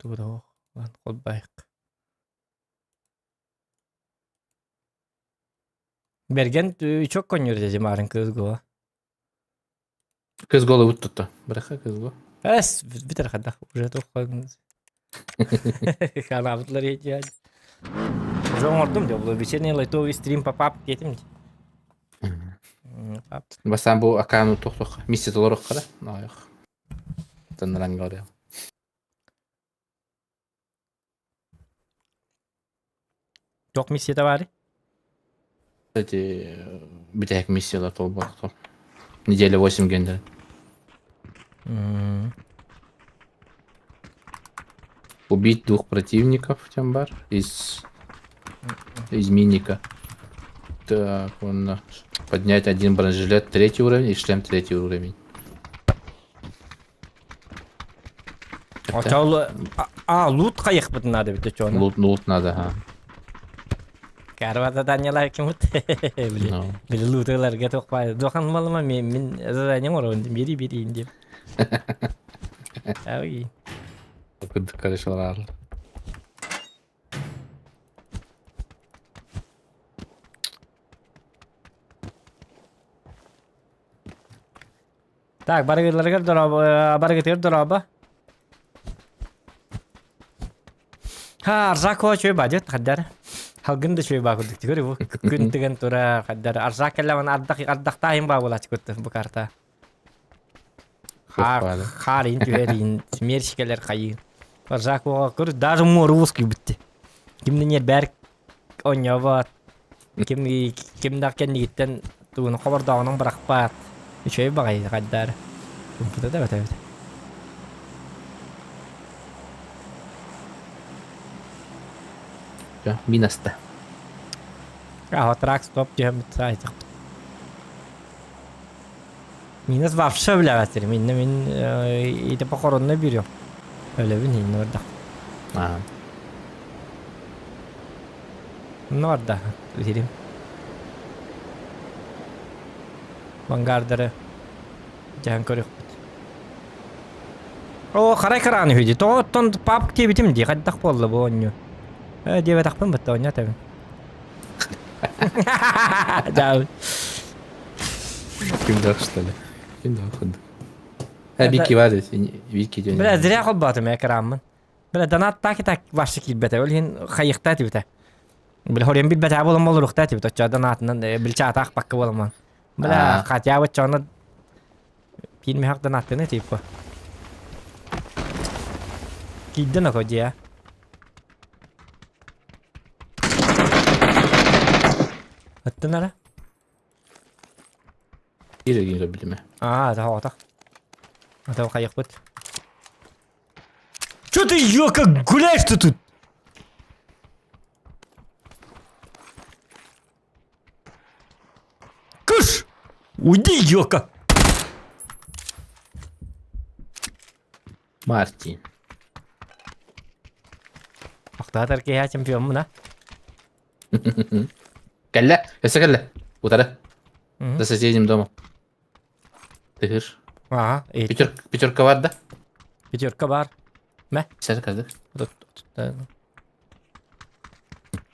tuh lan kol bayak. Bergen çok konyor dedi marın kız go. Kız golu tuttu. Bırak kız gol. Es biter kadar. Уже tokan. Kanallar ya. Уже ordum diyor bu bir şey ne to stream pop getim. Pap. Bas sen bu akanı tok misset olarak kara. Ayık. Tanıran galiba. Çok misyete var. Kстати, bir tek misiyalar tolbak tol. Неделя 8 gönder. Убить 2 противников Тямбар из миника. Так, он поднять 1 бронежилет 3 уровень и шлем 3 уровень. Açalı loot kayık butun adı bitti çoğunu. Лут надо, ha. Karvada danyalar kim mut? Bili loot'lar getok pay. Dokan malama min zadanya orun biri indi. Ay. Bakın karışıyorlar. Так, барыгыларга дороба, барыгытыр дороба. Ha, arzak o çöy bacet kadar. Halgın da çöy bakırdık diyor bu. Gün tıgın tura kadar. Arzak kelle ardak tahim bağla çıktı bu karta. Harin tüherin merşikeler kayı. Arzak o kır dar morus gibi bitti. Kimden yer berk oynava. Kim kendi gitten tuğunu haber dağının bırakpat. Çöy bakay kadar. Bu da evet. Ya, Minas'ta. Трак стоп дием тайт. Minus вообще блядь, min ite på koronne byrjo. Öyle bir neyin orada. Aha. Orada dedim. Vangardere. Can körük. O karay karanı hücü. Ton pap diye bitim diye kaddak bolla bu onyu. Diye takpın bitti onya tabii. Jauh. Kim daha что ли? Kim daha худо. Ha Viki var ya. Viki diyor. Bela zirya qobbatım ya karamın. Bela danat tak başlı kilbete. Ölhin kayıqta tibite. Bela horyan bil beta bolam olurukta tibite. Ço danatından bil çatak bakka bolam. Bela qatya ve çona bilmi hak danatını tipu. Gidden o koca. Attın ara? Gire bilme. Да, вот так. Это кайык бит. Чё ты, ёка, гуляешь-то тут? Кыш! Уйди, ёка! Martin. Ахтатар кея чемпион мына. Кәллә, эсэ кәллә. Утары. За соседним домом. Тыгыр. Ага, Пятерка var da. Пятерка бар. Мә? Sen kazdık. Тут.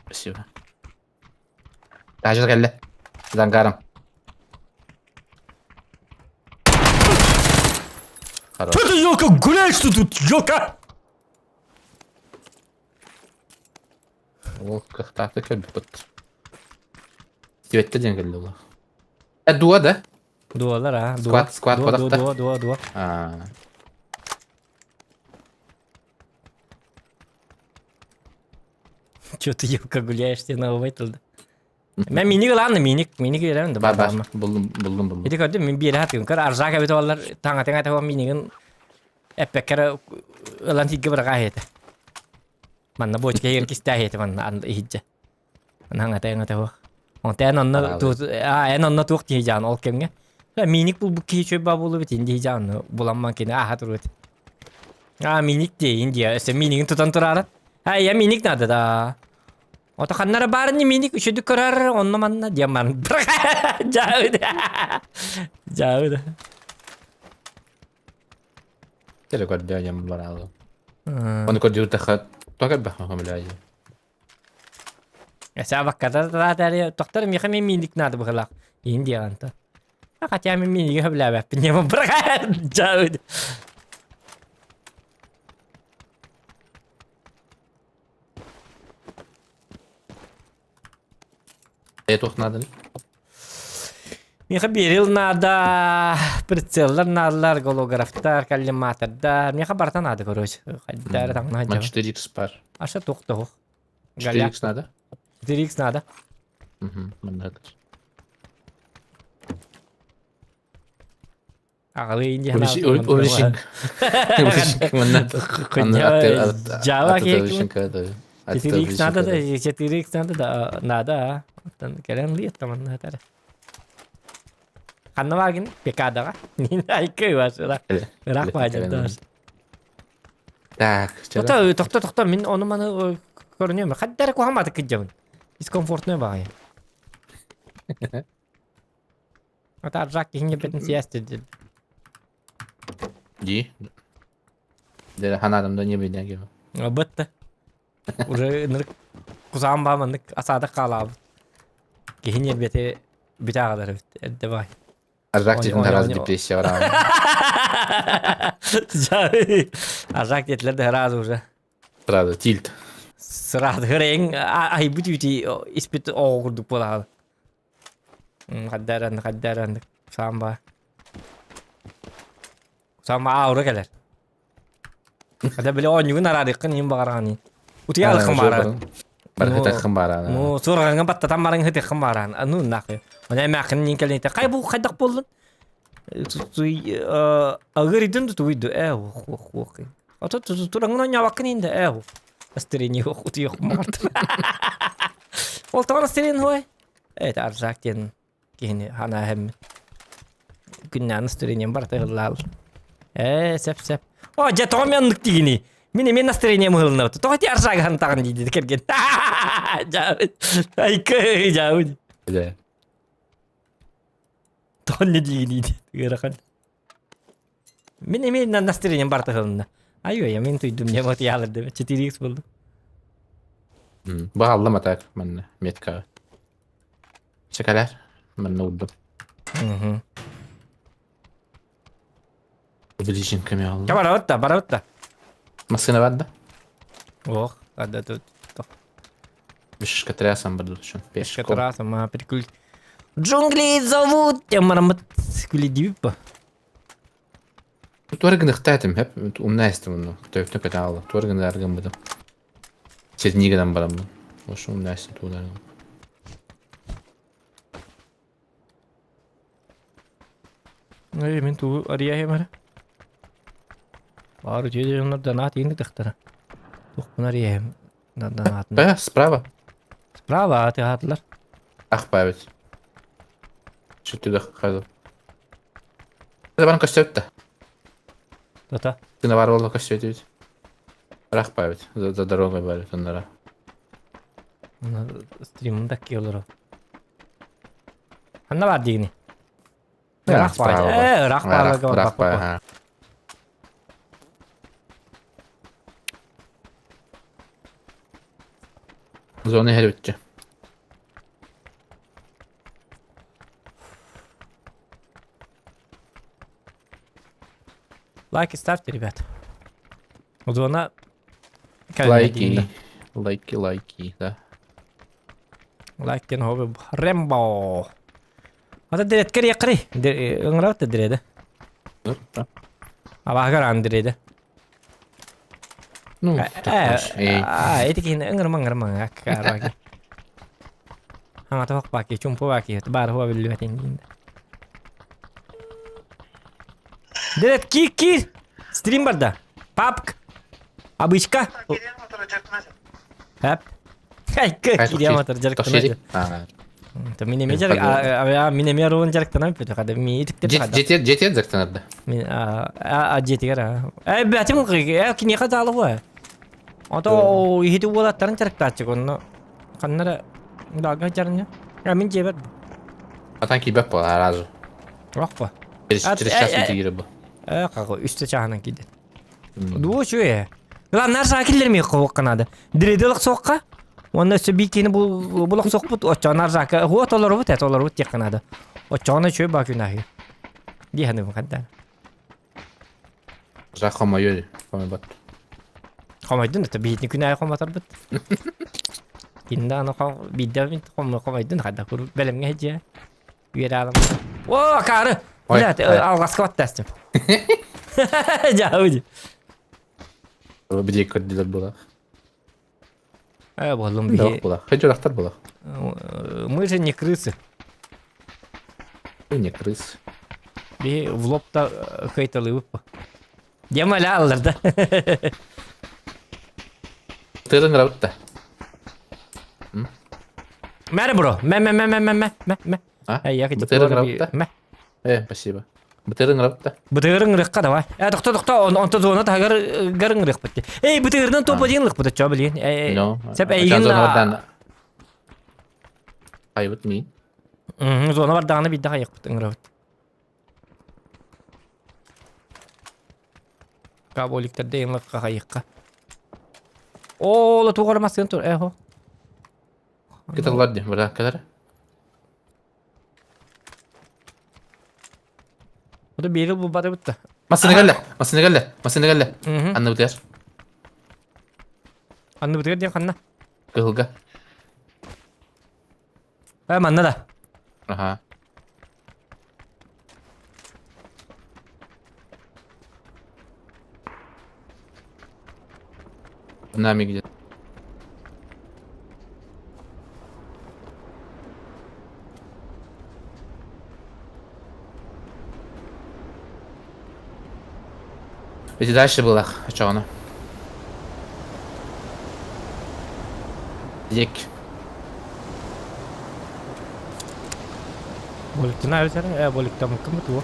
Спасибо. Тажыр кәллә. Зангаром. Хорош. Чё ты, ёка, гуляешь-то тут, ёка? О, кахтаты кәлбі бұт. Стиветті ден кәллі ола. Дуа да? Дуалар, а? Squad подақта. Дуа. Чё ты, ёка, гуляешь, тебе новый айтылды. Мен minik lan minik yerim de Бар. Buldum. Idi gördüm men bir hatım kar arzak evet olar tanga tanga minigin epekkere lan tigge bir gayet. Manna boçka yer kista hete man ihce. Nanga tanga ho. On ten onna tu en onna tuq dijan ol kemge. Minik bu ki çöp babulu bitin dijan bulanman kine turut. Minik de India se minigin tutan turarat. Ya minik nada da. Ota kanlara barın minik üşüdük karar onunla manna diyaman. Jauh dah. Tele kod dia yang berlalu. Он код юртаха только бахам لاي. Esa bakada da dari doktor mi kami minik nada bakala. Indi anta. Fakat ya minik habla ba pinya berka jauh. ايه وقت نادن Mi khabiril nada прицеллар надалар голографтар калиматардар mi хабарта нада короче. Хаддар таңна ما жа. 4x бар. Аша тоқтоо. 4x надо? 4x надо. من هذا. Агалы инди Улишин من هذا. Java kayak Улишин كذا. 4x надо да 4x надо да надо. Kalian lihat teman tadi. Karena lagi pekada kan. Ini naik ke wasra. Rak aja terus. Так, Тоқта мен оны мана көрінемін. Қаддар қоғамады кіджемін. Дискомфортный бағай. Ата аржақ кейінге бетін сиясты деді. دي ده هنعلم ده نبي نجيب Бітті. Уже нұрық құзағым ба мындық асады қалабы. Кейінге беті ағадар бітті. Әдді бай. الركز من هراز депрессия ورا Аржақ детілер де разы уже. сразу тильт Сырады хырың ай бүті испеті оғырдық болады. Қаддарандық. Самба. Самба ауыры кәлер. Ада біле оңығын арадыққын ең бағарғанын. Ұты ялыққын бары. بركتك خمبارة Ну, сұрғанға баттатан барың хытыққын барын. Ну, нақы. Оны мәқін ең кәлінеті. Қай бұл қайдақ болдың? Ағыр үйдің тұты үйді. Оқы. Тұрыңын оңа бақын енді. Астерені ұты еқ мартын. Ол тағын астерені ғой? Аржақ ден кейіне хана әмін. Күннен астеренен бар тағылал. Сәп. О, жетоға мен ұндық дегені. Мен настроением ғылына өті. Тоғыт аржағы хан тағын дейді керген. Жауд. Айкы жауд. Да. Тоғын не деген дейді. Ғырақан. Мен настроением бар тағылына. Айо, мен түйдім не мұты ялырды. 4x болды. بغلط متاك من ميتكا شكلها من نود وبليجين كم يا الله Бара өтті. مسكنا بعد Ох, ада тут. مش كترياسم برضو شو بيش Раз, ама прикольно. Джунгли зовут. Я марамат. Кулидипа. تورجن اختاتم هب ومناستم انه تعرف على الله تورجن ارجم بده تشني قدام برام وشو مناست تقول Мен туу ария хемара. Бары жеде ондар донат енді тақтара. Тоқпын ария донатын. справа Справа аты атылар. اخبابت شو تدخل هذا هذا بان كشتت Тота. كنا بار والله كشتت اخبابت за дорогой бары тоннара Стримында келер. Анна бар дегені. Рах бар. Зоны хәрбитче. Лайки ставьте, ребят. Зона. Лайки, да. Лайктен хобби Рембо. Ата дирет кери якри. Ыңрап та диреде. Абагар андиреде. Ну, эти кин ыңрмаңа аккараги. Ама тавак баки, чумпу баки, бар хуа билюатин динде. Дирет ки стрим барда. Папк. Абычка. Хап. Километр жарыктанады. Та минеме жарык, минеме роон жарыктанады бит када ми итиктеп када. Жетет жарыктанады. Мен жетигер. Бәтим кине кадалы го. Ото ихти болаттарын жарыктачы конно. Каннара дага жарыня. Мен жебер. Атан кибек бол аразы. Рокпа. Через час тигире бу. Какой үстө чагынан киде. Ду шуе. Lan narsa killer mi qoqqanada. Diredelik soqqa. Onda söbikini bulaq soqput oçan narsa ka huot olur bu tet olur bu tiqanada. Oçana çöy bakınahi. Dihani bu kadar. Rakama yürü. Kama bat. Qomaydın da biitni günay qomatar bit. Kinda ana qom bidda qomaydın hada kur belemge hece. Yeralam. Oo karı. Oy, Bilat oy. algas kavattasın. Jauh. Bir de kırdılar bulak. Болом Bulak би. bulak. Hece raktar bulak. Мы же не крысы. Bu ne kırız. Би в лоб-то хейтали выпа. Демаля алырда. Tırın rabıt da. Мэри бро. Мэ. Ha? Эй, я хочу. Bıtırın rabıt da. Мэ. Спасибо. Bıtırın rabıt da. Бытырың рыкка давай. Тохта, он то зона тагар гарың рык битти. Эй, бытырдан топ один рык битти, чо билин. No. Сеп Açan эйин. zorlardan. Kaybıt mıyım? Зона бар даганы бидде кайык битин рабыт. Каболиктерде эң рыкка кайыкка. Ола тугарамасын тур. Эхо. Kıtırlar diye. Bırak kadar. Bu da biri bu bada bitti. Masını gelle. Anne biter. Anne bitir diye kanna. Kıhılga. Manna da. Aha. Nami gidiyor. Иди дальше было, что оно? Дик. Bolikten ayrıca bolikten mıkkın mı tuğu?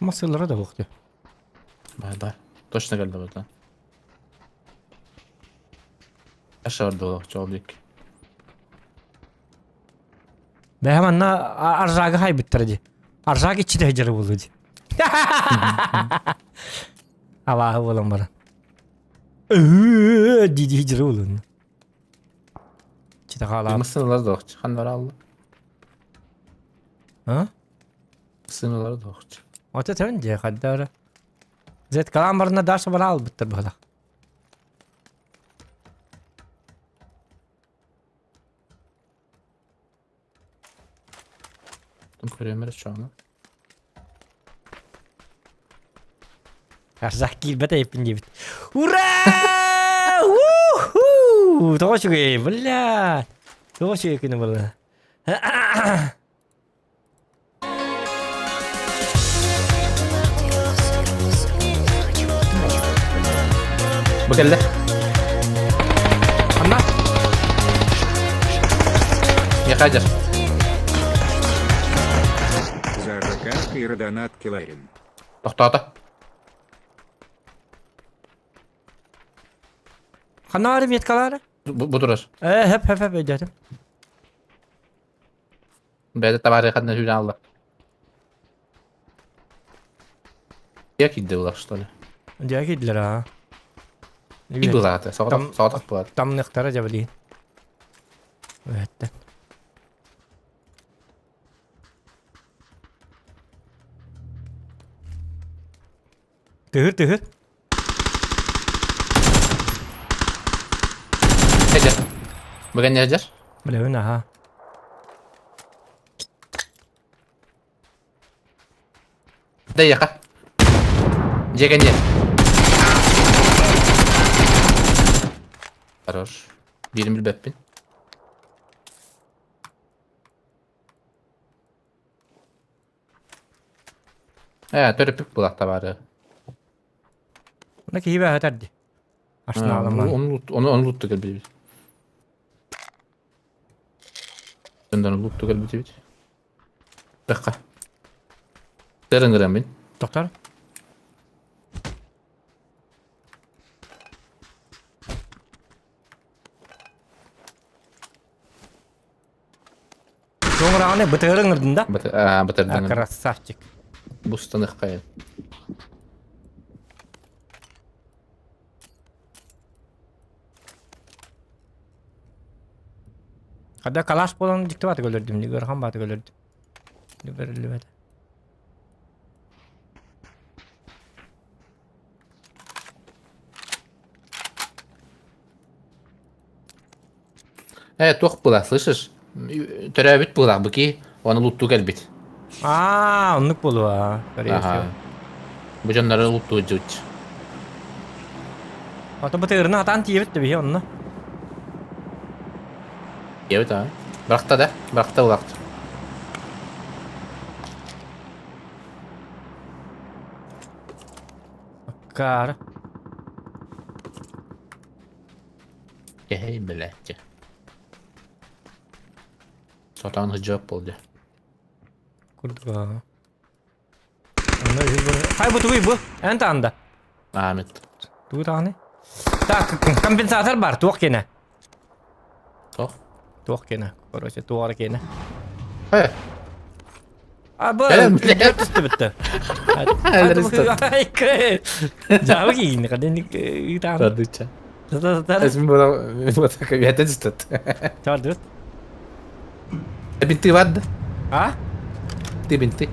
Masırlara da bakıyor. Bay. Точно geldi buradan. Aşağıda olak çoğuluk. Ben hemen arzağı haybittirdi. Arzağı içi de hecere buludu. Allah'ı bulan bana. Didi hecere bulun. Çita kala. Mısırlar da olak. Çıkan var Allah. Ha? Mısırlar da olak. Ota tönce kadar. Zet kalan barına darsa bana al bittir bana. Көрөмөр çoğunu. Arzak gilbete yapın gibi. Ура! Уху! Точки, бля. Точки кыны бля. Bu geldi. Anna. Yakacır. За РК и Родонат Киларин. Toxtata. Kanarım yetkaları. Bu durur. Hep ödedim. Beyde tabarı kadına hüle Allah. Як иди улах, что ли? Diye gittiler ha. И была это, Там- саудак была. Tam nektara cevali. Evet. Tıhır. Hecer. Bugün ne hecer? Bilewin ha. De yaka. Cegen ye. Хорош. 21 beppin. Törepik bulakta var. Buna ki hibe öterdi. Aşına alamam. Onu luttu gel bir. Senden luttu gel bir. Dakika. Derengirem ben. Doktor. Soğurağını bıtığırın ırdında. Batırdan. Krasavчик. Bu stanık kayın. Hada kalaş bolan dikti batı gördüm. Ligör ham batı gördüm. Liberli. Tok bulak, слышишь? Törepik bulak bu ki. Onu luttu gel bit. Aa, onluk bolu ha. Aha. Bu canları luttu cüç. Ata bıtığırını atan tiyebit de bir onunla. Evet abi. Bırakta da. Bırakta bulaktı. Kar. Hey belekçe. Sotan hıcap oldu. Kurduk ha. Hay bu tuğu bu. Ente anda. Ahmet. Tuğu tane. Tak, kompensator var. Tuğuk kene. Tok. Tuğuk kene. Koroshe tuğuk kene. He. Abi, dört üstü bitti. Eller üstü. Ay kı. Jauh gini kadın tane. Tardıça. Tar. Esmi bana kaviyete istet. Çar dur. Binti vardı. Ha? Binti.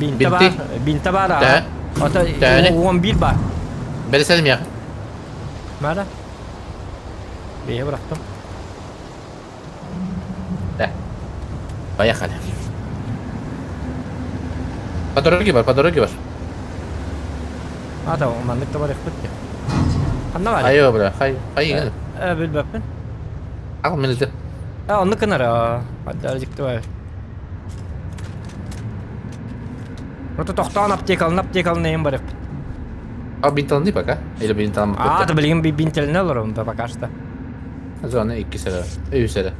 Binti var. Binti var ha. Da. Ata Tane. 11 var. Beni selim ya. Nerede? Beye bıraktım. Da. Bayak hadi. Padorogi var. Ha tamam, manlık da var ekmek ya. Anla var. Ayo bro, hayır. Bil bakın. Al milite. Ha onu kınar ha. Hadi azıcık da var. Rota tohtan aptek alın neyim var. Al bintan değil bak ha. Öyle bintan mı? Aa da bileyim bir bintel ne olur onda bakarsa. Sonra 2 sene. 3 sene.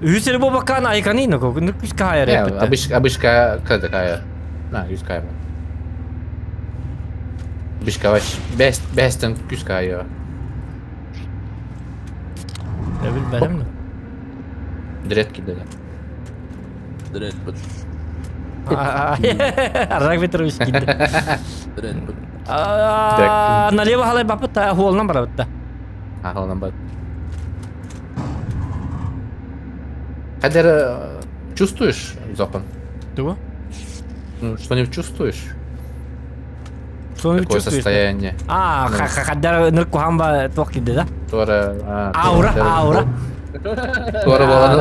Üseri bu bakan aykanı ino ko. Nüküs kaya Ya, repete. abişka kradı kaya. Na, 100 kaya. Abişka var. Besten 100 kaya. Ne bil benim mi? Direkt gidiyor. Direkt bu. Arrak bitirmiş gitti. Direkt bu. Налево халай бапы та холнан бара битта. Ha, olan bak. Kader чувствуешь закон? Туго? Ну, что-нибудь чувствуешь? Соны Такое чувствуешь? состояние. Хаддар нырку хамба ток киди да? Аура.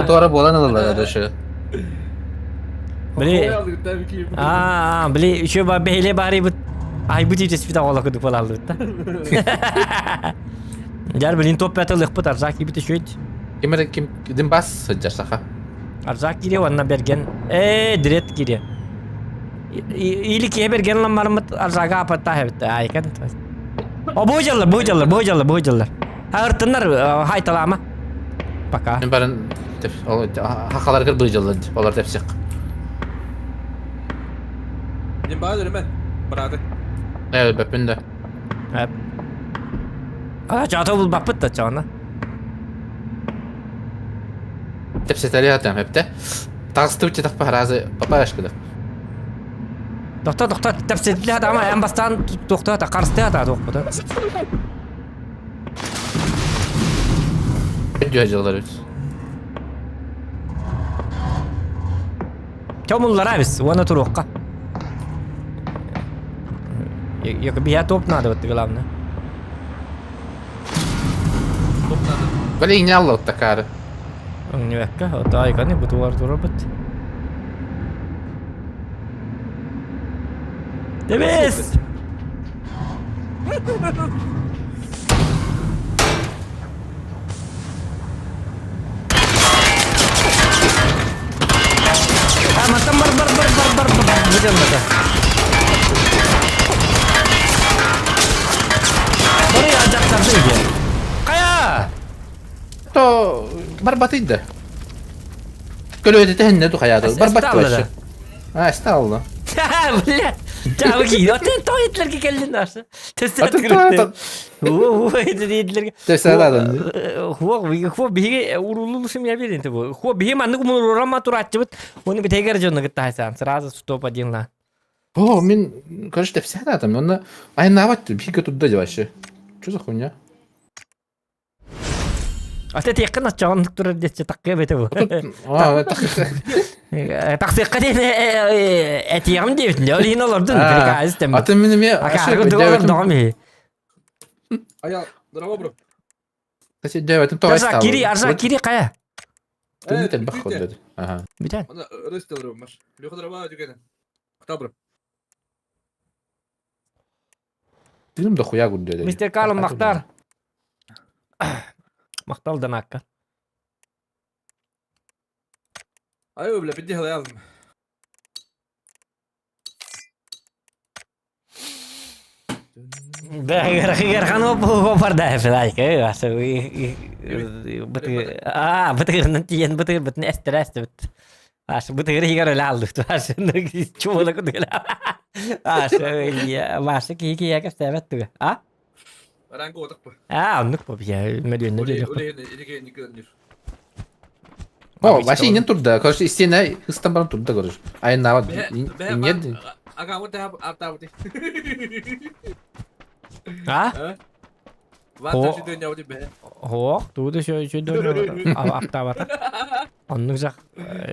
Doğru bolan alırlar şu. Били. Били еще ба бейле бари бит. Ай бу типте спита вала кудук бала алды да. Жар билин топ пятылык бит арзак бит шөйт. Kim bas sıcak saka. Арзак кире ванна берген. Дирет кире. Или ке берген лам мармыт арзага апатта хебит. Ай кан. О бojалlar. Артыннар хайталама. Пока. Ben barın hakalar kır bıcılı. Onlar tepsik. Benim bağırıyorum ben. Bıraktı. Evet bepinde. Hep. Çağata bul bakıp da çağına. Tepseteli hatem hep de. Tağıstı uçı takpa razı papa aşkıdı. Doktor tepsidli hadi ama en bastan doktor da karşıda hadi doktor. Video acılar üç. Çamurlar abis, ona turukka. Yok bir top nada bitti gılamna. Böyle iğne Allah takarı. Ne bekka, o da aykanı bu duvar durabıt. Debes! Barbatıydı. Gölöde tehenne hayatı. Barbat Estağfurullah. başı. Ha estağfurullah. Бля, çabuk iyi. O ten toyetlerge geldin narsa. Testat Atın kırıktı. toyet. О, это дейдлерге. Testat adam. Хо биге урулулушум я берин bu. Хо биге манны кумун рама турачыбыт. Onu bir teker jonna gıttaysan. Сразу стоп один ла. О, мен, короче, всегда там, он айнавать, пика туда вообще. Что за хуйня? Ата теккен ачагындык турар дече такка бете бу. А, это... Таксыкка ден этиям дебитин. Олин олордун. Приказ тем. А ты меня... Акаргы дуалар дагы. Aya, bravo bro. Кстати, девять, это Аржа кири, аржа кири кая. Ты не баход, блядь. Ага. Битен. Ana restauruyorum baş. Yok drama dükkanı. Kıta bro. Bizim de хуя гуд dedi. Мистер Калым Мактар. Макталдан акка. Ayo bile bir dihle yazdım. Гэр хано по парда флайк асо бит бит нантиен бит стресс бит аш бит гэр лалду аш чула кудела аш я маша ки я кастабат туга Ben kodak bu. аннык по я медиен Öyle медиен öyle ilgi niklenir. О, вообще не туда. Короче, стена Истанбул туда, короче. Айнавать. Нет. Aga bu da aptal bu. а Vatan şu dünya bu be. Хоо, тууду шö дөө аптавата. Оннук жак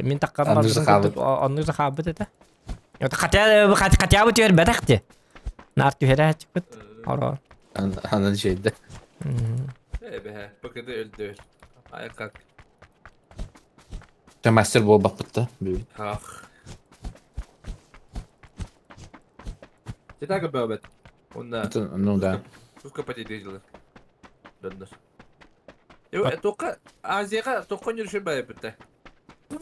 мен таккан Оннук жак хабыт. оннук жак хабыт эте. Ёта катя бу төр бадакты. Нарт түһәрә чыкты. Ара. Anladın şeyde. Be bakın da öldü. Ayak kalk. Sen master bol bakıttı. Ah. Kita ke babet. Onda. Ну да. Suka pati değil. Döndür. Yo, toka Aziyaga toka yürüyüşü be yapıttı.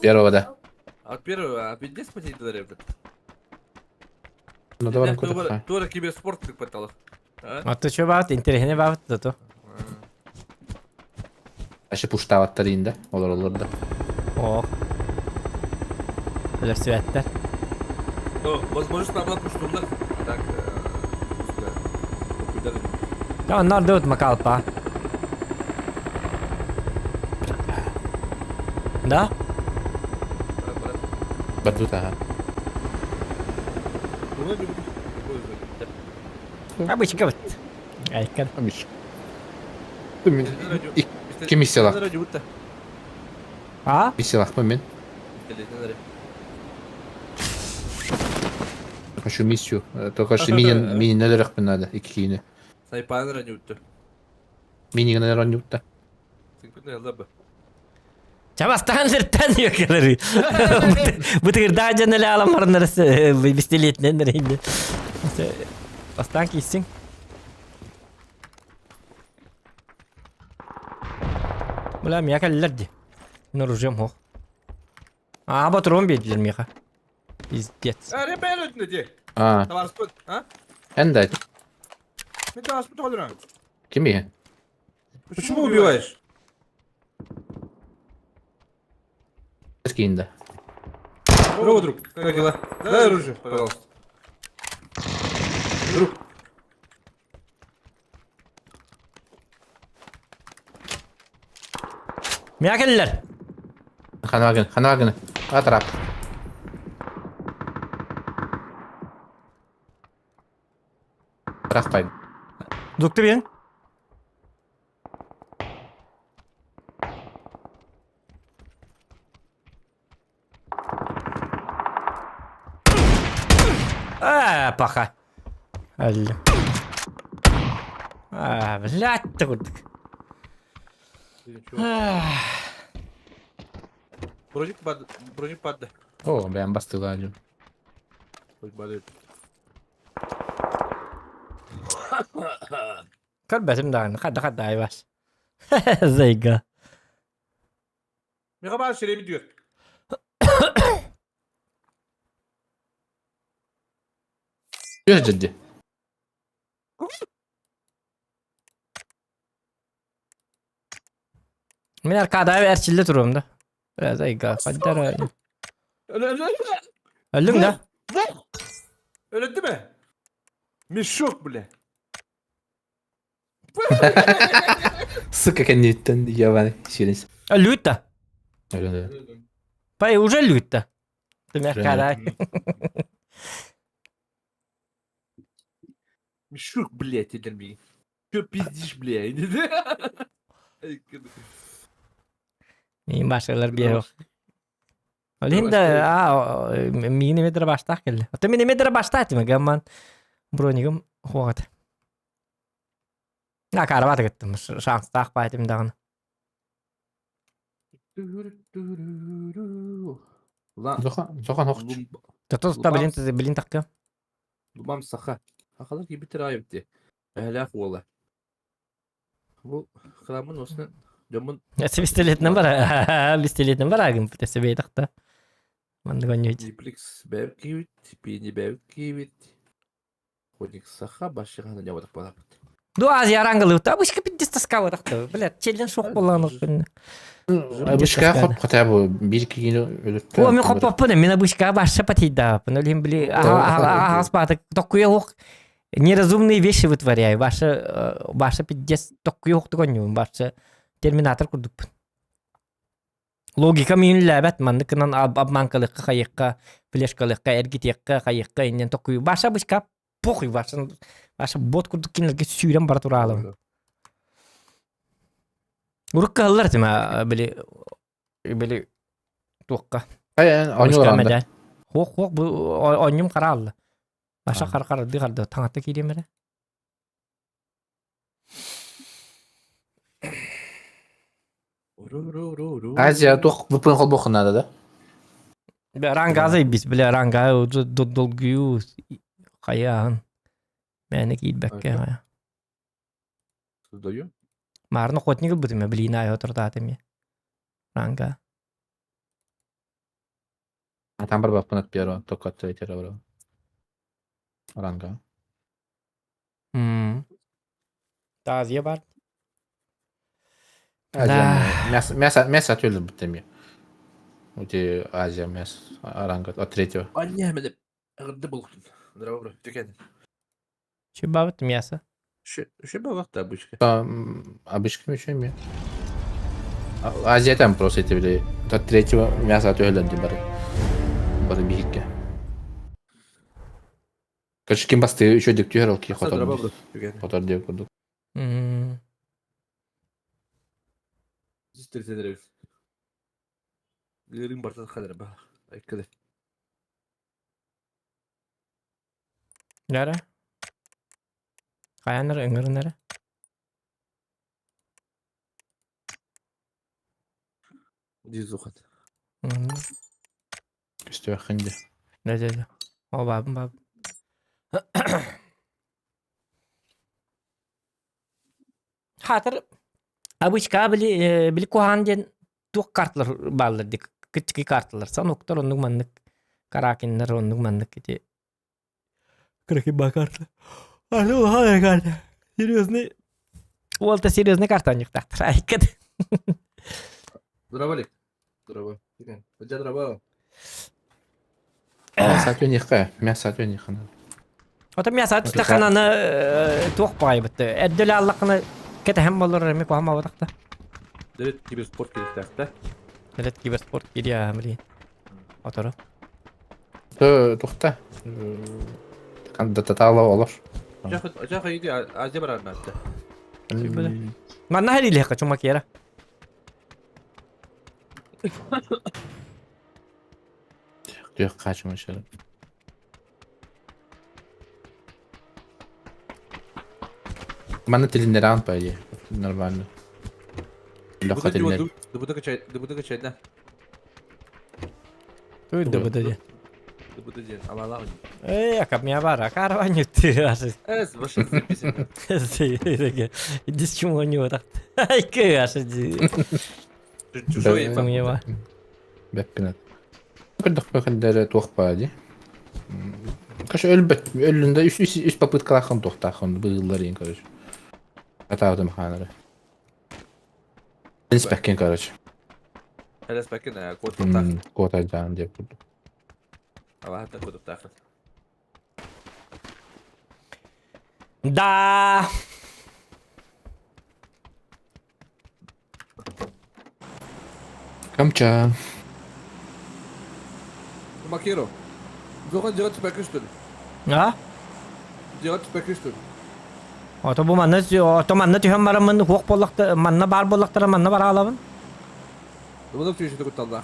Первого да. От первого, а 50 пати долларов. Ну давай куда. Тура киберспорт как пыталась. Аты чö бат интерехне бат то. Aşı puştavatlar indi. Olur da. О. Билер светтер. Ну, возможность набрать штурмlar. Так. Ja, onlar döt makalpa. Да? Badut aha. Обычно говорит. Айкан. Амиш. İki misyalar. А? Misyalar mı ben? Şu misyu. Только что mini neler yapın hadi. İki kini. Saypanı ranютtu. Mini neler oynuyor da. Sıkıntı yok da. Çabastan zırttan diyor kalori. Bu tır daha canlı alamar neresi bistiletlen nereydi. Bastan kissin. Ulan ya kallardı. Nurujum ho. Aa batırım bediler miha. Пиздец. Araya ben öldüm diye. Aa. Tamam spot. Ha? Ende. Ne tamam spot olur. Kim iyi? Почему убиваешь? Скинь да. Здорово, друг. Как дела? Дай оружие, пожалуйста. Друг. Miha kallar. Hanagın. Atrap. Taraf paydı. Duktu bien. Paha. Öldü. Блядь, ты курдук. Броник падdı. Oo ben bastığı acım. Bak bari. Kalbetim dağın. Kadda ayvaz. Zayga. Ne kadar şeref gidiyor. Göz ciddi. Men arkada erçilde duruyorum da. Biraz ayga. Kadar. Öyle. Öldüm de. Öyle değil mi? Mişuk bile. Сука, kendini yavan şirin. Öldü de. Öyle. Pay уже öldü de. Değil mi arkada? Mişuk bile dedim bir. Çok pizdiş bile dedi. Neyin başkalar bir yok. Öyle de mini medre başta geldi. Hatta mini medre başta ettim. Gamman bronigim hoğat. Ya karavat gittim. Şans tak baydım dağın. Ulan Zokan hoş. Tutu bilin takım. Lumam saka. Hakalar gibi tirayipti. Ehlak valla. Bu kılamın olsun. Dömün Pistoletden var. Pistoletden var agım. Tesbih takta. Man da gönlü. Diplix bevkivit. Pini bevkivit. Konik saka başka kanı yavadak bana. Du az yarangalı. Tabu şık bir distas kavrak. Bile çelden şok kullanır. Bışka hop kata bu. Bir iki gün ölüp. O mi hop hop ne? Mina bışka başa patida. Nölim bili aspatak dokuya hok. Неразумные вещи вытворяю. Ваша пиздец такой хок гоню. Ваша терминатор курдуп. Логика мен ләбәт манды кынан обманкалыкка кайыкка, флешкалыкка, эргитекка, кайыкка иннен такой. Ваша бышка похуй ваша бот курдук кинерге сүйрен бара туралы. Урукка аллар тема били туқка. Ay oynuyorlar. Хок bu oyunum karallı. Başa kar diğerde tanıttı ki demire. Azya tuq bupun xol boxunada da. Rangazı biz bile rangayı dolguyu kayağın. Mene feedback ya. Создаю. Marno kotnik butum bilina ay otur tatem ya. Ranga. Там бар бапын at бер тоқ атты етер бро. Ranga. Taziye var. Azya мясо atıyordu bu temi. Öte Azya мясо Ranga o tretio. Anne hemen ağırdı bulutun. Bravo bro. Tüken. Şu babet miyasa? Şu bak da bu işte. Обычно еще mi? Azya там просто эти били. Тот третьего мясо atıyordu bari. Bari bir hikaye. Короче, кимбасты еще диктюрал ки Bravo bro. хотел. Tüken. Хотел диye kurduk. Sistir sederiz. Gelirin bartan kadar bak. Ay kadar. Nere? Kayanlar öngörün nere? Diz ukat. İşte şimdi. Ne dedi? O babım. Hatır abıçka bili kuhan den tuq kartlar ballar dik küçük kartlar sanoktor onluk manlık karakinler onluk manlık iti kırık bakartlar alo hadi kartı серьезный Волта серьезный картанник тахтыр айкыд Bravo Lik. Bravo. Tüken. Hoca bravo. Мясо atıyor nihka. Мясо atıyor nihka. Otam ya saat takanana tuq pay bitti eddel allaqını kethem bollar mi ko hama wadaqta Deret gibi sport gibi tahta. delet kiber sport gidi ya amli otoro To'xta. Qanday tatalo olur. Acaba yedi Azya barar natta. manna hali leqa chuma kera Diyor kaçma şöyle. Mana tilinde round по идее. Нормально. Легко tilinde. Dıbıda kaçaydı. tuh betul Dıbıda diye. Ama Allah onu. akap mi abara karavan yutti asıl Evet, başka bir şey. dis chuma nyu tak ay ke asıl Чужой Там я var. Беппинат. Кырдык бекендер туох по идее. Каш ölünde üç попытка лахан туохтахан быыллар ин короче. Атаадым ханары. Inspekkin короче. Hele spekin ya. Kod tak. Kod ayacağım diye buldum. Ama hatta kod tak. Da. Kamça. Makiro. Zokan jagat spekistun. Ha? Jagat spekistun. Ota bu manna ota manna tühem var manna hok bollakta manna bar bollaktara manna bar alabın. Bu da tüyüşü de kutallah.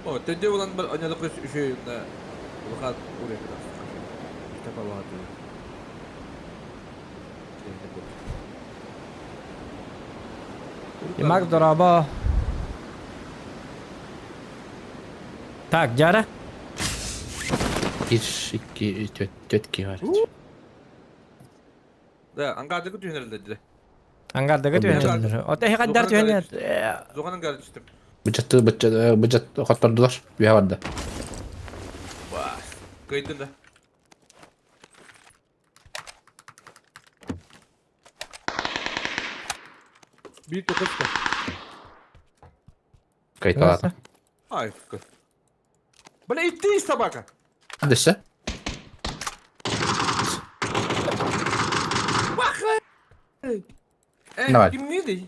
O tedde ulan bir anyalık şey ne? Bakat oraya kadar. İşte falan diyor. Demak doraba. Tak jara. 1, 2, 4 ki var. Da angadaki tüyünler dedi. Angardagi tühenler. Ota hekaddar tühenler. Zokanın kardeştim. Bıçat katlardılar. Bir vardı. Vah. Kayıtın da. Bir tokat da. Kayıt var. Ay fıkır. Böyle itti işte baka. Hadi işte. Bak. Ne var? Kim neydi?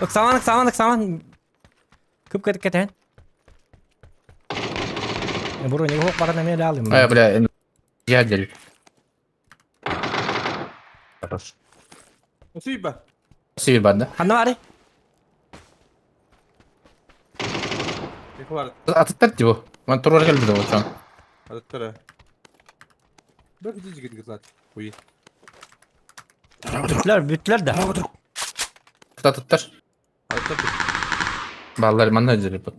Saman. Kıp keten. Buru ni hok barana me dalim. Ay böyle geldi. Nasıl bir ben? Sivil bende. Hanna var. Ne var? Atıklar ki bu. Ben turlar geldi de şu an. Hadi tara. Bak cici gidiyor zaten. Bu iyi. Bütler de. Atıklar. Hadi tara. Bağlar bana acele bu.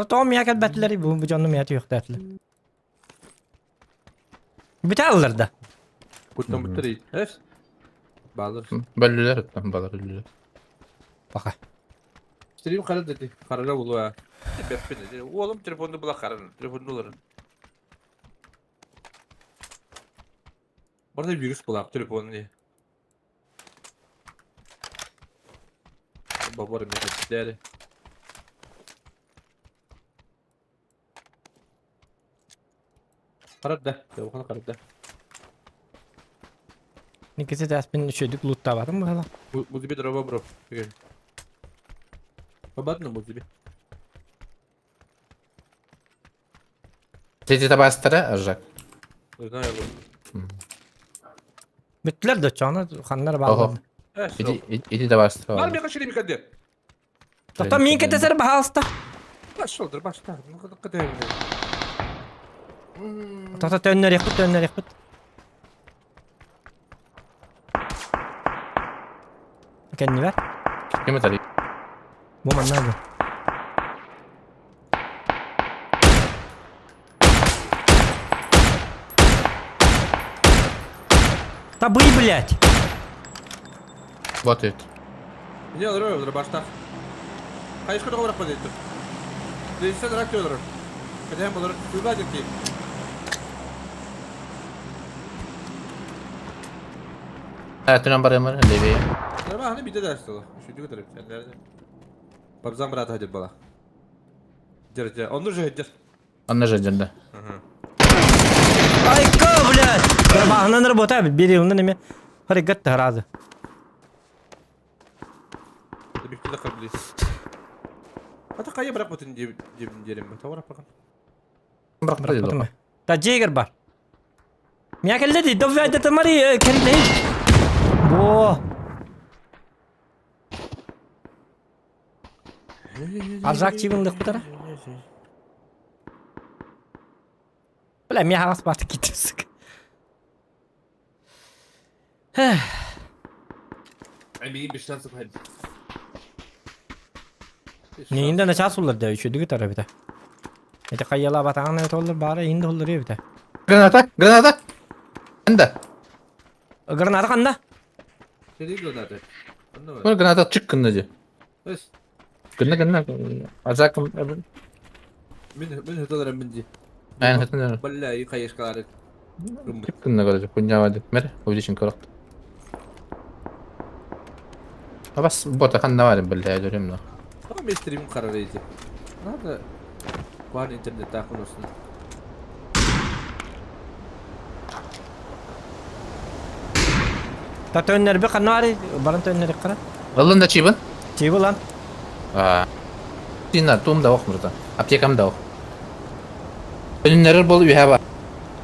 Tom ya kel betleri bu canlı mı yatıyor dertli. Biter da. Kuttan bitti değil. Evet. Bağlar. Böllüler ettim bağlar ölüler. Baka. İstediğim karar dedi. Karara bulu ha. Beppe dedi. Oğlum telefonunu bula kararını. Telefonunu alırım. Orada virüs bulak telefonu diye. Babarım ya. Değerli. Karar da. Telefonu karar da. Nikisi tespin şöydük loot'ta var mı hala? Muzibi de roba bro. Peki. Babat ne muzibi? Tezi tabastara arjak. Ne yapalım? Bütler de çana kanlar Oho. bağlı. Evet. İdi tabastara Var var. mı kaçırayım bir kadar? Tata min kete ser bahasta. Baş oldur başta. Ne kadar Tata tönner yakıt. Kendini ver. Kim atar? Bu man nerede? Ta bıy блядь. Bot et. Ne olur öyle başta. Kayış kadar bırakma dedi. Değilse de rakı olur. Kadem olur. Duyga ciddi. Hayatın barı var. Leviye. Ama hani bir de ders olur. Şu diyor tabii. Sen nerede? Babzan bırak hadi bala. Cer. Onur cer. Anlaşıldı. Ay ka блядь. Ya bahana работа bir yılında ne mi? Hareket haradı. Bir kere kabul. Hatta kaya bırakmadın cebin yerim. Tamam bakalım. Bırak Bakın mı? Ta Jäger bar. Miya kelle di dov vade tamari kendi değil. Bu. Arzak çivin dık kutara. Bile miya halas batı gidiyorsun. Emeğin bir şansı var. Neyinde ne ças olur diyor şu düğü tarafı bir de. Ete kayyala batağına et olur bari indi olur ya bir de. Granata. Ende. Granada kanda. Seri granate. Anlamadım. Böyle granat çık kınlıcı. Bes. Kınna. Arzak Min hıtalarım minci. aynen hatırlıyorum. Vallahi kayış kaları. Çık kınna kalacak. Kunya vardı. Mer. O için korakt. Bas bota kan ne var böyle görüyorum da. Ama stream'im kararıydı. Nerede? Var internette akın olsun. Ta tönner bir kanna var. Baran tönner ikkara. Alın da çibin. Çiğ lan. Aa. Dinler tum da yok burada. Aptekam da yok. Önünleri bol üye var.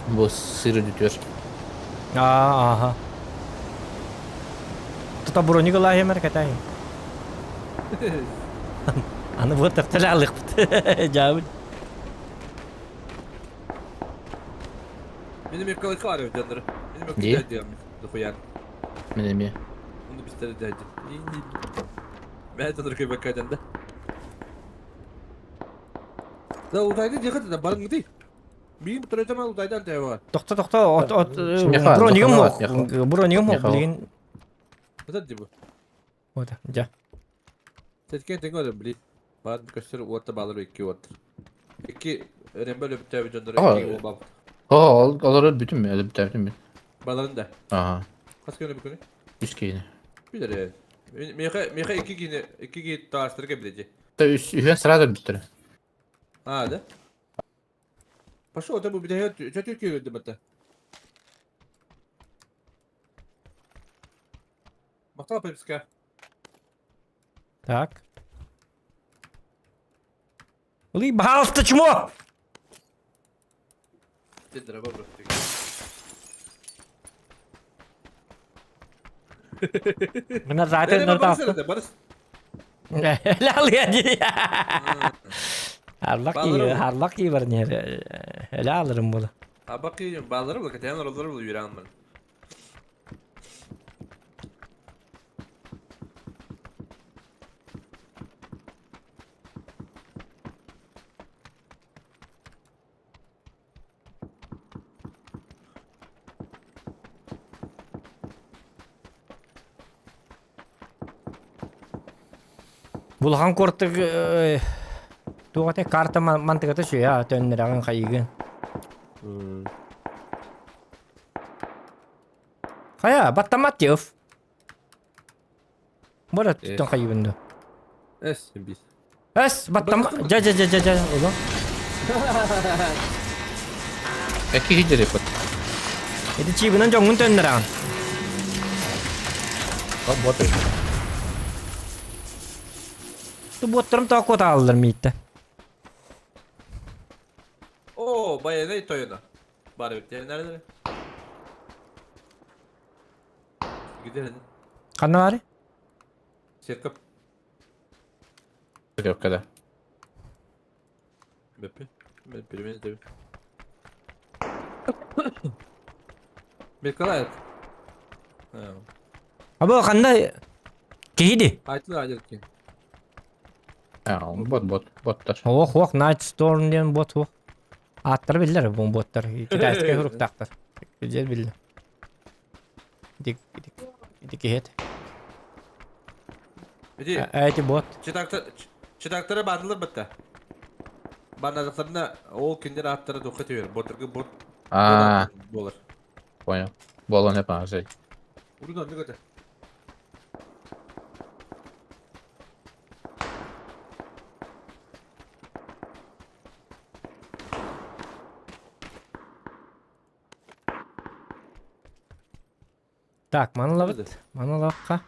Bu sırrı tutuyor. Aha. Tuta buroni gula ya mereka tay. Ana bu tertelik. Jawab. Benim yakalık var ya canları. Benim İyi. yakalık diyorum. Dukuyan. Ne mi? Bunu bir tane derdi. İyi. Ben tanır köy bakacağım da. Da uzayda dikkat et. Barın değil. Benim tutaracağım uzaydan tane var. Doktor ot Şimdi yakala, buroni yakala, mu? yakala. Buroni mu? Yakala. Bilin. Ne bu? Oda. Ja. Tetken tengo beli. Barın göster orta bağları 2 orta. 2 önemli öyle bir tane canları. Aa. 2 bab. Olur bütün mü? Öyle bir bütün mü? Bağların da. Aha. Kaç kere bir konu? 100 keyini. Bir de. Meha 2 git taştırı bileceği. Da üstüne sırada bitti. Ha da. Paşa o da bu bir de Türkiye gördüm hatta. Bakalım Pepsi'ka. Tak. Uli bahalsta чмо. Dedir abi bıraktık. Benar zaten nerede Barış attı? nerede? Barış. Helal ya. Harlak Bağları iyi, mı? harlak iyi var ne? Helal alırım bunu. Ha bakıyorum bağları mı? Kateyan oraları mı yüreğim ben? Bulhan kortuk tuh teh karta mantık atı şey ya tönlerin kayıgın. Kaya battamat yuf. Bora tutun kayıgın. Es biz. Es battamat. Ja. Ulan. Peki hiç de yapar. Itu cibinan jongun tönlerin. Bak bot öyle. Tu botlarım ta kota alır mitte. Oo bayağı ne Toyota. Bari bekleyen nerede? Gidelim. Kanna var? Serkap. Yok kadar. Bepi. Bepi beni tabii. Bir kalayet. Ha. Abi kanna kihidi. Aytlı acil ki. Ya botlar. Hoq Night Storm diyen bot hoq. Attır biller bu botlar. Kitayska huruk taktır. Güzel biller. Dik het. Peki Ayti bot. çıtaklara bandılır bitti. Bandadıklarına o kinder atları dokatıyor. Botlarga bot. Aa, Bolar. poño. Bolon hep ağır şey. Buradan ne kadar? Tak, mana Nerede? lavat? Mana lavakka?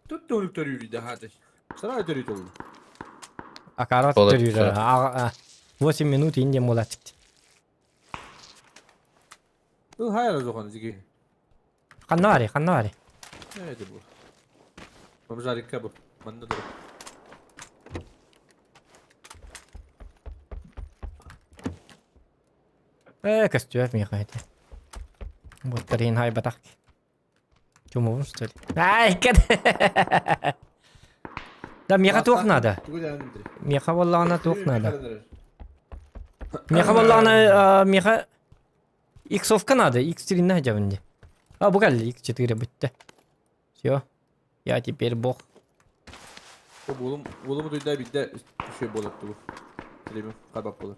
Tut dönükler yürüydü hadi. Sana ötürüydü oldu. Akarat Bola tırıyor. tutsa. 8 minut ince mola çıktı. Bu hayal o zaman ziki. Kanna var. Neydi bu? Vamos harika bu. Manda dur. Kastuyor mi kaydı? Botların hay batak. Cuma vursun. Ay kad. Да меха туох надо. Тugul yani Dmitri. Меха валла она туох надо. Kalender. Меха валла она меха иксовка надо. X3 на жабынде. А bu geldi X4 bitti. Все. Я теперь бог. Bulumu duyduğunda bir de şey bulup bu. Tribim kabak bulur.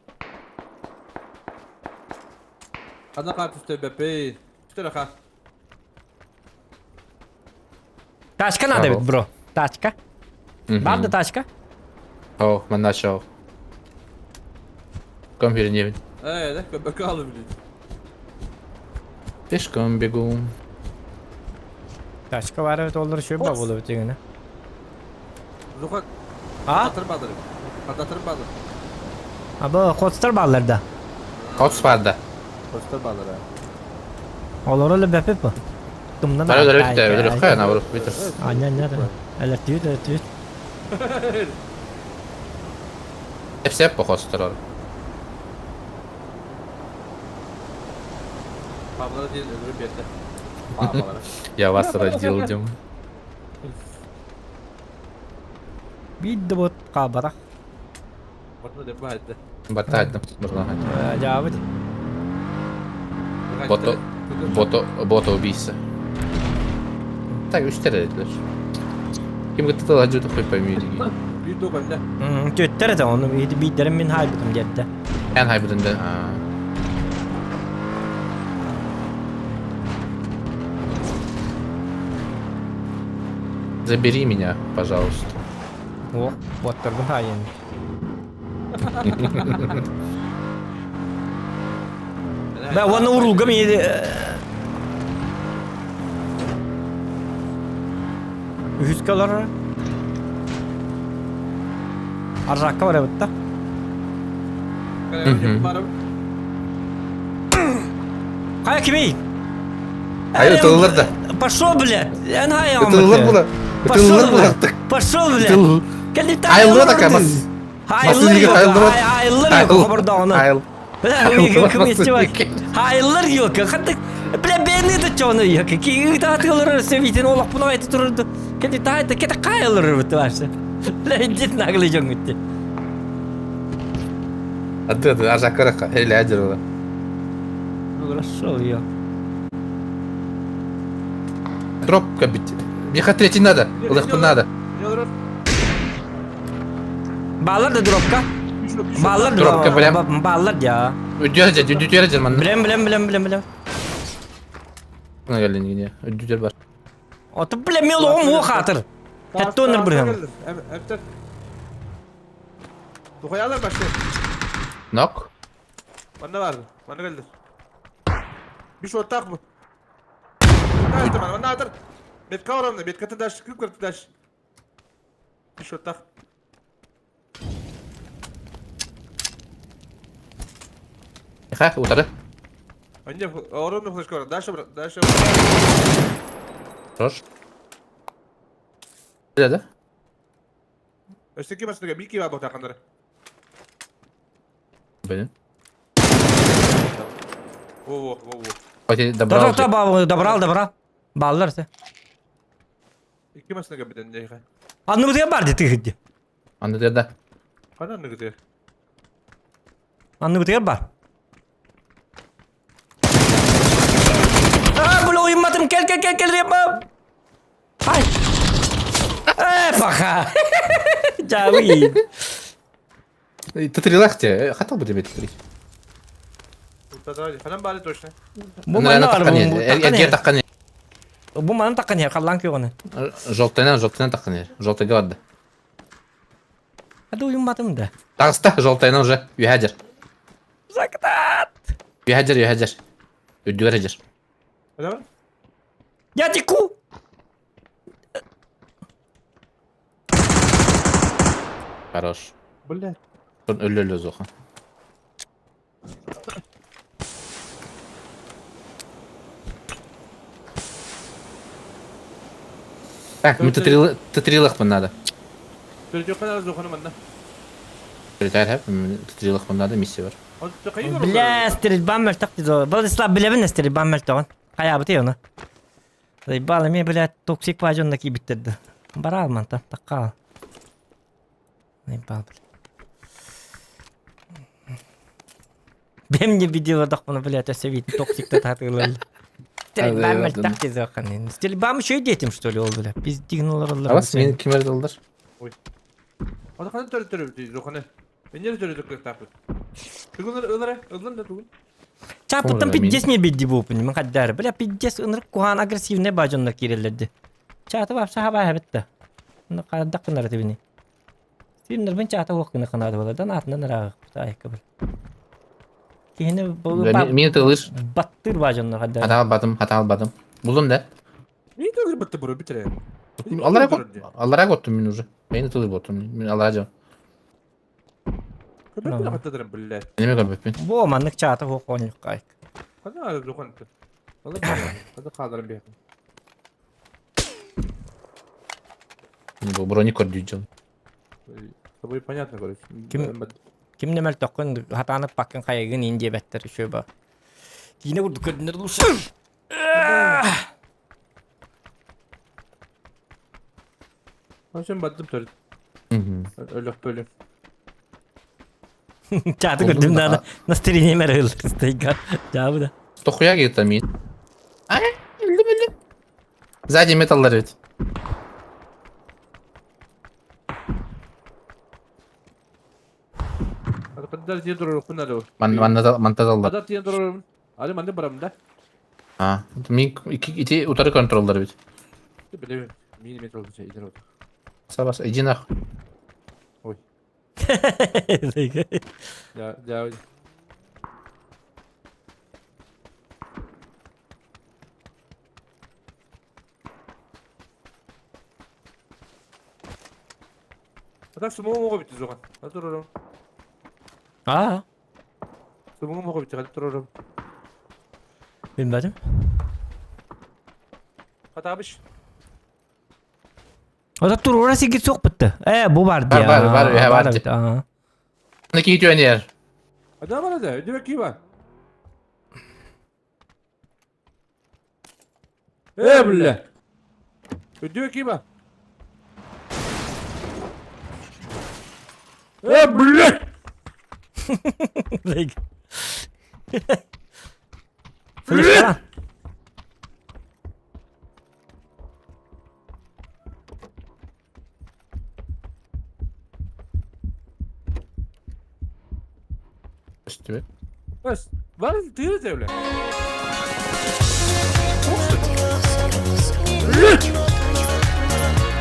Ana kart üstte bepe. Üstte raka. Тачка надо Ага. ведь, бро. Тачка. Правда тачка? О, man нашел. Kom hier не Evet, bepe alır bile. Пешком бегу. Тачка var evet olur şu bak olur ötüğüne. Zuhat Ha? atır badırım. Atır badırım. Abi koster ballarda. Kaç vardı? Koster badırı. Olur öyle bepe bu. Dumdan Bana öyle bitti. Öyle kayana vurup bitir. Aynen öyle. Evet diyor evet diyor. Hepsi hep bu koster var. Pablara değil öbürü bir yerde. Pablara. Я вас родил. Bir de bu kabarak. Bakma de bu halde. Батальдым. Можно ходить. Cevabı. Бото убийца. Так, 3 kere dediler. Kim gıttı da acıdı koy payı Bir de bende. Göttere de onu bir derim min haybetim geldi. En haybidinde. Забери меня, пожалуйста. O, botturdum hayin. Ben onu vurulgam yedi. Ühüskalar. Arrakka var evet da. Kaya kimi? Hayır, atılır da. Пошел, блядь! Я на яму. Atılır bu da. Atılır bu da. Пошел, блядь! Atılır. Gelip Hayırlı da kaymaz. Hayırlı yok. Hayırlı yok. Kabarda onu. Hayır. Hayırlar yok. Hatta bile beni de çoğunu yok. Ki dağıtıyorlar seviyetin olak bunu ayet dururdu. Kendi dağıtı kete kayılır bu varsa. Lan cidden ağlayacağım gitti. Adı aşağı hele acır ola. Пошел я. Дропка бить. Мне третий надо. Улых надо. Ne olur? Bağlar da dropka. Bağlar Dropka bilem. da. Bağlar ya. Ödüyor man. Bilem. Buna gelin yine. Ödüyor var. Otup bilemiyor oğlum o hatır. Hatta onur buraya. Evet. Bu koyarlar başka. Nok. Bana vardı. Bana geldi. Bir şey ortak mı? Bana geldi bana atır. Bet kavramda. Bet katı daş. Kırk kırk daş. Bir şey ortak. Ha, utarı. Önce oranın flash kavram. Daş bırak. Daş Roş. Ne dedi? Östeki masada bir iki var bu takanları. Benim. Во. Hadi добрал. Добрал. Bağlarsa. İki masada bir tane. Anlı bu diye bardı tıkıdı. Anladı da. Kanan ne gidiyor? Anlı bu diye bar. Aa bunu uyumadım gel yapma. Hay. Baka. Cavi. Тытрилах тебе. Хотел бы тебе тытрить. Burada falan bari toşne. Bu Наверное, bana var такан bu. Ergen takkan yer. Bu bana takkan ya kallan ki onu. Желтайнан takkan yer. Желтайга vardı. Hadi uyumadım da. Dağısta желтайнан уже. Yuhacer. Zaktat. Yuhacer. Ödüyor hacer. Öyle mi? Ya diku. Хорош. Bu ne? Son ölü zokan. Так, мы тытрилах надо. Çocuk kadar zokanı benden. Прилетает hep. Тытрилах надо, миссия var. O kayıyor mu? Бля, стрельба мертвых зо. Был слаб билебин стрельба мертвых. Кая бути onu. Заебало мне, блядь, токсик пажон на bitirdi. Bara alman ta takka. Ne babıl. Benim gibi videoda bunu bile seviyet toksikte tatlılar. Hadi Ben eyvallah. tak diye zaten. Stili ben şey diyetim işte öyle oldu. Biz dignolar oldular. Alas men kimler doldur? Hadi kadar törü değil Zokan'ı. Ben yeri törü takip. Bugün öldür da bugün. Çapıttan Sonra pidges mi bildi bu opini? Ben kadar. Böyle pidges ınırık kuhan agresif ne bacanlık girildi. Çatı var sahaba habitte. Ne kadar dakınlar tebini. Sinir ben çatı okunu kanadı oladan atından rağı. Sayı kabul. Kihine bu Men doldur. battır bacanlık kadar. Hata almadım. Buldum da. Niye törü bitti bro bitire. Allah'a gottum men уже. Men doldur botum. Men Allah'a can. Ben bir hatta derim billahi. Neme görmep men. Bu omanlık çatı okunluk kayık. Hadi abi Zokan. Hadi kaldırın bir yakın. Bu броникор diyeceğim. С тобой понятно, короче. Ким- Kim nemel tokun hatanıp bakın kayıgın indiye better şöyle bak. Yine vurduk kadınları olursa. Ben şimdi battım törü. Öyle böyle. Çatı Oğlum gördüm da- daha nasıl terine merhil. Stayga. Cevabı da. Stokuya gitti men. Ay öldüm. Sadi metallar evet. Hadi kadar diye duruyor bunlar o. Mantar aldılar. Hadi diye duruyor. Hadi ben de buramda. Ha. Men iti utarı kontrolleri bit. Böyle milimetre oldu şey ileri oldu. Sabas iди нах. Oy. Ya. Hadi smoke bitti Zokan. Hadi duruyorum. Aa, Smoke bitti hadi duruyorum. bilmedim. Hadi abiş. O da dur orası git sok bitti. Bu vardı ya. Var, ya, vardı. bitti, aha. Neki gidiyor yer. Hadi ama hadi. Ödü bakayım ben. Bile. Ödü bakayım ben. Bile. Like. Flash falan. Üstü. Bas. Var mı? Tıyırız evle.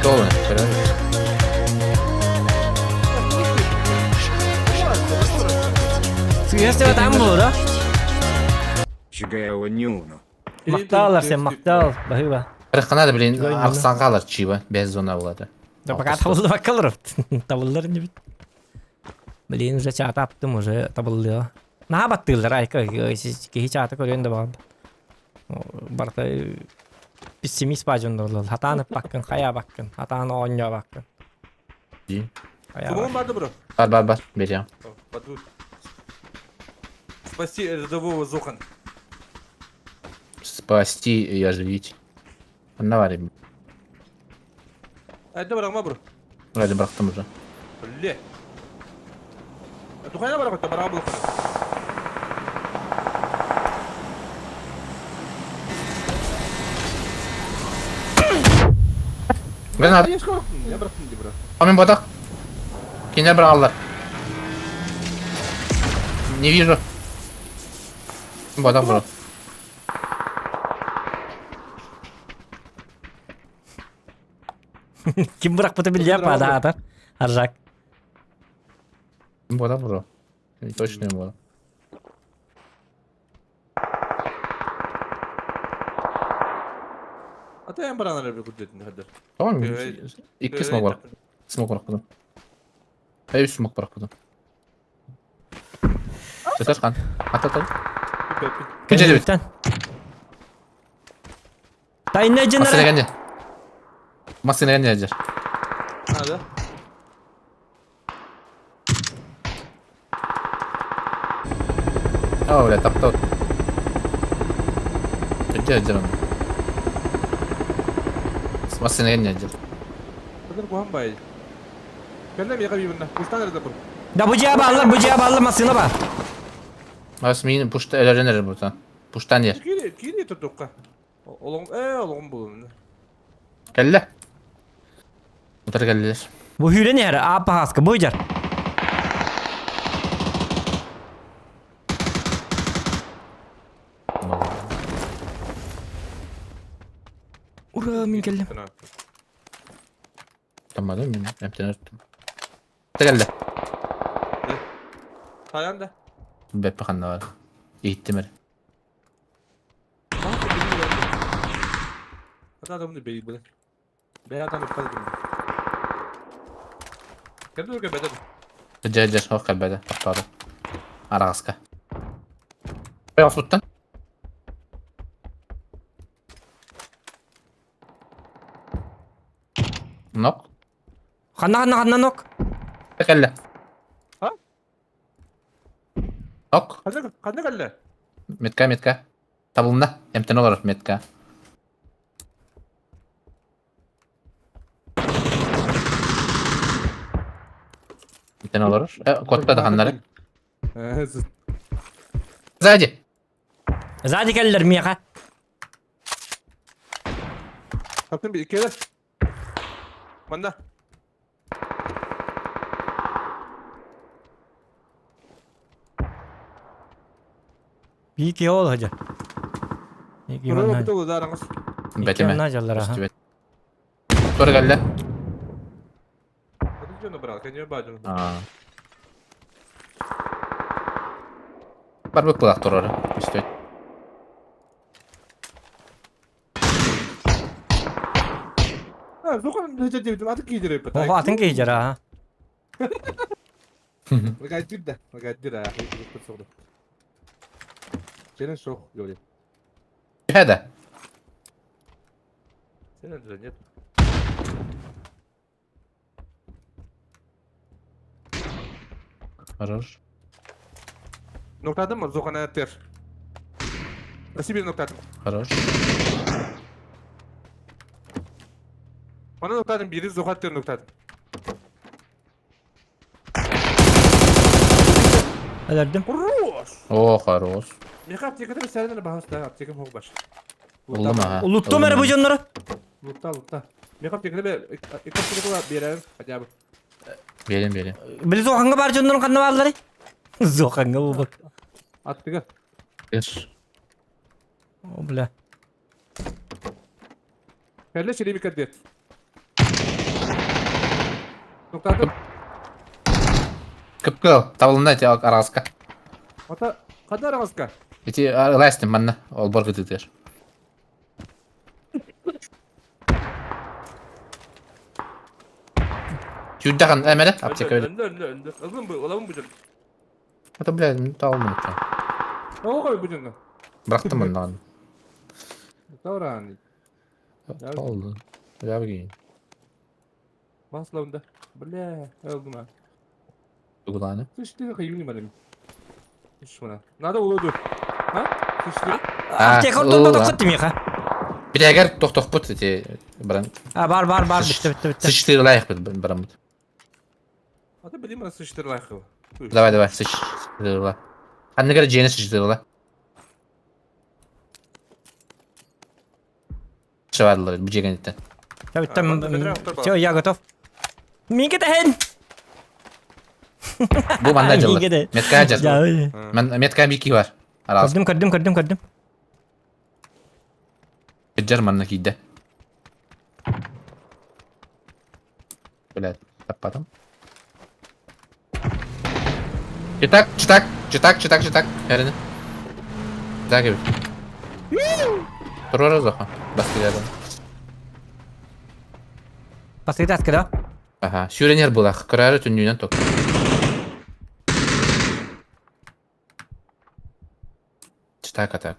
Doğru. Sıkıntı tam bu da. Чигая Нюну. Maktalar sen maktal. Bakı bak. Kırıkına da bilin aksan kalır çiğba. Bez zona buladı. Da bak tavulda bakalım. Tavulların gibi. Bilin уже çata attım уже tavulluyor. Ne yaptılar ayka siz ki hiç çata koyun da bağlı. Barta pessimist bacında olur. Hatanı bakın, kaya bakın. Hatanı oynuyor bakın. İyi. Kaya Smoke vardı bro. Бар. Берем. Подуй. Спаси рядового Зохан. Спасти и оживить. Ne var ya? Hadi bırakma bro. Hadi bıraktım уже. Bile. Тухайна быrak da bırak bırak. Granat. Ya bıraktın. Ya bıraktın di bro. Amin bodak. Кине бралlar. Не вижу. Bodak bro. Kim bırakmadı bilgi yapma Bravo. daha atar. Harcak. Bodak bro. Точно bodak. Ata en bırakana bir kudretin hadi. Tamam mı? Evet. İki smoke var. Smoke bıraktım. Hayır smoke bıraktım. Ses kan. At. Gece bit. Tay ne Masine cenere? geldi. Masine geldi. Hadi. Oh, udah tap. Kejar onu. Masine geldi. Hadi kuhan bay. Kendine yaka bir bundan. Kuştan nerede bu? Da bu cevabı alır masına bak. Asmin puşta öğrenir buradan. Puştan yer. Kiri tuttuk ka. Oğlum bulun. Kelle. Mutar kelleler. Bu hüre ne yara? Apa haskı bu jar. Ura min kellim. Tamam değil mi? Emten örttüm. Kelle. Tayan da. Beppe kanna var. Yiğittim er. Hadi adamını beyi böyle. Bey adamı kaldı. Kendi ülke bedel. Jar hoş kalbede. Baktadı. Aragaska. Beyaz tuttan. Nok. Kanna nok. Kelle. Ha? Nok. Kandı kalle. Metka. Tabulunda. Emten olur metka. Emten olur. Kotta da kanları. Zaci. Zadi keller mi yaka? Kaptın bir ikiye de. Manda. Bir iki ol hoca. İki Buraya ol bakıp da zarangız. Betime. najallar ha. Sonra geldi. Hadi canım bırak. Kendine bacını. Aa. Barbuk bulak durur. İşte. Ha, zokan hıca dedim. Atık giydiriyor. O atın ki jar ha. Magaydir de. Magaydir ha. Hıca sordu. Senin sok yolu. Hadi. Senin düzenet. Arır. Noktaladın mı? Zokan'a ter. Nasıl bir noktaladın? Arır. Bana noktaladın. Biri zokat ter noktaladın. Ederdim. Ruş. Oh arız. Meka aptekada bir seriden bahas daha aptekim hok baş. Oldu mu ha? Uluttum era bu canları. Lutta. Meka aptekada bir ekaptekada bir yere acaba. Benim. Bili zokanga bar canların kanna varları. Zokanga bu bak. Attıga. Bir. O bile. Kelle şeri bir kadar. Noktaladın. Kıpkıl. Tabulunda eti araska. Ata kadar amaska. Eti ılaysın bana. Ol borgu diyor. Şurada kan emele. Aptek öyle. Önde. Oğlum bu, oğlum bu canım. Hatta biledim. Tamam mı? Ne oldu bu canım? Bıraktım bundan. Davran. Oldu. Ya bir Bas la onda. Bile. Öldüm ha. Uygulayanı. Sıçtı kıyımını bana. Sıç bana. Nada oldu? Ha? Sıçtı. Aptek ortada da kıttım yaka. Bir de eğer doktor put eti. Bıran. Ha bar bitti. Sıçtığıyla layık bir bıran. Ata bileyim bana sıçtı layıkı. Давай, sıçtığıyla. Anne kadar cihane sıçtığıyla. Şevadlılar bu cihanetten. Ya bitti. Bedre aktar bak. Ya готов. Minke hen. Bu bende acılı. İyi gidi. Metka acır. Ya öyle. Ben Metka bir iki var. Araz. Kırdım. Gecер manna kiyde. Böyle yaparım. Çıtak. Yerini. Çıtak gibi. Dururuz o. Bas gidelim. Pasaydı askıda. Aha. Şürenyer bulak. Kırarı tünlüğünden tok. Çıtak atak.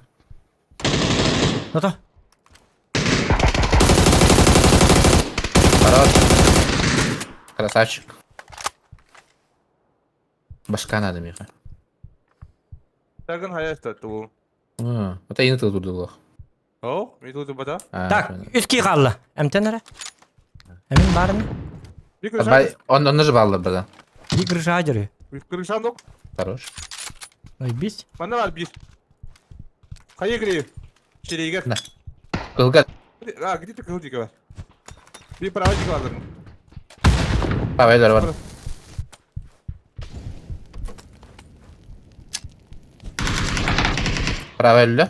Noto. Хорош. Красавчик. Başka надо Миха. Sergen hayal istetti bu. Это yine durdu bu. Oh, mi tuttu bada? Tak. Üst ki kaldı. Emten nere? Emin var mı? Bir kırışan Bay onu же bağlı buradan. Bir kırışa hacırıyor. Bir kırışan yok. Хорош. Ay biz. Bende var bir. Kayıya gireyim. İçeriye gel. Ne? Kılgat. Ha gidip de kılıcık var. Bir paravacık vardır. Havaylar var. Bravo öldü.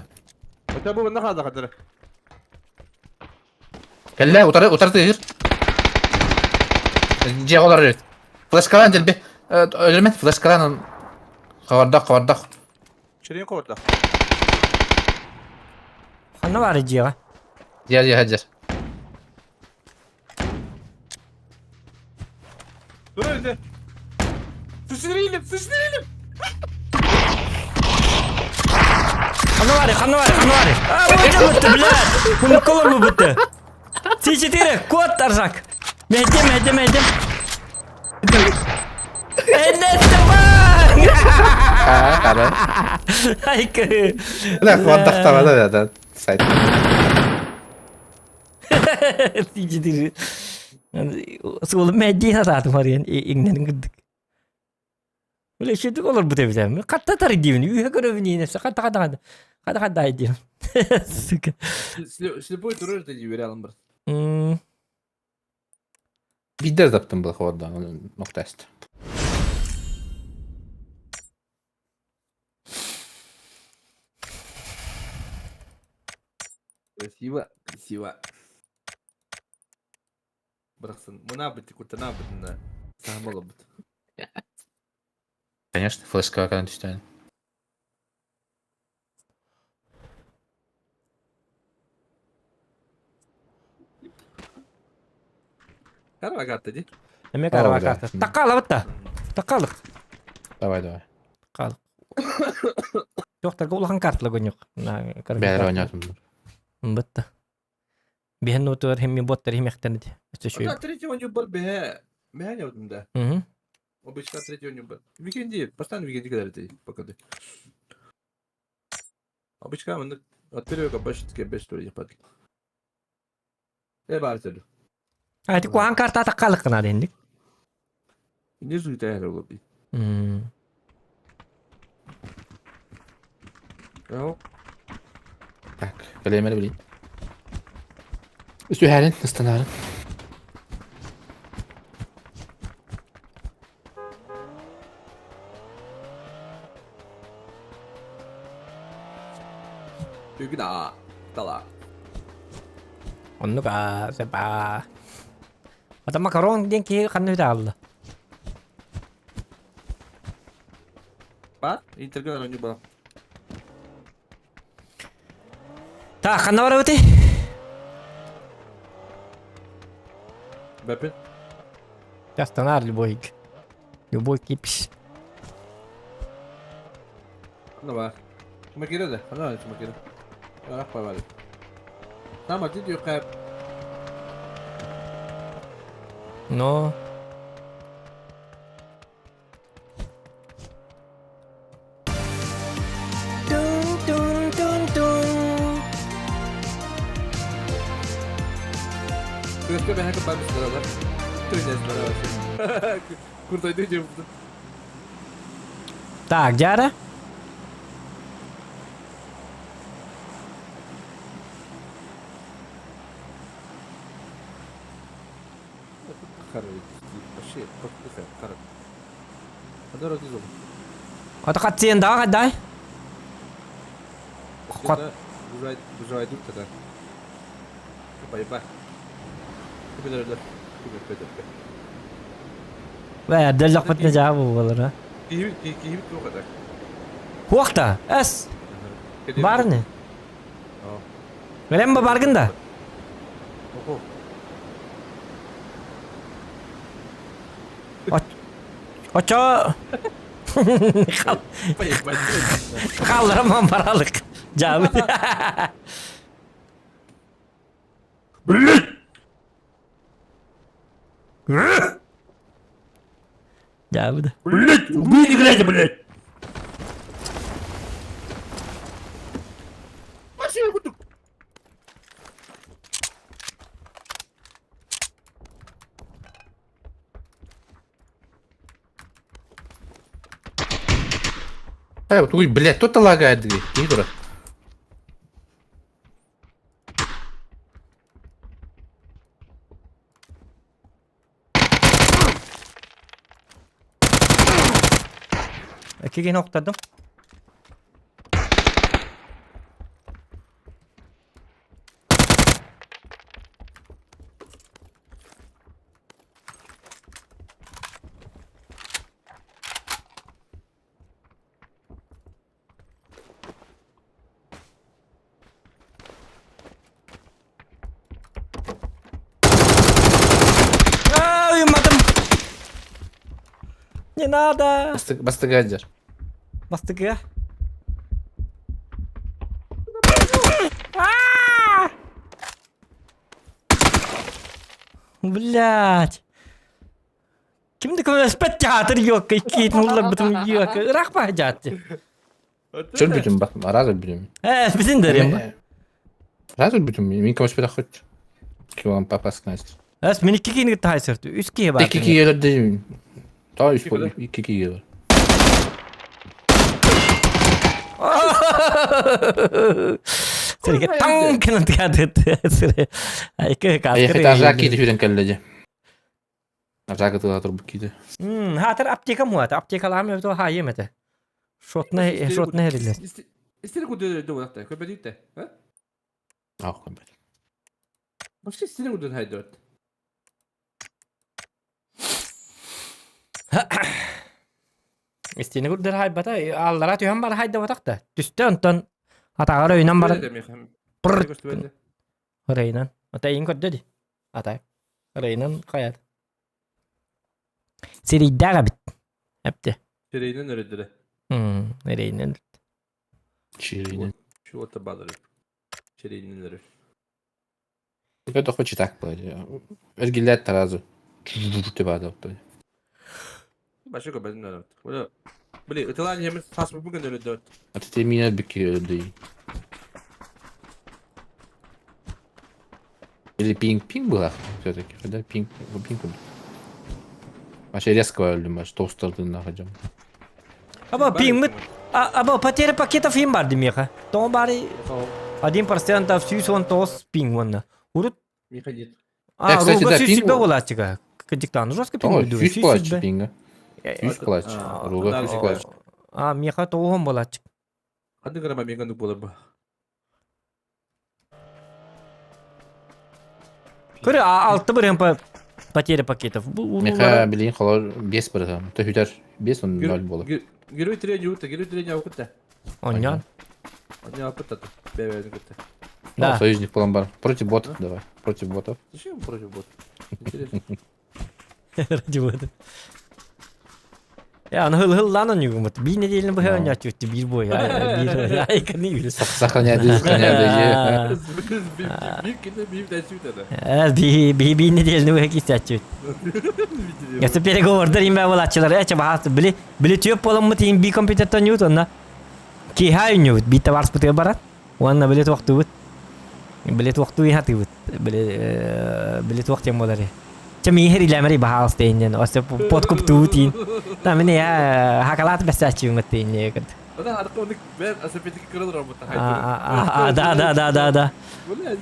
Öte bu bende kaldı kadar. Kelle utar tığır. Cek olar evet. Flash kalan del bir. Ölümet flash kalan. Kavardak. İçeriye kovarda. Ne var acıya? Diğer hacer. Dur öyle. Sıçrayalım. Хана вари. А, вот это, блядь! Он колобу будто. С4, кот торжак. Медем. Энетте Ha, kara. Haykı. La kavardak tavada zaten. Sayt. C4. Soğulum medya satatım var yani. İngnen gıddık. Böyle şeydik olur bu tevzem mi? Katta tarı diyorsun. Üye görevi niye nefse. Katta. Katta ediyorum. Sıkı. Слепой турель тоді вірялом, брат. Bider zaptım bu kavardan. Nokta ist. Красиво. Братсон, мына бити куртана битна. Сахмала бит. Конечно, флешка kalan düştü yani. Карва гатта ди. Demek araba Oldu. kartı. Takalı bıtta. Takalı. Давай. Takalı. Yok da ulan kartla gün yok. Beyler oynadım. Bıtta. Bihen notu hem botları hem ekten di. İşte şu. Ага, третий он юбар бе. Меганя вот да. Hı. Обычно третий он юбар. Викенди, постоянно викенди kadar ты покады. Обычно он от первого башки без что yapar. Bartelu. Hadi kuan karta takalı kına dendik. Ne zuyta her olur bir. Ya Tak. Kaleymeli bileyim. Üstü herin. Istanarın. çünkü da tala. Onu ka sepa. Adam makaron diyen ki kanı da aldı. Ba? Intergal on yuba. Ta kanı var öte. Bepin. Ya stanar любой. Любой кипиш. Ne var? Cuma kira da. Ana cuma kira. Ya apa balik. Sama diyor kayıp. No. Kırıkta ben hakikaten bir sıralar. Tüyeceğiz beraber. Kurtaydı diyor burada. Так, Диара. Karı. Şey, bak bu sefer karı. Hadi razı olun. Ata katsiyen daha kadar. Kot. Bujay dur kadar. Bay. Kubilerler. Kubilerler. Ve delak bitne cevabı olur ha. Kihip o kadar. Huakta. Es. Var ne? Aa. Verem mi bargın da? Oho. Oço. Kaldıramam paralık. Cevabı. Cevabı da. Вот, ой, блядь, кто-то лагает дверь. Иди туда. İki noktadım. Uyumadım. Не надо. Bastı гаджер. Bastık ya. Блять. Kimdi ki spet çatır yok. İki nurlar bütün yok. Irak bahçatı. Чё bütün bak, razı bütün. Bizim derim. Razı bütün. Min kaç bir dakika. Kivan papas kanist. Es min iki kini taysırtı. Üst kiye bak. İki gelir de. Daha üç bu iki gelir. Sırge tankın tiyadı. Sırge. Ay kı kaskı. Ay hatta Jackie de hüren kellece. Jackie de hatır bu kide. Hatır apteka muat. Apteka lam evde ha yemedi. Şot ne heriler. İstedi kudu da vakta. Köpe değil de. Ha? Ah ben. Başka istedi kudu haydi dört. İstini kurdur haybata. Allara tüyen bar hayda vatak da. Düştü ondan. Hata gara oynan bar. Pırrt. Reynan. Ata in kod dedi. Ata. Reynan kayat. Seri daga bit. Hepti. Şereyinin öğretleri. Reynan. Çirinin. Şu orta bağları. Şereyinin öğretleri. Это хочет так böyle. Özgürler tarazı. Çubuğu bağda. Başka köpeğin öğret. Böyle ıtılan yemin tasma bugün öyle dört. Atı temine bir kere öldü. Или пинг была все-таки. Да, пинг был. Вообще резко öldüm baş. Toastladığını hocam. Ama pingmit. Ama pateri paketa film vardı mı ya? Tamam bari. 1% süson tos ping vonna. Urut. Михаил. Kстати, Ruga да, süsü ping be olacak. Kıcıktan Ruska ping О, öldü. 100 плач пинга. 100 плач. Руга 100 плач. Miha tohum olacak. Hadi karama bir gandık bulur bu. Kırı altı bir hempa pateri paketa. Меха bilin kalır 5 bırakam. Ta hüter 5 on 0 olur. Geri tren yurtta, geri tren yavukut da. Onyan. Onu yavukut da. Bebeğini kutta. Да. Союзник план бар. Против ботов давай. Против ботов. Зачем против бот? Интересно. Ради воды. Ya ana hıl lan onu yumut. Bir nedenini bu hemen açıyordu bir boy. Bir ay kan iyi bilirsin. Сохраняй сохраняй. Bir kere bir de süt ada. Bir nedenini bu hekis açıyordu. Ya se переговордар им бавал ачылар. Ача бахас били түйөп болом му тиим би компьютертон юут онна. Ки хай нюут би таварс путэ барат. Уанна билет вакту бут. Билет вакту и хаты бут. Билет вакт юм болар. Чами хери ламари бахас тейнен. Осе подкуп туутин. Та мене я хакалат бесачи умтейн якат. Ada harita onu ben asapetiki kırılır ama Да. Ulan.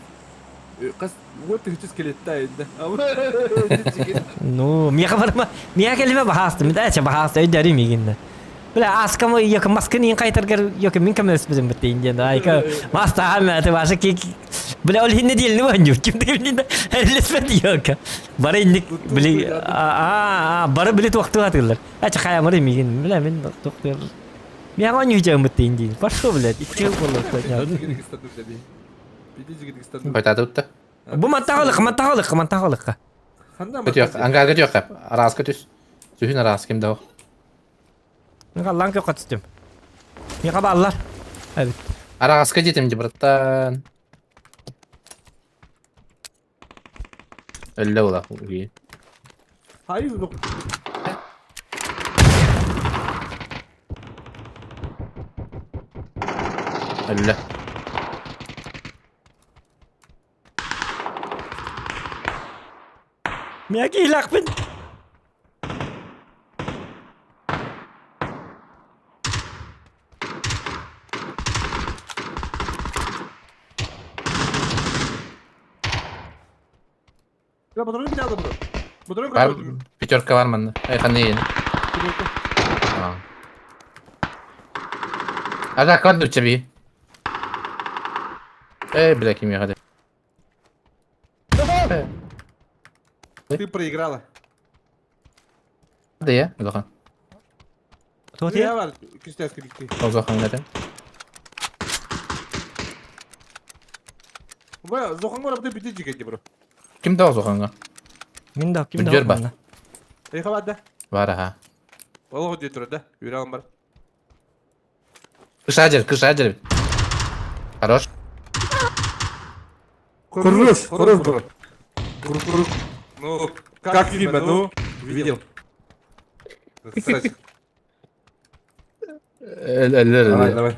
Kas вот ты сейчас келеттайdı. Ama Ну, мия хабарма, мия келиме бахастым. Да, ча бахасты өйдөрүм игинде. Бля, аскамы якын маскын кайтаргар якын мен камерас безем битейин да. Айка маста хаматы башы ки. Бля, ол хинне дейли ванжу. Кимде билинде херлеспет yok. Бары индик били бары билет вакты атырлар. Ача хаямырым игин. Бля, мен доктор. Мия ванжу жам битейин дейин. Башка блядь, ичке болот. Baytadı utta. Bu mantahılık. Kötü yok. Angar kötü yok hep. Aras kötü. Tühün aras kimde o? Lan yok atıştım. Mia kaballar. Evet. Aras kötü timci bıratan. Öyle ola. Hayır yok. Öyle. Mia gilak bin. Ya bu bir daha da bunu. Bu da Var gördüm. Pятерка var mı? Aykan ne yeni? Tamam. Hadi akar dur çebi. Bırakayım ya hadi. Ты проиграла. Hadi ya. Bakalım. Tuh Ya var. Kıstayska bitti. O zaman neden? Bu zokan var burada bitti ciketi bro. Kim daha o zaman? Min da kim Bülger da bak. bana. Ey havada. Var ha. Vallahi diye turda. Yürü alın bar. Kış acil. Хорош. Курус. Ну, как видно, ну, видел. Кстати. Eller. Давай.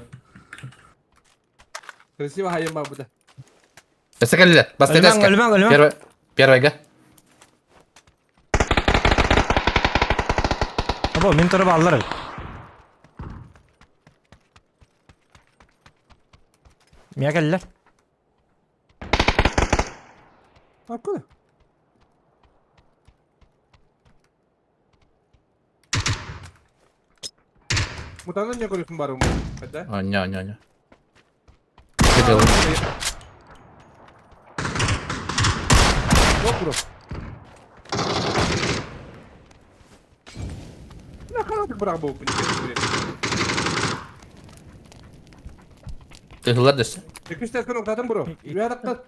Красиво hayım var burada. Быстро Bastı deska. Ölmem. Первый га. Abo min torba allar. Miya geller. Haklı. Mutandan ne koruyorsun bari bunu? Hadi. Не. Что делаешь? Yok bro. Ne kadar bırak bu. Ты гладишь? Çıkış tezgahı noktadan bro. Yürü adakta.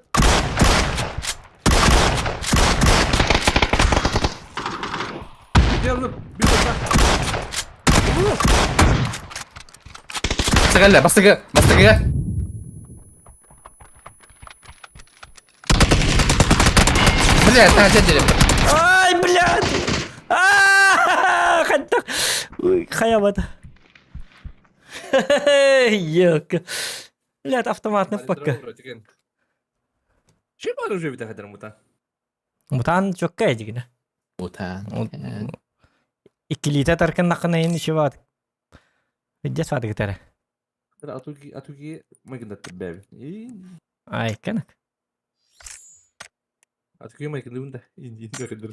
Geldim. Bir dakika. Bastı га. Блядь, на деле. Ay блядь. Хантак. Хаябат. Yok. Блядь, автоматный пакка. Şey var уже bir tane mutan. Mutan çok kaydı yine. Utan. 2 litre tarkan nakana yeni işi var. Hıcca sadı gitere. Atuki makinat tabi. Ay kanak. Atuki makinat bunda. İndi kadar.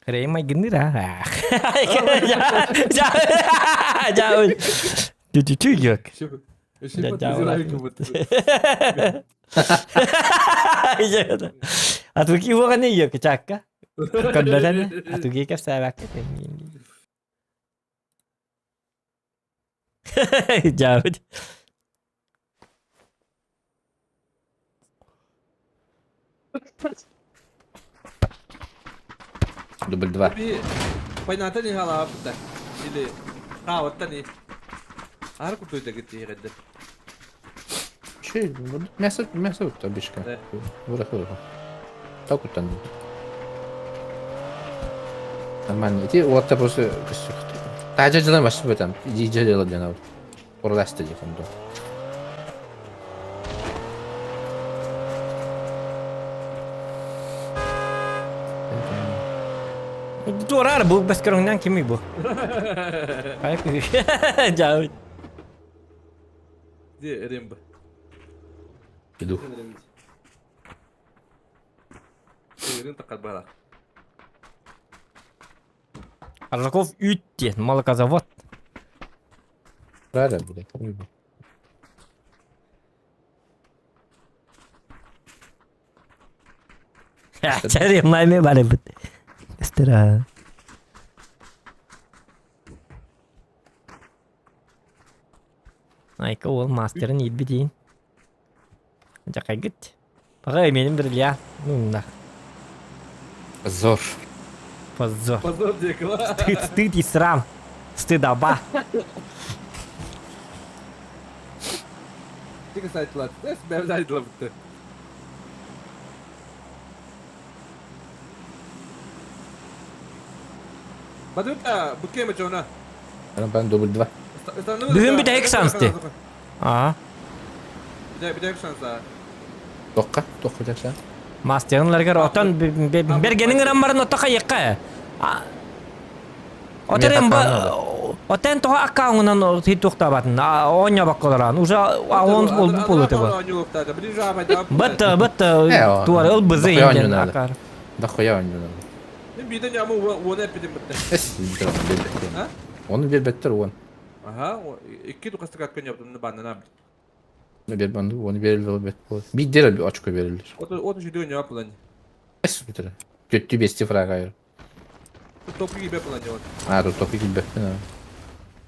Rey may gindi ra. Jauh. Cucu yok. Şimdi Jauh. güzel bir kumut. Atuki huwa kan iyo kecaka. Kondoran. Atuki ka sa bakit. Jauh. Дубль 2. Bir oynatan iyi hala hafiften. Ili kahvattan iyi. Her kutuyu da gitti herhalde. Şey, мясо табишка. Да. Выраху. Так вот там. Нормально. Эти вот это просто тажажилар машин бөтем. Жижелер жана. Ордашты жекомдо. Durar bu bes kerongnan kimi bu. Ay jauh. Diye erim bu. Иду. Erim takat bala. Arrakov ütти, молокозавод. Правильно, блядь. Помню. Cari main bale bet. Istirahat. Ay kau masterin yedi din. Jakay git. Bakay benim bir ya. Nunda. Зор. Позор. Pazar diye kala. Стыд и срам. Стыдоба. Tika saytılar. Des ben saytılar bitti. Badut bu kime çona? Ben дубль 2. Bugün bir de ek şanstı. Aa. Bir de ek şans daha. Тоққа жақса. Masterinlarga rotan bergenin rammarın otaka yakka. Oterem O ten toho akkaungunan hittuhtabatın. Onya bakkolaraan. Usa ahon ol bu pulutu bu. Bıttı. o. Tuvar ıl bızı Bakıyor ingen oynuyorlar. akar. Da koya oynuyorlar. Bir de yağmur won hep dedim bitti. Es bir better. Ha? Onu bir better one. Aha, iki tukastık hakkın yaptım ne benden abi. Bir bandı onu verirler better. Bir dira bir açık verilir. O da şey diyor ya bulan. Es bitir. Kötü bir sıfıra kayır. Topu gibi bulan ya. Ha dur topu gibi better.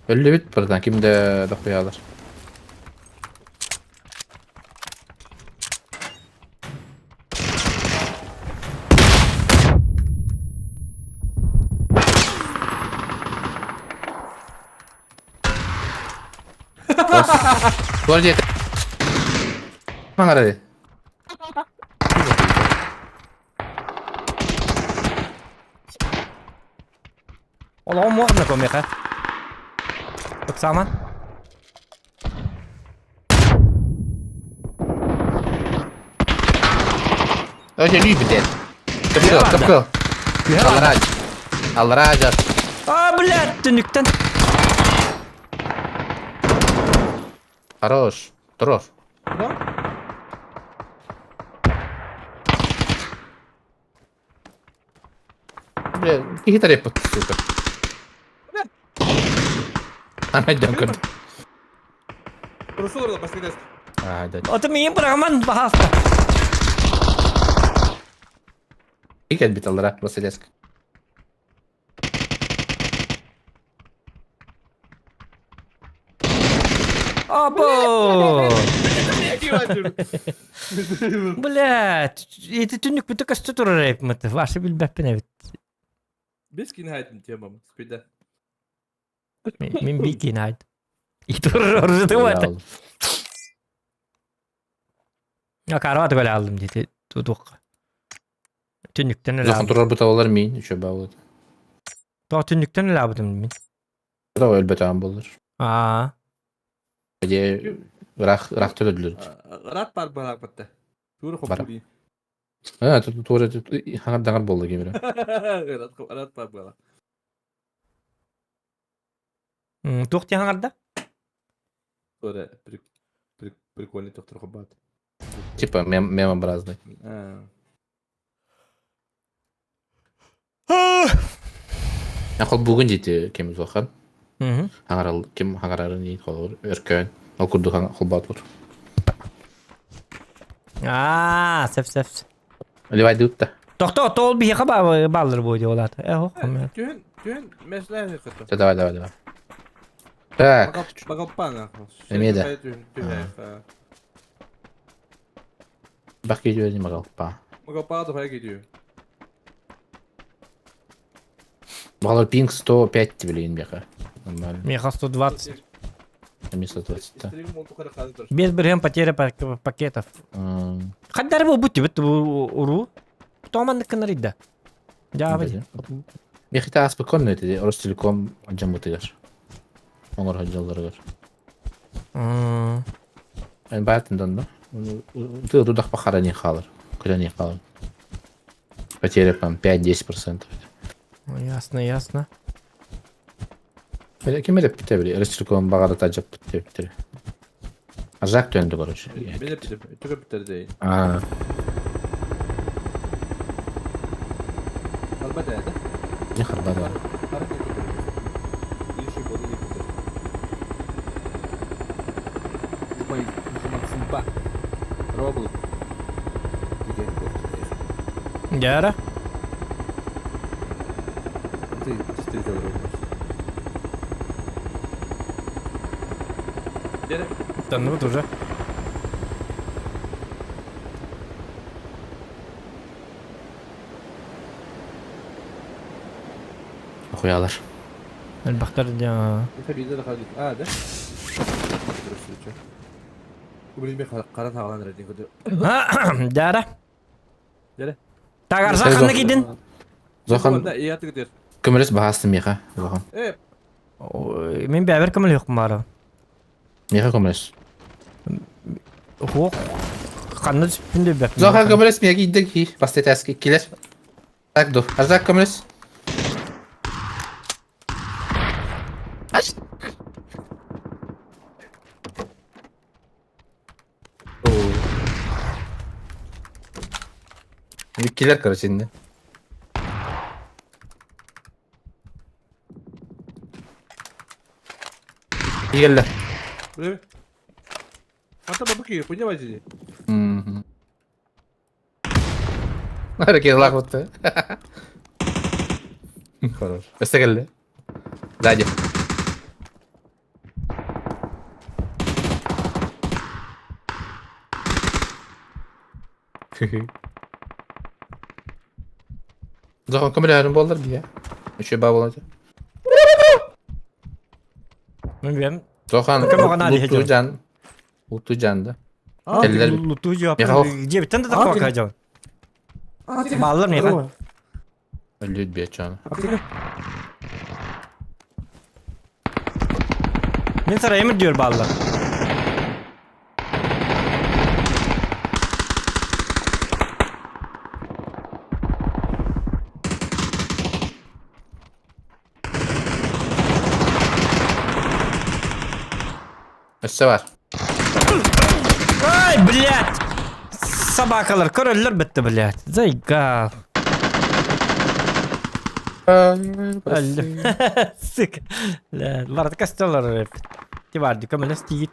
Öyle bit pırdan kimde da koyarlar. Gol diye. Mana hadi. Ola mo na ko meka. Baksaman. Önce iyi bir den. Kapı. Allah razı. Allah razı. Aa blad tünükten. Хорош. Durur. Tamam. Бля, какие-то репот, сука. Ana dönkür. Burası orada başka gidersin. Hadi. Otum iyi bırakman bahasta. İlk el bit alır ha. Vasilesk. Abo. Blad. Eti tünük bütün kastı turur hep mıtı. Varsa bil beppin evet. Biskin hayatım diyemem. Spide. Min bikin hayt. İyi turur orası da var. Ya karavatı böyle aldım dedi. Tuduk. Tünükten öyle Zakon aldım. durur bu tavalar min. Şu bağlı. Daha tünükten öyle aldım min. Bu da elbet ağam bulur. Aa. Hadi rak töledülür. Rat var bana bitti. Dur Var. kopuri. Ha, doğru. Hangar dangar boldu gibi. Rat var bana. Tuhti hangarda? Sonra прикольный доктор Хобат. Типа мемообразный. Я хол бүгүн дейти кем зохан. Hangar kim hangarların iyi kolor. Örkön. Al kurdu holbat vur. Aa, sef. Ali vay dutta. Doktor tol bir yaka baldır bu diyorlar. Hokum ya. Gün mesleğe kötü. Давай. Так. Bagapana. Emede. Bak geliyor değil mi kalpa? Bagapana da gidiyor. Bağlar ping 105 блин бяха. Нормально. Меха 120. Место 20. Стрим молту кара кадр. Без берем потеря пакетов. Хаддар bu bu уру. Томан канарида. Жабы. Мехита спокойно dedi. Ростелеком acamıtılar. Onlar hacılar. Ben bayatından da. Ты туда похара не халар. Куда не халар. Потеря там 5-10%. Ясно. Böyle kim hep bitebilir. Rostелеком bağırı tacap bitebilir. Ajak döndü короче. Beni tüke bitir değil. Aa. Alba değdi. Ne harbada. Hareket ediyor. İyi şey bodu gitti. Упай, сумба. Робл. Яра. Ты действительно робл. Gene Tanrı duracak. Koyalar. El baktar ya. bir de daha git. De. Bu benim bir kara tağlan redin kudu. Yara. Gene. Tagarsa kanı gidin. Zohan Da iyi yaptı gidiyor. kömürüz bahastı Miha. Zohan. Min bir haber kamil yok mara. Miha kömürüz. Hok. Kanı şimdi bek. Zohan kömürüz Miha giddik ki. Bastet eski kiler. Tak do. Ajak kömürüz. Aç. Bitkiler kır şimdi. İyi geldi. Buraya bir. Hatta babuk yiyor. Punya bacı. Hı. Hareket lakıttı. Хорош. Beste geldi. Hadi. Zaten kamera bollar bir ya. Şey bab olacak. Bilmiyorum. Zohan Bakın bana hadi hocam. Lutucan. Lutucan'dı. Aa, Eller Lutu cevap. Ya, Cebitten de Aa, korkacağım. Bağlar mı ya? ölüydü bir canı. Ben saraya mı diyor bağlar? Össe var. Ay блядь! Sabah kalır körüller bitti блядь. Zayga. Öldü. Sık. La vardı kastalar hep. Ti vardı kamera stigit.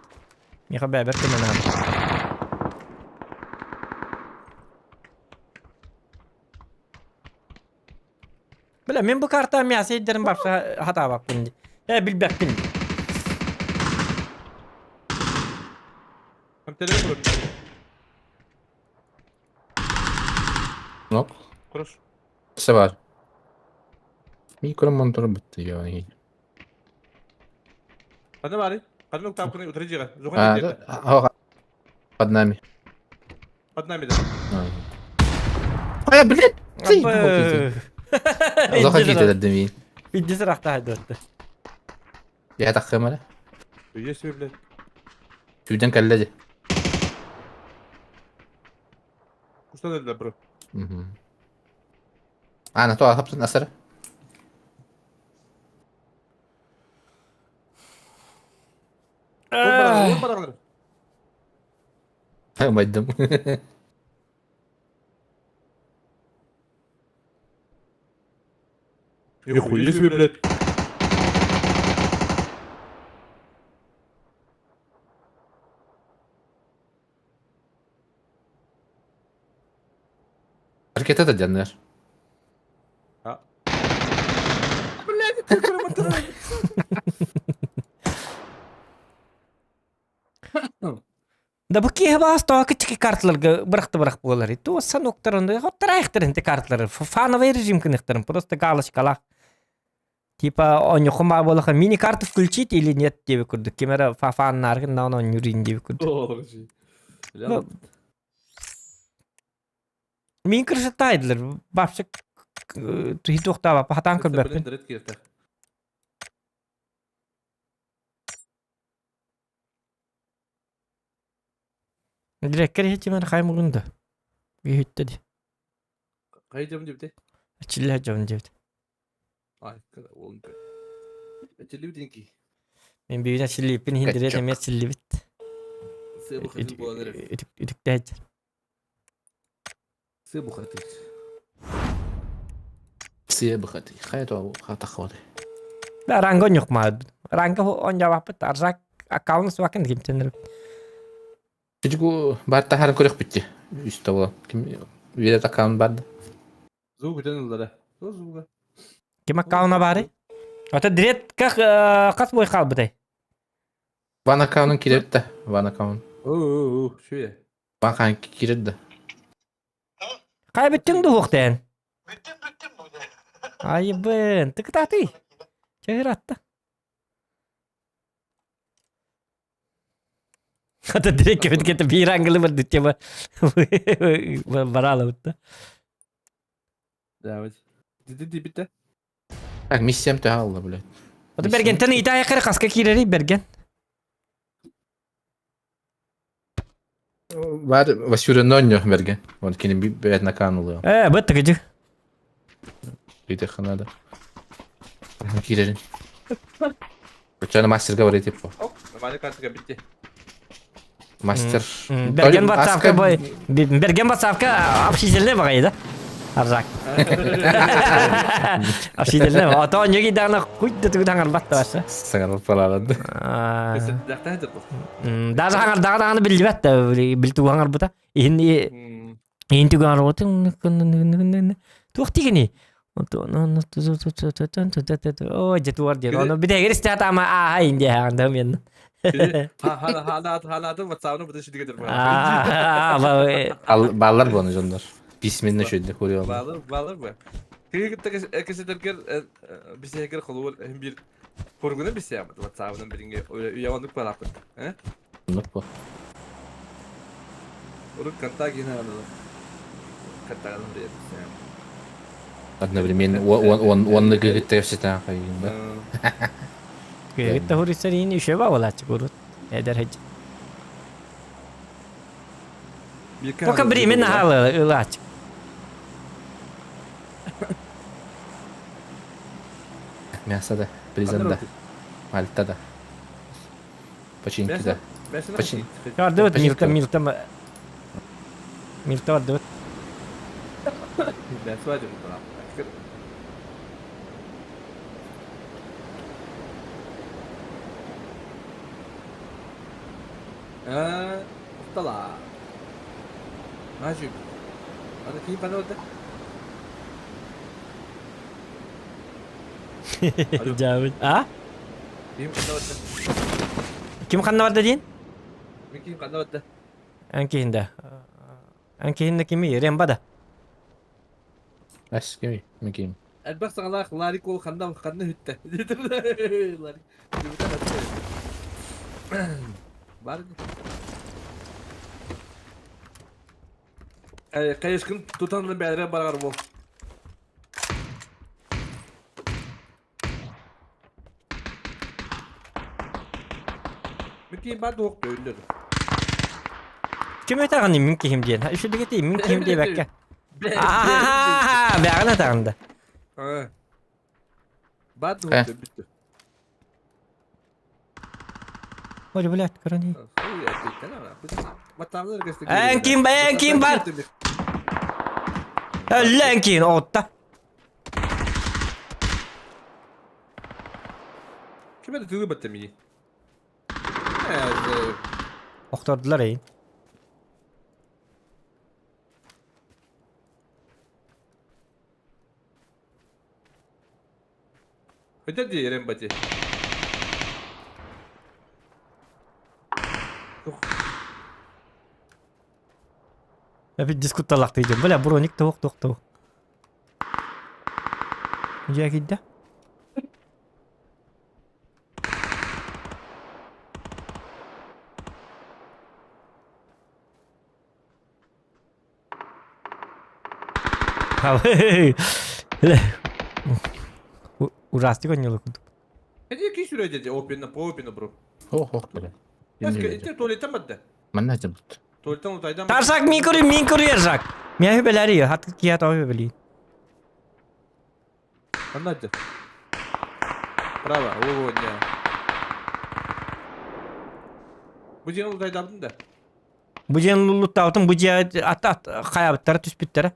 Ya haber kemen abi. Bile men bu karta mi asayderim başka hata bak bindi. Ya bil bak bindi. Hem telefon bırak. Nok. Konuş. Össe var. Mikro monitörü bitti ya. Hadi bari. Hadi nok tam kını oturacak. Zokan Ha, yedi. هو قد نامي. Hadi namide. يا بلاد زي Abba. زوخا جيت الدمين Bindi sırakta haydi öttü. يا تخمله Yes mi bile. تودن كلاجة Kustan dediler bro. انا تو هبطن اسره Vur bana. ما يدم Yok yes mi bile. hareket edecekler. Ha. Bile telefonu batırın. Da bu ki bas to küçük kartlarga bıraktı bolary. To san noktalarında hatta ihtirin kartları. Fana veririm kınıktırım. Просто галочка. Типа он юхма болаха мини карту включить или нет диye kurduk. Kimera fan nargın na onun yürüyün diye kurduk. Doğru şey. Bu- Min kırışıtaydılar. Başka hiç yokta var. Hatan kırdak. Ben direkt girdi. Direkt kere hiç hemen kaymulunda. Bir hüt dedi. Kayacağım diye bir de. Çille hacam dedi. Ay kada oğlum. Açıldı bir dinki. Ben bir çille ipin hindire Kaçak. demeye çille bit. Sığ bu kadar bu alır. Üdük de hacam. Sığ bu kadar. سيه بخدي خيط او خط اخواتي Ben rangon yok mu? Rango on cevap et. Arzak akavunu suakin kim tenir. تجيكو بعد تحرك كل بيتي يستوى كم ويدا تكامل بعد Zuh bir tane da. Zuh. Kim akavuna bari? Ata direkt kas boy kal bıday. وانا كانون كيرد ده وانا كانون Oo şöyle. وانا كان كيرد ده Kaybettin de hukten. Bittim bu de. Ay ben tık tatı. Çehir attı. Hatta direkt kötü kötü bir angılı var dütçe var. Barala utta. Devam et. Dedi bitti. так миссиям تعال блядь Hatta bergen tane itaya kare kaska kireri bergen. بعد وشور نونيو برجع وان كان بيتنا كانوا له Bıttı gıcı. بيت خناده كيرن كان ماستر قوري تيبو Hop. Normalde kartı bitti. Мастер. Берген WhatsApp-ка бой. Берген WhatsApp-ка общительный багайды. Арзак. Общительный. Ата неге дана куйда туг даңар батты башы. Саңар паралады. Дәхтә һәдер бу. Даже хаңар даганы билбәт тә билтү хаңар бута. Ин туг хаңар отын. Тук тигени. Ой, жетуар дер. Оны бидегер истәт ама а инде хаңда мен. Hala WhatsApp'ını bu da şimdi getir bana. Ballar bunu jonlar. Bismillah şöyle koruyor. Bağlar mı? Kıyıkta keseterken bir şey gel kolu hem bir kurgunu bir şey yapmadı. WhatsApp'ın birine öyle yavanlık var artık. He? Bunlar bu. Onu kanta yine anladım. Kanta anladım diye. Одно время он на гыгытта всегда ходил, да? Гыгытта хурисарин ишe ба болачы көрөт. Эдер хеж. Пока временно халы ылач. Мясо-то, призанда. Мальта-да. Починки-да. Почин. Gördü öt milta vardı öt. Ben söyledim buna. طلع ماشي هذا كيف انا وده Cavit. Ha? كيف انا وده Kim kanna vardı din? مين كيف انا وده Anki hinde kimi? Rembada. Bas kimi? Mikim. البس الله الله يكون خدنا هته الله بارد قيش كنت توتان بعدين بارغر بو مكين بعد وقت يقول Kim ötağını minki him diyen? Şu diketi minki him diye bekke. Beğene tağında. بعد وقت bitti. Hadi bulat karani. Enkin var. Lenkin otta. Kime de tüyü battı mı? Oktardılar iyi. Hadi diyelim batı. Bir diskutalak diyeceğim. Böyle bronik tavuk. Ya gitti. Ужасти го нело. Hadi ki süre dedi opinle bro. Oh böyle. Eski tuvaletten madde. Mana jabut. Tuvaletten utaydan. Tarsak min kuru yersak. Mia hübeleri ya. Hatta ki hata hübeli. Anladı. Bravo. Oo ya. Bu cihan utaydan da. Bu jen lulut tavtım bu cihat at kayabıtları tüspütleri.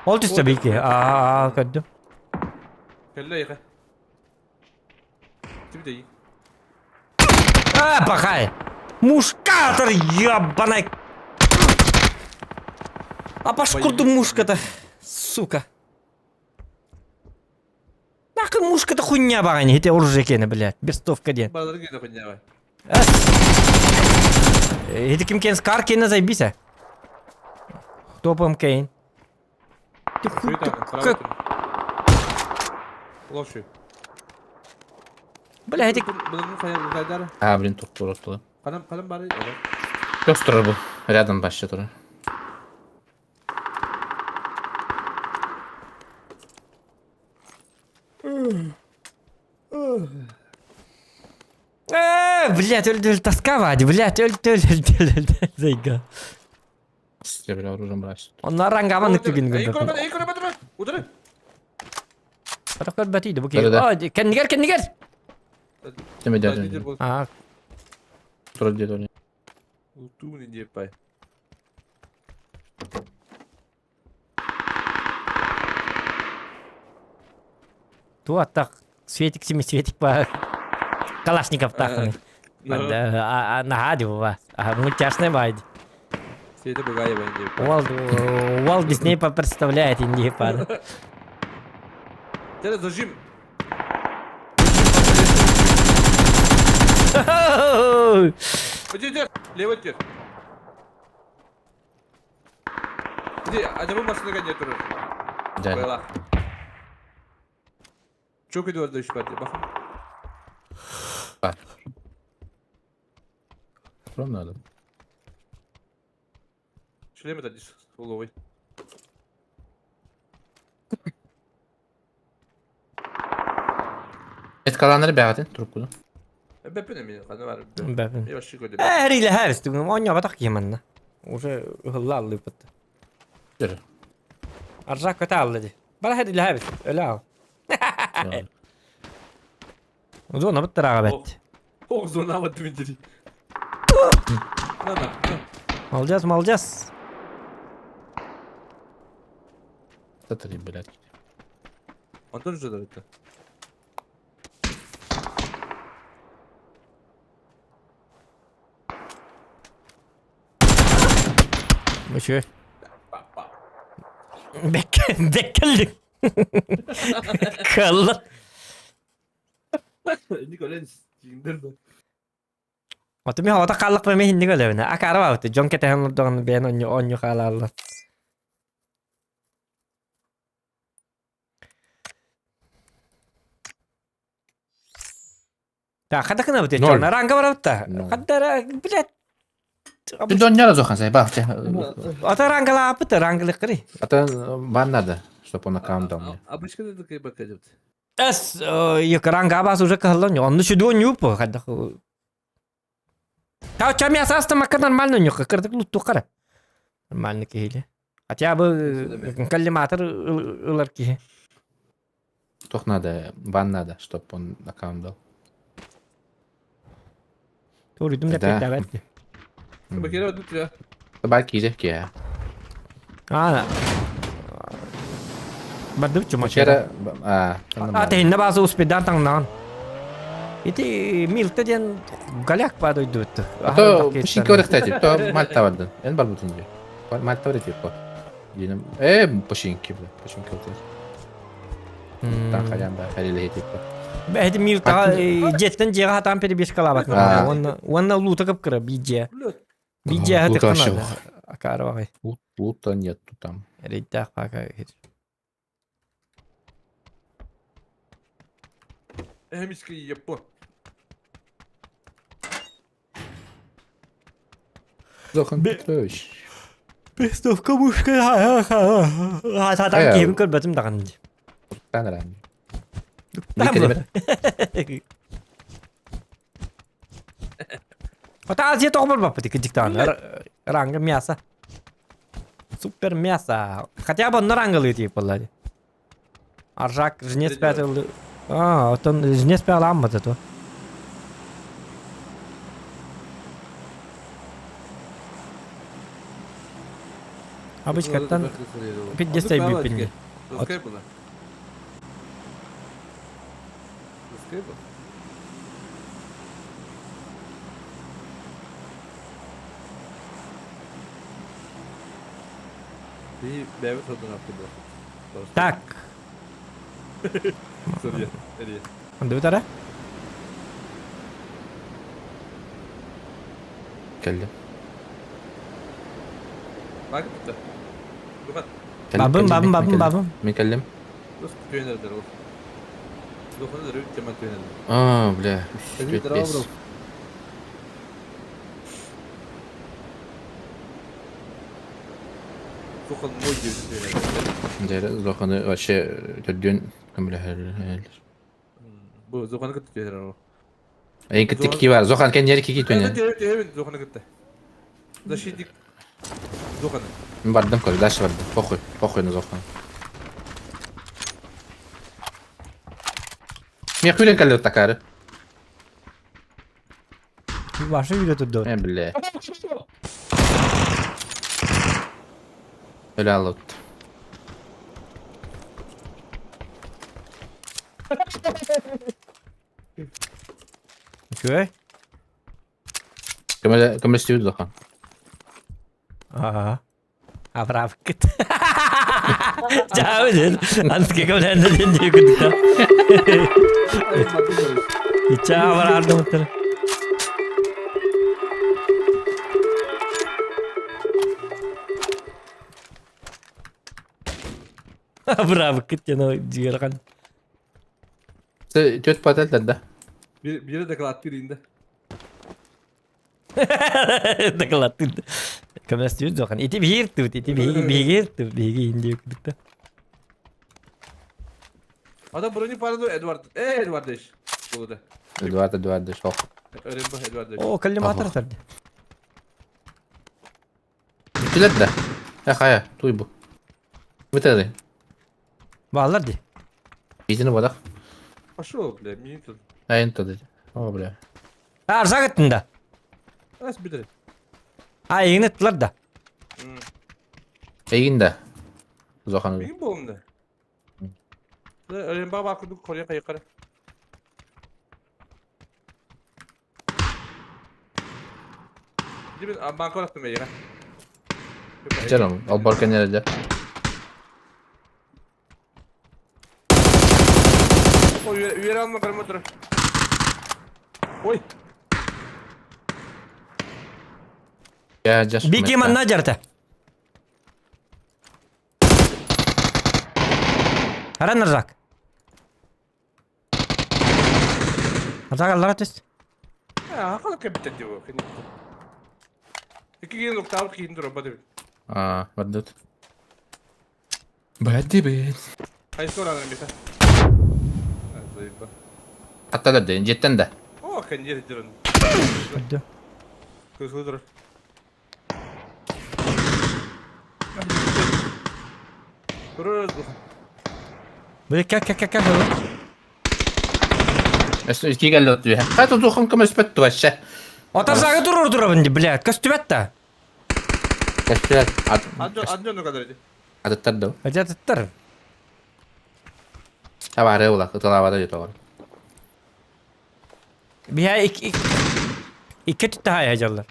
Oldu işte belki. Kaddım. Kelle yıka. Tipi de iyi. Bakay. Мушкатор ебаный. А пашкурду мушка-то, сука. Нахуй мушка-то хуйня багани, эти оружие кені, блядь, бестовка ден. Bağları gene konya var. Эти ким кен скар кені заебися. Топом кейн. Ты хуй, ты как... Ложу. Бля, эти... Bunun kayar utaydan. Ha, блин, топ ortalığı. Kalem bari. Gösterir bu. Rядом başta duruyor. Блядь, öldü тосковать, блядь, öldü. Зайга. Я бля оружием брать. Onlar rangaman ıktı gün Ey gün. korumadı, ey korumadı. Udur. Pataklar batıydı bu Öyle de. ki. Kendi gel. Deme Hadi derdin. dir bol. Aa, Troll diye dönüyor. Utu ne diye pay. tu atak Sветик семи Светик по Калашников так. На радио вас. А ну тяжне байди. Seyde bu gaya bence. Walt Disney представляет Индии пада. Tere zajim. Hadi dir. Levat dir. Hadi acaba masada gel durur. Güzel. Böyle. Çok iyi orada iş var diye bakın. Var. Troll nerede? Şöyle mi dadis? Solovay. Et kalanları beğendin. Durup bunu. Bepe ne mi? Kanı var. Bepe. Yavaş öyle. Här ile här stod on jag batak yemanna. Уже hıllal lupet. Dur. Arjak kötü alladı. Bana her ile her öyle al. Uzun bitti rağbet. Oh zoruna ama tümünceli. Nana. Alacağız mı alacağız? Satırayım böyle. Anton şurada bitti. Monsieur. Bekledik. Kallı. Nikolens. Jindir de. Atı mi havada kallık ve mehin Nikola bana. Akara var. John kete hem oradan ben onyo kalarlar. Ta kada kana bute Nol. John ranga var bute. Nol. Kada bilet. Bir dönüyor Zokan say. Bak. Ata ranga la bute ranga kri. Hatta ben nerede? Stop ona calm down. Обычно это как bakacağım. Es ranga bas уже kallan. Onu şu don yup kada. Ta çam ya sasta makan normal yok. Kırdık lutu kara. Normal ne kihili. Hatta bu kelimatlar ılar ki. Toch надо. Ben nerede? Stop on calm down. Doğruydum da Da. pek davet. Bak yere ödüt ya. Belki yiyecek ya. Aa. Baduk cuma Bir kere... Ate hinna bazı uspidan tangnan. Iti milte diyen galak pa doy dut. То пушинки орехтати, то Мальта вардын. Эн бар бутун же. Мальта варит yok var. Yine пушинки бля, пушинки орехтати. Tan kayan da haliyle hediyet var. Behdi milte jetten jega hatan peri beş kalabat. Aa. Wanna luta kap kara bije. Bije Ага, hadi luta kana. aşağı. Akara var. Лута нету там. Reyta faka. Hem iski yapı. Zokan Petrovic. Best of kamushka ha hatan Ayaw. kebin kol batum dakan. Ben herhalde. Tamam. Bir kelime. Ata Aziya tokbar bapati kejiktan. Ranga miasa. Super miasa. Хотя бы на рангалый типа лади. Аржак жнец пятый. А, вот он жнец пятый ламба то. Обычно каттан 50 бипинни. Раскай была. Раскай была. Bir meyve tadına hakkında. Так, Soruya. Nereye? anda utara? Geldi. Bak bitti. Dukat. Babım. Min kellim. Nasıl tutuyor nerede o? Dokunu da rüyüt kemal tutuyor nerede? Bля. Hadi bir bravo bro. Dokun moj gibi tutuyor nerede? Dere Zokan'ı вообще dön kamera her. Bu Zokan'ı tutuyor nerede o? En kötü kiki var. Zokan kendi yeri kiki Evet dönüyor. evet Zokan'ı gitti. Da şey dik. Zokan'ı. Ben vardım kol. Daş vardı. Похуй. Похуй на Zokan. Mir kulen kaldı takarı. Başı video tutdu. Ben bile. Öyle alıp. Köy. Kımı istiyordu Dokan. Aa. Abra git. Jauh deh. Antes que kau nanda dia dia kita. Icha abra ardo muter. Abra git ya no jigar kan. Göt patel de. Biri de kalat birinde. Takalatin. Kau istiyor kan. Itu bihir tuh, itu bihir tuh, bihir India kita. Adam buranın parada Edward. Edward Deş. Burada. Eduardo şok. Öğren bu Edward Deş. Oh, kalli matar sardı. Bilet de. Ya kaya, tuy bu. Bitirdi. Bağlar di. İzini badak. Aşağı bile. Miyim tut. Ayın tadı. O bile. Arsa gittin de. Nasıl bilir? Ha, yeni ettiler de. Egin de. Zokanı. Miyim bu onda? Öğren bak bakın Kore'ye kayıkları. Değil mi? Banka olaktım ben yine. Canım, al barka nerede? O üyeri alma karıma dur. Oy. Ya just. Biki mana jarta. Haran narzak. Narzak Allah tes. Ya hakikaten kapit ediyor bu. İki gün nokta out kihin dur hadi. Aa, badut. Badi be. Hayır sonra anlarım bir tane. Zayıf bak. Hatta da deyin cidden de. O kan yeri durun. Hadi. Kız dur. Dururuz bu. Böyle kak. Esto iki geldi diyor. Hatta Zokan kımı ispettu aşağı. Otar sağa durur bende blядь. Kastübet de. Kaçtılar. Anca ne kadar idi? Adı da. Aja tettir. Sabah ulah. Itulah ya tuh. Biha iki tütte hayacarlar.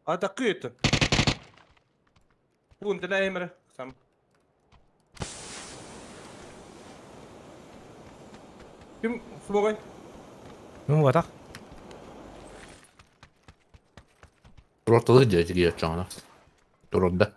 Atakıydı. Bu ne emre? Sam. Kim smoke? Ne bu atak? Ortalığı gidiyor canına. Durumda.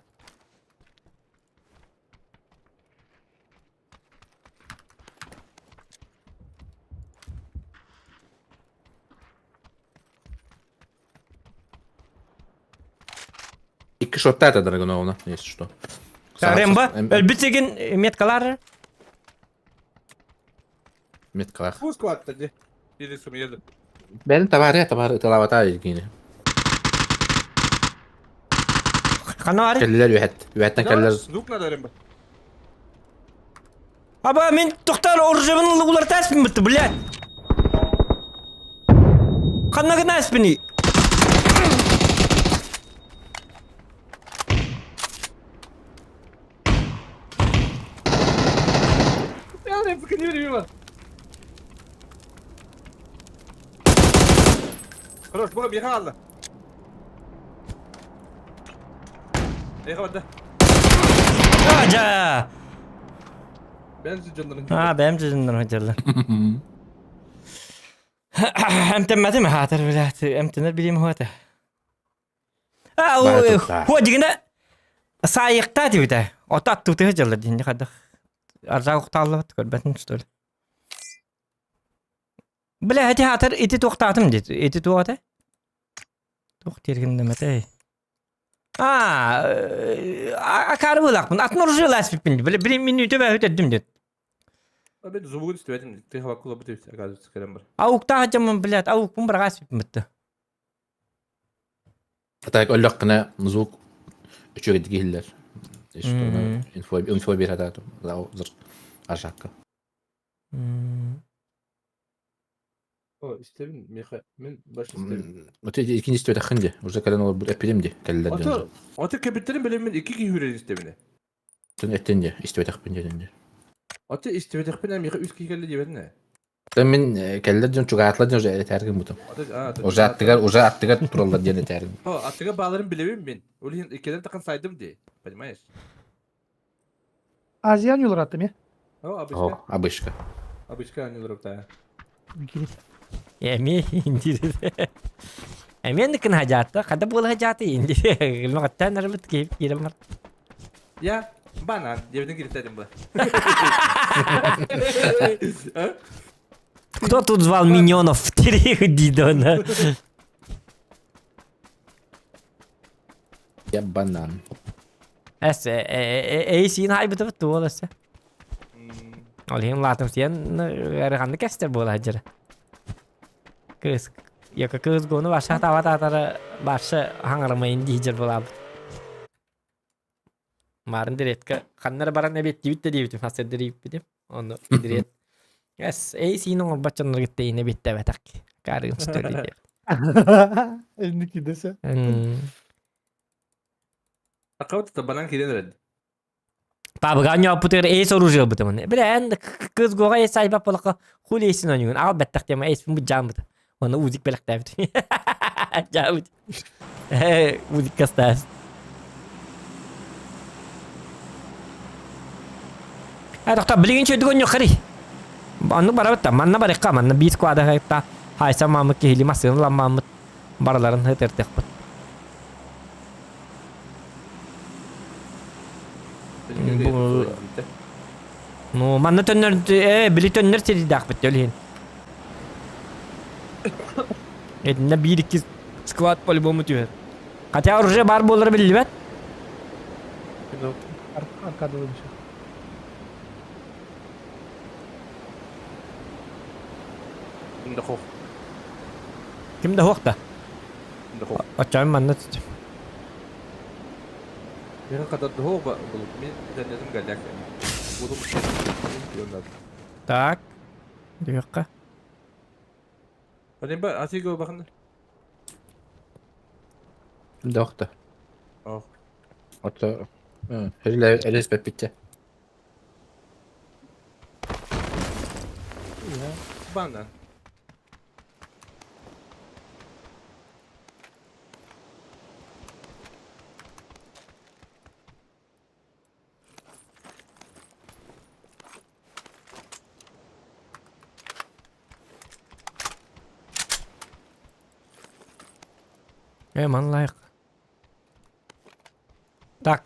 İki shot da atadı ona. Neyse что. Remba, ölbütsegin metkalar. Metkalar. Bu squad dedi. Yedi sum yedi. Ben tabarı italavata ilgini. Kanari. Keller yuhet. Yuhetten keller. Nuk ne derim ben? Aba men tohtar orjabın ular ters mi bitti blядь? Kanna gına espini. Ya ne fikir yürüyor lan? Хорош, bu bir halde. Ne kadar? Aja. Ben siz canlarım. Ha benim cüzdanım hacarlar. Emtemmedim mi hatır blядь? Emtenir bileyim huata. Ha o jiginde sayıkta diyor da. Otat tutu hacarlar dinle kadar. Arza oktallı görbetin üstüyle. Bile hadi hatır eti toktadım dedi. Eti tuğada. Toktirgin demete. Akarı bulak bunu. Atın orucu lastik bindi. Böyle bir minütü ve ödedim dedi. Ben de zobu istedim. Te hava kulübü de gazete sıkarım var. Avukta hacamın bilet. Avuk bunu bırak asip bitti. Hatta öllük kına muzuk Üçü gidgiler. İşte ona info bir hadato. La o zır. Aşakka. O istemin min baş istemin. Öte ikinci istiyor takınca. Urza kalan olur bu epidemdi. Keller Oto diyor. oto kapitlerin bilemin iki ki hürer istemine. Sen ettince istiyor takınca diyor. Oto istemedik ben mi üç ki geldi diye ne? Sen min keller diyor çok atla diyor öyle tergin butum. Oto Oza attıgar turallar diye tergin. O atıga bağlarım bilemim ben. Öyle ikiden takın saydım diye. Понимаешь? Азиян yollar attım ya. O abişka. Oh, abışka. Abişka hani olarak da. Gidip. Emi indir. Emi endikin hajatta kada bola hajatı indir. Lügattan narbat keyif girer. Ya bana yerden girip dedim bu. Кто тут звал миньонов? Три дида ona. Ya banan. Es sin hay betul betul es. Oleh latam sian rekan kester bola hajar. Kız ya kız gonu başa tawa tatara başa hangarmayın dijer bola. Marın direkt kanlara baran ne bitti bitti diye bitti hased dirip bitti. Onu direkt. Es sin on bacanlar gitti yine bitti betak. Karın stüdyo. Elindeki dese. Akavut tabanan kirden red. Пабганьо путер эйс оружие бутамын. Брэнд кыз гога эйс айбап болка хулейсин онюн. Ал беттак тема эйс бу жамбыт. Оны узик белек тавит. Жамбыт. Узик кастас. Адакта билгенче дөгөн жок кыри. Аны барабытта манна барыкка манна бит квада хайтта. Хайса мамык кехили масын ламмамыт бараларын хетертек бут. Ну, манна төннөр били төннөр сери дак бит өлен. Эдне 1-2 сквад по-любому түйөр. Хотя уже бар болар билбет. Arkada olmuş. Inde hof. Kimde hokta? Inde hof. Açayım manna tut. Ben kadar da hof bulup ben denedim geldik. Bulum. Diyorlar. Так. Дүйөккө. Hadi ben Atigo bakın. Şimdi okta. Oh. Oto. Herile eres bitti. Bana. Man layık. Так.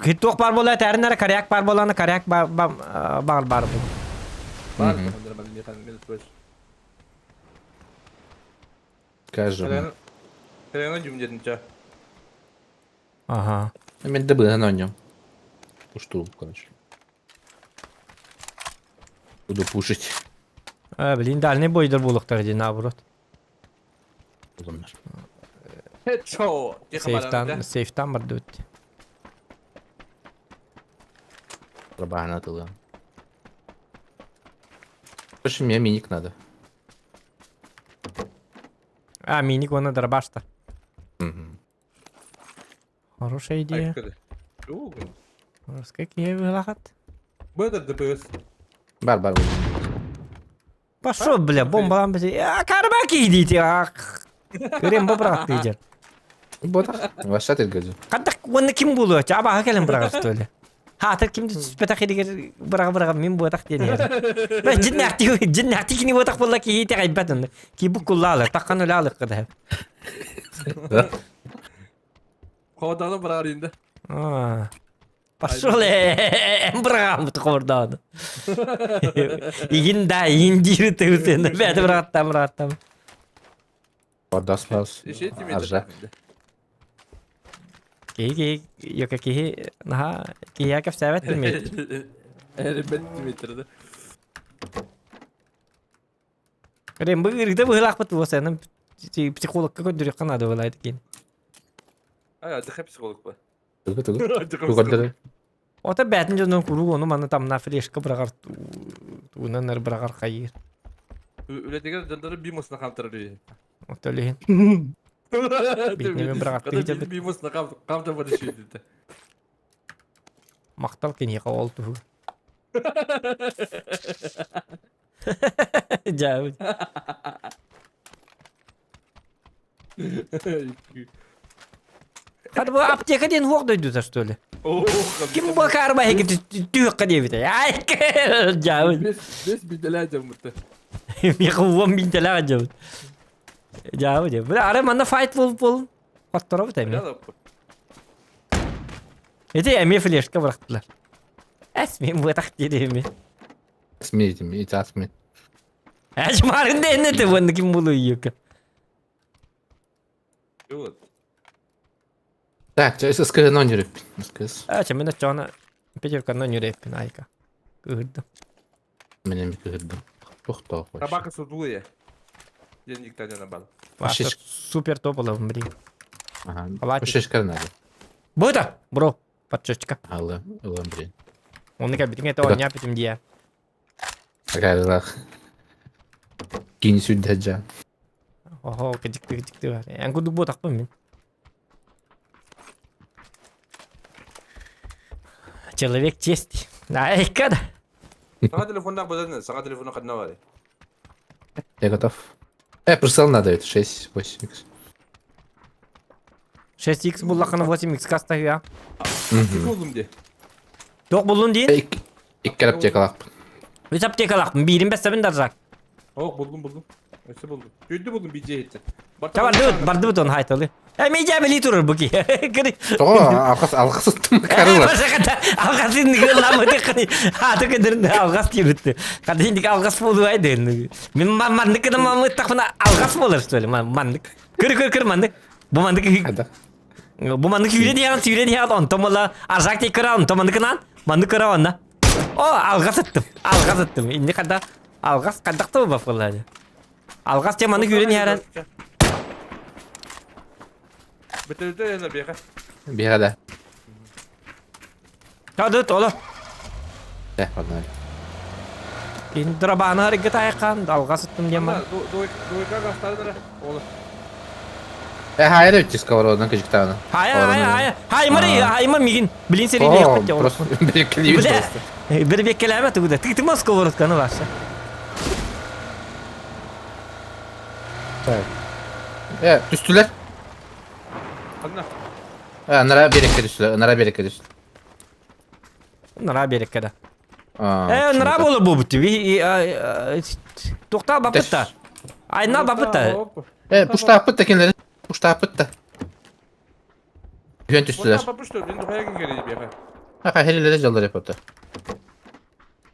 Хиток бар бола тәрнәре каряк бар боланы каряк бар. Var mı? Ben efendim ben söz. Кажу. Kaya cümlenin ça. Ага. Мен de bıhan oynuyorum. Пушту, короче. Буду пушить. Блин, дальний бойдер булыктар ди наоборот. Adamlar. Hecho. Сейфтан бар дөт. Рабана атылған. Слушай, мне миник надо. Миник оны дробашта. Мгм. Хорошая идея. Какие вылахат? Böyle DPS. Бар. Пошел, бля, бомбалан бизи. Карбаки идите. Көрем бабрат дийер. Бота. Вашат элгезу. Кадак оны ким булу? Чаба келем брагас төле. Хатыр кимди спетах идигер брага мен ботак дени. Мен жиннакти кини ботак болла ки хите гайбатын. Ки бу куллалы таккан өле алык кыда. Kovadalı bırakır indi. Пошел, брагам ткордан. Игинда индир тусен. Бет браттам. Вода спас. İşe timi Arja. Ки yok ki naha ki ya kaf sabat mi? Ben Twitter'da. Rem bu irde bu hilak betu sen psikolog ka duri kana da olaydı ki. Ay hadi hep psikolog bu. Tıgı tıgı. Tuğulları. Ota bätin jönün kuru onu manna tamna flashka bırakar tuğunanlar bırakar kayır. Öyle diyor canları bir musna kamtırıyor. Ota lehin. Bitnemi bırakıp Kadın gidecek. bir musna kamtır bana şey dedi. Maktal kini oldu. Jauh. Hadi bu apteka den huok doydu da что ли? Kim bakar mı heki tüyük diye bir de. Ay jauh. Beş bin dolar camırtı. Bir kuvvam bin tela jauh. Jauh dia. Bu ara mana fight bol. Kotor apa temi? Itu emi flashka bıraktılar. Esmi bu takdir mi? Смейтим, и тасми. Açmarın da ne de bunu kim buluyor ki? Evet. Так, сейчас скажи номер. Сказ. Açım ben çana peki kan ne yürep ayka. Gördüm. Benim kırdım. Tohta. Tabaka sudluya. Денег тanya bal. Vasta Şiş- super top olalım biri. Ага. Хватит. Пошишка надо. Bu da bro. Patçoçka. Алло, блин. Onu ka bitin eta onya bitim dia. Агарлах. Кинь сюда джа. Oho gecikti var. En kudu bu takpım min. Человек чести. Айка да. Sana telefondan bozuldu. Sana telefonu kadına var. Я готов. Прицел надо, это 6, 8. 6x bullakını 8x kasta ya. Kim oldum diye. Yok bulun değil. İlk kere aптекалах. Biz aptek alak. Birim besabın daracak. Oh buldum. Neyse buldum. Gördü buldum bir cihette. Bardı bu ton haytalı. Meyce beli turur bu ki. Kırı. Алгас уттым карылар. Başakata avgasın gırlamadı kani. Hatı kıdırın avgas yürüttü. Kadın avgas bulu aydı. Min mandık kıdı mamı takına avgas olur söyle mandık. Kır mandık. Bu mandık Hadi. bu mandık yürüyen ya on tomola arzak tek kıra on tomandık kınan mandık kıra onda. O avgas ettim. İndi kadar avgas kadakta bu bafırlar. Avgas ya mandık yürüyen yaran. Betul ya bir Bir hadi. Hadi oğlum. Pardon. Indra bana hareket ayakan avgas ettim diye man. Doğuka gastarlara. Oğlum. Hayır ötçü skовородна кыжыктаны. Hayır мигин. Bilin seri ne О, yapacak oğlum. просто переклеить Бля, просто. bir bekkeleme tuğda. Tıktım o skоворodkanı varsa. Evet, düştüler. Kadına. Onlara bir düştüler. Nara berekkede. Aa, Nara bolu bu butu. Tokta bapıtta. Ayna bapıtta. Puşta apıtta kendileri. Puşta apıtta. Yön düştüler. Bundan papuçtu. Ben dokaya geleceğim bir yakın. Ha, herileri jallar yapıyordu.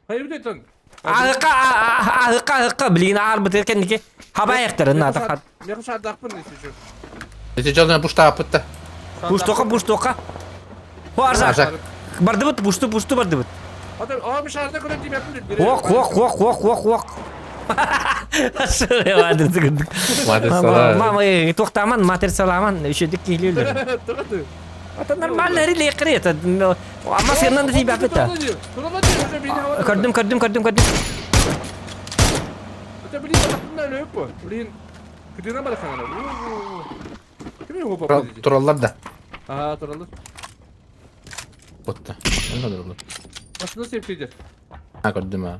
Hayır bir de ton. Ahıka bilin ağır bıtırken ki. Hava yaktarın nata. Yakın saat akpın neyse şu. Herileri jallar puşta apıtta. Puş toka. Bu arzak. Arzak. Bardı bıt puştu bardı bıt. Hatta abi şarjda kadar diyeyim yapın. Wok. Şöyle vardı sıkıntık. Hadi sana. Mama toktaman mater salaman üşüdük geliyorlar. Tıkıdı. Hatta normalleri lekret. Ama senin de tiba peta. Turala diyor hocam beni havada. Kırdım. Hatta bilin bakımdan öyle yok bu. Bilin. Kıdığına bak sana. Kim yok bu papazı? Trollar da. Aha turalı. Botta. Ne olur oğlum? Aslında sevkiydi. Ha gördüm ha.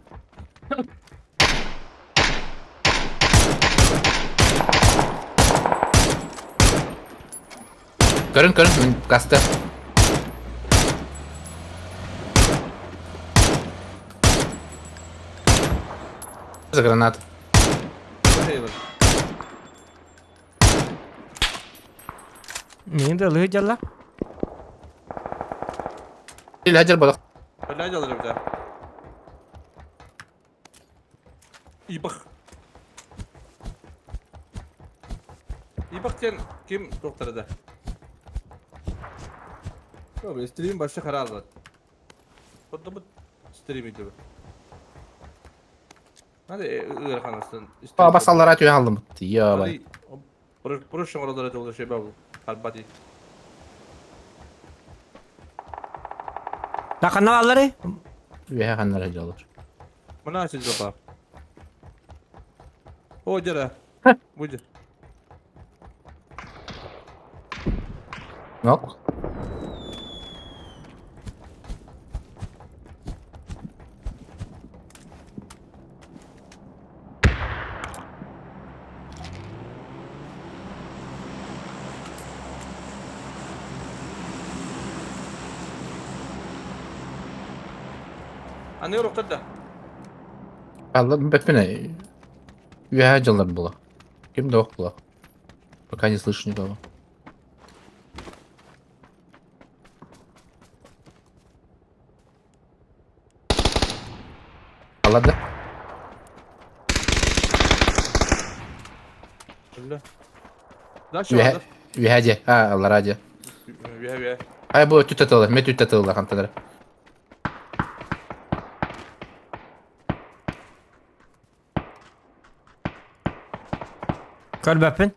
Görün kastı. Granat. Eyvallah. Neyin de alığı calla? Hacer balık. Öyle alırım bir daha. İyi bak. İyi bak sen kim doktora da? Yok stream başta karar aldı. Kodda mı stream'iydi bu? Hadi Irak anasın. Basallar atıyor aldım. Ya bay. Burası oralara da ulaşıyor bu. Kalbadi. Takanna valları. Üye kanlar hacı olur. Bana açacağız baba. O jara. Bu jara. Yok. Anne yok da. Allah бепене. Üye hacılar было. Kim de yok было. Пока не слышу никого. Aladı. Öyle. Lan şu Üye, anda. üye hacı. Ha Allah hacı. Üye. Ay bu tüt atılır. Met tüt atılır kantaları. Kör bepin.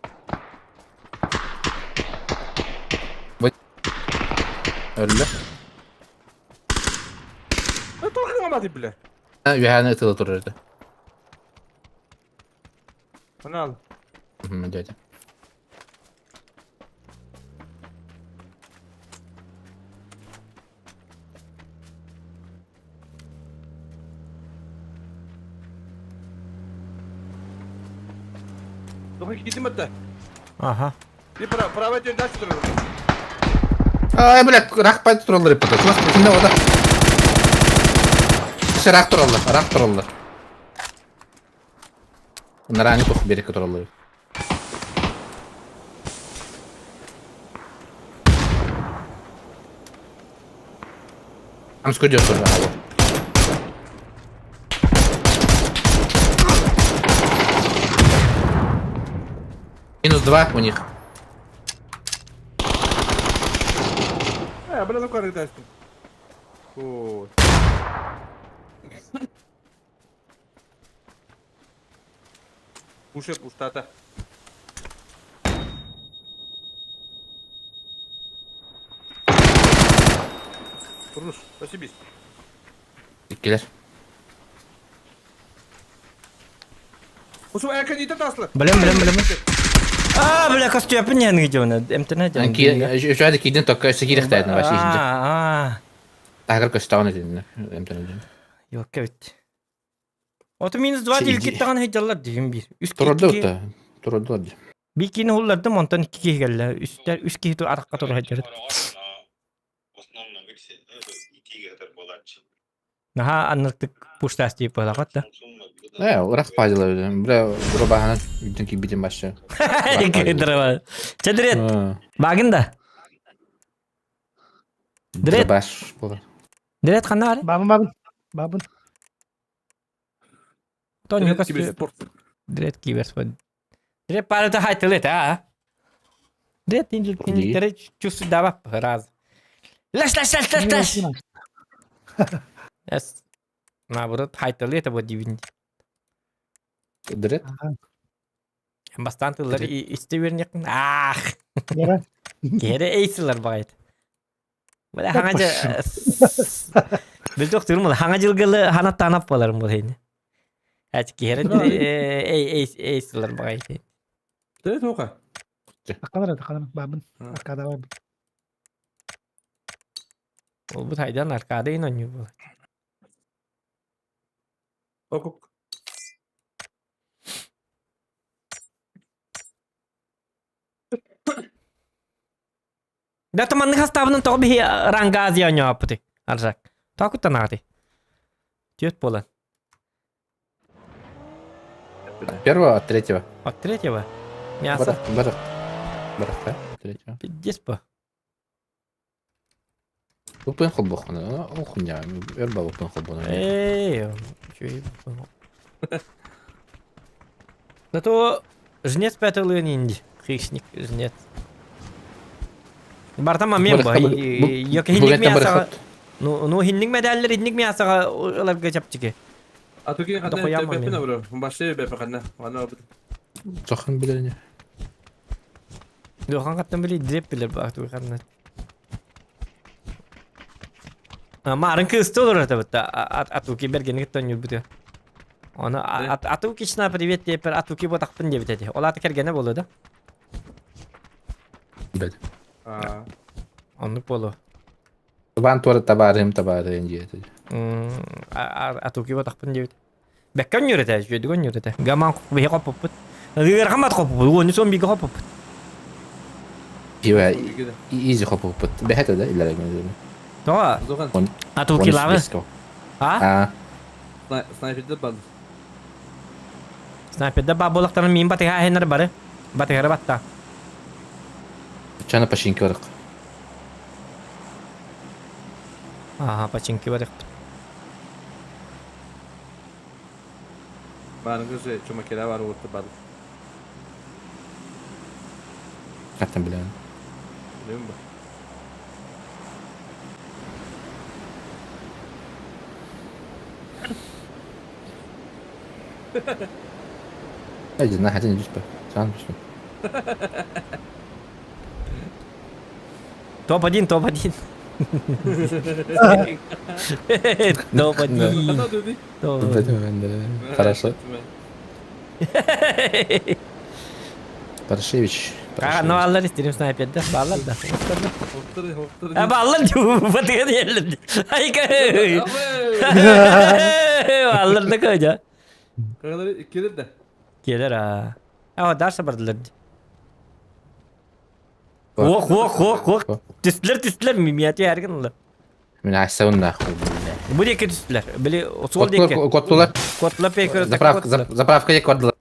Öyle. Ne torkun olmadı bile. Ha üye hacı atılır dururdu. Bana al. Hı hadi hadi. Dokun gittim hatta. Aha. Bir para yönden açtırıyorum. Ay блядь, rak payı turallar yapıyor. Şu içinde o da. İşte rak turallar. Rak turallar. Bunlar aynı toku bir iki turallar. Там скудет тоже. Минус 2 у них. Bana da karı dersin. Oo. Push tata. Kurmuş. Спасибо. Dikkiler. Usu erken yiyip aslı. Bilem. Aa bile kastı yapın yani gideceğim. Emtine canım. Anki şu anda kidin tokka işte kirek taydan başı içinde. Aa. Takır köştağını dedin. Emten Yok evet. Otu minus 2 Şey, ilk tane heyecanlar diyeyim bir. Üst Turuldu iki. da. Turuldu hadi. Bir kini hullardı montan 2 kişi geldi. Üstler 3 kişi dur arka dur heyecanlar. Основном иксе итиге kadar болатчы. Naha anlattık push test deyip böyle katta. Ne o rak paydalar öyle. Bura bahane dünkü bitim başı. Drama. Çadret. Bagın da. Direkt. Baş. Bu. Direkt kanna var. Babın. Ton yok Gibi kastı. spor. Direkt kibers pod. Direkt para da haytalet ha. Direkt injil İyi. direkt çusu dava raz. Laş. Yes. Nabrut haytalet bu divin. Direkt. Bastante lar isteverin yakın. Ah. Yere. Gere ace'lar bayit. Böyle hangaca biz doktorum mu hangacılgalı hana tanap balarım bu heyni. Aç gere ace'lar bayit. Evet oka. Akalar. Babın. Arkada var. O bu taydan arkada inanıyor bu. Okuk. Da teman hastabının to bir rangazi ya yaptı. Arzak. Takut tanati. Тёт пола. Первого от третьего. От третьего. Мясо. Барах. Да? Третьего. Пиздец по. Упен хоббох. О хуйня. Эрба упен хоббох. Эй. Чё и Зато жнец пятый инди. Хищник жнец. Бартама мен ба. Yok hindik мясо. Ну hindik medalleri hindik мясо olarga çapçıke. Atuki kadar koyamam tepepine yani. bro. Başlıyor bepe kadar. Bana abi. Жақын білеріне. Дохан каттан били деп билер бак туй канна. Marın kıstı olur tabii. Atuki bergeni gitton yürübütü. Onu Atuki şuna privet deyip Atuki bu takpın diye bitedi. Ola tekergene boludu. Böyle. Ha. Onluk bolu. Ben tuvalet tabarı ince. Atuki bu takpın diye bitedi. Bekkan yürüte, şöyle gün yürüte. Gaman bir kopuput. Rakamat kopuput. Onu son bir kopuput. Piva iyice kopuput. Behete de ileri gidiyorum. Doğa. Zokan. Atuki lağı. Ha? Ha. Sniper'de baldı. Sniper'da babolakların miyim batı ha henler barı. Batı hara batta. Çana paşinki olarak. Aha paçinki barı. Bana gözü çumakela var orta baldı. Kaptan bilen. Biliyor musun? Haydi nah hadi düz be. Can düştüm. Топ один. Топ один. Bana dedi. Ben de. Хорошо. Паршевич. Kaga no allar istedim sniper'de. Bağlar da. Hoptırı. Ha bağlar diyor. Batıya diyelim. Ay ka. Bağlar da koca. Kagaları ikilir de. Gelir ha. Ama derse bardılar. Vok. Tüstler mimiyatı ergin olur. من عسون ناخذ. Bu diye tüstler. Böyle o sol diye. Котла. Kotla pekör. Заправка є котла.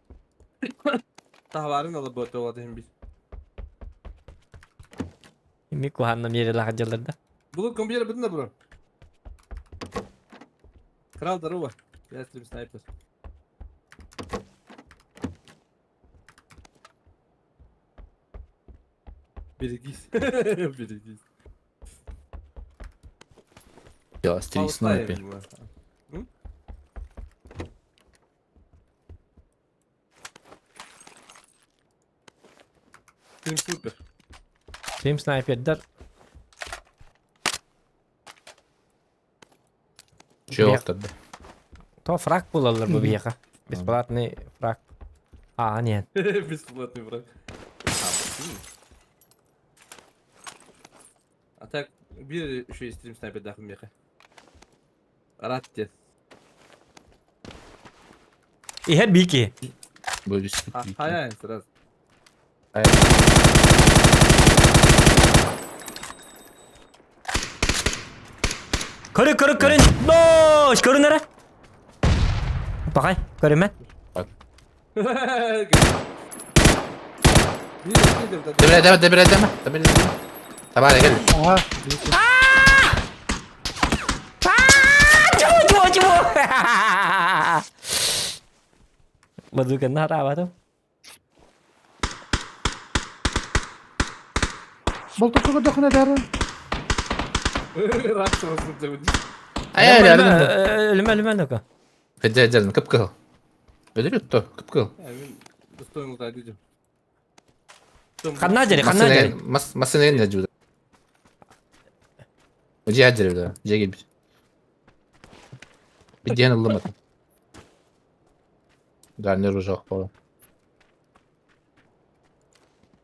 Daha varın alıp botu olayım biz. Mi kuhanna yeri lahacılarda. Bulun kombiyer budun da bro. Kral darı var. Gelsin bir sniper. Birigiz. Birigiz. Я стрій снайпер. Film super. Film sniper'der. Чого в тебе? То фраг bulallar bu biyaqa. Бесплатный фраг. А, нет. Бесплатный враг. А так, bir şey istedim sniper dakım yaka. Arat diye. İhe bilki. Böyle sıkıntı. Hayır, sıraz. Körün. Boş. Körün nere? Bakay. Körün ben. Demir. Tabare gel. Aha. Çubuğu. Bazuka na hara ba to? Boltok ko dokuna dara. Rahat olsun tabii. Ay yardım. Ölüme doka. Fedeceğim kıpkıl. Öyle yuttu kıpkıl. Yani dostum diyeceğim. Kanna acele. Masını ne cüda. Ucu acele bir daha. Ucu gibi. Bir diyen ılamadım. Daniel Rojak falan.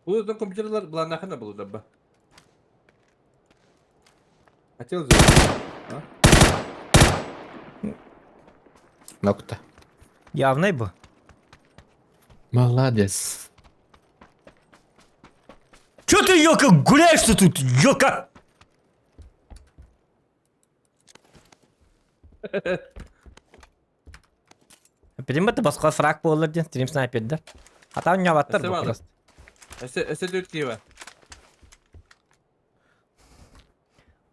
Bu yüzden kompüterler bulan ne bulur da. Açıyoruz. Nokta. Явный bu. Молодец. Чё ты, Йока, гуляешь-то тут, Йока? Примерно басқа фраг болар ден стрим снайпердер. Ата уйнаваттар Эсе бу бар. просто. Эсе дөткей бар.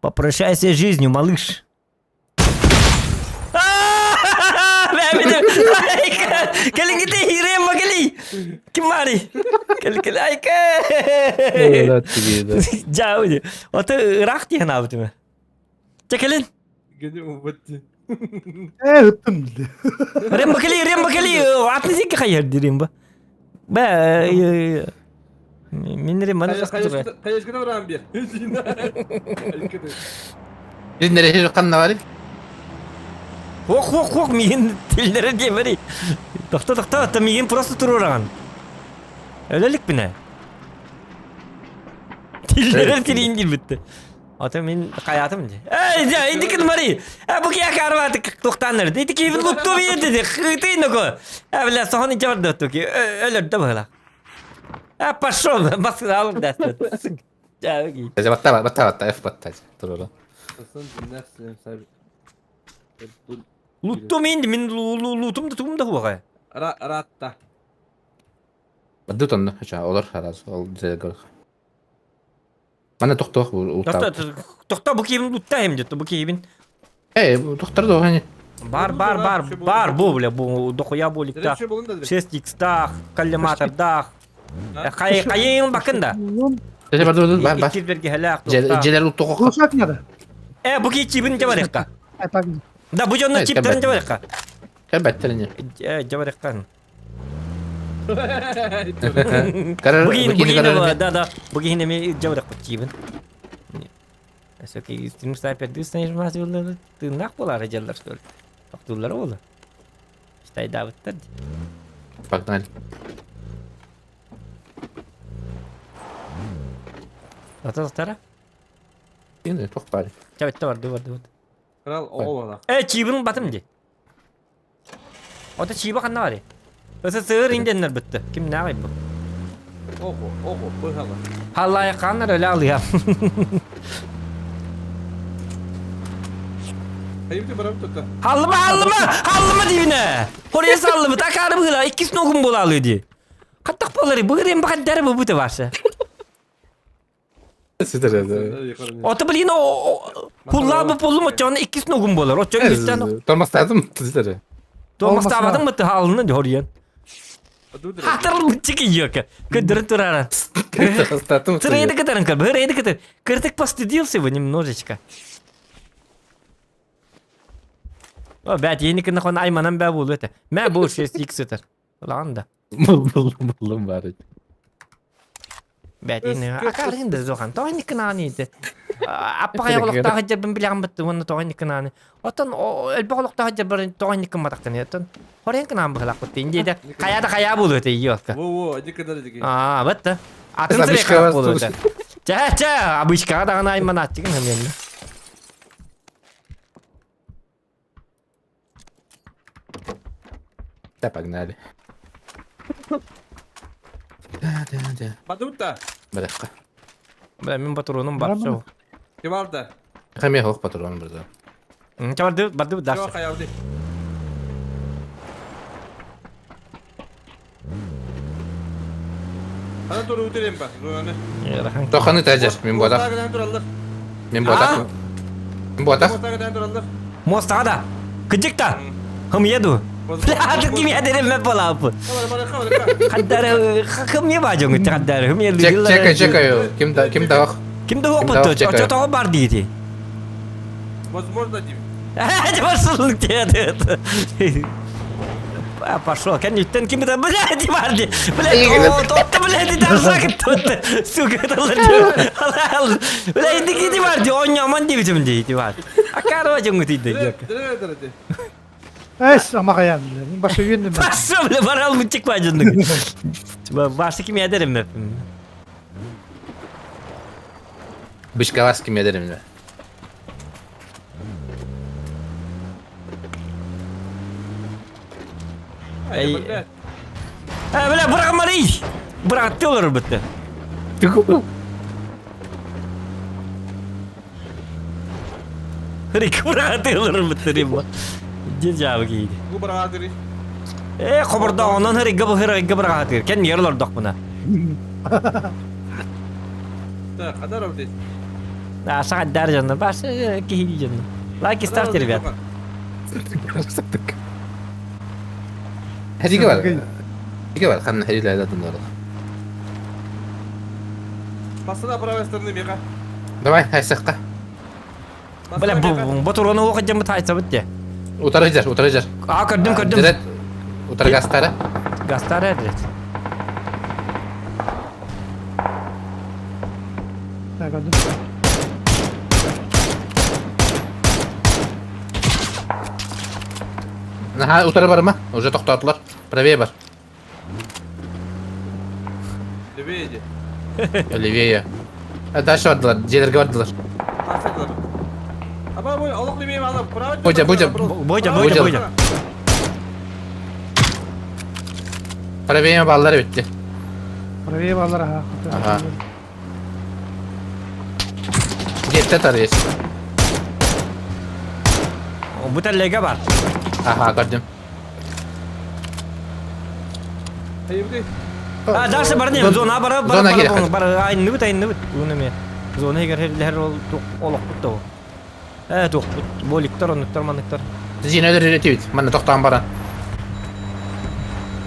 Попрощайся с жизнью, малыш. Kali kita hirim kali. Kemari. Kali ayka. Evet gibi. Jauh je. Otu Irak diye ne yaptı mı? Çekelin. Gene ubattı. Hıttım. Rem bakali. Atlı zik hayır dirim bu. Ba. Min rem bana sattı be. Kayaşkına var bir. Bir nereye kanına var? Hok miyin tillere diye bari. Dokta miyin prosto tururan. Öylelik mi ne? Tillere Evet. tilin gibi bitti. Ata men hayatım diye. Ya indikin mari. Bu ki akar var doktanlar. Dedi ki luttu bir dedi. Kıytıyın ko. Evla sonra cevap döttü ki ölür de böyle. Пошел, baskı alın dersin. Ya ki. Tece batta F batta. Dur oğlum. Nasıl dinlersin sen? Luttu men min lutum da tum da bu kaya. Ratta. Baddı tondu. Haça olur haraz. Ol güzel gör. Bana doktor bu Dokta bu kimin lutta hem diyor bu kimin. Bu doktor da hani. Бар bu bile bu dokuya bu likta. Direkt şey bulun da direkt. 6x kallimatır da. Kayın bakın da. Tece bardı bar. İkil vergi helak dokta. Celer uttu kokka. Rusak ne de? Bu ki çibin javareka. Tak. Da bu jonna Evet, çipten evet. javareka. Kan bettelin. Javareka. Karar Bugün karar. da bugün mi javareka çibin. Esok istim sayfa düzsen yılmaz yolları tırnak bolar ajallar söyle. Vaktuları oldu. İşte davetler. Bak lan. Atara. Yine çok bari. Evet var. Kral o var. Çiğbin batım di. O da çiğba kanna var ya. Öse sığır indenler bitti. Kim ne yapayım bu? Oku. Bu hala. Hallaya kanlar öyle alıyor. Hayır bir bırak tut. Hallıma dibine. Oraya sallımı takarı bıla. İkisini okum bola alıyor diye. Kattak boları bığırayım bakan deri bu da varsa. Sidir ya. Otu bilin o pulla bu pullu mu çağında ikisini okum bolar. O çağın üstten. Tormas lazım sidir. Doğmas Olmaz tamadın ha. mı halını diyor ya. Dur direkt. Hatırlı mı çıkıyor ki? Кадры турара. Статум. Трейды кадрын кал, бырейды кадр. Кыртык постыдил сегодня немножечко. О, бәт еники нахон айманан бә болу это. Мә бұл 6x өтер. Ланда. Buldum bari. Бәт ені акарында зохан. Тойны кынаны еді. Аппаға яғылықта хаджар бін білген бітті, оны тойны кынаны. Отын әлбі ғылықта хаджар бір тойны кын матақтан етін. Хорен кынаны бұғылақ бітті. Инде қая болу өте iyi yok. Во, иди kadar иди. Бітті. Атын сірей Забышқа қақ вас болу тут. өте. Абышқаға дағын айман аттығын хәмелі. Да, погнали. Да. Badutta. Bir dakika. Мен батуронum бар. Шо. Kim aldı? Hemen yok patron burada. Барды Yok даршы. hayaldi. Hadi dur uydurayım ben. Zoranı. Tokanı tacar. Min bu adam. Mustafa dur alır. Min bu adam. Min bu adam. Mustafa dur alır. Моста да. Кыжыкта. Хым еду. Блядь, ким ядерем мен болап. Хаддар хым не бажың хаддар хым еду. Çekay. Kim daha? Кимде опыт? Чото бар дейді. Возможно, Дим. Жабарсызлык деді. Пошел, конечно, кем-то, блядь, Варди, блядь, тот-то, блядь, дарсак, тот-то, сука, блядь, иди, Варди, он яман дивизим дейді, Варди. Акарова жыңы дейді. Direkt. Es ama kayan. Başka yönüm. Пошел, блядь, барал мı çıkma жынды. Başta kim ederim hep. Bışkavas kim ederim de. Ey. Блядь, бırak Mari. Bırak diyorlar bitti. Rik bırak diyorlar bitti rima. Cezabı giydi. Bu bırak diri. Kobarda ondan Rik bırak atıyor. Kendi yarılar dak buna. Da kadar oldu. Sakat der canına. Başka kihili canına. Like start rебят. Hadi var. Hadi var. Kan hadi la dadın orada. Basına prava stırını meka. Давай, hay sıkka. Bля, bu turunu okuyacağım mı taysa bitti. Utarıcar. Kırdım. Direkt utar gastara. Gastar edret. Ha utara var mı? Уже toxtadılar. Правее var. Leveydi. Левее. Дальше vardılar. C'lerge vardılar. Asaklar. Ama bu Allah leveyi aldım. Bravo. Boyca, boyca. Правее balları bitti. Oraya bağlar ha. Aha. Gitti tarayız. Bu tellega var. Aha gördüm. Hayır değil. Ha derse bana ne? Zona bara Zona gir. bara aynı bit aynı bit. Bunu mi? Zona eğer her ol olaq bit o. Toq boliktar onuktar manuktar. Zine de retweet. Mana toxtan bara.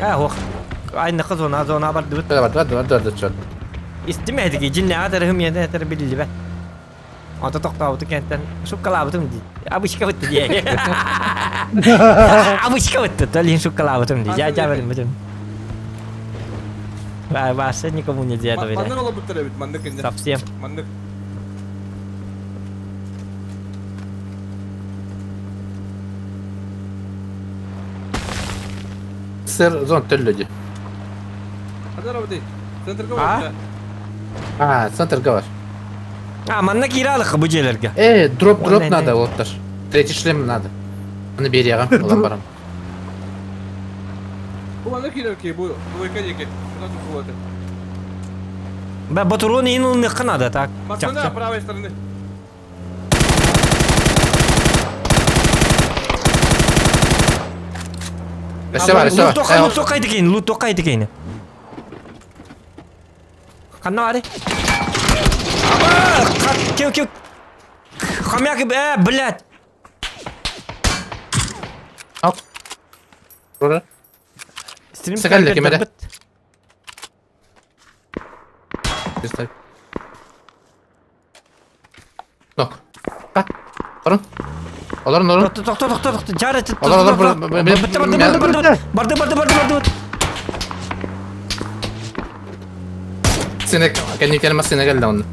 Hoq. Aynı kız zona bar bit. Vardı. İstemedi ki cinne atarım yerde atar billi be. Ata toqtawdı kentten. Şu kalabatım di. Abi şikavet diye. Abi şikavet. Talin şu kalabatım di. Ja benim benim. Bahasa ni kamu nya dia tuh. Mandık olabilir tabii. Mandık ince. Sapsiam. Mandık. Sır zon tüllücü. Hadi araba değil. Center go. Ha? Ha center var. Manna kiralık bu celerge. Drop Ondan надо ne? вот даже. Третий шлем надо. Onu bir yere olan baram. Bu mandık iler ki bu ülke ki. Nasıl kuvveti? Ben Batur'un inin ne kanada tak. Baksana bravo stороны. Еще var. Lut tokaydı keyin, lut tokaydı keyin. Kanna var. Aba, kyo. Хамяк блядь. Hop. Burada. Stream Sıkalım kemere. Göster. Nok. Ha. Orun. Olurun. Tok. Çare tut. Olur. Bardı. Sinek. Kendi kelime sinek geldi onun.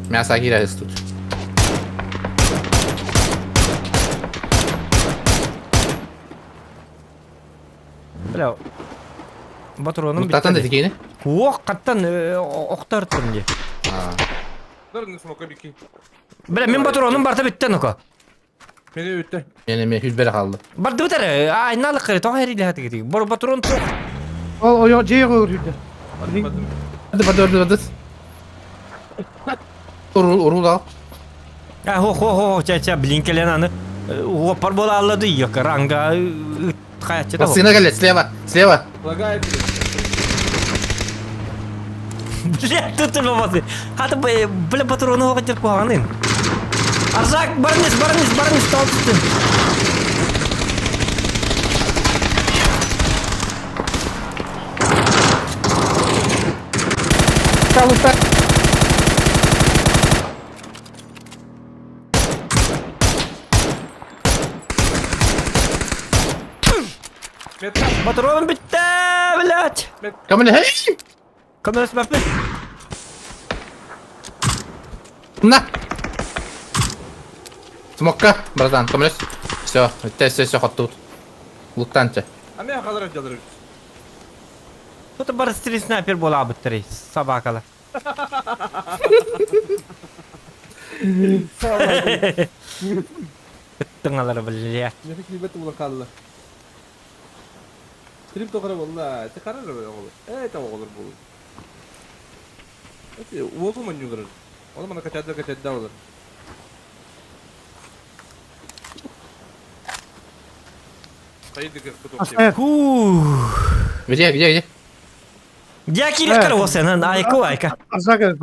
Miyasaki reis tut. Bля. Batur'un Mutlatan dedik yine. Kattan oktarttım diye. Dur ne smoke biki. Bля, men Batur'un barda bitti nuka. Beni ütte. Yani hülbere kaldı. Barda bitter. Ay nalı kırı. Toh heri lihat gitu. Batur'un tok. O C'ye koyuyordu. Hadi. Urul al. Ho. Çaça blinkelen anı. Hopar bola alladı yok. Ranga kayatçı da. Sinek geldi. Слева. Лагает. Bля, tutun babası. Hadi bля Batur'unu hokaçır kuhanın. Arzak barınız tal tutun. Luta. Метка. Batur'un bitti. Блядь. Камиль, hey! Kamerası bakma. На! Смокка, братан, камиль. Все, все хот тут. Луктанча. А меня калырып жалдырып. Tutu bar stil sniper bola bittiri. Sabah kala. Tıngaları bля. Nefik libet ulan kaldı. Trip tokara valla. Çıkarır böyle olur. Tamam olur bu. Oldu mu nyugurur? Onu bana kaçadı olur. Haydi kız kutu. Aslında Где? Dia kiri kara o senin ayka. arzak evet.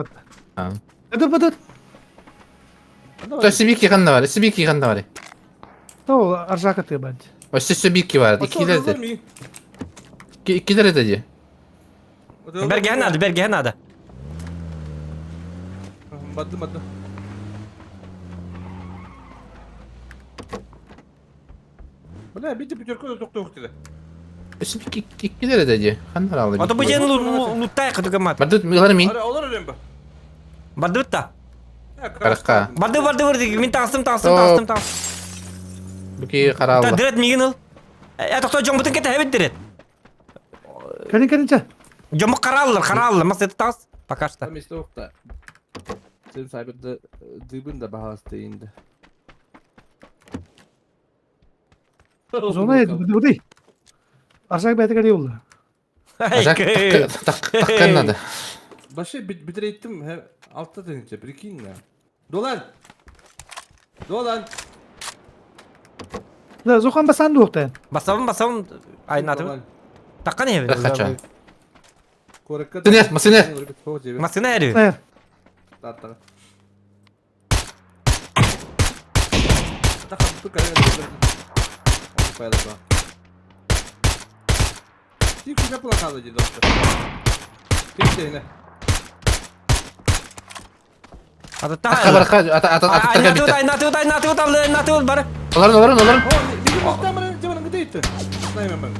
А. Dur. То Сибирский хан var, Сибирский хан var. O arzak atıyor bence. O Сибирский var, iki lira dedi. Berge hanadı. Maddı. Bana bir tip çörkü tok dedi. Sibirski iki lira dedi. Hanlar aldı. Ata bu jen lutay katu kamat. Badut milar mi? Ara olur öyle mi? Bardı bitta. Karakka. Bardı min tasım. Oh. Bu ki karallı. Ta direkt migin ol. Ya doktor jom butun kete hebet direkt. Kadın. Jom karallı. Masaya tas. Bakarsın. Tam işte okta. Senin cyber'da dıbın da bahası değindi. Zona yedi. Bu değil. Aşağı bir kere yolla. Acak takkan adı. Başı bir ettim. He, altta denince birikeyim ya. Dolan. La zokan basan da oktan. Basam. Aynı adı. Takkan ya. Kaça. Korkak. Masine. Masına eriyor. Hayır. Tatta. Takan tu kaya. Onu paylaşma. Dik şuna kulak alıcı dostum. Dik de yine. Adı Kabar ta. takkan bitti. Aynı atı bari. Onların. Bir muhtemelen zamanın gideydi. Neyim ben.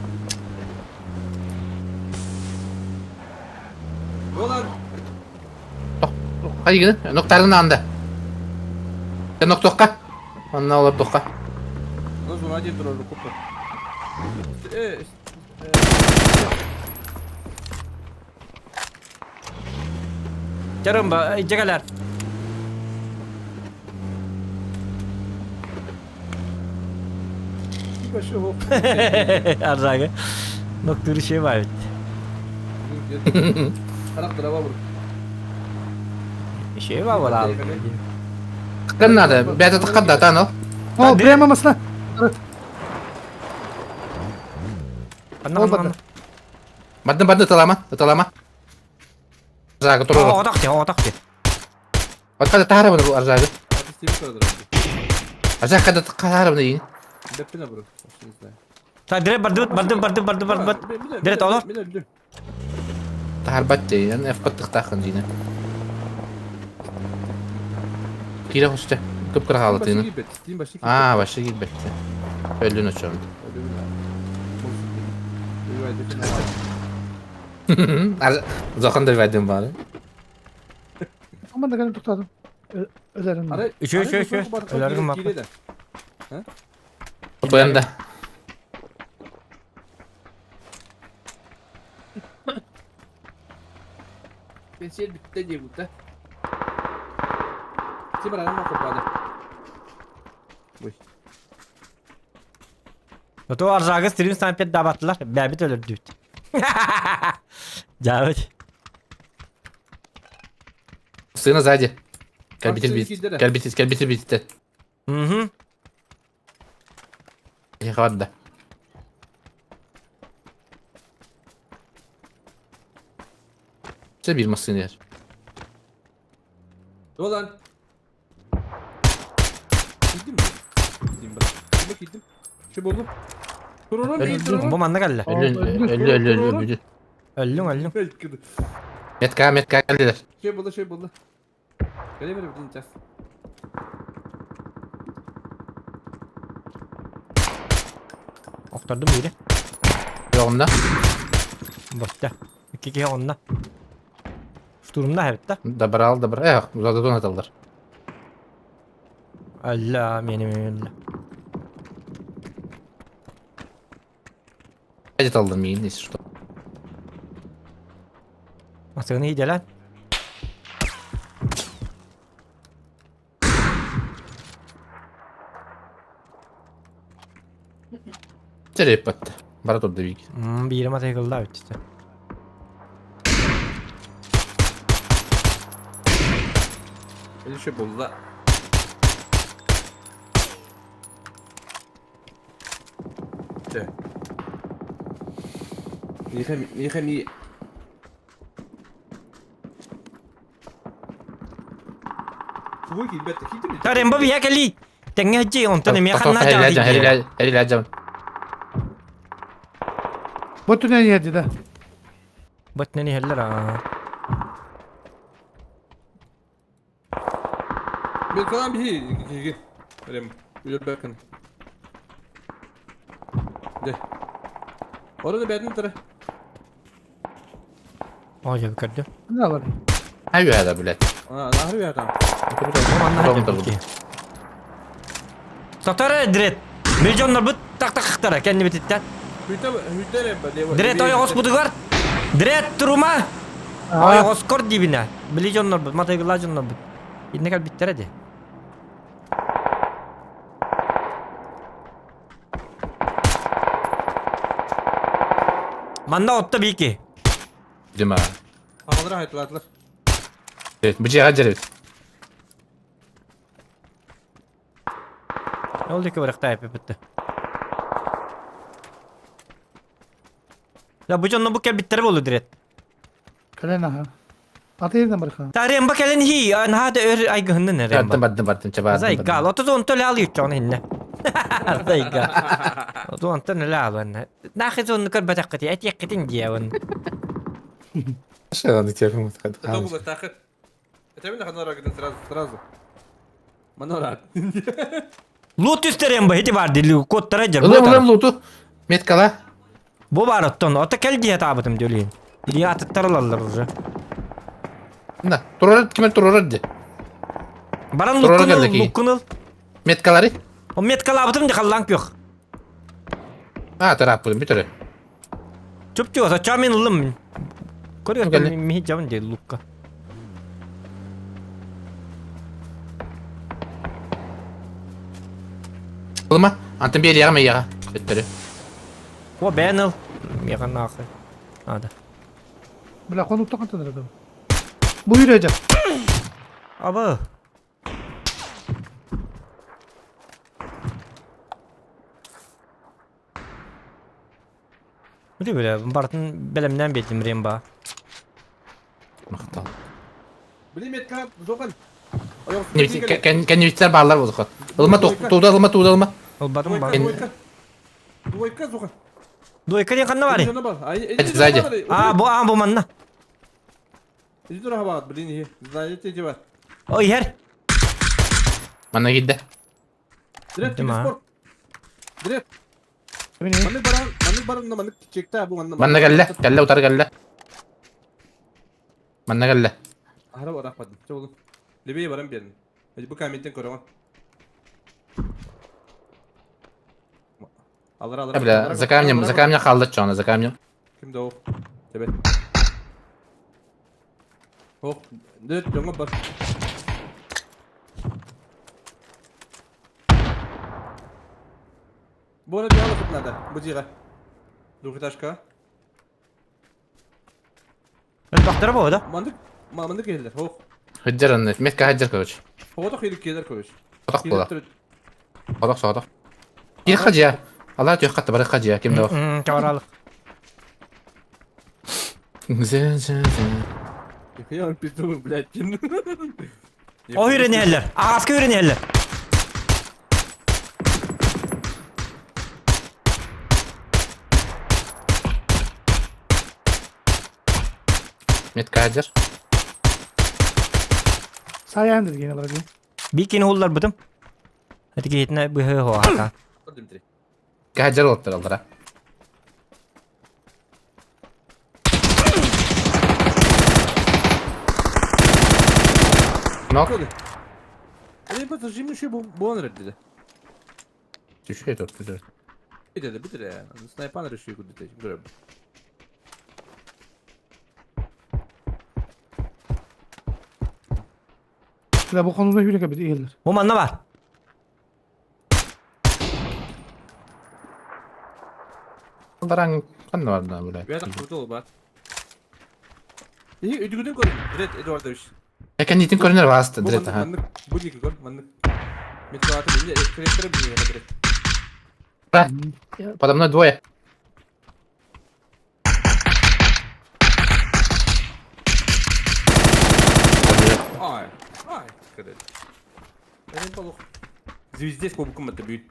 Dolan. Hadi gidin. Noktaların anda. Nokta. Onunla olur dokka. Nasıl acil durur kupa. Canım cegalar. Bir başı hop. Arzakı. Noktur şey var. Karak drama vur. Şey var valla. Takkan adı. Bir adı takkan da tanı. O prema masna. Anlamadım. Badın talama. Arzakı durur. Odak ya. Bak hadi tahara bu arzakı. Hadi stili kadar. Arzakı hadi tahara bunu yiyin. Depine vur. Başınızda. Ta direkt bardı. Direkt olur. Tahar bat yiyin. Efkattık takkan yine. Kira hoşça. Kıpkıra halatı yine. Steam başı gibi. Başı gibi bekle. Öldüğünü açıyorum. Zokan da verdim bari. Aman da kadın tutardım. Ölerim. Şu. Ölerim bak. Bu yanda. Ben şey bitti diye burada. Şimdi bana mı kopmadı? Uy. Oto arzakı stream sampet davattılar. Babit ölür düt. Cavit. Sığınız hadi. Gel Bak, bitir senin bit. ikizlere. Gel bitir bitir. Hı. Hadi da. İşte bir masını yer. Dolan. Gittim mi? Gittim bak. Gittim. Şu buldum. Dururun değil dururun. Bu manda geldi. Öldü. Öldüm. Metka geldiler. Şey buldu. Gelemiyorum dinleyeceğiz. Okturdum biri. Yolunda. Boşta. İki kişi onda. Şu durumda evet de. Dabra. Yok uzakta donatıldılar. Allah benim. Hadi aldım yiyin. Neyse şurada. Masakını iyi de lan. Tereyip battı. Barat oldu büyük. Bir yerime takıldı abi işte. Beni şey buldu la. De. Yıkam iyi. Bu ki bet ki mi? Tarim babi ya kali. Tengah je on tane mi akan na jadi. Helal Botu ne yedi de. Buat nani heller ah. Bir kalan bir şey. Öyle mi? Öyle bakın. De. Orada bedin tara. Oh ya kerja. Ne var? Hayır ya bilet. Nahar ya tam. Mana Betul, ada betul. Doktor direct. Milyonlar bu tak tak kıhtara kendi bititten. Hütte ben. Direkt ayağız budugar. Direkt duruma. Ayağız kor dibine. Milyonlar bu. Matayı gılajonlar bu. İnne kal bitter hadi. Manda otta bir iki. Değil mi ha? Havalara hayatlar. Evet, bu cihaca evet. Ne oldu ki bıraktı hep bitti. Ya bu canlı bu kel bitter oldu direkt. Kalen aha. Atı yerden bırak. Tarihim bak elin hi. An hada ör ay gıhında ne remba. Battım çaba. Zay gal. Oto don tole alıyor çoğun hinne. Zay gal. Oto on tole la alın. Nahiz onu kır batakati. Et yakıtın diye onu. Aşağıdan telefon Это было так. Это именно одна рога сразу. Манора. Loot üsterim bu hedi vardı. Kod tarajar. Ulan lutu. Metkala. Bu var otton. Ota kel diye tabitim diyorlayın. Diye atıp taralarlar oraya. Da. Turar kime turar de. Baran Sonra lukkunul. geldik iyi. Lukkunul. Metkaları. O metkal abitim de kallank yok. Ha taraf bu bir tane. Çöp diyor. Saçamin ılım. Koruyor Geldi. ki mihi camın diye lukka. Olma. Antın bir yere mi yere? Etleri. O beğenil. Yakan nakı. Hadi. Bırak onu tutak atılır adam. Bu yürüyecek. Aba. Bu da böyle. Bartın belemden bildim remba. Maktal. Блин, метка, зоган. Аяқ Kendi bitler bağlar bozuk. Ilma tuğda ılma. Olbadım bak. Двойка, зоган. Doyka diye kanna var ya. Жана бар. Это сзади. Bu manna. Иди туда, хабат, блин, и знаете, где бар. O yer. Bana gitti. Direkt Değil mi ha? spor. Direkt. Emin iyi. Manlık baran da manlık çekti bu manlık. Bana gelle utar gelle. Bana gelle. Ahra var ahmadım. Çoğulun. Libeyi baran bir yerin. Hadi bu kamiyetten koruman. Alır. Bile zakamnya kaldı şu anda zakamnya. Kimde o? Tebe. Oh, dört jonga bak. Bu arada yağlı fırtınada. Bu ciğer. Dur taşka. Baktara bu da. Mandık geldiler. Oh. Hıccar anne. Metka hıccar koç. Havada hilik gelir koş. Sodak bola. Sodak. Bir hacıya. Allah diyor katta bari hacıya. Kimde o? Çavaralık. Ya pistoğum blядь. O ürünü eller. Ağaska ürünü eller. Metka hıccar. Sayendir yine bırak. Bir kini hullar bıdım. Hadi gitne bu hı ho haka. Dimitri. Hıccar oldular aldıra. Nok. Hadi bu taşıyım şu bu an reddi. Düşüyor dört güzel. Bir de ya. Sniper решил куда-то. Görüyorum. Ya bu konuda yürüyecek bir iyidir. Bu manna var. Barang kan var da böyle. Ya da kurdu ol bak. İyi ödügüdün koy. Direkt Eduard demiş. Ya kendi itin korner vastı Bu direkt ha. manlık. Bu gibi koy. Manlık. Metro atı bile ekstrem bir yere direkt. Подо мной двое. Ай. Кадет. Benim balık. Звезде сколько это büyük.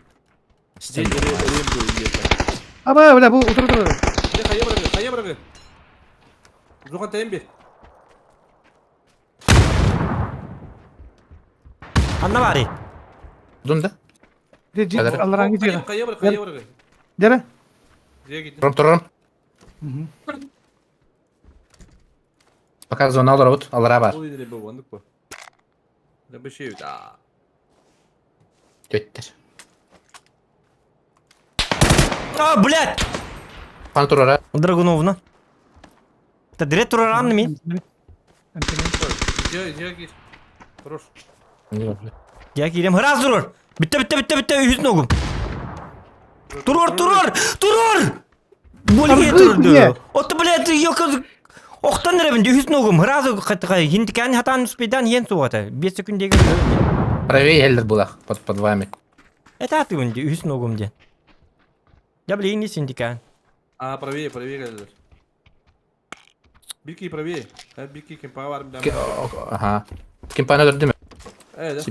Здесь öleyim bu iyiyete. Ama öyle bu otur. Bir de kaya bırakı. Zuhan tayım bir. Anna var ya. Dunda. De Kadar. Allah hangi yere. Kaya bırakı. Dere. Diye gittim. Tururum. Bakar zona alır avut. Alır haber. Bu ileri bu bandık bu. Ne bir şey yok. Aa. Götter. А, блядь! Хан турара. Драгуновна. Та директ турар анны мен. Жия гир. Хорош. Я кирем раз durur. Bitti yüz nogum. Durur. Bolge Argı durdu. niye? Otu блядь, yok. Oqtan nereden yüz nogum. Раз хинтикан хатан спидан ен суата. 5 sekundege. Правее Эльдер была под вами. Это ты вон yüz nogum ден. Я блин не синдикан. А, правее geldiler. Bir правее. Bir kempa var bir Ки- daha. Ага. Кемпан öldürdü değil mi? Evet.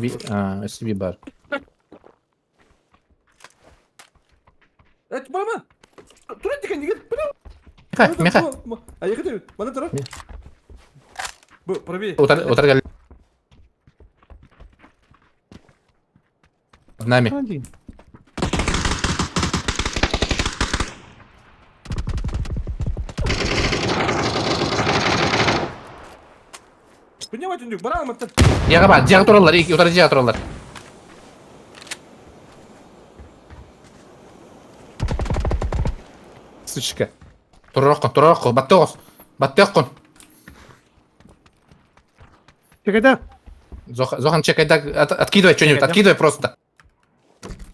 SB бар. Evet, bana. Dur et diken diken. Меха. Ayakta dur. Bana dur. Bu правее. Утар гал. Под нами. Один. Поднимай тюндюк. Бара алматтан. Диага бар. Диага туралар. Утар диага туралар. Сучка. Тураккын. Баттоқын. Чекайда. Зохан, чекай, так, откидывай что-нибудь, откидывай просто.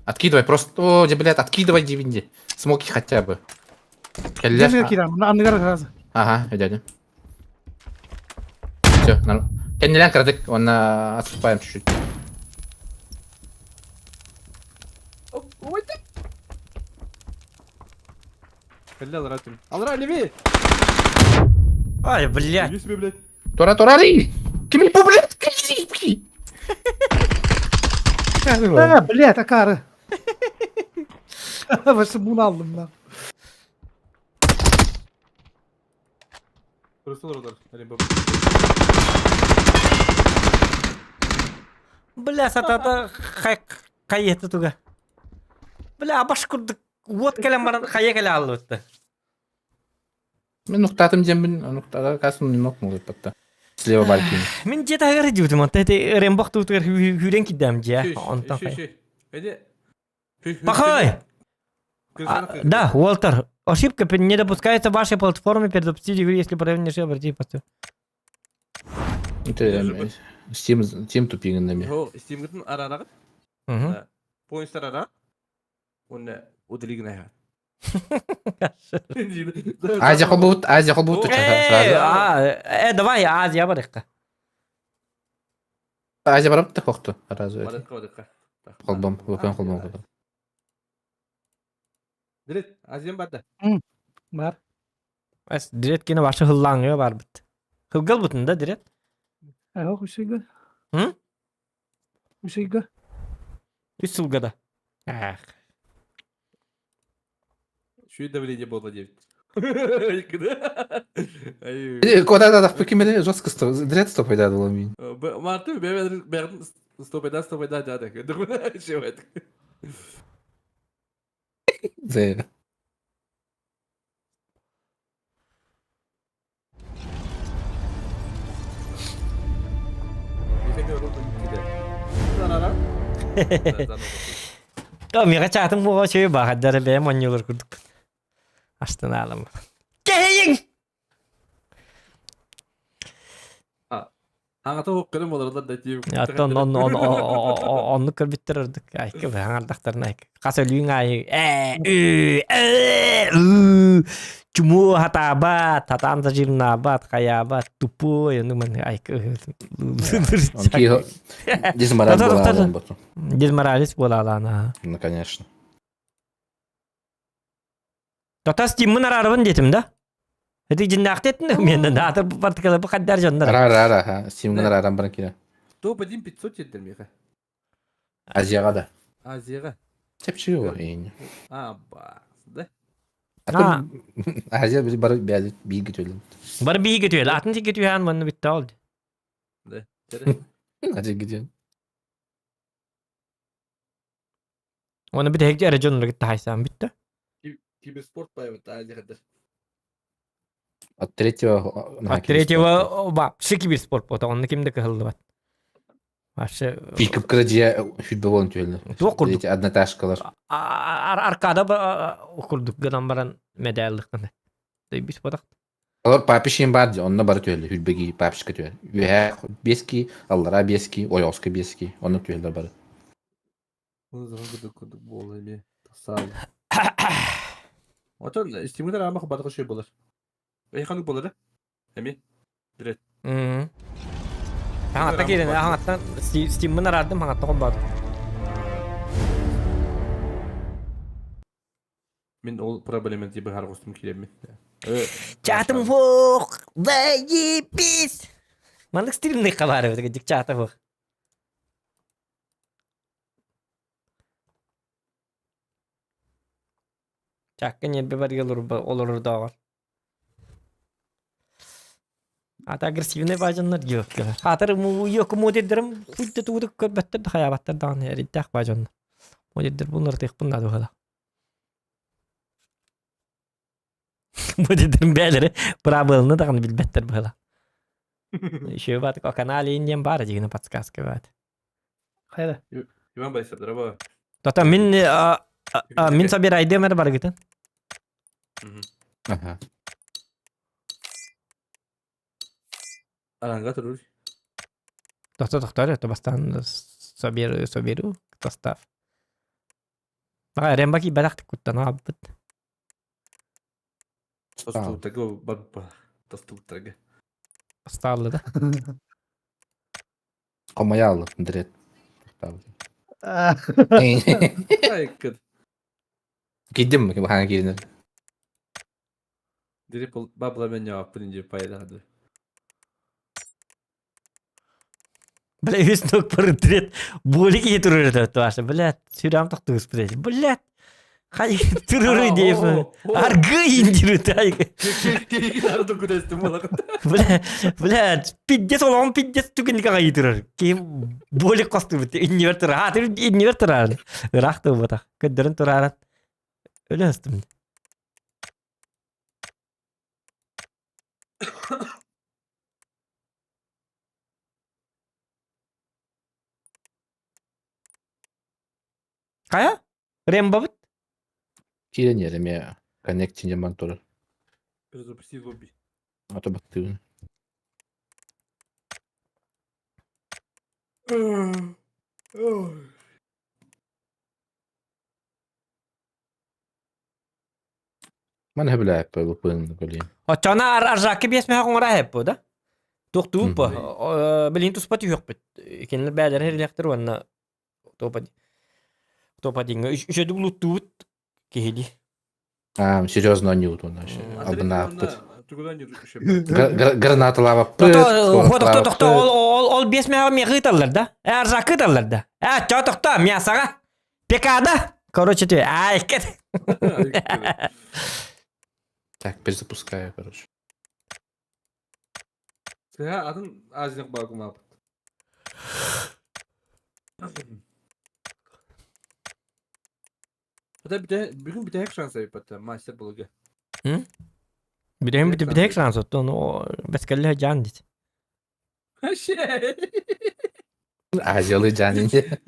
Откидывай просто. О, блядь, откидывай дивинди. Смоки хотя бы. Gel kiram. Anlıgar razı. Ага, дядя. Все, нормально. Кеннелен крадык, он отступаем чуть-чуть. Helal alır atın. Alır Levi. Ай, блядь. Yüz be bled. Торари! Кими по, блядь, кими. Ha, bilet akarı. Başı bunu aldım lan. Burası olur olur. Hadi baba. Бля, сатата кайеты туга. Бля, башкурдук. Вот келем баран кая келе алып. Мен нуктатым дембин, нуктада касым нок могут потта. Слева балкин. Мен жета агар дютум ата рембак тутур хүрен кидем же. Онтан кай. Hadi. Пахай! Да, Уолтер. Ошибка не допускается в вашей платформе перезапустить игру, если правильно не обратить посту. Это Steam тупигандами. Ho, Steam gittin ara. Угу. Pointslar ara. Onu udiligne ha. Азия хобут сразу. Давай, Азия барыхка. Азия барып та кокту сразу. Balık koyduk. Холбом, выпен холбом. Direkt Aziyem badda. Var. Ас дирет кине башы хыллаңы бар бит. Хылгал бутун да дирет. Yok bir şey gör. Hı? Bir şey gör. 3 сылгада. Ах. Şu давление было 9. Куда-то в Покемоне жестко дред стопой да было мин. Мартин ben stopayda cadık. Şey evet. Зэ. То мига чатым боо чөй багаддар бе моньюлар курдук. Астын алам. Кейин. Аңата оққырым олардан да тиіп. Аттан онны көрбүттөрдүк. Айкы аңардактарын айкы. Касөлүң ай. Чуму хатаба, татанза жирнабат, хаябат, тупой, ну мен айкы. Он кио. Дизмарал была. Дизмаралис бола алана. Ну, конечно. Тота стиммин арарабын детим да. Это жиннакты еттин менден атыр партикалы бу каддар жондар. Ара. Steam'den aradan bana kira. Топ 1500 еттер меха. Азияға да. Азияға. Тепші о, ейін. Ба. Да. Азия бір бары бәді бейгі төлім. Бар бии кетүел, атын ти кетүен маны битте алды. Да. Жарай. Азия gidiyor. Оны бит хекте режонлар гитте хайсан битте. Киберспорт байбыт Азияға. От третьего... От третьего ба шики бир спорт бота, оны кимде кылды бат. Aşı Bir kıpkırıcıya hüdbe olun tüyeldi. Tuğ kurduk. Adına taşkalar. arkada okurduk gıdan baran medallıktan. Biz badak. Alor papişin bardı. Onunla barı tüyeldi. Hüdbegi papişka tüyeldi. Ve beski, Allara beski, Oyoska beski. Onu tüyeldi barı. Bunu zaman kurduk bu olayı. Sağ ol. Otan istimler ama kabardık şey bolar. Kanık bolar. Emi. Direkt. Hangatta gelin. Hangatta Steam'ın aradım. Hangatta kolbadı. Min ol problemet gibi har kostum kilemi. Çatım fok. Ve pis. Manlık Steam ne kadar evet. Gecik çatım fok. Çakkın yer bir olur da var. Hatta agresifine bacanlar yok. Hatta yok modederim. Kuyda tuğduk körbetler de hayabatlar dağın her iddiak bacanlar. Modeder bunları tek bunlar da hala. Modederim beyleri. Brabılını da kanı bilbetler bu hala. Şu batık o kanali indiyen bari cigine patskaska bat. Hayda. Yuvan bayısaplar ama. Dota min sabir ayda mer bar giten. Aha. Aranga turur. Doktor to bastan sabiru tostaf. Baka rembaki badak kuttan abut. Tostu tago babba. Tostu tago. Astarlı da. Komaya aldım direkt. Ay kız. Gittim mi? Hangi girdin? Direkt babla ben cevap birinci payladı. Bile yüz nok portret. Bolik iyi durur da tuarsa. Bile süram taktığı bile. Bile. Hay durur diye. Argı indirir tay. Kekikler de kudestim bana. Bile piddes olan piddes tükenik ay durur. Ki bolik kostu bitti. İnverter. Ha tür inverter. Rahtı bu da. Kıdırın turaran. Öyle hastım. Kaya? Rembabıt? Giren yerim ya. Connect çince mantoru. Biraz opisi zombi. Ata baktığını. Mana hebla hep bu pın golin. Açana arzaki bir esme hakon rahep bu da. Doktu bu. Bilin tu spati yok bit. Kenler bäder her elektr wanna topadi. Topadi ngi üçe bluetooth kehli. Серьезно ньют он наш. Абна пыт. Tugudan yürüyüş. Granata lava pıt. Doktor ol bir esme mi gıtallar da. Arzaki gıtallar da. Doktor mi saga. Pekada. Короче, ты, кет. Так, перезапускаю, короче. Sen adın azıcık bakım abi. Hatta bugün bir de hack şansı yapıp master blogu. Bir de ekran sattı onu beskelli can dit. Şey. Azyalı canince.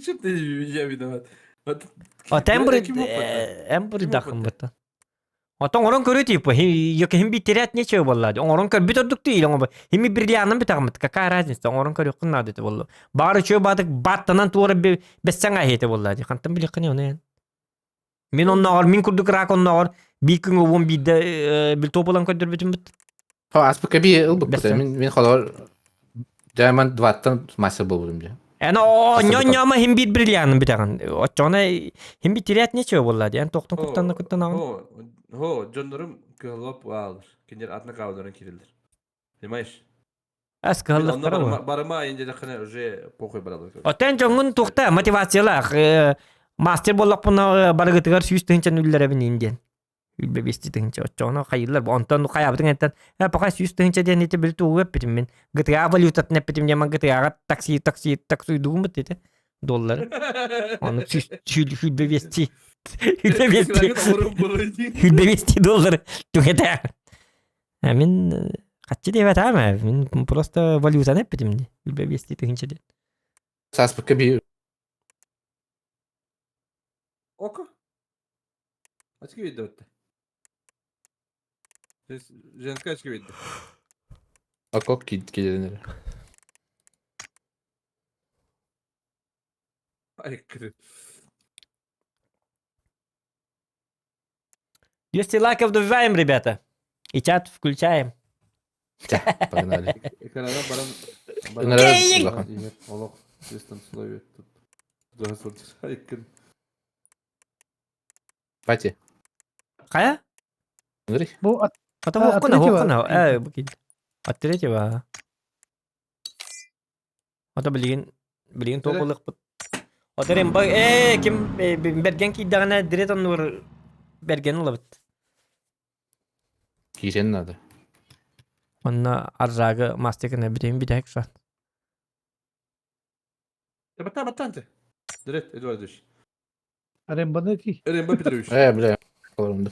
Çok da iyi bir de var. O temper dakım bata. Oton orang körü tipu yok hem bir tirat ne çev vallahi. Orang kör bir turduk değil ama hem bir yandan bir takım kaka razın. Orang kör yok nadı te vallahi. Bari çev batık battan tuğra bir bessen ayete vallahi. Kantam bile kını onu yani. Min onlar min kurduk rak onlar bir gün o bir de bir topulan ködür bütün bit. Ha aspika bir ılbık. Min kolor. Diamond vattan masa buldum diye. Yani o nyama hem bir yandan bir takım. O çona hem bir tirat ne çev vallahi. Yani toktan kuttan ağın. Ho, canlarım kılap alır. Kinder atına kavdaran kirildir. Demeyiş. Eski hallıklar var. Barıma ince de kına öje pokoy baralı. Oten jongun tukta motivasyala master bollak buna baragıtıgar süs tınçan üllere bin indien. Ülbe besti tınça çona hayırlar bu ondan kayabıtın enten. Ha pakay süs tınça diye nete bir tuğu bitim min. Gıtıya valutat ne bitim yaman gıtıya taksi duğum dedi. Dolar. Onu süs ülbe besti. Ülbe besti. Ülbe besti dolar. Tükete. Min kaççı diye ama min prosta valuta ne bitim. Ülbe besti tınça diye. Сас быкка bir Oku. Açık video öttü. Jenska açık video. akok gelenleri. Aykırı. 200 лайков добиваем, ребята. И чат включаем. Погнали. Ekrana baran... Önere bakın. İyi, olak. Sistem sılıyor. Daha sonra aykırı. Пати. Кая? Öneri. Bu at, Потом А, окна, третьего? окна. Букин. От третьего. Ото билген тополық бұт. Отерем ба, ким берген кийдағына дирет оннур берген ола бұт. Kişinin adı. Онна аржағы мастекіне бірейін бидайық şu an. Ya battante. Direkt Eduardo düş. Aremba'nın eti. Öyle Petrovich. Bile. Kolumda.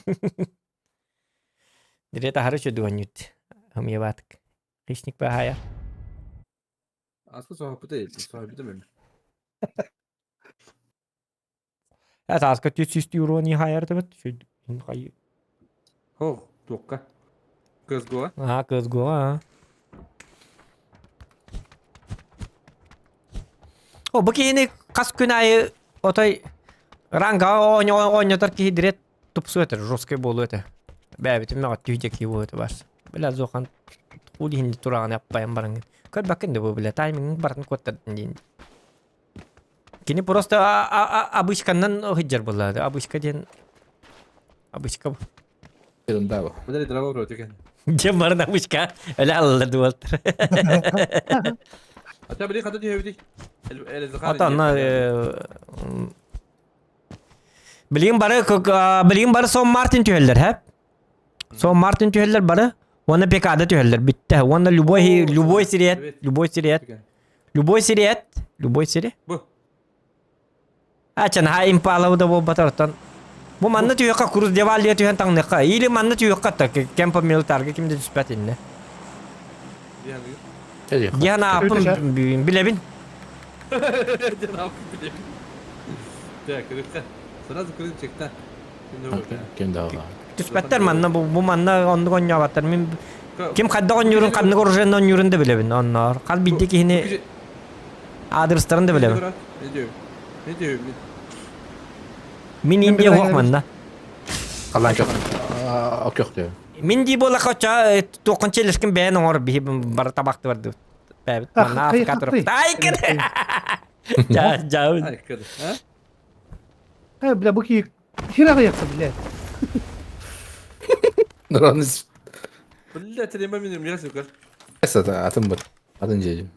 Дирет ахары şu duvan yut. Hım yebatık. Kışnik be haya. Aslında sahibi değil. Sahibi demem. Ya taska 300 euro ni hayar da bit. Şu hayır. Oh, dokka. Kız goa. Ha kız go ha. O bu yine kas günayı otay ranga oynatar ki direkt top sueter joske bolu öte. Bäbitim me atıyacak ki bu öte var. Biraz zokan uli hindi turağını yapayım barın. Kör bakın da bu bile timing barın kottardın din. Kini просто abışkandan hıccar buladı. Abışka diyen abışka bu. Birinde abi. Bu da drama bro tüken. Cembarın abışka. Öyle Allah duvaltır. Hatta bile kadar diye evdi. El zakar. Hatta bileyim barı son Martin tüheller hep. Son Martin tüheller barı. Ona pekada tüheller bitti. Ona Luboy Siriyet. Luboy Siri. Bu. Açan ha impala da bu batartan. Bu manna tüyü ka kuruz deval diye tühen tang neka. İli manna tüyü ka ta kempa militar kimde dispat inne. Yani. Ne diyor? Ya ne yapın bilebin. Cenab-ı bile. Ya kırıkta. Sana zıkırın çekten. Şimdi bu. Kim daha var? Dispatter manna bu manna onu konya batar. Kim kadda konyurun kadını korujen konyurun da bilebin onlar. Kal bildi ki yine adreslerini da bilebin. Ne diyor? Ne diyor? Min India hok manna. Kalan çok. Ok yok diyor. Min di bola kaça toqancha ilişkin beyan or bir bar tabaktı vardı. Evet manna Afrika tarafı. Ay kere. Jauh. Ay kırık. Ha? Ha bile bu ki hiraga yaktı bile. Nuranız. Bille telime minim ya sokar. Esat atın bu. Atın cecim.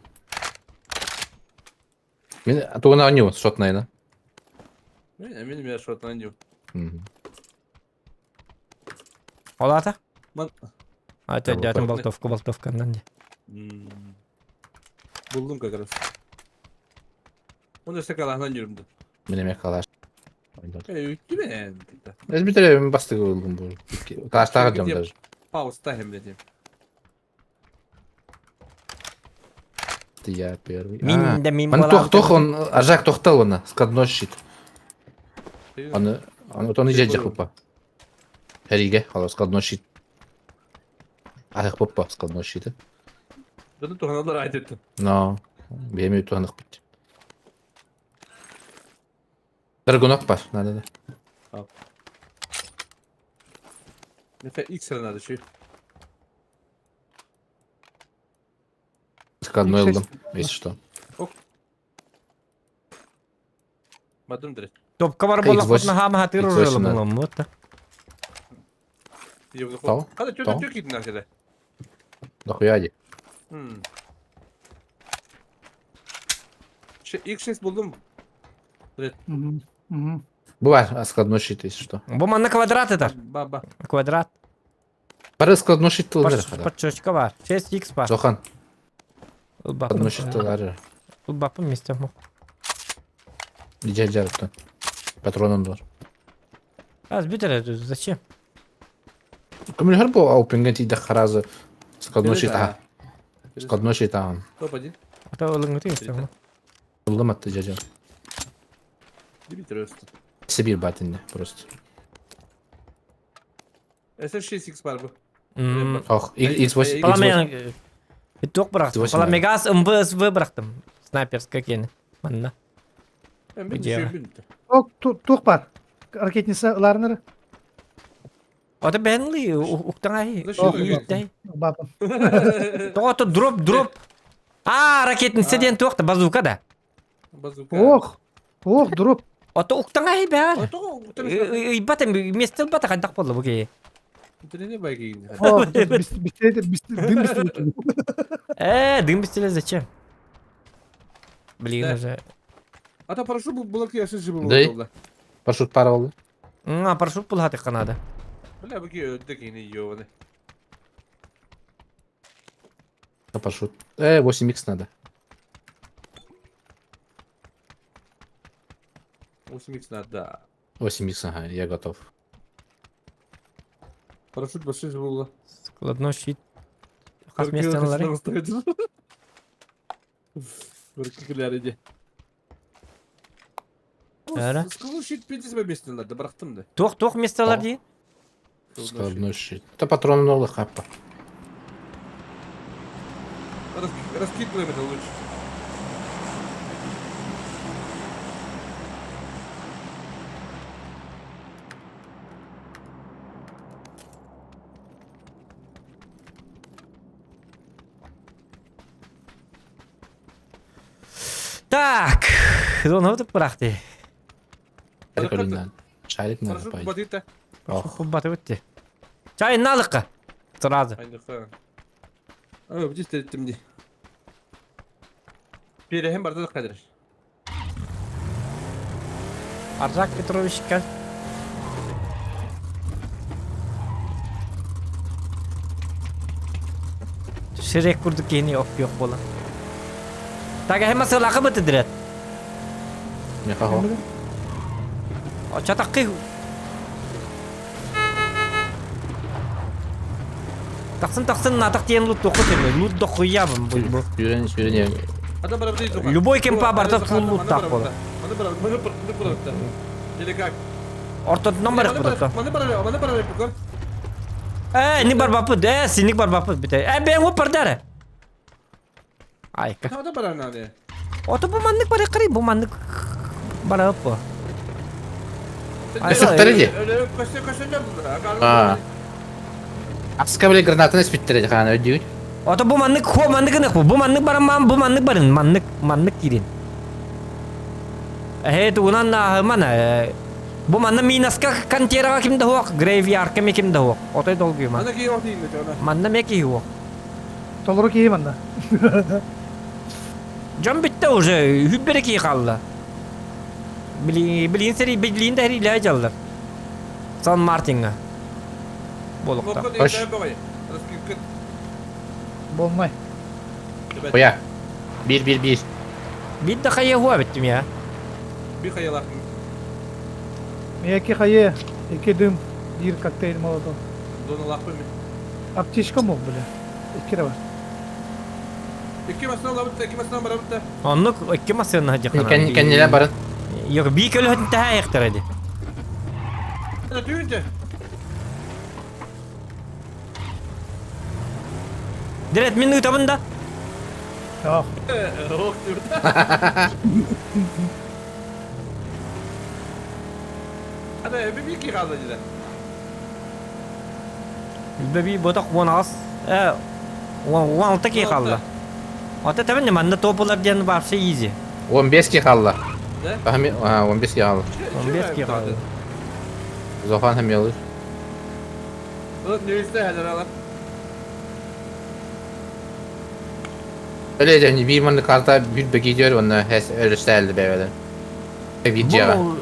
Beni tuğuna oynuyor. Şot nayına. Ben eminim ya şortlan diyor. Ola ata. Man. Ata Tamam, jatın tamam. baltovkandan. Buldum kakaras. Onu işte kalahlan yürümdü. Benim yakalar. Yüklü ben. Ez bir tane bastık oldum bu. Kaçta kalacağım der. Pausta hem dediğim. Я первый. Min de min Он bola. тох, он Ажак тохтал она, складной щит. Onu jejek попа. Хериге, خلاص складной щит. Ах попа складной щит. Dönüp tuhanalar ait ettim. Но бемей туханах бит. Драгунок бар, надо да. Nefe ilk sırana düşüyor. Складной лдым, если что. Madrum direkt. Topka var Kayıt bola boş. kutna ham hatır Kayıt oraya boşuna. bulan mut. Tamam, Hadi çocuk tamam. çok gidin arkada. Нахуя иди. İlk ses buldum. Hı hı. Hı hı. Bu var, складной щит, если что. Bu manna kvadrat eder. Baba. Kvadrat. Пара складной щит тылдыр. Почочка var. 6x var. Жохан, Ул складной бапын. щит тылдыр. Ул бапын мистер му. Иди жарыптан. Патронun var. Az bitir zачем? Кому не bu опенген тиде харазы. Складной щит, Складно. ага. Складной щит, ага. Топ один. Ata olun götü istiyor mu? Buldum attı caca. Дмитрий Ростов. Sibir batinde просто. SS6X var bu. Oh, X8. Bala men bitoq bıraktım. X8 Bala mi? Megas МВСВ bıraktım. Sniperska keni. Manna. Ben bir Güzel. şey bildim. Тук бар. Ракетница ыларныры. Ota Bentley uktan ay. Zresztą Yiğittay. Бапын. Ota drop. Aa raketin seden toqta bazuka da. Bazuka. Ох, дроп. Ota uktan ay be. Ото, ты Batın mestel bata kadaq boldu bu ki. не багин. Ох, дым быстрее. Дым быстро зачем? Блин, Да. уже. Ата парашют bu bulak yaşın jibi Dey. oldu. Парашют para oldu. Парашют пулхаты канада. Бля, bu ki öldük yine yiyor onu. Парашют. 8х надо. 8х надо. 8х, ага, я готов. Парашют başı jibi oldu. Складной щит. Хас местенлары. Barkıklarıcı. Öyle. Скажу, щит 50 местенlerde bıraktım da. Тоқ месталар дейін. Складной щит. Это патроны новых хапа. Раскидываем это лучше. Так. Оны өтіп бұрақты. Çaylık önünden. Çaylık nerede Парашют paydı? бадит-то. Oh. Батып өтті. Чайын алыққа. Сразу. Aynen. Abi ciddi ettim diye. Bir hem barda da kadir. Аржак Петрович кәл. Ширек күрдік кені yok бола. Так әхема сылақы бұты дірет. Ne kaho? Çataqı. Тақсын натақ дейін лут доқы демей. Лут доқы ябым бұл. Yüren. Adam bana değil Zuhal. Любой кемпа барда Bana фул лут bana тақ bana бола. Bana bırak. Или как? Ортодынан барық бұдақта. Bana bırak bu. Ник бар бапы, синик бар бапы біте. Бен оп бардары. Айка. Bana bırak ne? Ото бұл маннык бар еқырай, бұл маннык бар өп бұл. Esutları Öyle koşacağım burada. Aa. Aska bile granatını spittirecek hani ödüğün. Ото бұл маннык, хо маннык нық бұл маннык барам, бұл маннык барын, маннык кирин. Туғынан мана, бұл манны минаска кантераға кімді хуақ, грейвиарка ме кімді хуақ. Отой долғы ман. Bana ki yok değil mi ona? Манны ме ки хуақ. Толру кейім анда. Жан бітті уже, хүббері ки қалды. Білейін сәрі, білейін дәрі иләй жалдар. Сан Мартинға. Болықта. Kokko Hoş. değil ben babaya. Raskı Болмай. Oya. 1. Бит да қайы хуа біттім я. bir kayalar. Екі қайы, екі дым, бір коктейль молотов. Donu lakbı mı? Аптечка мол, бля. Екі бар. İki masana labıtta, iki masana barabıtta. Онлық өкке масыны жақана. Kendiler barın. Yok, bir kölü hötün təhə yəqtər ədi. Hadi düğünce. Direkt min utabında. Yok. Oh durdu. Hadi bir iki kaldı acıda. Bebi botak bonağız. Уаңлта кей қалды. Ата təbən məndə topular deyən var şey easy. 15 ki kaldı. Ne? Fahmi, 15 ki kaldı. 15 key qaldı. Zohan hem yalır. Ulan ne iste heder alan. Öyle de bir manlı karta bir beki diyor onu öyle stelde böyle. Video.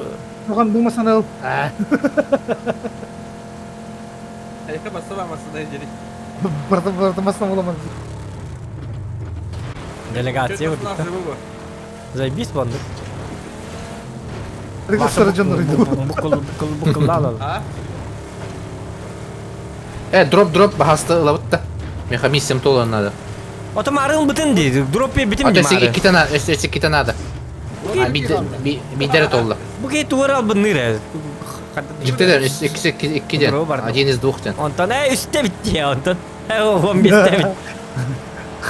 Оған болмасан ал. Ayaka bassa bakmasın öncelik. Бардымастан боламын. Делегация Nasıl өтті. bu? Zaybis bandıq. Регистр жандар иду. Букыл алал. Ha? Drop bahasta ılavut da. Meha missiyam tolu onlarda. Ата марың бүтін дейді. Дроп бе бітім Ata де мары. 2 tane, 2 tane da. Bir deret oldu. Bu ki tuvar al bunları. Cidden 2 de. Doğru var. Aceniz doğuktan. Ondan üstte bitti ya ondan. O 15'te bitti.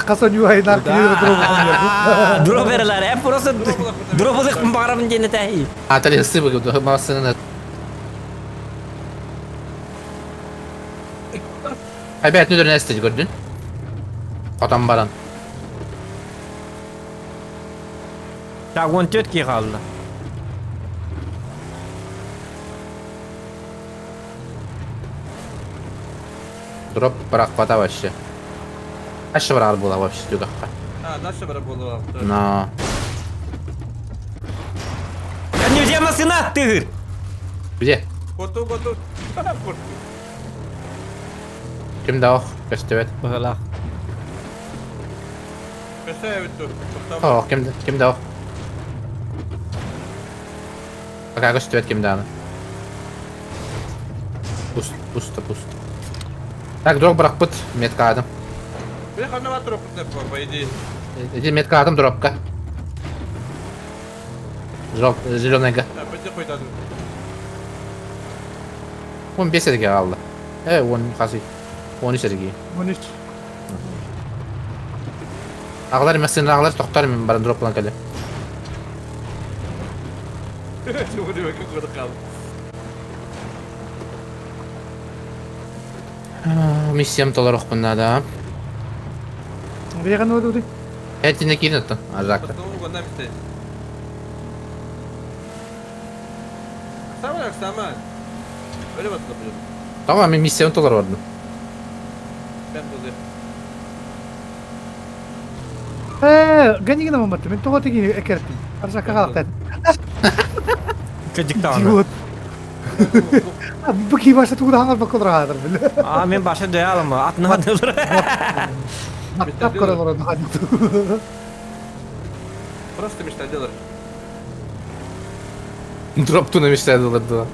Kasan yuhayın arkaya drop. Drop verirler. Hep burası drop olacak mı bağırımın cennete. Atali hızlı bakıyordu. Masasının. Ay ben ne dönen istedi gördün? Adam baran. Ya 14 ki kaldı. Drop bırak bata başı. Aşı var araba var вообще тюга. Ha, naša bara bolo. Na. Ya ne diyemezsin ha tığır. Где? Gotu. Kim daha? Göstevet. Bırak. Köşeye bitti. Oh, kim daha? Bak göstevet kim daha? Pust. Tak drop bırak put. Metka adam. Bir kanı var drop ne bu baydi. Иди метка adam dropka. Drop zеленый. Ya bitti koydu. Он 5 edeki kaldı. On hasi. 13 edeki. 13. Ağlar mesela ağlar toktar mı bana drop lan kale. Şimdi bir bakın koydu kaldı. Миссиям толарох bunda da. Bir kan oldu. Etine kirin attın. Azakta. Bakalım bu konuda bitti. Sama. Öyle bakalım. Tamam missiyon tolar vardı. Ben buldum. Ganyan naman ba't? May tukot yung ekerti. Para sa kakaktan. Çocuk da Jigot. Bagi ba sa tukot hangal pagkodrahatar? Aa ben başa duyalım mı? Atını atılır. Matap ko na ko na dito. Просто мечта делать. Drop tunamışlar dolardı.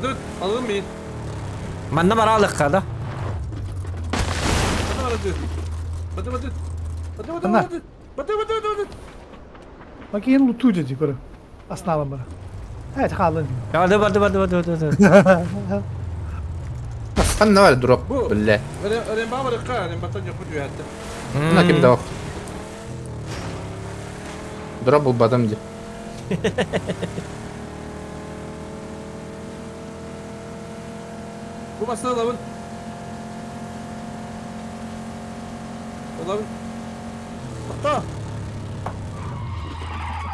Dur, alalım mı? Bende var alık kada. Batı. Bagi yung luto dyan siguro. Asnawan ba? Ay, takalan yun. Ya hadi. Sen ne var drop Bu. bille. Öyle bağır kar, öyle batı yok diyor hatta. Buna kim daha? Drop bu badam di. Bu masada alalım. Alalım. Hatta.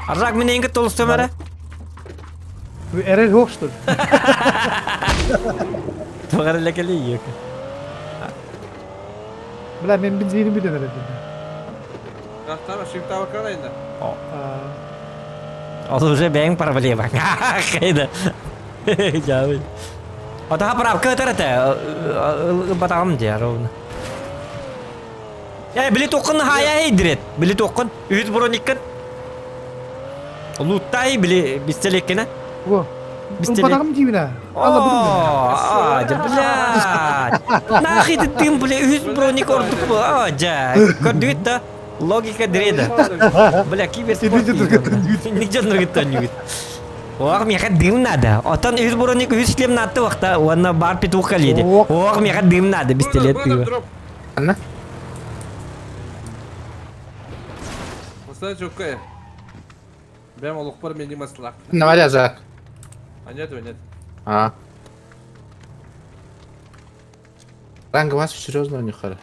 Arzak mı neyin ki tolus mera? Erel hoogstod. Tuğarı lekeli yiyor. Wala, may benzinin bir döner edin. Ya tamam, şimdi tava karayın da. Olur ben para beli bak. Kayda. Jauh. Oh daha para ke ternyata. Batam dia ron. Ya beli token haya hidret. Beli token 100 bronikan. Lutai beli bistelekena. Bu. Bistelik. Ang patakam di na. Allah bu. Oh, jeblat. Nah itu tim beli 100 bronik orduk bu. Aja. Kau duit dah. Logika direda. Beli kiber sport. Ini jangan gitu nyut. Wah, mereka dim nada. Otan 100 bronik 100 klem natte waktu warna bar pitu kali deh. Wah, mereka dim nada bistelet diyor. Anna? Masada çok kaya. Ben oluk var benim maslak. Ne var ya Zak? Нет. А. Ранг у вас серьезно не хара.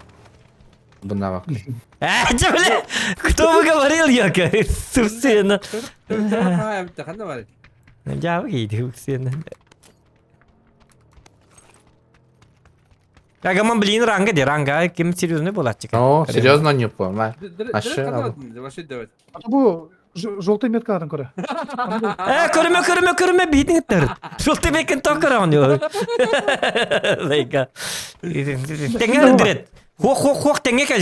Бунавак. Бля, кто бы говорил, я собственно. Ha, bitti. Kan da var. Jauh gitu, собственно. Kagak mau beliin Rangga deh, Rangga kim seriusnya bola cek. Ну, серьезно не понял. Direkt Aşağı kan da al. var. Başlayın evet. Bu. Желтый меткадан кора. Көрме битің тұр. Жолты бекен тоқыр оны. Лайка. Теңе үрдірет. Хоқ теңе кел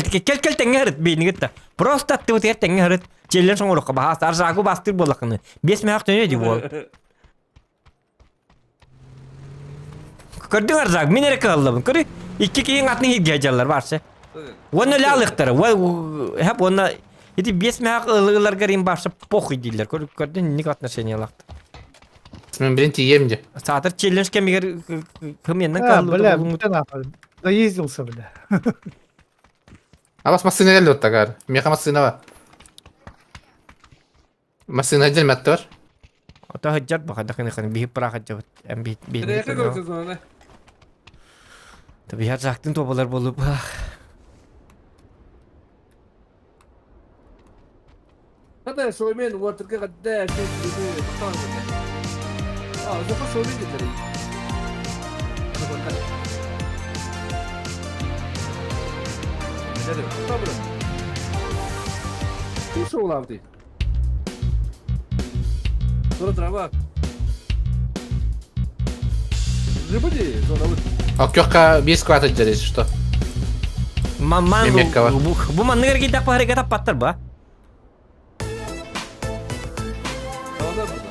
теңе үрдірет бейінің етті. Просто атты өтер теңе үрдірет. Желен соң ұрыққа бағасы аржағы бастыр болақыны. 5 мәйақ төне де бол. Көрдің аржағы, мен әрі қалдым. Көрі, 2 кейін атының хидге ажалар барсы. Оны ләліқтір. Хәп оны Эти 5 мяк ылылар гарим башы похуй дилер. Көрдүн ник отношение лакты. Мен бірін тием де. Сатыр челлендж кемигер кыменден Бля, калды. бля, нахуй. Доездился, бля. А вас машина geldi otta gar. Meka машина var. Машина gelmedi var. Ата хаджар баха дахын бихи пара хаджабыт. Эм бит бит. Nereye görüyorsunuz onu ne? Tabii her zaktın topalar bolup. Hadi söylemeyin water'ga kadar şey dedi. Bakalım. Aa, zaten söyleyin dedi. Ne demek? Tamam. Kim soğulavdı? Sonra trava. Рыбади, зона вот. Okyoka bir squat edeceğiz işte. Маман Yemek var. bu manıgar gidak bahare gata patlar ba. Sağda burada.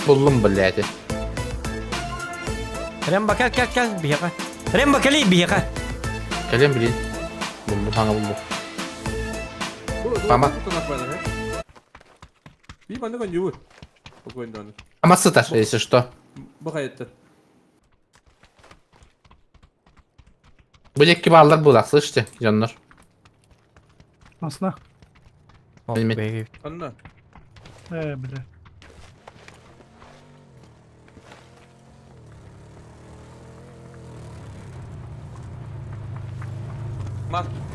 Buldum bledi. Rem bakar gel bir yaka. Rem bakali bir yaka. Gelin bilin. Buldum hangi buldum. Bu Tamam. tutanak var he. Bir bana kan yuvu. Bu oyundan. Ama sıtar если что. Bu hayatta. Bu iki ballar bulak слышите, canlar. Nasıl? Bilmem. Anla. Bля.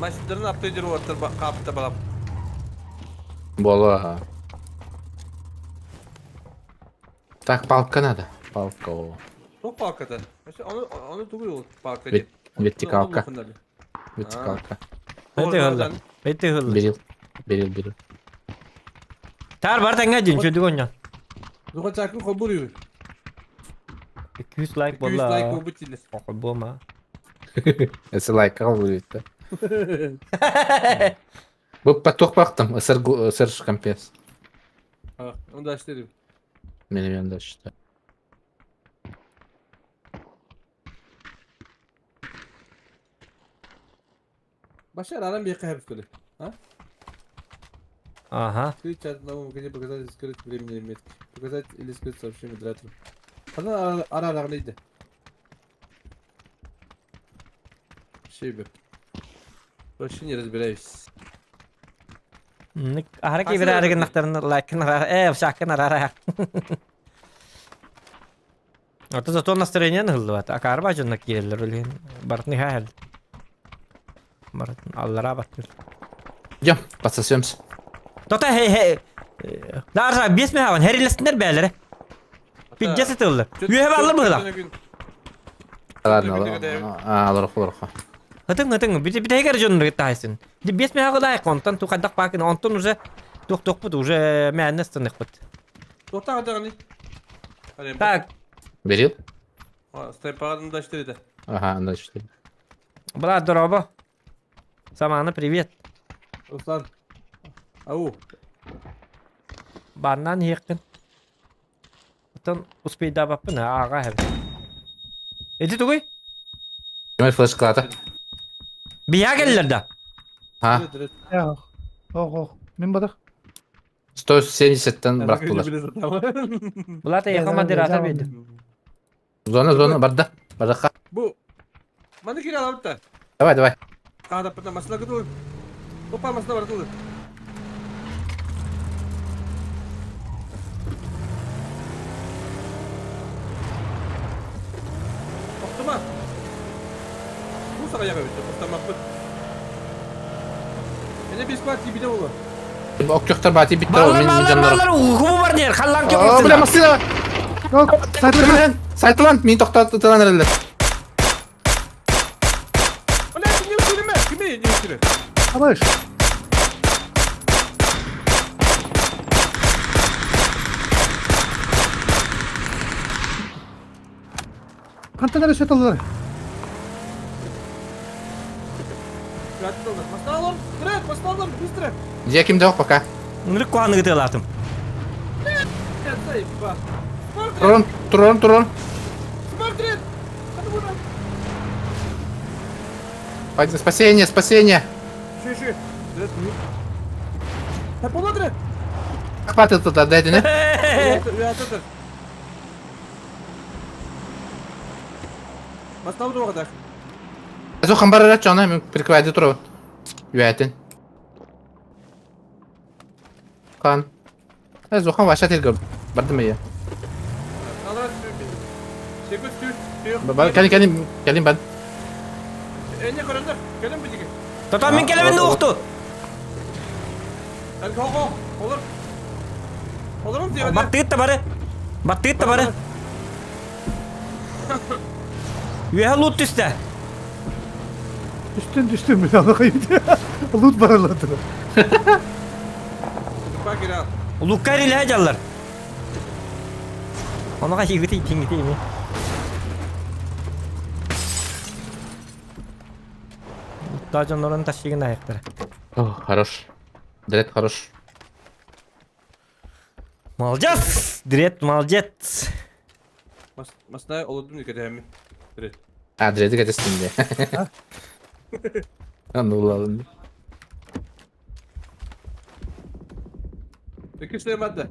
Maçların aptaydır water kapta balap. Bola. Так, палка надо. Палка. Çok pakada. Mesela onu duruyor pakta. Вертикалка. Вертикалка. Hadi hırla. Hadi hırla. Берил. Tar var tanga din çödü gonyan. Zuha çakın koburuyor. 200 like 200 valla. like kobuçilir. Bu ma. Если лайк будет. Bu patok baktım. Isır kampes. Ha, onu da açtırayım. Benim yanında işte. Başar aram bir hep böyle. Ha? Aha. Скрыть одному могли показать скрыть временные метки. Показать или скрыть сообщение модератору. Она араларнıydı. Şey be. Вообще не разбираюсь. Ник haraki bir aragın naktarını like şakın arara. Orta zato настроение hıllı var. Akar bacınnak gelirler öyle. Barat nihayet. Barat Allah'a batır. Идем, подсосемся. Tota hey. Darsa biz mi havan her ilesinler beylere. Bir ceset oldu. Yühe ballı mı hıla? Ладно, алырық. Хытың, bir тегер жонны тайсын. Biz mi havan kontan tu kadak bakın ondan уже тук бут уже мәннәс тынык бут. Tohta kadar ne? Hadi. Так, Берил? Степадан да açtırdı. Ага, значит. была дорога. Саманы привет. Ruslan. Ау. Барнан якын. Потом успей добаппын ага хәб. Эти тугай? Кемер флеш кылады. Бия келлер да. Ha, Ya. Oh. Min badak. 170'ten bıraktılar. Булар да якын модератор бейди. Zona barda. Barda. Bu. Mana kira alıp da. Давай. Kada pernah masalah gitu. Lupa masalah var tuh. Waktu mah. Bu sana ya bebitte. Tamam mı? Yine bir squad gibi de olur. Ok yoktur bati bitti o Балар, benim балар, canlarım. балар, хуба бар дер, халлан Aa, кеп. bile masina. Yok. Saytı. Saytılan, beni toktatılan herhalde. Ulan kim yürütürüm ben? Kimi yürütürüm? Alış. Kantaları set alırlar. Rahat olun. Masalah alın. Direkt masalah alın. Bыстро. Где kimde yok пока. Нырык куаны гыты латым. Evet, sayıp bak. Смотри. Turun. Смотри. Hadi buradan. Спасение. Şu. Direkt mi? Hep oladır. Хватит тут отдать, не? Uyatıdır. Masna vurdu o kadar. Зо хамбар рат жана мен прикрывает туру. Юятин. Хан. Зо хам ваша тилгөр. Бардым я. Alır Sekiz tüy. Бар келин бад. Ne karındır? Gelin mi digi? Total min kelemin uqtu. Hadi kalk kalk. Olur. Olur mu diyor? Battı gitti bari. Battı gitti bari. Üye loot üstte. Düştün bir daha bakayım diye. Loot paraladı. Bak geri al. Lukkar ile hajallar. Ona kaç yigiti itingiti mi? Daha canların taşıyın ayakları. О, хорош. Дред хорош. Malcas. Direkt malcet. Masna olurdum dikkat hem. Evet. А, дреди где стенде. Ну ладно. Peki işte madde.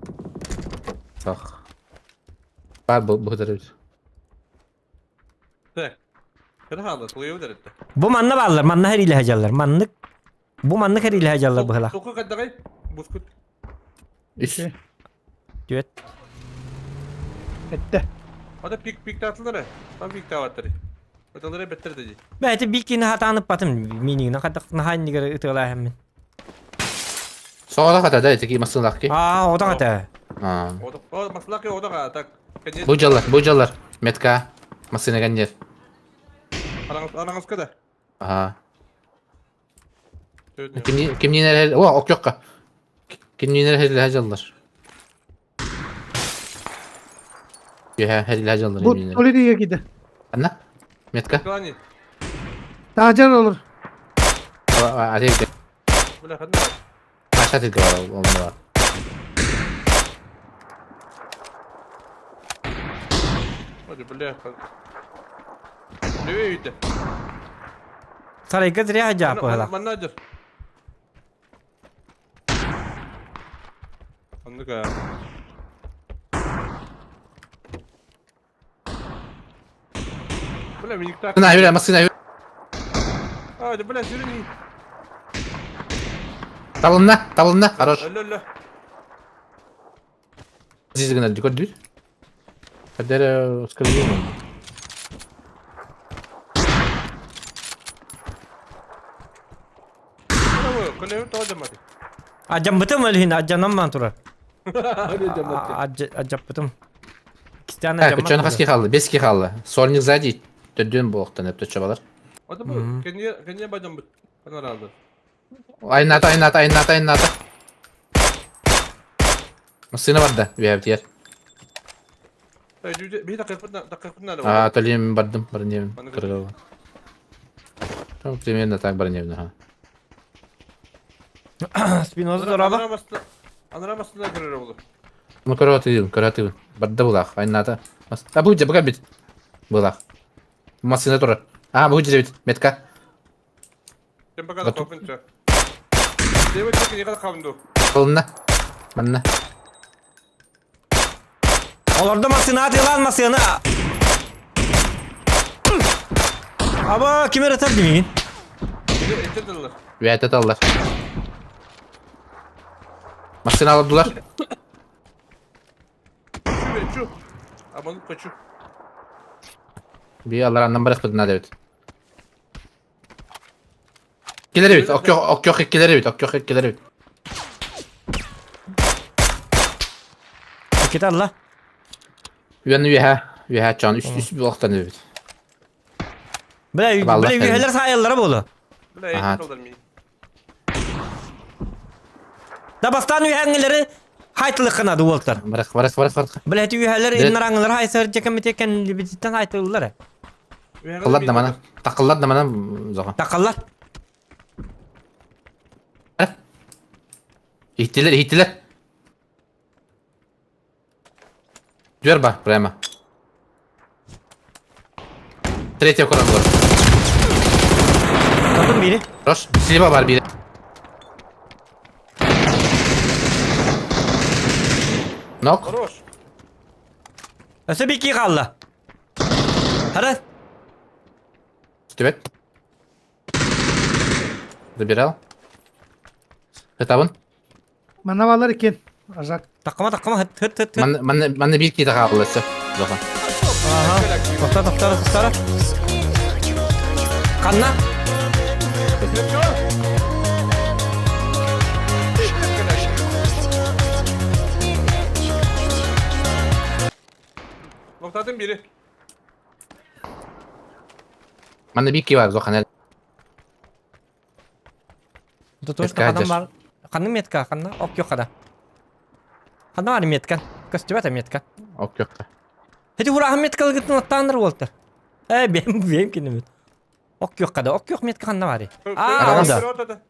Sağ. Бар bu kadar. Tek. Kada halda koyuyor da etti. Bu manna bağlar. Manna her ile hajallar. Manlık. Bu manlık her ile hajallar bu hala. Soku kadar kay. Buskut. İş. Evet. Etti. Hadi pik tatlıları. Tam pik tavatları. Öteleri better dedi. Belki bilkini hatanıp batım. Mini ne kadar nahanni göre ıtıla hemen. Soğala kadar da etki masın lakki. Aa o da hata. Ha. O maslak ya o da tak. Bucalar. Metka. Masına ganyer. Aranız kadar. Aha. Evet. Kimliğine her... O ok yok ka. Kimliğine her ilacallar. Ya her ilacallar Bu kimliğine. Toledi'ye gidi. Anna? Metka? Kani. Tacar olur. Hadi gidelim. Böyle kadın. Aşağı tilki var onu var. Hadi böyle kadın. Ne yiydi? Sarayga direkt hacap bu hala. Mannadır. Anlık ha. Böyle minik tak. Masına yürü masına yürü. Hadi böyle sürün iyi. Табылына. Хорош. Ölle. Здесь гнали, gördün. Kadere скажи. Bravo. Kone tamam hadi. Acam bıtım öyle yine acanam ben tura. Hadi cemaat. Acap bıtım. İki tane Ha, acam küçüğün kaski kaldı, beski kaldı. Solnik sзади. Döndüğün bu oktan hep çabalar. Hadi bu. Kendine bacım bu. Bana razı. Aynı ata. Masına var da, bir yer. Bir dakika nerede? А, то ли им бардым, барневым. Кыргыл. Там примерно так барневно, ха. Spinoza da araba. Anlamasında göre oldu. Ну, каратывым. Барда булах, aynı ата. А, будет, пока бит. Булах. Масына тоже. А, будет бит, метка. Sen bakalım kapınca. Demek ki ne kadar kaldı? Koluna. Manna. Olurdu masına atıyorlar masına. Ama kime atar demeyin. Ettirdiler. Viyat atarlar. Masını aldılar. Şu. Aman kaçı. Bir Allah anlam bırakmadın hadi evet. İkileri bit. Ok yok ikileri bit. Git Allah. Üyanı üye can üst bir vaktan evet. Böyle Vallahi üyeler sayılır bu. Böyle Aha. eğitim kalır mı? Da bastan üyeleri haytılık kanadı voltar. Bırak. Böyle üyeler Evet. inaranglar hayser cekemiteken bitten haytılılar. Takıllat da bana. Takıllat da bana zaman. Takallar. İhtiler. Diyor bak prema. Tretья kurang var. Kapın biri. Roş. Silva var biri. Nok. Хорош. Öse bir iki kaldı. Hadi. Stübet. Забирал. Хытабын. Mana varlar iken. Arzak. Takma hıt hıt hıt. Манна bir kiti kaldı. Zohan. Aha. Doktor. Kanna. Noktadan biri. Manna bir ki var Zohan. Tutuş Metka adam hacer. var. Kanna metka kanna. Ok yok kada. Kanna var metka. Köstübete metka. Ok yok. Hadi vurahım metkalı gittin attandır Walter. Benim kendim. Ok yok kada. Ok yok metka kanna var. Aa Arabada. orada.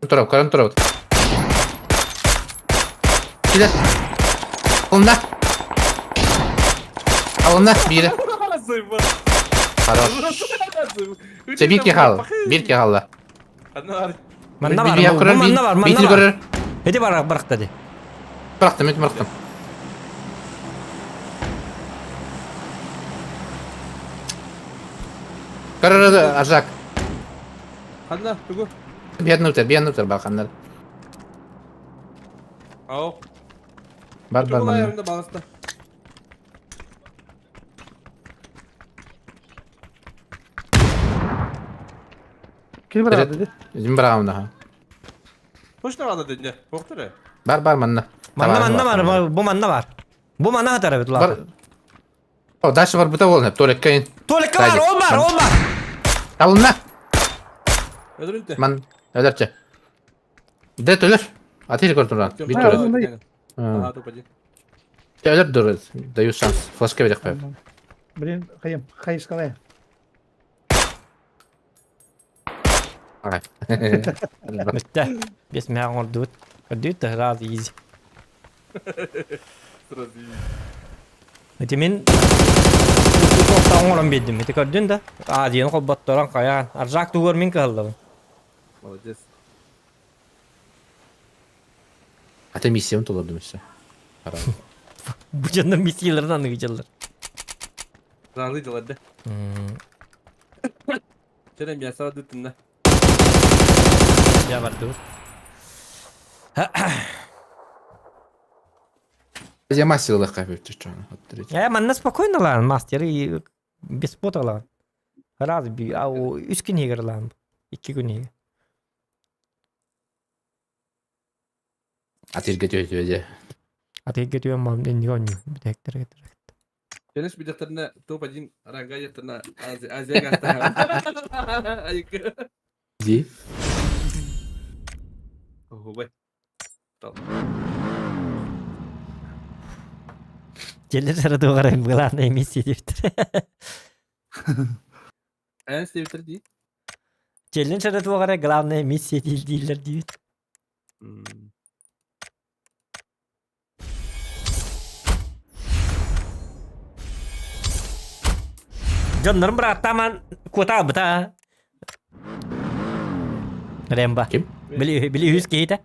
Ortada. Karan turab. Gider. Alınla biri. Хорош. Sen bir ki kal. Bir ki kal. Kanna var. Manna Bir var. yakırar, Bu manna var. bir Manna var. görür. Hadi bırak dedi. Bıraktım. Kararı Arzak. Kanna. Tugu. Bir bakanlar. Ao. Var Tugu manna. ayarında bağısta. Kim var Evet. dedi? Bizim bırakalım daha. Hoş ne var dedin ya? Korktu ne? Var manna. Manna var. Bu manna var. Bu manna kadar evet Var. ulan. O daş var bu da olun hep. Tuvalet kayın. Tuvalet var. Sadece. Olmar. Alınla. Öldürün de. Man ölerce. Det ölür. Atıyla kurtulan. Bir Ha, tuvalet. oğlum, ne? Aha topacı. Ölür durur. Dayı şans. Flaska verecek pep. Bilin kayım. Kayıs kalaya. Ay. Bitti. Bismillah oldu. Ödü de razı iyice. Sırası iyi. Hadi men Toktan olan bildim. Hadi gördün de. Ağzını kobattoran kayan. Arzak da görmeyin kaldı. Молодец. Ata misyon dolardım işte. Param. Bu canlı misiyelerini anlayacaklar. Zanlıydı hadi. Kerem ya sana düttün de. Ya var dur. Я мастер легко вивчу, що Ya man spokojno lan master без пота lan. Раз bir o 3 gün yeger lan. 2 gün yeger. Атир götürüyor diye. Hadi gidiyorum mam den yon. Bir tek tek. Kenes bir daktarına topacın ranga yatırına Azya gasta. Ayık. Ди. Oh be. Tamam. Gelir sana doğru bu lan emisi diptir. En sevdiğim değil. Gelir sana doğru главное emisi değiller diyor. Canlarım bırak tamam kota bıta. Remba. Kim? Bili 100 keyte.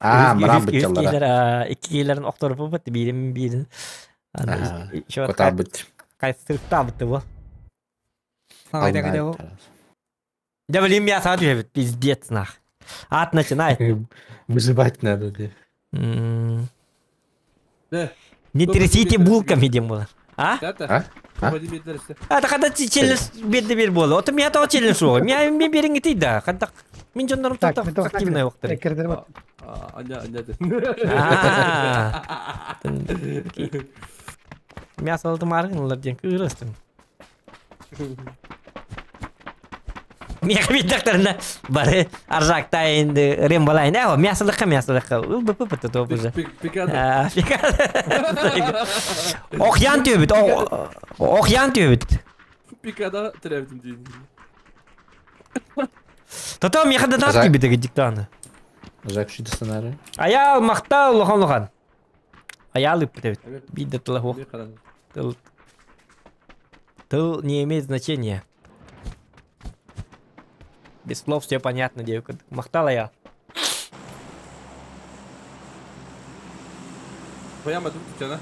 Aa, maram bıçalara. keyler 2 keylerin oktoru bu bitti birin. Şu Kota bıç. kaysırık da bitti bu. Haydi Haydi o. Ya bileyim ya sadece evet biz diyet nach. At начинай. Выживать надо, да. Ne? Не трясите булками демоlar. А? Zaten. Ha? Topacı bildiler işte. Ata kada challenge belli bir bolu. Otum ya to challenge o. Ya mi birin giti da. Kada min jonlarım Tak, çok mi to aktif ne vakti. Ekirdir bak. Anne de. Mi asal margınlar diyen kırıstın. Mi bir daktarına bari arzakta indi rembalayın. Ya mi asal ka mi asal ka. Bu to bu. Pikada. Okyan diyor bit. Okyan diyor bit. Pikada trevdim diye. Tatam yakında da Güzel. gibi de gidikten. Жак şu сценарий. Aya makta lohan. Ayalı evet. Evet. Bir de тлахох. Bir kadar. Тыл не имеет значения. Без слов все понятно, девка. Махтала я. Koyamadım tutacağına.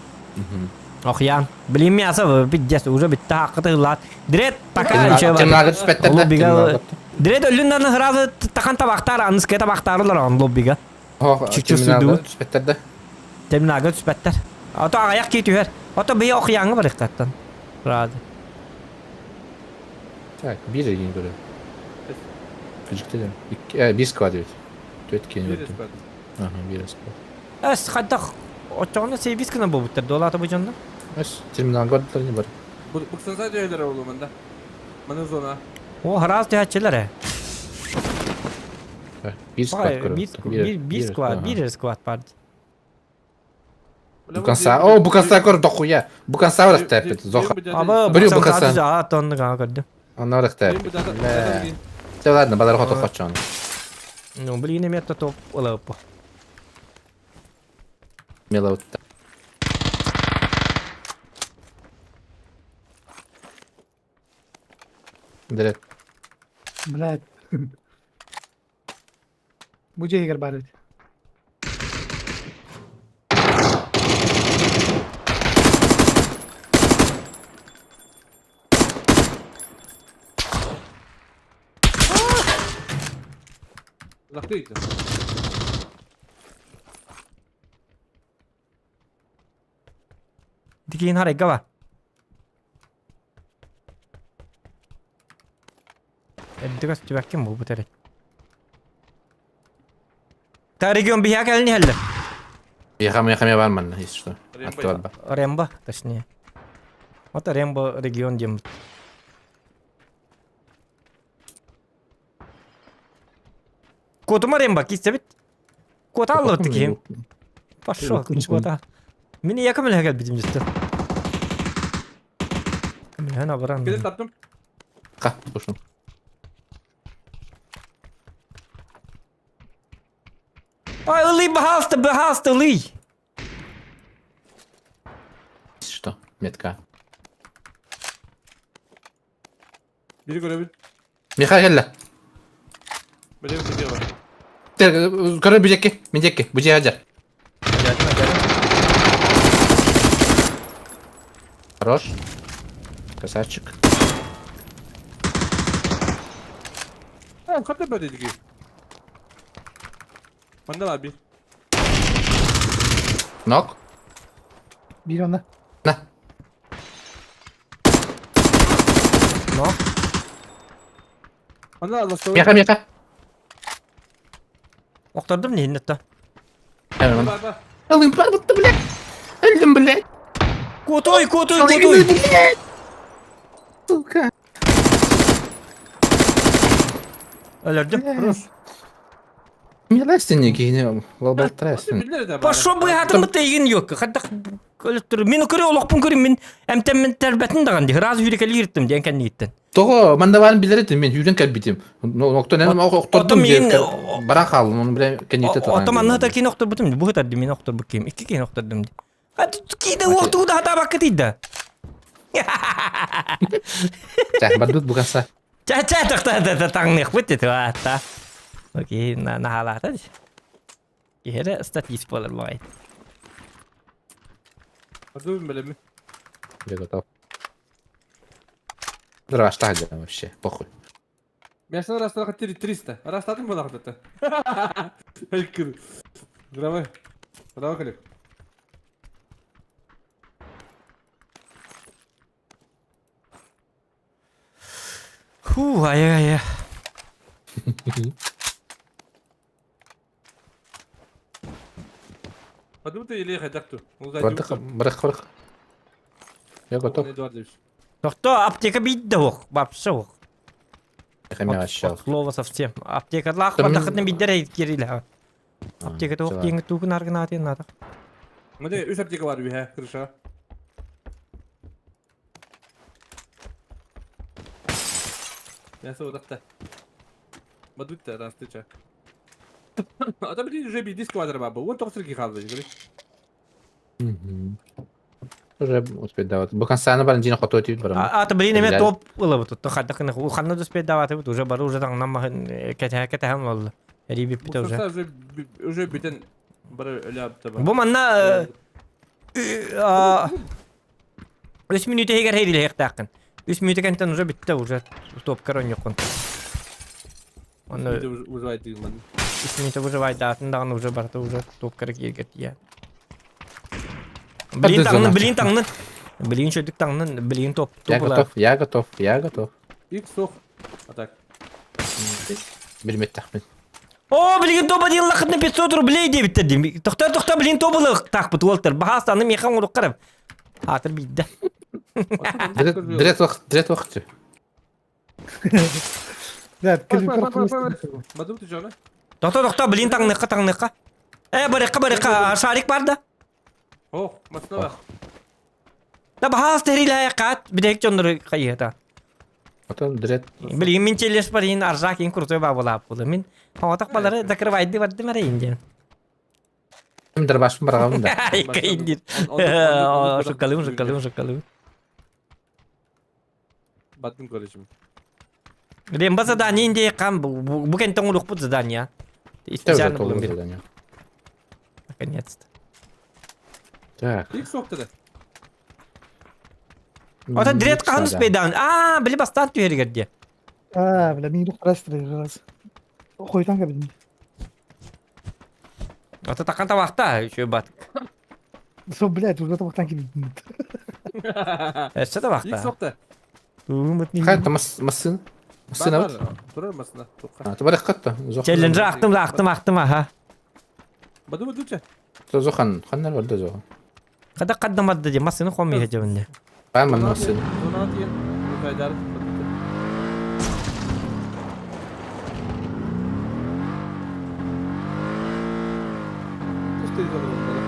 Okyan. Bileyim mi yasa biteceğiz. Uca bitti hakkı tığlat. Direkt taka şey var. Tırnağı spetler Oğlum, biga- de. Direkt ölünden hırazı takan tabaktar. Anıskaya tabaktarlar on lobbiga. Çiçek suyu. Tırnağı spetler de. Temnaga süsbetler. Ata ayak gidiyor. Ata bir okuyanı var hakikaten. Razı. Tak, bir yine göre. Gıcık dedim. Bir squad evet. Dört kene Bir öldüm. esper. Aha, bir squad. Es hatta o çağında seviz kına bu bitter. Dola ata bu canlı. Es, tırnağı gördüler ne var? Bıksan sadece öyleler oğlum bende. Bana zona. O hıraz dihatçılar he. Bir squad Vay, gördüm. bir squad, bir squad parti. Bukan sağ. Oh, bukan sağ gördüm dokuya. Bukan sağ olarak terpet. Zoka. Ama Biliyor bu bu kadar kasa. sadece atandı kanka gördüm. Onlar olarak terpet. Benim bu da Ne? Sevladın badar foto kaçan. No, bili ne metta top ola po. Melavut. Direkt. Блядь. मुझे ही कर पा रहे थे Uzaktaydı. Dikin har egga va. Eddigas tübekkim bu tere. Ta region biha gelni helle. Yakamaya var mı? Hiç işte. Rembo Hatta var bak. Remba tasniye. Ota Remba region diyem. Kotuma Remba kissebit. Kota aldı kim? Пошел, кota. Mini yakamel gel bizim cidden. Ben abaran. Gidip tattım. Kah, boşun. Ay ılı bahasta ılı. İşte. Metka. Biri görebil. Mikhail gel la. Böyle bir video var. Görev bicekki. Mincekki. Bıcığı hacer. Хорош. Красавчик. Ha kapta böyle dedi. Bende var bir. Нок. Bir onda. На. No. Bende var başka. Меха. Okturdum ne hinnette. Hemen. Var. Alayım parmutlu bile. Öldüm bile. Kotoy. Сука. Öldürdüm. Мила синеги yine. Valbal trasin. Birileri de var. Paşo bu hayatımda değin yok. Hatta öldürdüm. Meni kırı olakpun kırım men. Emtem terbetin de gandi. Razı hürikeli yırttım diyen kendi gittin. Togo, ben de varım bilerim ben hüren kalbitim. Nokta ne ama okturdum Otom diye. yine- Baran kaldım onu bile kendite tutan. Otomanlı da ki nokta butum. Bu kadar dimi nokta bakayım. İki ki nokta dim. Hadi ki de ortu da hata bakıtıydı. Cah, badut bukan sah. Caca takta tangnek bitti tu hatta. Okey, nah halat aja. Kira statis polar boy. Hadi böyle mi? Я готов. Давай, что делаем вообще? Похуй. Я sana rastladık 300. Rastladın mı lan? Hayır. Bravo. Bravo kalem. Ay. Hadi bu da iyiliği hedefti. Бырых. Я готов. Ne doğru demiş. Doktor apteka bitti hok. Bapsa hok. Хэмя ащал. Слово совсем. Аптека лах Там- бадахтын биддер кириле. Аптека тох кинг тугун аргнатын нада. Hadi 3 apteka var bir he. Kırışa. Neyse odakta. Badutta rastlıca. Adam bir уже bir disk vardır baba. Вон тоқсыр ки қалды. Уже успеть давать. Букан сана баран жина хото тип барам. Ата блин эме Билal. топ ылы бут. Хаддакын уханна дус пед даваты бут. Уже бары уже таңнамахын кетем олду. Риби бите уже. Уже bütün böyle öyle yaptı bak. Bu manna 3 minüte heger heyri lehek takkın. 3 minüte kenten уже bitti уже. Top karon yok kon. Onu Bir de uzay değil ben. 3 minüte уже вайдатын дагы уже барта уже топ керек ергет я. Блин таңнын. Блин шөдік таңнын, блин топ. Я готов, я готов, я готов. İlk sok. Atak. Bilmet tahmin. О, блин топ один лақытны 500 рублей деп бітті. Тоқтар, блин тобы тақпыт олтыр. Бағастаным еқан ұрық қарып. Атыр бейді. Direkt vakti. Evet, Bak klip bak bak bak tarafı. bak. Badım tüccarı. Тоқта, блин таңныққа. Барыққа, шарик бар да. Oh, masına bak. Да бағас тәрейлі аяқат. Бидек жондыры қайыта. Otan direkt. Блин, мен челес бар ең аржақ ең күртой ба болап болды. Мен хауатақ балары закрывайды барды мәрі енді. Kimdir başım barağım da. Кайындыр. Шыққалым. Badım kardeşim. Ремба задание инде қам. Бұкен тоң ұлық бұд задание. Te Специально uzat бұлым olur бер. zaten ya. Наконец-то. Так. İlk sok dedi. Ota direkt қағын спейдан. Білі бастан түйері керде. Bile miydi karıştırıyor. Koytan kabin. Ota таққан табақта шөй батық. So блядь, уже там tanki bildim. Әрші İlk табақта. sok da. Kanka masın. Masın Var out. var. Durur masına. Ha, tabarak katta. Челленджі ақтым, аха. Badım tüccar. Zohan, kanlar var da Zohan. Қада қаддамады де, масыны қомей хәжебінде. Ben mi masın? Zonat yer. Uzaylar. Üstelik olur onlara.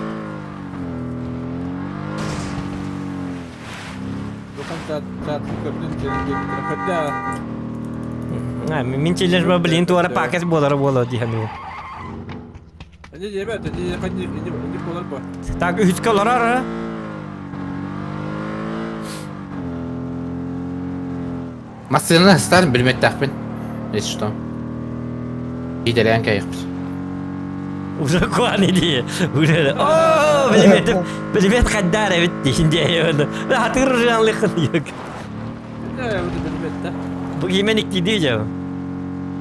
Zokan saat köprünün içine götürüp hatta Мен челленж ба білейін туары пакет болары болады дейін. Önce yeme, önce önce kolar bu. Так, 3 калор ара. Masını isterim bilmet tahmin. Hiç что. İdeleyen kayıptır. Уже куаны дей. Уже. О, білмет қаддары бітті. Şimdi ayağını. Hatır жанлықын yok. Ne ya bu bilmette. Bu yemenik değil ya.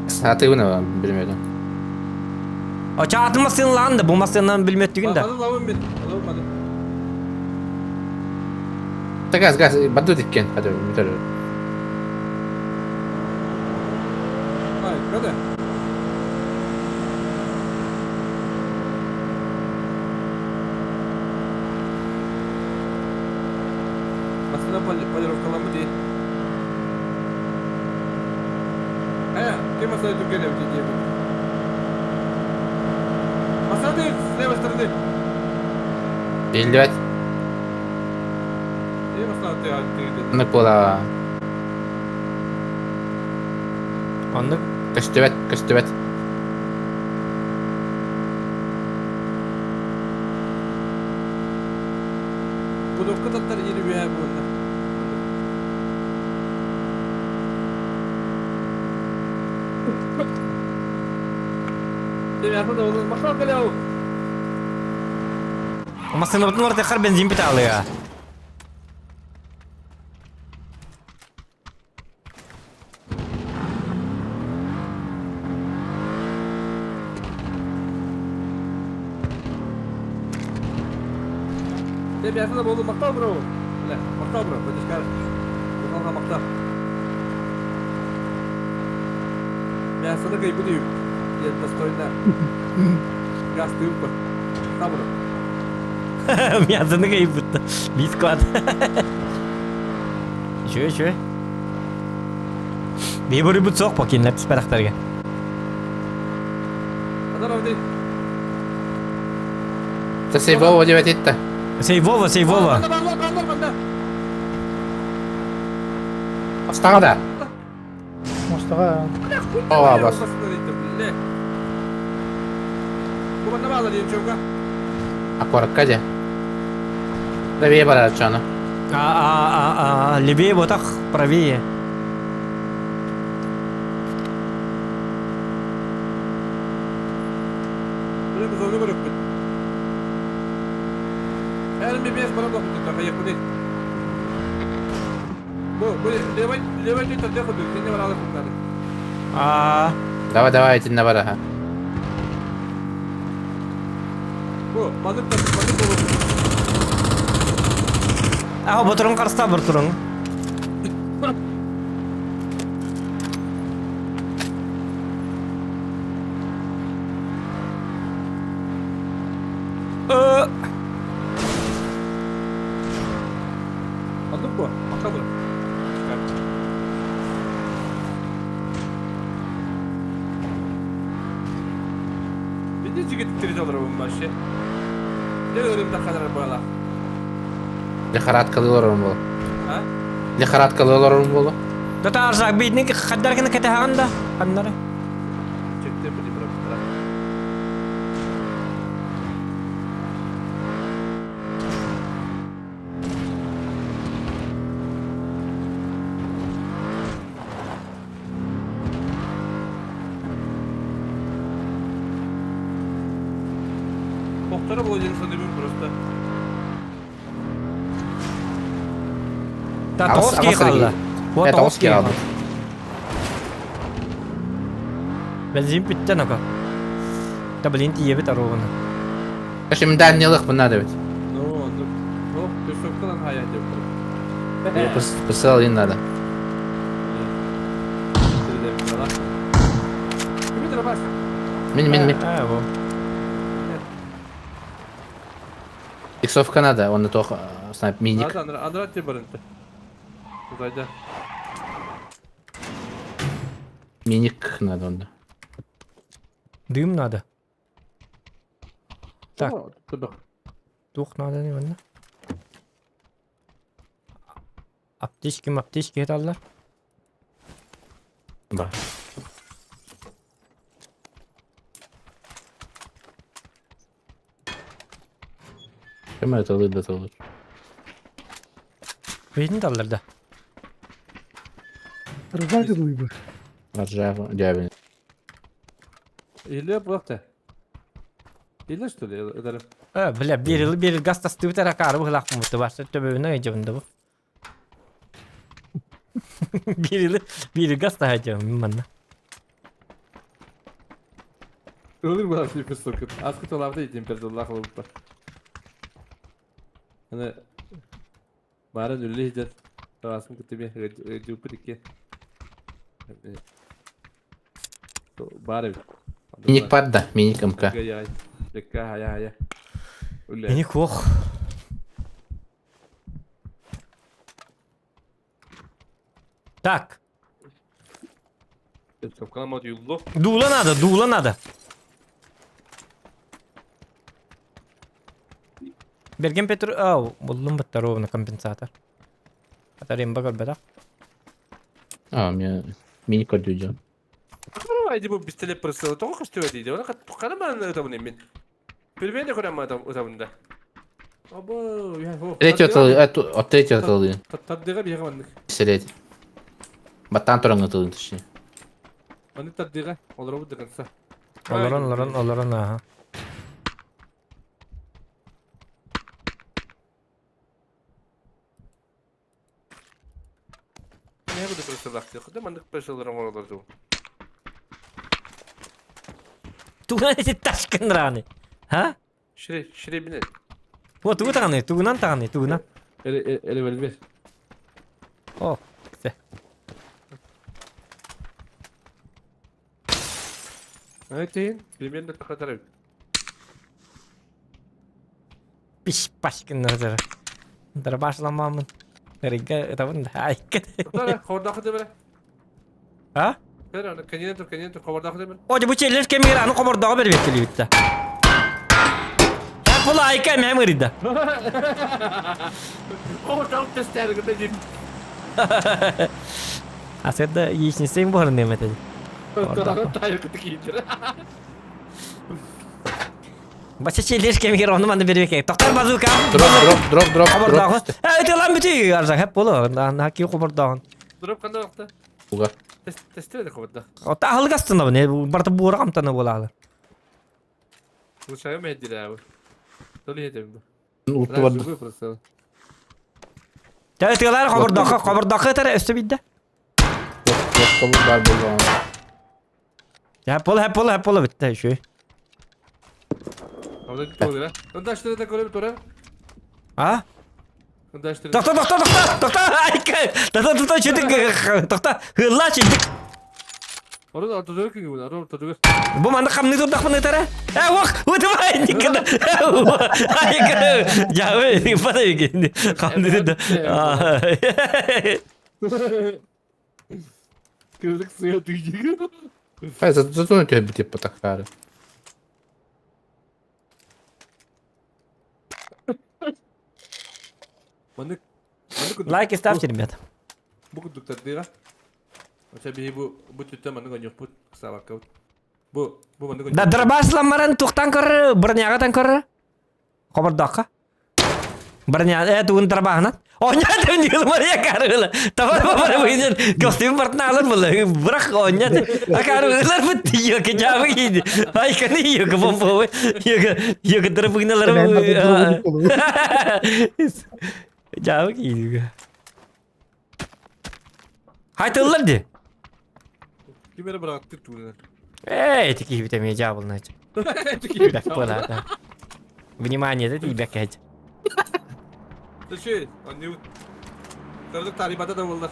Saati bu ne var bilmedim. O çağatı masını landı. Bu masından bilmet düğün de. Alın lavun bir. Alın. Gaz. Badu dikken. Hadi biter. Hayır, hadi. Masına polировкалар mı değil? Kim masaya Türkiye'de bir diye. Masa değil, leva stороны. Bildivet. İyi masaya değil. Onu pola. Onu Köstüvet. Bu da kadar yeni bir yer bunlar. Değil mi? Aslında olur. Bakalım böyle o. masını bütün orta kar benzin bit alıyor. Değil mi? Aslında olur. Bakalım bro. Öyle. Bakalım bro. Böyle çıkar. Bakalım bakalım. Ben sana kaybı diyorum. Yerinde story'da. Gaz diyorum bak. Bakalım bro. Мясını kayıp bitti. Biskot. Şöyle. Bir bu sok bakayım net speraktarga. Hadi abi. Це сей Вова 9 та. Sey Vova. Banda. Остава да. Mustafa. Ова бас. Bu bana bağlı diyeyim çabuk ha. Акварак каде. Левее бара чана. Левее вот так, правее. Böyle bir zorlu bırak. Eğer bir bana da okuduk. Hayır bu değil. Bu Levan değil tabii okuduk. Sen de var alırsın bunları. Aa. Давай, иди на вара. Bu manık olur. Aha bu turun karşısında bir turun. Aldın mı? Bakalım. Çıkar. Bir de çıkıp olur bunun başı. Ne ölümde kadar böyle. Лихорадкалыйлар орун болу. Ha? Лихорадкалыйлар орун болу. Dota arzak bidin kadar kena ketahan da. Kanları. Çıktı bu libra. Doktora bulacağını sanıyorum burası. Tatovski Ama kaldı. Evet, Oski aldı. Benzin bitti naka. Tablin diye bir taro bana. Şimdi Daniel'lık bunlar evet. Ne oldu? Oh, köşkten hayal ediyorum. Pısıl yinlerden. Kimi de bak. Min. Ha bu. Иксов Канада, он то снайп миник. Hadi Andrat barıntı. Uzayda. Миник надо он. Düğüm nada. Так. Dur. Дух nada ne bana? Aptişki hetallar. Да. Кем это лыда то лучше? Beyin dallarda. Ржаки дуйбы. Ржава, дявин. İlle bu vakti. İlle что ли? Ederim. Ha bile bir yıl gaz tastı bir tane karı bu lak mutlu varsa töbe ne cebinde bu. bir yıl gaz daha cebim bana. Olur mu nasıl bir sokut? Askı tolarda yediğim perdollah olup da. Hani bari ünlü hicret. Tavasım kutu bir cüpü dikki. Bari. Миник падда, миник МК. Gaya. Dekka haya. Öyle. Beni kok. Tak. Çok kalmadı yullu. Duğla nada. Bergen Petro, buldum bitti rovna kompensator. Atarım bakar beda. У меня миник отдюдем. Haydi bu pistolet pırsalı. Toku kastı ödeydi. Ona kat tukana mı ötabın emin? Bir ben de kuran mı ötabında? Abo ya ho. Третий от третьего отылы. Taddığa bir yakamandık. Пистолет. Баттан туран отылы точнее. Onu taddığa. Olur bu dıkınsa. Oloran aha. Ne bu da pırsalı aktı? Kuda mandık pırsalıların oralarda. Tuğla eti taşkın rani. Ha? Şire biner. Bu tuğunan tağını. Ele ver. Oh. Güzel. Evet deyin. Bilmeyen de takatlar. Piş başkın nazarı. Dara başlamamın. Riga tavan da ayık. Tara, kovardakı da böyle. Ha? Ver onu, kendine tur, kovardakı da böyle. Oca bu çeller kemiranı komordağı bir bekli bitti. Hep ola ayık emem rida. Kovardakı testler gidecek. Aslında yiyişini sen bu harın demet edin. Tayır kıtık iyidir. Başka çeller kemiranı bana bir bekli. Doktor bazuka. Дроп. Komordağı. Ha öte lan bütün yarzak hep ola. Haki komordağı. Durup kanda vakti. Уга. Testi öyle kovardak. O ta halı gastında bu ne? Barta bu rakam tanı bolalı. Bu çaya mı ettiler abi? Dolu yedim bu. Ultu vardı. Tövbe kaburdakı tara üstü bidde. Yok kabul var böyle ama. Ya hep bolu bitti şu. Orada git oluyor ha. Öndaşları da görelim Tora. Ha? Öndaşları. Doktor. Doktor çedik. Doktor hırla çedik. Orada ortada gibi bunlar. Ortada. Bu manda kamni turdak mı tara? Wak, udah main dikit. Ay jauh pada begini. Kamni turdak. Kırdık suya duyacak. Hayır zaten öyle bir tip batak var. Manık. Like staff çedim ya. Bu kudukta değil ha. Macam bu tütte manık on yok kısa bak kau. Bu manık on. Da derbas lamaran tuk tangker bernyaga tangker. Kabar daka. Bernyaga tuh terbahna. Oh nyata nih lumayan karela. Tapi apa begini kostum perkenalan mulai berak oh nyata. Karela betul kejauh ini. Ay kan iya ke pompo. Iya ke terpengalar. Jauh gitu. Hay tırlar de. Kimere bıraktık tuğlar. Такие витамины жабыл значит. Так пола. Внимание, это тебя кать. Şey, anne. Kırdık tarihata da bunlar.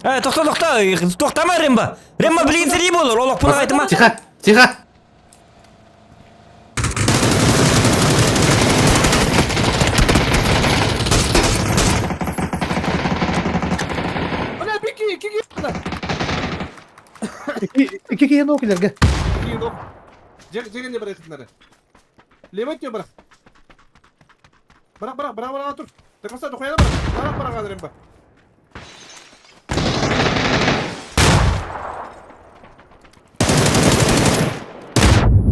Тоқтама Ремба. Ремба білген сірей болыр, олақ бұны айтыма. Тихо. Ana iki lan. İki kere okuyor gel. İki yok. Cegen de bırakın bunları. Levent diyor bırak. Bırak dur. Takmasa dokunayla bırak alırım bak.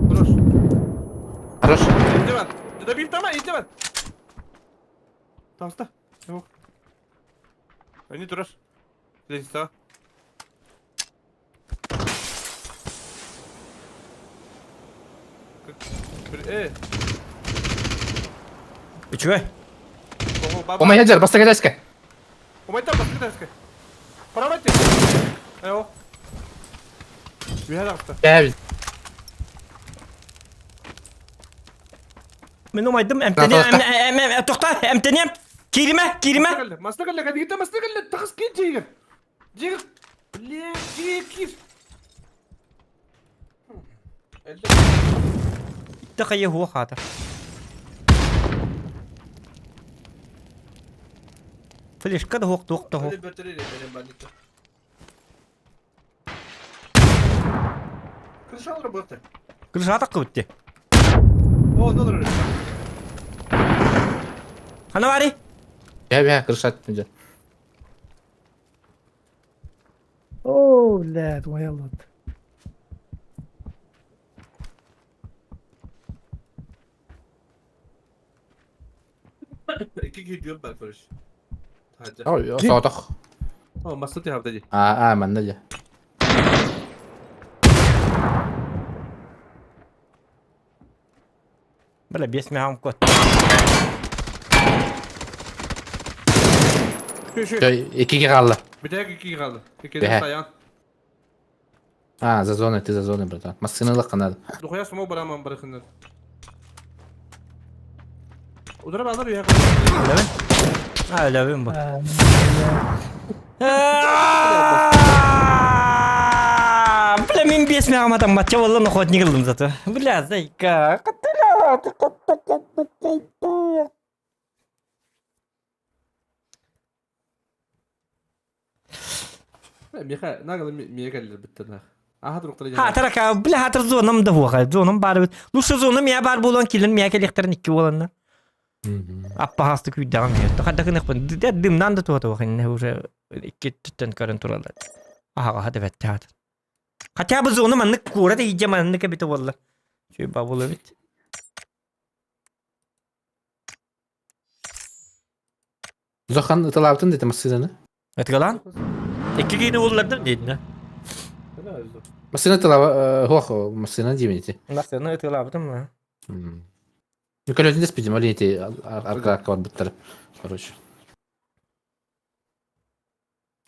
Dur. Хорош. İndi var. Bir tamam indi var. Tamam sta. Yok. Önü durur. Neyse sağ. Чего? Ома ядер, баста гадайска. Умайта баскетаска. Правайте. Evo. Bir her hafta. Gel. Мен умайдым, әмтенем, тоқта, әмтенем. Кириме. Masna geldi. Hadi git masna geldi. Takız git Ciger. Ciger. Bile Ciger. Тақайы хуа хата. Флешка да хуқ. Hadi bötürüyle benim bandikte. Kırış alır bu hafta. Кырыш атаққа бітті. O ne olur öyle. Хана бари? Gel kırışat önce. Oo, لا تميلط. İki gidiyorum ben Barış. Hadi. Oj, صوتك. O masnati haftacı. من نجا. بلا بيسمعهم كوت. Şu. İki kaldı. Bir tek iki kaldı. İki Behe. de sayan. За зоной, ты за зоной, братан. Маскинылық надо. Dokuya sumo bırakmam bırakınlar. Udara alır ya. Öyle ben bu. Бля, мен бесмяғым адам матча болған охотник қылдым зато. Бля, зайка. Mika, ne kadar Mika gelir bitti daha. Aha dur noktada. Ha taraka bля hatır zonum da huğa. Zonum bar bit. Luşa zonum ya bar bolon kilin miya kelekterin iki bolanlar. Appa hastı küydağım ya. Takada kınık ben. Dimdan da tuğata bakın. Ne uğra iki tütten karın turalar. Aha hadi vette hadi. Hatta bu zonum anlık kura da yiyeceğim anlık bir de valla. Şöyle babula bit. Zokan ıtılabdın dedim maskini. Evet lan. İki giyini bollardan dedin ha. Ne var? Masina tala ho masina diyemeti. Nasıl ытылабытым mı? Николай не спидим, алите арка квадратар. Короче.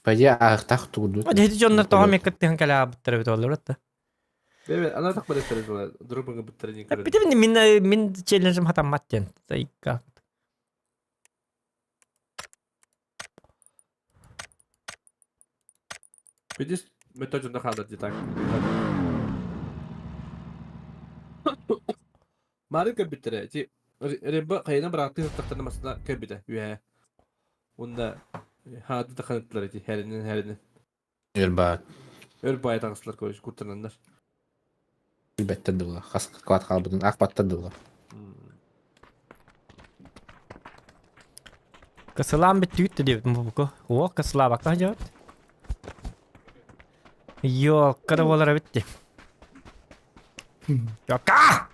По идее, тах тугуду. Hadi hiç onlar tamam yakıttığın kalabıttır bit olur hatta. Evet, ana tak bana isteriz bana. Durup bana bitirin Bir de min challenge'im hatam matken. Sayıka. Bir de metodunda kaldır diye Mari ke bitire. Ci remba kayına bıraktı taktarına masada ke bite. Üye. Onda hadi takıntıları ci herinin. Elbet. Öl bayat ağıslar koyuş kurtaranlar. Elbette de ola. Kas kvat kalbudun akbatta da ola. Kasılan bir tüyüttü diyor bu. O kasıla bak lan cevap. Yok karabalara bitti. Yok ka!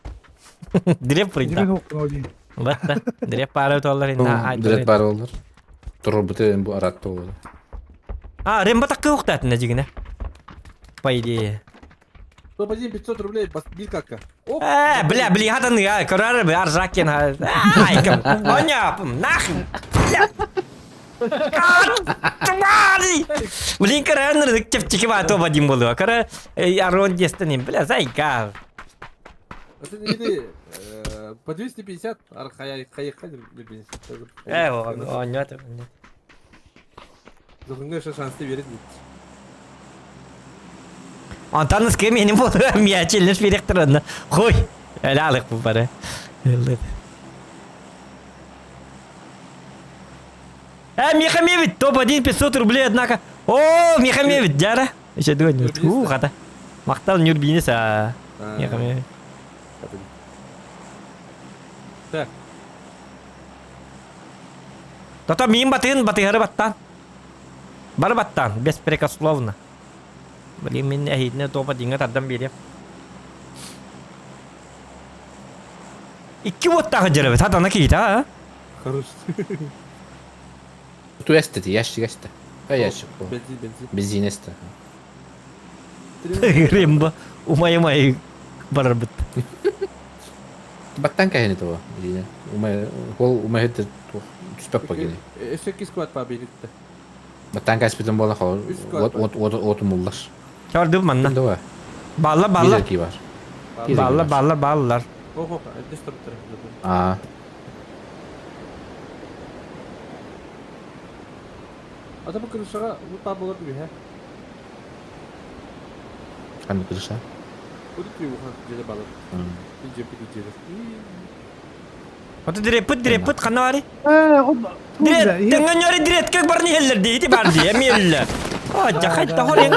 Direkt Direkt pırında. okun o değil. Batta. Direkt para otolar inna. Direkt bar olur. Durur bu aratta olur. Ha remba takı yok da ne cigine. Paydi. Babacığım 500 ruble bas bir kakka. Oh. Beli hatan ya karar bir arzakken ha. Ay kam. Onya nah. Tumari. Beli karar ne çiftçi var to bacım bulu. Karar aron destenim bela zayka. Это не по 250, а каяққа Onya. Zulunga şansı verir mi? Antanız kim benim bu miyaçiliniz direktöründe. Koy. Helalık bu para. Helalık. Михамевич, топ-1 500 рублей, однако. О, Михамевич, Джара. Еще дуэль. Хата. Мақтал Нюрбинес, а Михамевич. Так. То мим батыгары баттан. Бар баттан, беспрекословно. Блин, мен әйдіне топ-1-ға таддан берем. 2 оттағы жүріп, тадана кейті, а? Хорош. Tu esteti, ящик. Ящик. Бензин. Бензин есті. Рембо, умай барар бит. Баттан кәйін еті о. Ол умай еті түспек па кені. 8 квад па белікті. Баттан кәспетін бола қауыр. Отым ұллар. Gördüm manna. Şimdi var. Ballar. Bir erkeği var. Ballar. Oho, әдес тұрып тұр. Aa. Adamı kırışağa bu tabi olur gibi he. Kan kırışa. O da diyor bu kadar cede balık. Bir cephe cede. Otu direput kanna var. O Direkt dengan nyari direkt ke barni heller di ti bardi emiller. Oh, jahat dah orang.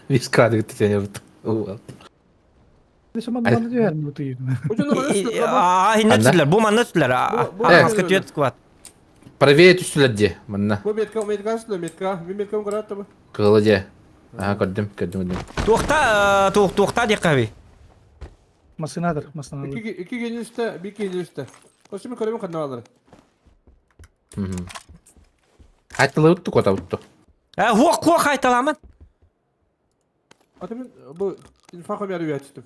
Biz kadı gitti seni yurtta. Dışarıdan bana diyor her mutu yedim. Hocam da böyle Ah, hinatlar. Bu manatlar. Ah, kötü squat. Проверить üstüleddi. Bana. Bu metka sıkıyor metka. Bir metka mı karar tabi. Kılıcı. Aha gördüm. Tuğta diye kahve. Masinadır. İki gelin üstte, bir gelin üstte. O şimdi kalemi kadına alır. Hatta uttu kota uttu. Huak haytalaman. Adamın bu infakı bir arıyor açtım.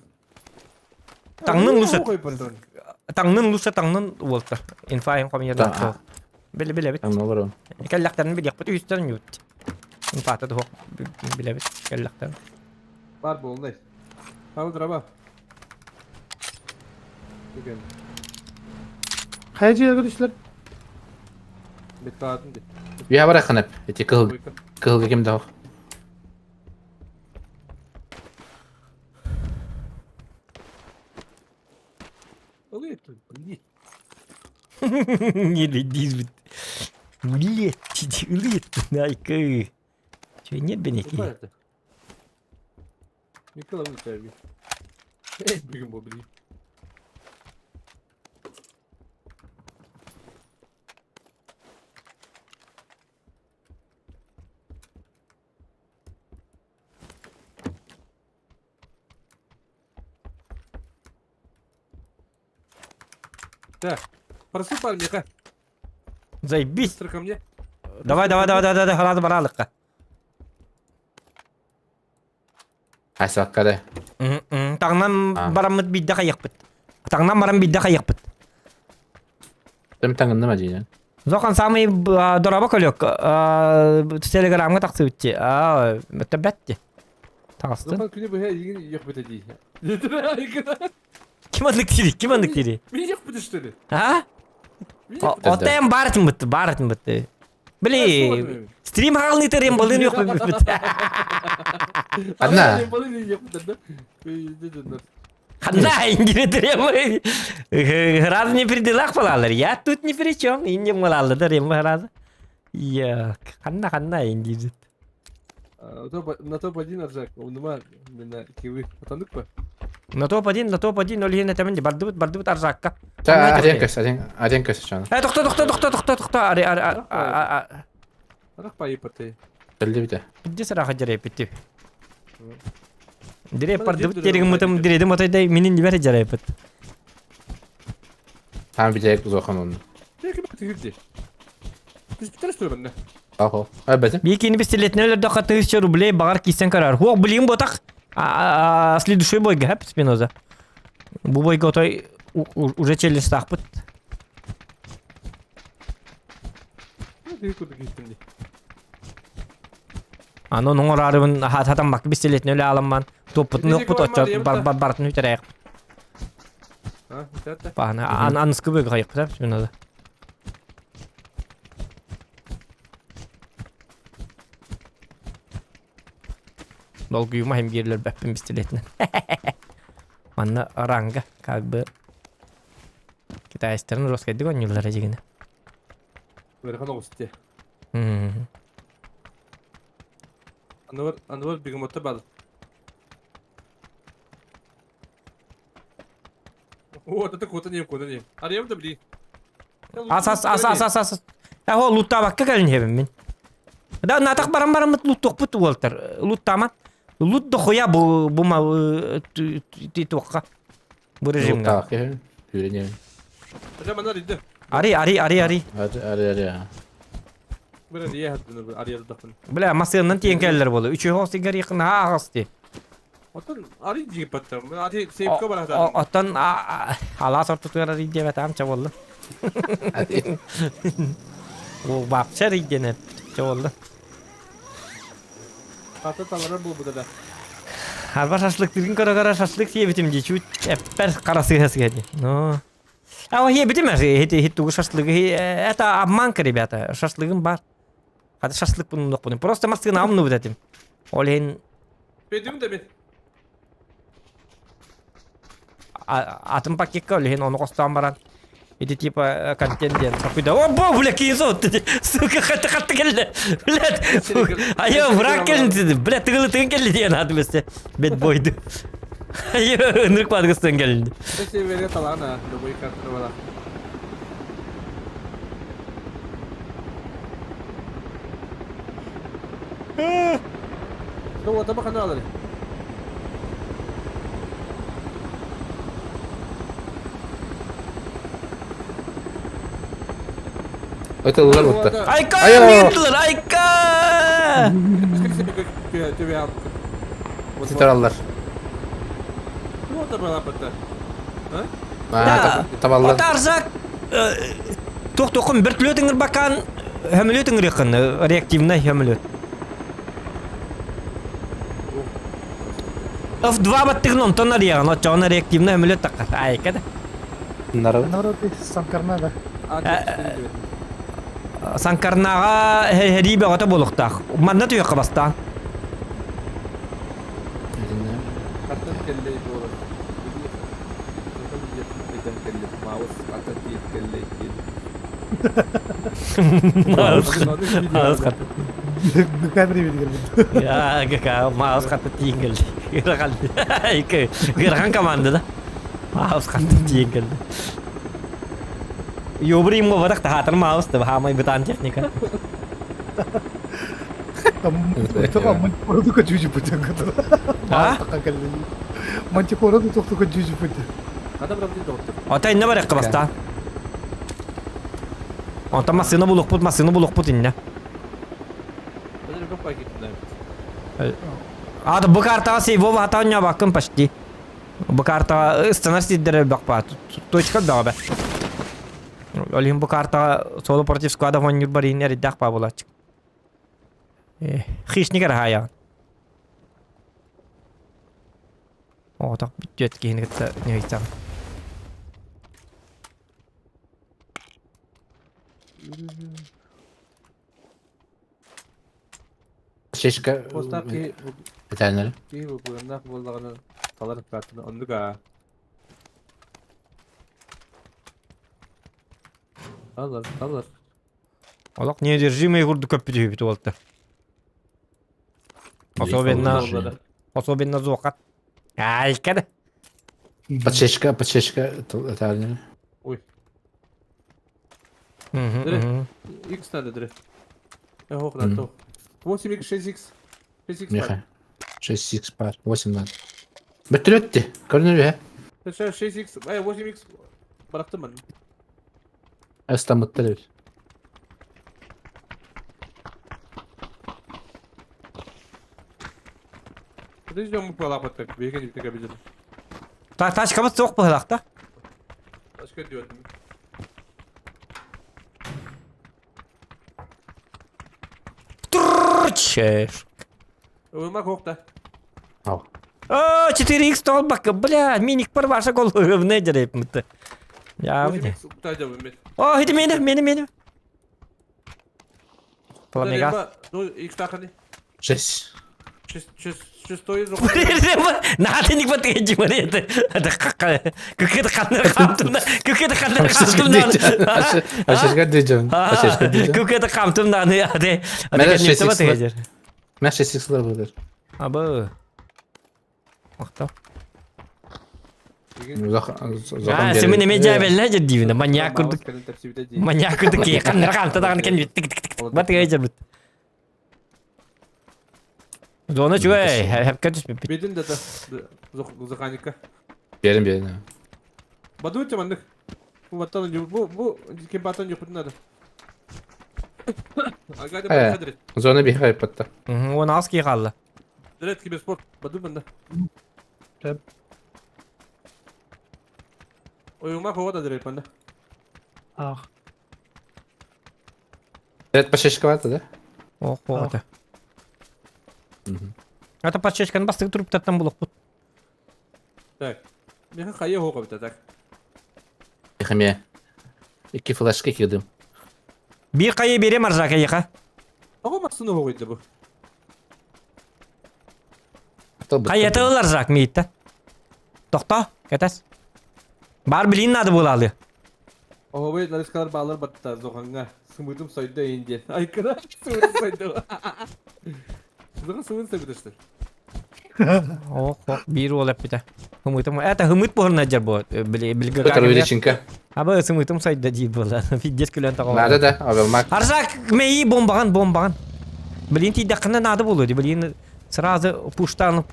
Tangның lusa tangның volta. Infa yang kami yada. Bile bit. Tamam olur o. Kellaktan bir yakpıt üstten yut. Infa ta hoq. Bile bit. Kellaktan. Var bu oldu. Tamam drama. Bugün Kayacıya görüşler. metka atın di. Bir haber akın hep. Eti kıl kim daha. Oluyor. Блин. Не дизбит. Лет. Найка. Че нет бенеки. Nerede? Metka alın terbiye. Bugün bu bileyim. Так, просыпай мне-ка. Заебись. Быстро ко мне. Давай, храды баралыкка. Hasbak kare. Tağından Ha. baramıt bidde kayıkpıt. Tağından baram bidde kayıkpıt. Dem tangındı mı cina? Zokan samay doraba kolyok. Telegram'a taktı bitti. Müttebetti. Tağıstın. Zaman günü bu her ilgin yok bete değil. Kim anlık diri? Kim anlık diri? Beni yok bete işte. Ha? Yok Otayım baratın bitti. Baratın bitti. Bili. Stream halini terim balın yok bitti. Anna. Yok bete. Хана ингирет рема. Раз не приделах палалар. Я тут ни при чем. И не малала да рема раз. Я. Хана ингирет. На топ-1 Аржак. Он нема мена киви. Атандык mı? На топ-1 ол хене темен бардыбыт арзакка. Ta arjen kös şu an. Тохта. Ари. Арах пайы паты. Belli bir de. Бидде сараха жарай битти. Дире бардыбыт теригим мытым диредим отойдай менин дибер жарай бит. Tam bir de zokan onu. Peki bak tigirdi. Biz bir tane istiyorum ben de. Aho. Elbette. Бикини бистелетнелер да 1000 рублей багар кисен карар. Хуак блин ботак. Следующий бой гэп Спиноза. Бу бойга отой уже челлендж тахпыт. Bir kudu gittim diye. Ано ноңор арыбын хатам бак бистелетнелер аламман. Топпут нокпут очот бартын үтерек. Ha, zaten. Бана анскы бой гайык да Спиноза. Долгуйма hem geriler бәппин бистелетне. Манна ранга как бы китайстарын роскайдык ойнылар жегене. Böyle kan olsun diye. Мм. Anıvar bir motor bağlı. O da kotanayım. Arayalım da bileyim. Ас. Хо лутта бакка келин хебин мен. Да натак барам лут токпут Уолтер. Луттаман. Лут да хоя бу ма ти токка. Бу режимга. Tak ya. Yürüyelim. Hocam bana araydı. Ари. Hadi ya. Böyle niye hattını arayalım da. Бля, масынын тиен келлер болду. Үчөө хостигер якын агасты. Otan arayı gibi pattım. Ben arayı sevka var hatta. Оттон ала сортутугар ридебе тамча болду. Hadi. О бапча ридене болду. Hatta tanrı bu da. Алба шашлык тирин кара шашлык ебитим ди чуть эппер карасы хэсгэди. Но. А ебитим хит тугу шашлык. Это обманка, ребята. Шашлыгым бар. Хада шашлык bunu нок bunu. Просто масканы амны битетим. Олен Bedim de ben. атым пакетка олен оны костан баран. Это типа контент. Какой-то. О, бля, кинзот. Сука, хата келди. Блядь. Айо, враг келди. Блядь, тыгылы келди деген адыместе. Бет бойду. Айо, нырк падгыстан келди. Bir şey veriyor talan ha. Bu kartını var. Bu adamı kanı alır. Öteler mutlu. Айка, Айо. мендилер, айка. Tüve aldı. Titarallar. Bu adamı alapattı. Да. Tavallar. Отарзак. Тох-тохым бір түлетіңір бакан. Хөмілетіңір еқін. Реактивный хөмілет. F2 баттығын онтон арияған. Отчағына реактивный хөмілет таққар. Айка да. Bunları Наоборот, Санкарнада. Санкарнаға хәрибе ғата болуқтақ. Манна түйеқі бастан. Kartın kelle doğru. Kelle. Mouse kartın kelle. Мауыз қатты. Камера видел. Я кака мауыз қатты тиінгіл. Ғырғалды. Айка. Ғырған команда да. Мауыз қатты тиінгіл. Йобрим го вадақ тахатыр мауыз да. Хамай бітан техника. Това мантикора тук джуджи пътя. А? Мантикора тук джуджи пътя. Adam rabdi doğru. Ота инна бар еққа бастан. Онта масыны бұлық бұт инна. Ben de bir kapıya gittim. Ады bu kartaga сейвова атanya bakın почти. Bu kartaga станар сиддер бакпа. Точка да. Олим bu kartaga solo против склада вонюр барин ери дакпа болачык. Хищникер хая. О, так битет кейін гитса не айтсам. Шешка. Постар ки Бетәнәле. bu burandak bollarını talar kartını onduk ha. Alır. Олак неудержимый гурду көп битүү бит болду. Особенно зуакат. Ай, када. Пачешка, бетәнәле. Ой, Мгм. X надо дре. Ого, на то. 8x 6x. 6x Меха. var. 6x бар. 8 бар. Бітіретті. Көрінер бе? 6x, 8x bıraktım ben. Әстан бұттыр. Подожди, мы полапать, бегать не обидели. Тачкамыз соқ быһылакта. Başka diyordum. Чеш. Uyumak yok da. Ау. О, 4х толбак, бля, миник бар ваша гол не дереп мыты. Я бля. 8x kutayacağım Mehmet. О, иди мени. Пламега. Ну, X takını. 6. Шестой зух. Надо не подходи, смотри, какая-то ханна хамтумна. Пачешка дейджем. Пачешка дейджем. Какая-то хамтумна, аде. Мене Аде не 6x то тегер. Мен 6x'lar бұлдыр. Абы. Мақта. Сен мен неме жабелле же дивина, маньяк курдук. Маньяк курдук ки ханна хамта даган кен тик. Бат гейжер бит. Зона чуй, hep kötü bir. Bedin de zıkanika. Берін. Badu çamandık. Bu batalın yok. Bu kim batalın yok bunlar. Agada He. kadret. Зона бігай патта. Onu az ki kaldı. Direkt gibi spor. Badu bende. Tabii. Uyumak hava da direkt bende. Ah. Evet пачешка vardı da. Oh, это. Это подчечканы бастык туруп таттан булак бут. Так. Meha kayı hoka bir tak. Бігаме. 2 флешка кирdim. Bir kayı berem arzaka yıka. Ama maksını hokaydı bu. Kayıtı arzak mı yitti? Tokta, ketes. Bar bilin adı bulalı. O havayı narız kadar bağlar battı zokanga. Sımırdım soydu ince. Ay kadar sımırdım soydu. Şurada sımırdım soydu işte. Oh, bir olap bir de. Hımıtım. Это hımıt borun acar bu. Bilgi. Петр Величенко. Abi hımıtım saydı değil bola. Fidget külen tağı. Надо да, авелмак. Arzak meyi bombagan. Bilin ti dakına nadı buluyordu. Bilin сразу пуштан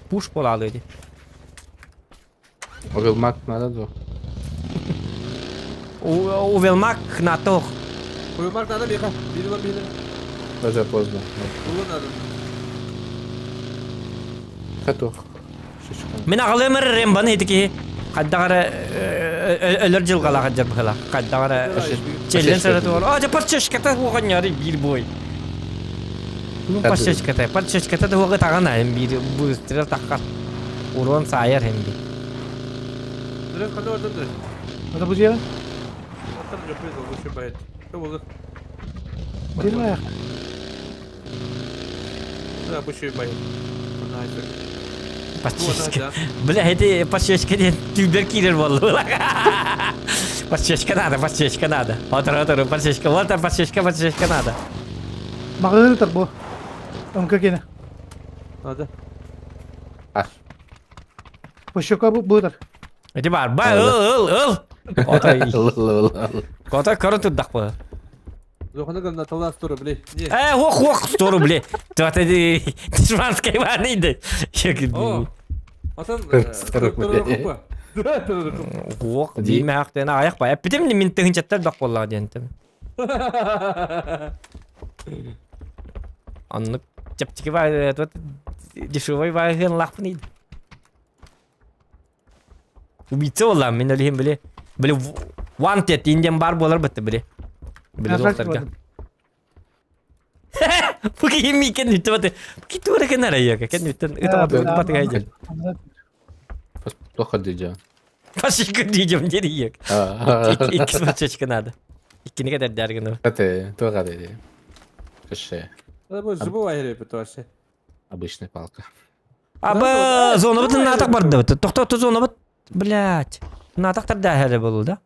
пуш bolalıydı. Авелмак надо да. Uvelmak natok. Uyumak nada bir kan. Biri var biri. Уже поздно. Bulun nada. Готов. Шишка. Мен ağlımır remban hedi ki. Kaddağara ölür jılgala kajar bıkala. Kaddağara çellen sarı doğru. Aja parçaşkata hoğan yarı bir boy. Bunun parçaşkata da hoğan tağan hem bir bu üstüne takkar. Uruan sayar hem bir. Direkt kanı oradan direkt. Ada bu diye. Atam yapıyoruz oldu şu bayat. Ne olur. Değil mi ayak? Ha bu şey bayat. Nice. Parçaşka. Bile hedi parçaşka diye tüyler kirir vallahi. Parçaşka nada. Otur parçaşka nada. Mağdur bu. Onka gene. Hadi. Ar. Poşoka bu budur. Hedi var. Bay ıl. Otay. Kota karın tutdak bu. Zokanı kadar tavla storu bile. Niye? Hoq storu bile. Tuat edi. Tişmanskay var neydi? Oo. Atan Storu bile. Hoq değil mi haktan ayak bay. Bitim min tığınçatlar dak vallahi diyentim. Anlık. Çapçıkı var. Дешевой var. Hın laf neydi? Убийца olan men öleyim böyle. Böyle wanted indian bar bolar bitti böyle. Böyle doktorga. Bu kim mi kan itu bate. Gitu ada kan ada ya kan itu bate aja. Плохо diyeceğim. Başka diyeceğim geri yok. İkisi maça çıkanadı. İkini kadar dergin o. Кстати, тоже dedi. Кеше. Hadi bu zıbı var herif bu aşı. Обычная палка. Aba zona bit natak bardı bit. Toxta zona bit. Блять. Nataklar da hele boldu da.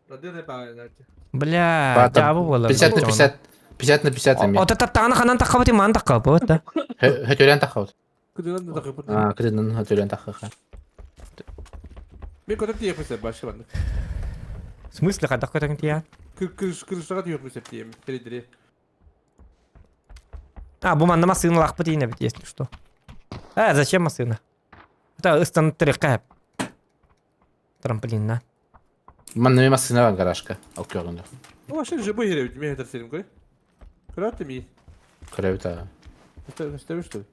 Hadi ne bağırlar ki? Блять. Cevabı bolar. 50 на 50. 50 на 50 O ами. ta tane kanan takabı man takabı o da. Hötölен тахау. Kıdırın da takıp. А, кредин hötölен тахаха. Bir kadar diye yapmışlar başka bende. В смысле kada kotan tiya? Kırışlara diyor yapmışlar diyeyim. Birileri. А, bu manda masını laqbı diyene bit если что. Зачем masını? Это ıstanıp tırıqqa hep. Trampolinna. Манна масына var гаражка. Алкёрунда. O aşı zıbı herif. Mi hedef senin koy? Kırattı mı? Крэвита. İstemiş tabii.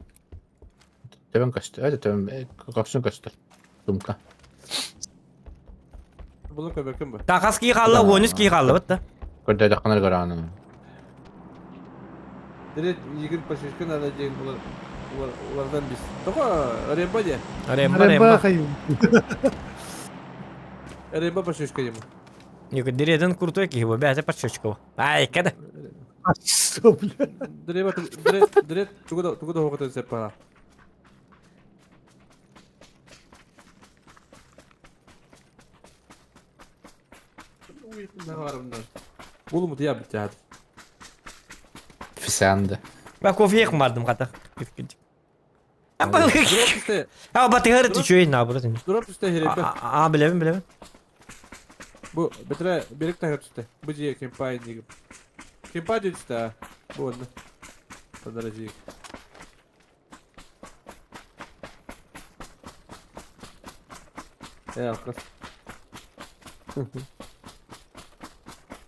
Töbен kaçtı. Hadi töbен. Kapsın kaçtı. Sumka. Bunu koy bakın bu. Taqas ki qalla, oyunuz ki qalla bit da. Körde daqanar garanı. Direkt yigit başışkın alacağın ulardan biz. Toka Remba diye. Remba Remba remba. xayım. Remba başışkın yemu. Yok direden kurtu ki bu bäze parçaçko. Ay kada. Açtı bile. Direkt tugu da hokata separa. Ne var bundan? Bulu mu diye bitti hadi. Fisende. Ben kofiye kumardım kata. Drop iste. Ha batı hırtı şöyle ne burası. Drop iste herife. Aa bilemem. Bu betre birlikte hep iste. Bu diye kempay diye. Kempay diye iste. Bu onda. Padaracı. Alkas.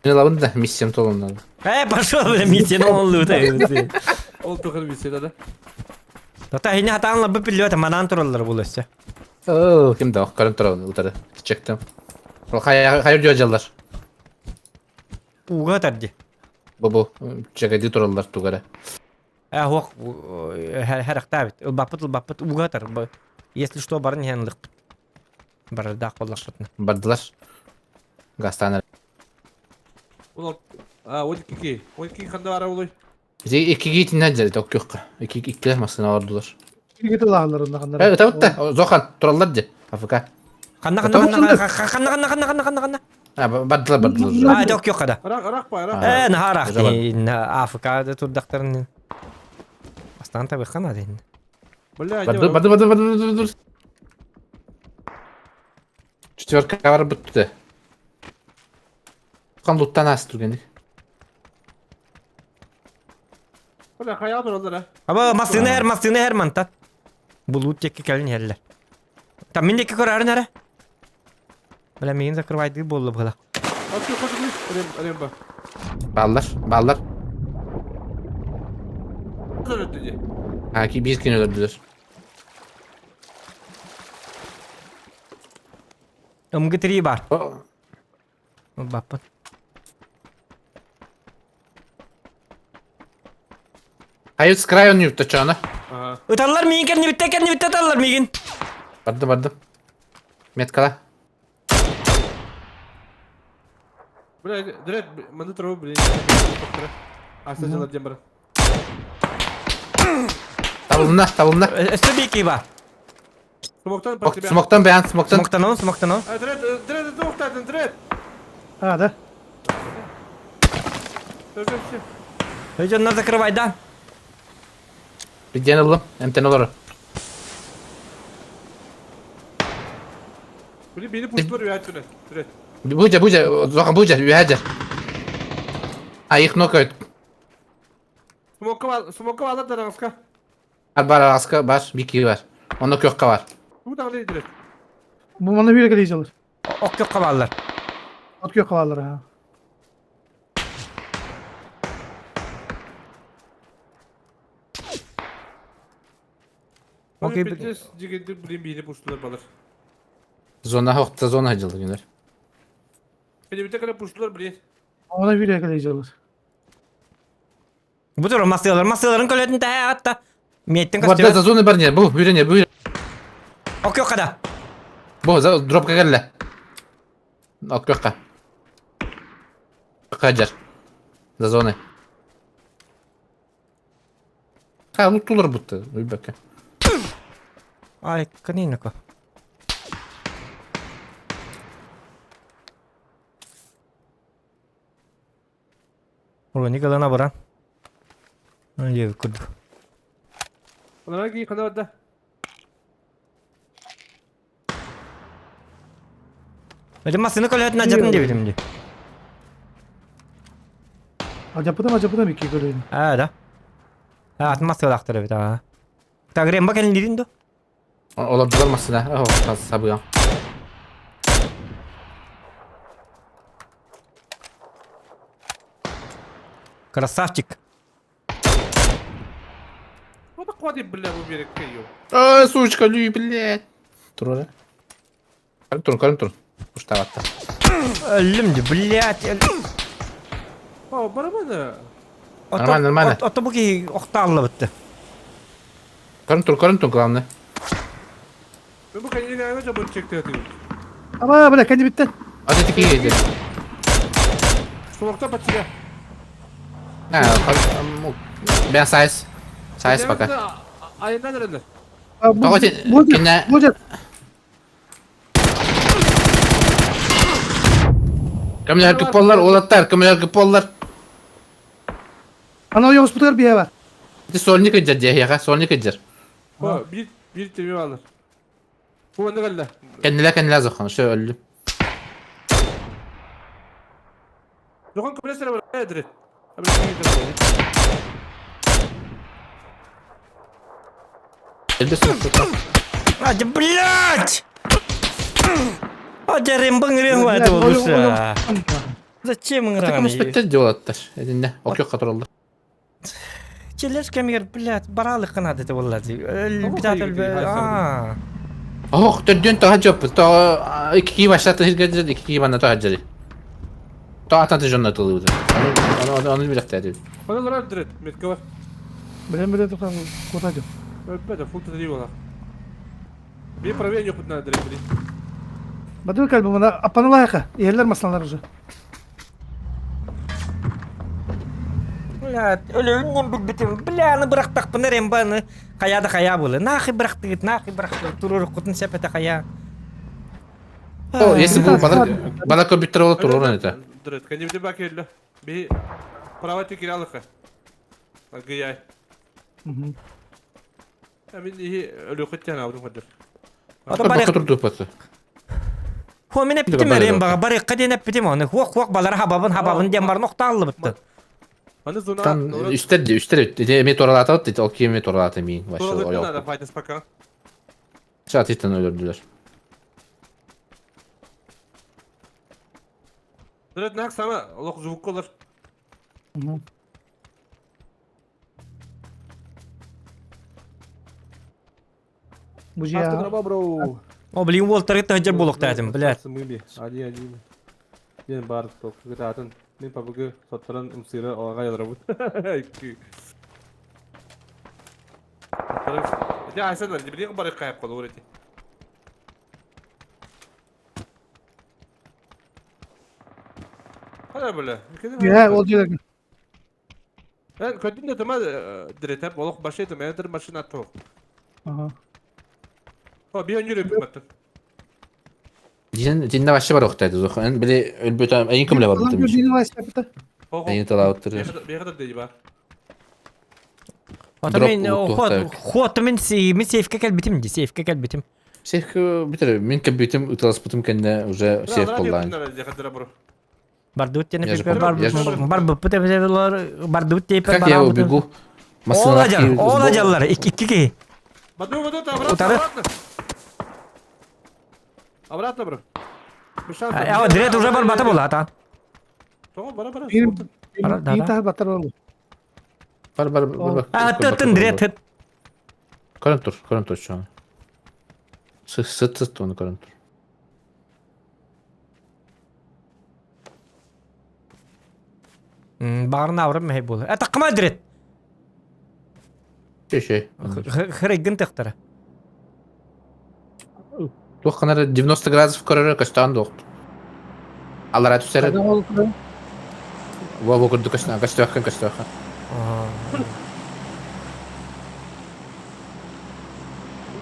Ne lavın da misyam tolunlar. Пошел бля миссия он лутай. Ол тохыр бисede de. Тата хине хатанла бу пилот манан тураллар булысы. Oo, kim de o? Karın tarafını utarı. Çektim. Hayır diyor acılar. Уга тарди. Bu. Çekedi turallar tugara. Хох her актабит. Бапыт уга тар. Если что барын хенлык. Барда коллашытны. Bardılar. Gastane. Ulan. Aa 12. 12 kanda var oluyor. Bize iki giyitin ne dedi? Yok yok. İkiler masına vardılar. Git Allah'larında kanlar. Evet tabii da. Zokan turallar de. Afika. Kanna. Ha Bardılar. yok kada. Arak pa arak. Naharak. Güzel. Afrika'da turdakların. Aslan tabii kana değil. Бля, Bardı. Четверка var bitti. Kan loot'tan az turgenik. bля, hayat oralara. Ama masını her mantat. Bulut teki kelin heller. Tamin teki kararı nere? Bela meyin zakırvaydı bollu bala. Atıyor koşuyor. Remba. Ballar. Nasıl diye. Ha ki bir gün öldürdüler. Ömgü tri bar. Oh. Bapat. Hayır skrayon yurtta çağına. Aha. Utanlar mıyın kendini bitti atarlar mıyın? Bardım. Metkala. Bля, direkt mandı tarafı bile. Asacılar cembara. Tavulunda. Üstü bir iki bar. Smoktan parti bir. Smoktan beğen smoktan. Smoktan o. Direkt noktadın direkt. Hadi. Öyle bir şey. Hücunlar zakırvaydan. Bir tane alalım. Emten olur. Beni puşlar üyatını. Direkt. Buca. Zokan buca. Üyedir. Ha ilk knockout. Smokka var da ranska. Bar aska var. Bir kişi var. Onda kökka var. Bu da öyle direkt. Bu bana bir geleceğiz alır. Ok yok kavallar. At yok havaları ha. Okey, Okey, biteceğiz. Cigildik bileyim bir puştular balar. Zona hokta zona hacıldı günler. Beni bir tek puştular bileyim. Ona bir yakalayacaklar. Bu tür masyaların kölötünde hatta. Miyetten Varda kaçtı. za zona barnya bu bürene bu. Ok yok kada. Bu za drop ka gelle. Ok yok ka. Kajar. Za zona. Ha mutlular buttu. Bir bakın. Ay kanina ko. Ulan nikalana baran. Ay kudu. Onlara giy kanal orada. Hadi masını kölötünde acatın diye bilim diye. Acapıda mı iki göreyim. Ha da. Ha atmaz yol aktarı bir daha. Tagrim bak elin dedin do. Ola düzelmesin ha. Oh sabı ya. Красавчик. O da kuadi bile bu bir kıyıyor. Ай, сучка, лю, блядь. Тур oraya. Karın turun. Kuş tavatta. Öldüm de блядь. Ha bana bana. Normal. Oto bu ki oktarlı bitti. Karın turun kulağımda. Ben bu kanyayı ne yapacağım bunu çekti atayım. Ama bırak hadi bitti. Hadi tiki yedi. Soğukta paçıya. Ha, ben size. Size bakar. Ayından nerede? Toqotin, kina- Bulacak. Kamlar kıpollar, olatlar, kamlar kıpollar. Ana o Yavuz Putar bir yer var. Bir solni kıcır diye ya, solni kıcır. O bir temi alır. Bu ne geldi? Kendiler zıkkın, şu öldü. Dokun kompresörü var. Ne direkt? Abi ne gidiyor? Öldü sınıfta. Hadi блядь! Hadi rembang rembang Ya, tuh oğlum, lusa. oğlum. Zачем Takım ngerang? ispektör diye olatlar. Edinle, ok yok katırıldı. Çiller kemir блядь baralık kanadı da vallahi. Ama Bir daha hayır, öl. hayır, Aa. Oh, dön daha cöp. Ta iki başlattı, hiç gecede iki bana ta hacari. Ta atantı jonlar tılıyordu. Onu bir dakika dedi. Bana lan direkt. Metke var. Ben de tutan kurtaracağım. Öpme full tedi var. Bir praviyen yok bunlar direkt biri. Badın kalbim bana apanı yaka. Yerler masanlar ucu. Блядь, ölümden bitim. Blağını bıraktık bunu rembanı. Kayada kaya bulu. Nahi bıraktık, Turur kutun sepete kaya. O yesi bu bana kompüter olup durur onu da. Direkt. Kendi bir bak elle. Bir pravatı kiralık. Bak gıyay. Emin iyi ölü kutyan avrum kadır. Ata bari Bakır durdu patı. homine bitim rembaga bari kadene bitim onu. Huak balara hababın dembar noktalı bitti. Hani zona Tan üstler meteor atı dedi. Okey meteor atı mi başı o Sonra da yok. faydası bakan. Çatıdan öldürdüler. Direkt nak sana Allah zuvuk olur. Bu cihan. bro. O bilin Walter itu hajar buluk tazim, блядь. Semui aji. Yan bar tok kita atun. Ni pabuge sotaran umsira oga ya rabut. Ya asan var. Dibini bar kayıp kaldı oraya. Hala böyle. Ya olacak. Ben kötü de tamam direkt hep oluk başlaydı. Ben de maşın attı. Aha. O bir önce hükümetin. Cinde başı var oktaydı zokan. Biri ölbüt ayın kumle var Ulan bitim. gördüğünü var ispatı. Ayın talavatırıyor. Bir kadar değil var. Otamin Drop ultu, hot min safeka kal bitim di safeka kal bitim. Şeyh bitir min kabitim utasputum kendine уже şeyh kullan. Bardut yana Yazık pepe oldu, bar pute bardut tepe Как я его бегу? Olacalar iki. Баду, обратно, Утары. обратно. Обратно, бро. Bir şans. Ya direkt уже бар bata bola atan. Tamam, bana. Benim Ara, bir ara. tane batar oldu. Бар. Ha tın direkt. Көрün dur şu an. Sıt onu körün dur. Bağırın avrum mehib olur. Takma diret. Şey. Хрегин тахтара. Тух канара 90 градусов көрөр каштан доқ. Алар атып сер. Nereden oldu kırı? Во көрдү каштан.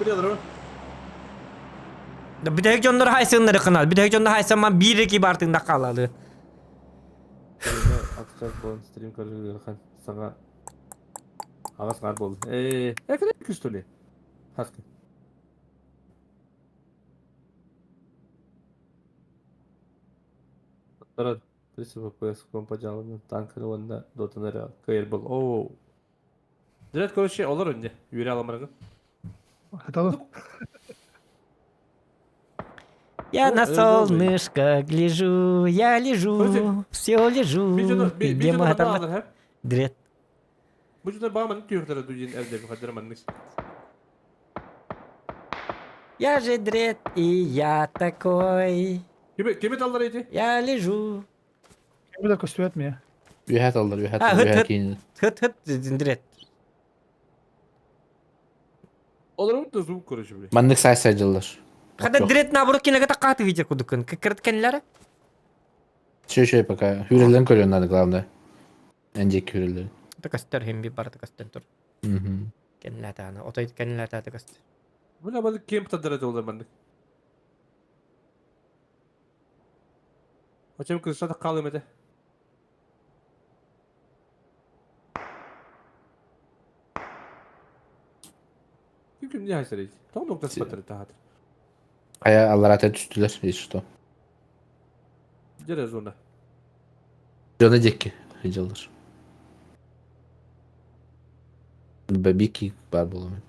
Bir alır mı? Bir tek jonlar haysınları kanal. Bir tek jonlar haysan man bir iki bartında kalalı. Atacak bu stream karışık kan sana ağız garip oldu. Ne kadar küstülü. Haskı. Tarad. Присыпал пояс компаджалını tankını onda dotanları kayırbol. Oo. Direkt koşu olur önce. Yürü alamarını. Hatalı. Я на солнышко гляжу, я лежу, все лежу. Bir Где bana там alır hep. Direkt. Bu cüzdan bağımın tüyükleri duyun evde bir kadar manlık. Я же дред, и я такой. Kimi dalları idi? Я lежу. Bir dakika üstü etmiyor. Ühet alır, ühet Ha, alır, hıt. ühet giyin. Hıt direkt. Olur mu da zoom konuşu bile. Mandık sayılır. Kada direkt nabruk kine kata katı hiç kudukun. Kıkırt kendileri. Şey пока. Hürelerin görüyorlar главное. Önceki hüreleri. Takastır hem bir barı takastır tur. Hı. Kendiler tane. Otoy kendiler tane takastır. Bu ne balık kim tadırı olur manlık. Hocam kızışa da kalım ede. Kim niye haysar idi? Tam noktası batırı tahadır. Aya Allah rahmet düştüler. İşte. Cerez ona. Dönecek ki. Hiç alır. Bir ki var bulamam.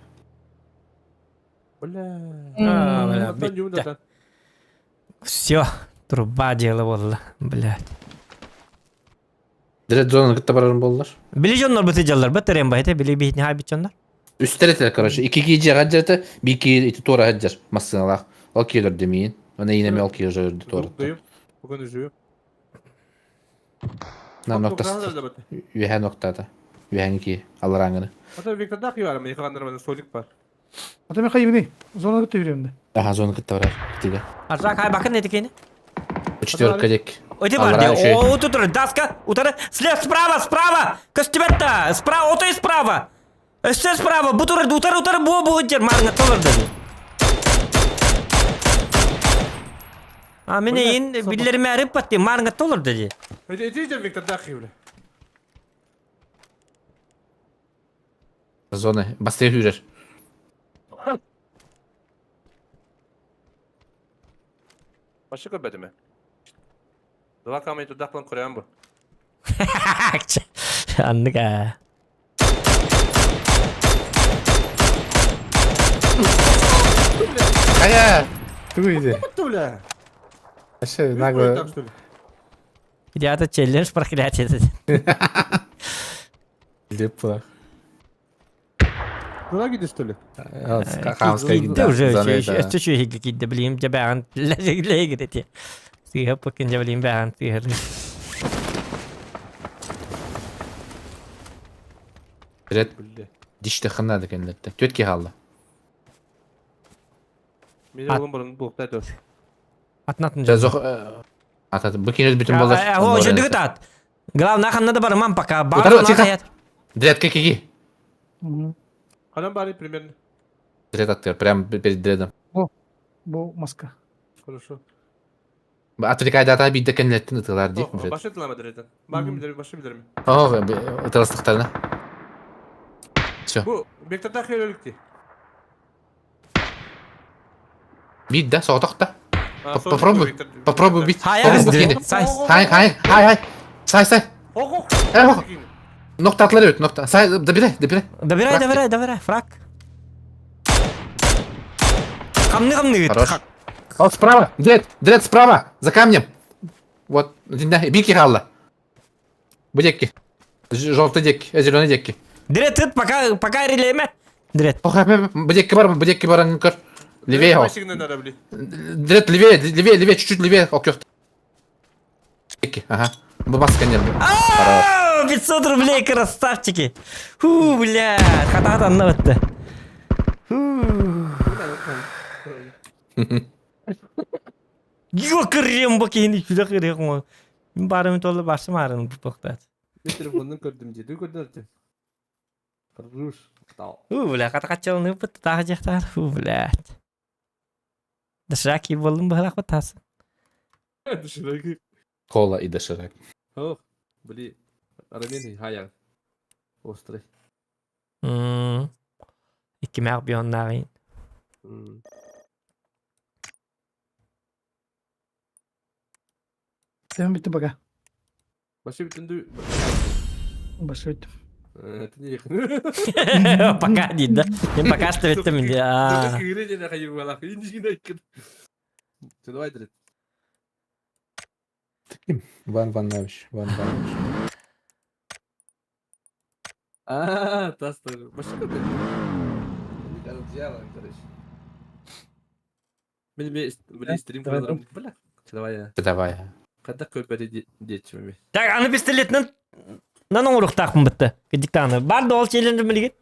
Ola. бля, Attan bitti. cumhurdan. Все. Труба дело валла. Блядь. Direkt zonun gıtta bararım bollar. Bili jonlar biticallar. Batırayım bayte. Bili bir nihai biçonlar. Üstleri tel karşı. İki giyeceği haccarete bir iki iti tora haccar. Masına la. Al kiyor demeyin. Ona yine mi al kiyor ördü tora. Duyum. Bugün üzüyor. Na noktası. Ühe noktada. Ühen ki. Allah rangını. Hatta Victor Daki var ama yıkanlandırmanın solik var. Hatta ben kayıp değil. Zorla gitti yürüyorum de. Daha zonun gıtta var. Gittiyle. Arzak hay bakın ne dikeni. Üçtör kacak. Оди Allah бар, şey. о, тут доска, утара, слева, справа, костюмета, справа, ото и справа. Все справа, утара, бу, уджер, марнга, толар dedi. Amine billerimi arıp battı, marnga толар dedi. Edeceğim Victor Daki bile. Zona. Bastaya hürer. Başı köpedi mi? Duvak kamayı tudaklan koruyan bu. Anlık ha. Aya. Туйди. Tuttu bile. Aşağı Nago. Ребята, челлендж проклятие. Лепо. Dura gidiştülü. Хамская Да уже гида. еще чуть какие-то, блин, жабан, легрите. Сига покин жаблин бан, сига. Direkt Bildi. dişte xınladı kendette. Tötki hallı. Mini oğlum bunun bulukta dön. Atnatın Жазох атады. Bu kine bütün bollar. О, уже дыгатат. Главное, ханна да барман пока. Ударил, Бар тихо. хаят. Direkt keki. Hanım bari primerini. Direkt atıyor. Прям перед дредом. Bu maska. Konuşu. Afrika'da ata bir de kendilerini ıtılar değil mi? Oh, başı ettiler mi direden? Bakın bilirim, başı bilirim. Oh, ıtırastıklarına. Все. Bu, Victor Daki ölülükti. Bir de soğukta. Ha, sonra Попробуй. Victor- Попробуй бить. Hayır, Попробуй direkt. beni. Say. Hayır. Say. Hok hok. Oh. Nokta atları evet nokta. Say добирай. Добирай, фраг. Камни. Хорош. Вот справа. Дред справа. За камнем. Вот. Бики халла. Bu dekki. Желтый dekki. Zеленый dekki. Direkt пока релеме. Direkt. Oh, бдекки бар, бдекки баран көр. Левее хо. Başından arabili. Direkt левее, чуть-чуть левее, окёк. Ага. Bu maska не. А, 500 рублей, красавчики! Фу, блядь, хата на это. Yok kırıyorum bakayım hiç bir kırıyorum o. Ben barımı tolu başım ağrını bu bakta. Bir telefondan gördüm diye. Gördün artık. Ruş. Tamam. Bля, kata kaçalım bu daha cahtar. Блядь. Дышаки болым бахлак батасы. Dışarı. Кола и доширак. Oh. Bili. Arabayı hayal. Ostre. İki mer bir onların. Sen bitti baka. Başı bütün de. Başı bitti. Tini yakın. Пока değil. Ben пока что bittim şimdi. Dur kıyırınca ne hayır valla. İnci yine yakın. Sen vay direkt. Ван Навич. Aaa tasları. Başı kadar. Bir karıncaya var arkadaş. Benim bir stream kuralım. Bırak. Çalavay ya. Давай. Kadar köperi geçmemi. Так, аны пистолетнен на номерах takım bitti. Gidik tane. Var da ol şeylerini mi git?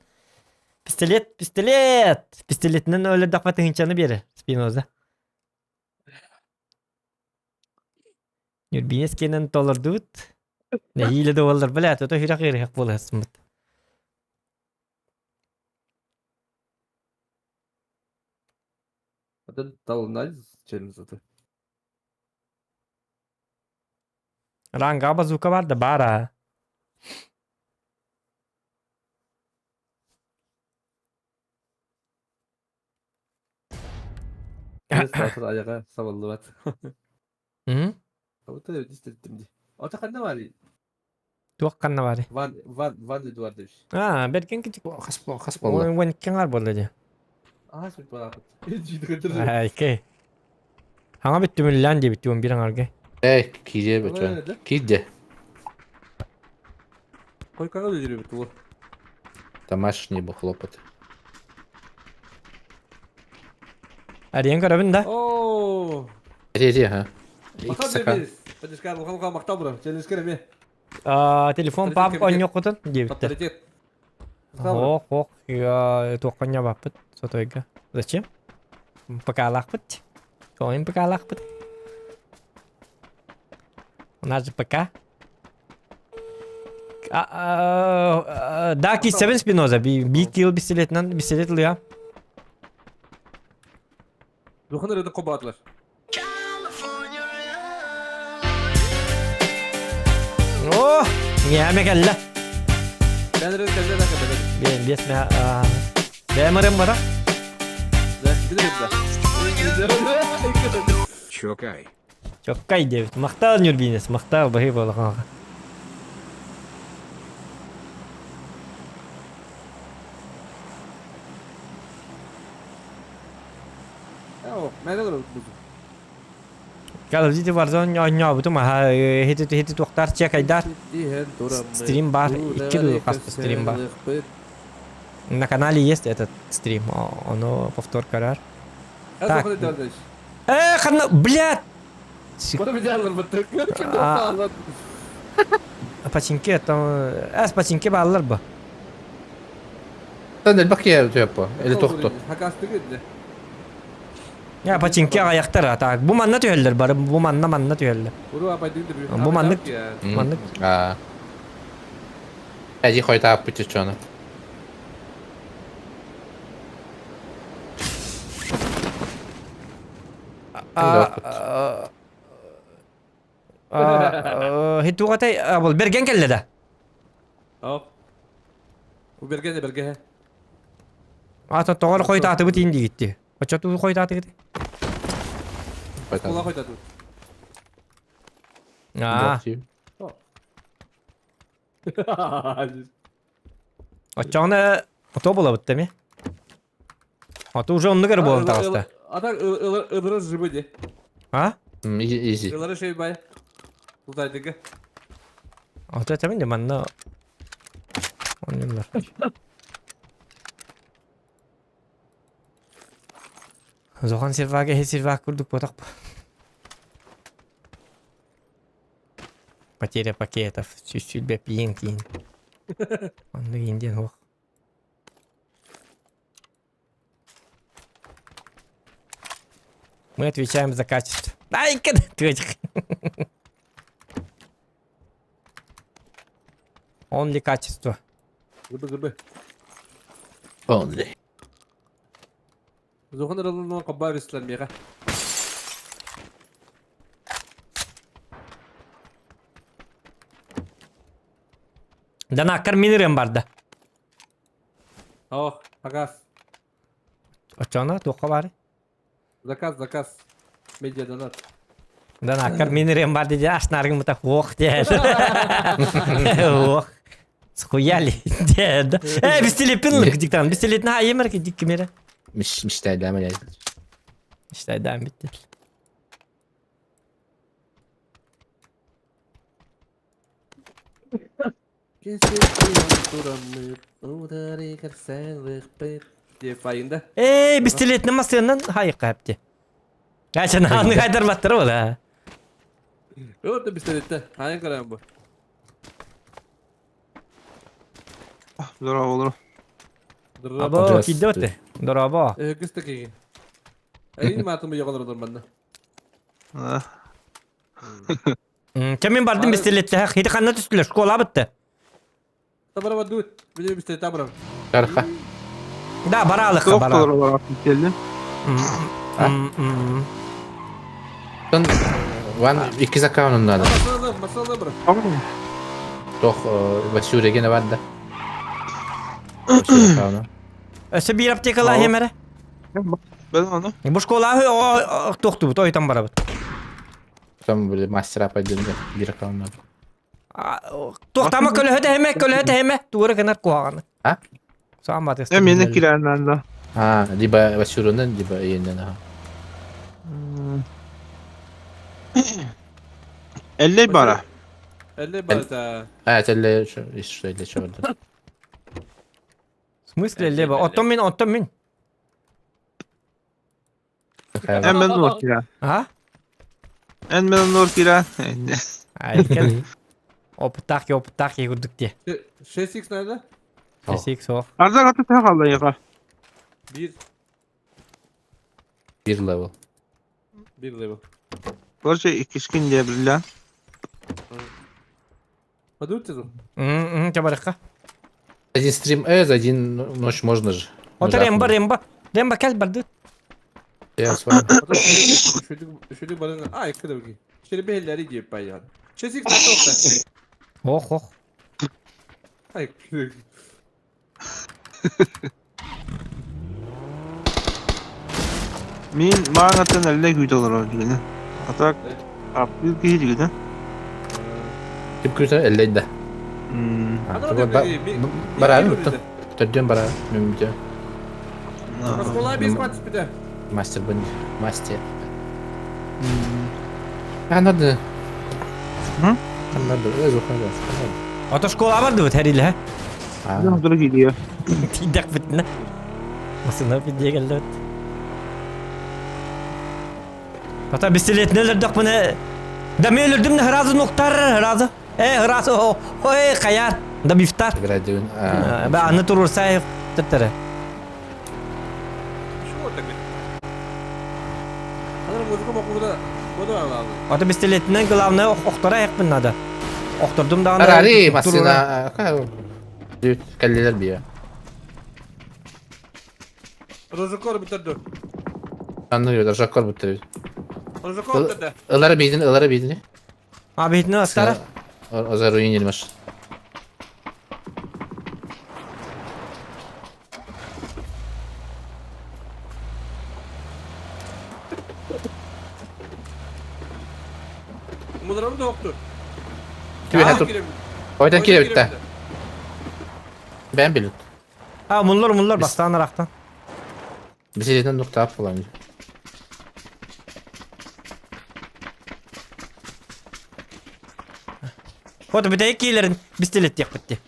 Pistolet. Pistoletnen öyle dafatın hinçanı biri. Spinoza. Yürbiyes kenen dolar dut. Ne hile de olur bile. Toto hira kıyır hak bolu hasmut. Zaten dalınlar çelimiz zaten. Ranga bazuka var da bara. Satır ayağa savallı bat. Hı? Ama tabii istedim diye. Ortak ne var? Tuak kan var. Van de duvar demiş. Ha, berken küçük. Хас болла. Oyun kenar bolu diye. Aha şimdi bana bakın. Hiç götürdüm. Ay ke. Hanga bitti mi lan diye bitti bir an arge. Эй, киде Ama бөтөн. öyle de. Киде. Koy kanka öldürüyor bu. Домашний был хлопот. Ariyen görevin de. Ooo. Иди, ага. Bakalım Сака. bebeğiz. Hadi çıkar bakalım maktab bura. Challenge kerem ye. Telefon pap on yok kutun diye bitti. Patlatet. Ох, я только не бапыт, сотойга. Зачем? Пока лахпыт. Коин пока лахпыт. У нас же ПК. Да, ки seven Spinoza. Bir kill bisiklet alıyor. Dokun arada kobatlar. Oh, ya me kalla. Ben arada kendine dakika bebeğim. Bien, bien, beğenmedim bana. Gidelim de. Чокай. Çok kay David. Maktal Nurbines, maktal bahir bola kanka. Ya ben de buldum. Kalau di Warzone nyonya betul mah hit dokter cek aidar. Стрим бар, 2 каста стрим бар. На канале есть этот стрим, оно повтор карар. Так. Хана, блядь! Bana bir derler battık. Kim Aa. anlat. Пачинки это... пачинки баллар bu. Sen الباقي جابه اللي تخطط. Hakastı gitti. Ya пачинки ayakta rahat. Bu manna tüyeller bari. Bu manna tüyeller. Buru abi değil de bir. Bu manlık. Manlık. Иди хоть так потечёно. Hitu katay abul bergen kelle de. Hop. Bu belge he. Ata doğru koydu atı bu tindi gitti. Açatı koydu atı gitti. Kula koy tatu. Açağına oto bula bitti mi? Oto уже onlu garı bolun tağısta. Atak ıdırı zıbıdı. Ha? Изи. Yılları şey bay. Buradaydı ki. Oto tabii de manna. Onlular. Zohan silvaga he silvag kurduk botak. Потеря пакетов. Чуть-чуть бепин кин. Он индиан хох. Мы отвечаем за качество. Ай, когда ты Он ли качество? Gıbı. Only. Zohan aralığından kabbar islenmeye. Да накар минерем барда. Oh, takas. Очона тоқа бары. Zakaz. Medyadan at. Да накар минерем барда де ашнаргын мыта ох деді. Ох. Схуяли деді. Бистелепин диктан. Бистелетін айымыр ки дик кемері. مش تعدام يعني. İşte edem bitti. Diye fayında. Bistiletini masasından hayık hepti. Gerçekten anı kaydırmattır o da. Orada bistolette. Hangi karan bu? Dur olur. Abo kiddote. Dur abo. Kıstık iyi. Ayın matımı yakalar olur bende. Kimin bardın bistilette ha? Hidi kanat üstüler. Şkola bitti. Tabara var dut. Bir bistolette tabara. Karka. Da baralık Çok baralık. olur olarak geldi. Son van iki zakan onlardan. Masalda bırak. Tamam mı? Doch başvuru gene var da. Öse bir yapacak Allah yemere. Ben onu. Bu şkola toktu bu. Toytan bara bu. Tam böyle master yapacağım bir zakan onlar. Toktama köle heme. Tuğra kenar kuağını. Ha? Sama da. Hem yeni girenler de. Ha, di ba başvurundan di ba yeniden ha. 50 bara. 50 balta. Evet, elle şu işte şurada. В смысле лево? Отто мин. Hem ben nur giren. Ha? Hem ben nur giren. Ayken. Optaki kurduk diye. 6x nerede? Kesik soğuk. Arda katı tek aldı yaka. 1 level. 1 level. Barca ikiskin diye bilen. Hadi uçacağız. Coba dakika. Один стрим, один ночь можно же. Otur Remba. Remba gel bardı. Я с вами. Şöyle bana. Ay kıda bakayım. Şöyle bir elleri diye pay yani. 6x nerede olsa? Oh. Ay kıda. Min mağanatın elde güydü olur o gibi. Atak. Abdül giydi gibi. Kim kuyruğu 50 de. Bara mı? Tadın bara. Mümkün. Kolay bir squat bir de. Master bunny. Master. Anladı. Hı? Anladı. Öz okuyor. Oto şkola vardı bu teriyle ha. Ha. Dur gidiyor. Tidak fitne. Masına bir diye geldi. Hatta bisiklet neler dak bunu. Demi öldürdüm ne hırazı noktar hırazı. Hırazı o. Kayar. Da biftar. Gradiyun. Ben anı turursa tıttırı. Şu orada bir. Sanırım bozuk ama burada. Bu da var lazım. Hatta bisikletinin glavne oktora yakın adı. Okturdum da Arari masina. Düt kelleler bir ya. Rozokor bitirdi. Anlıyor. Jakor bu tabii. Rozokor bitirdi. Ilara bildin. Abi ne astara? O zaman ruin yenilmiş. Mudrarım da yoktu. Gibi her tur. Oydan kire bitti. Ben bilir. Ha mullar bastağın araktan. Bisikletten nokta up falan. Foto bir de ikilerin bisiklet yak bitti.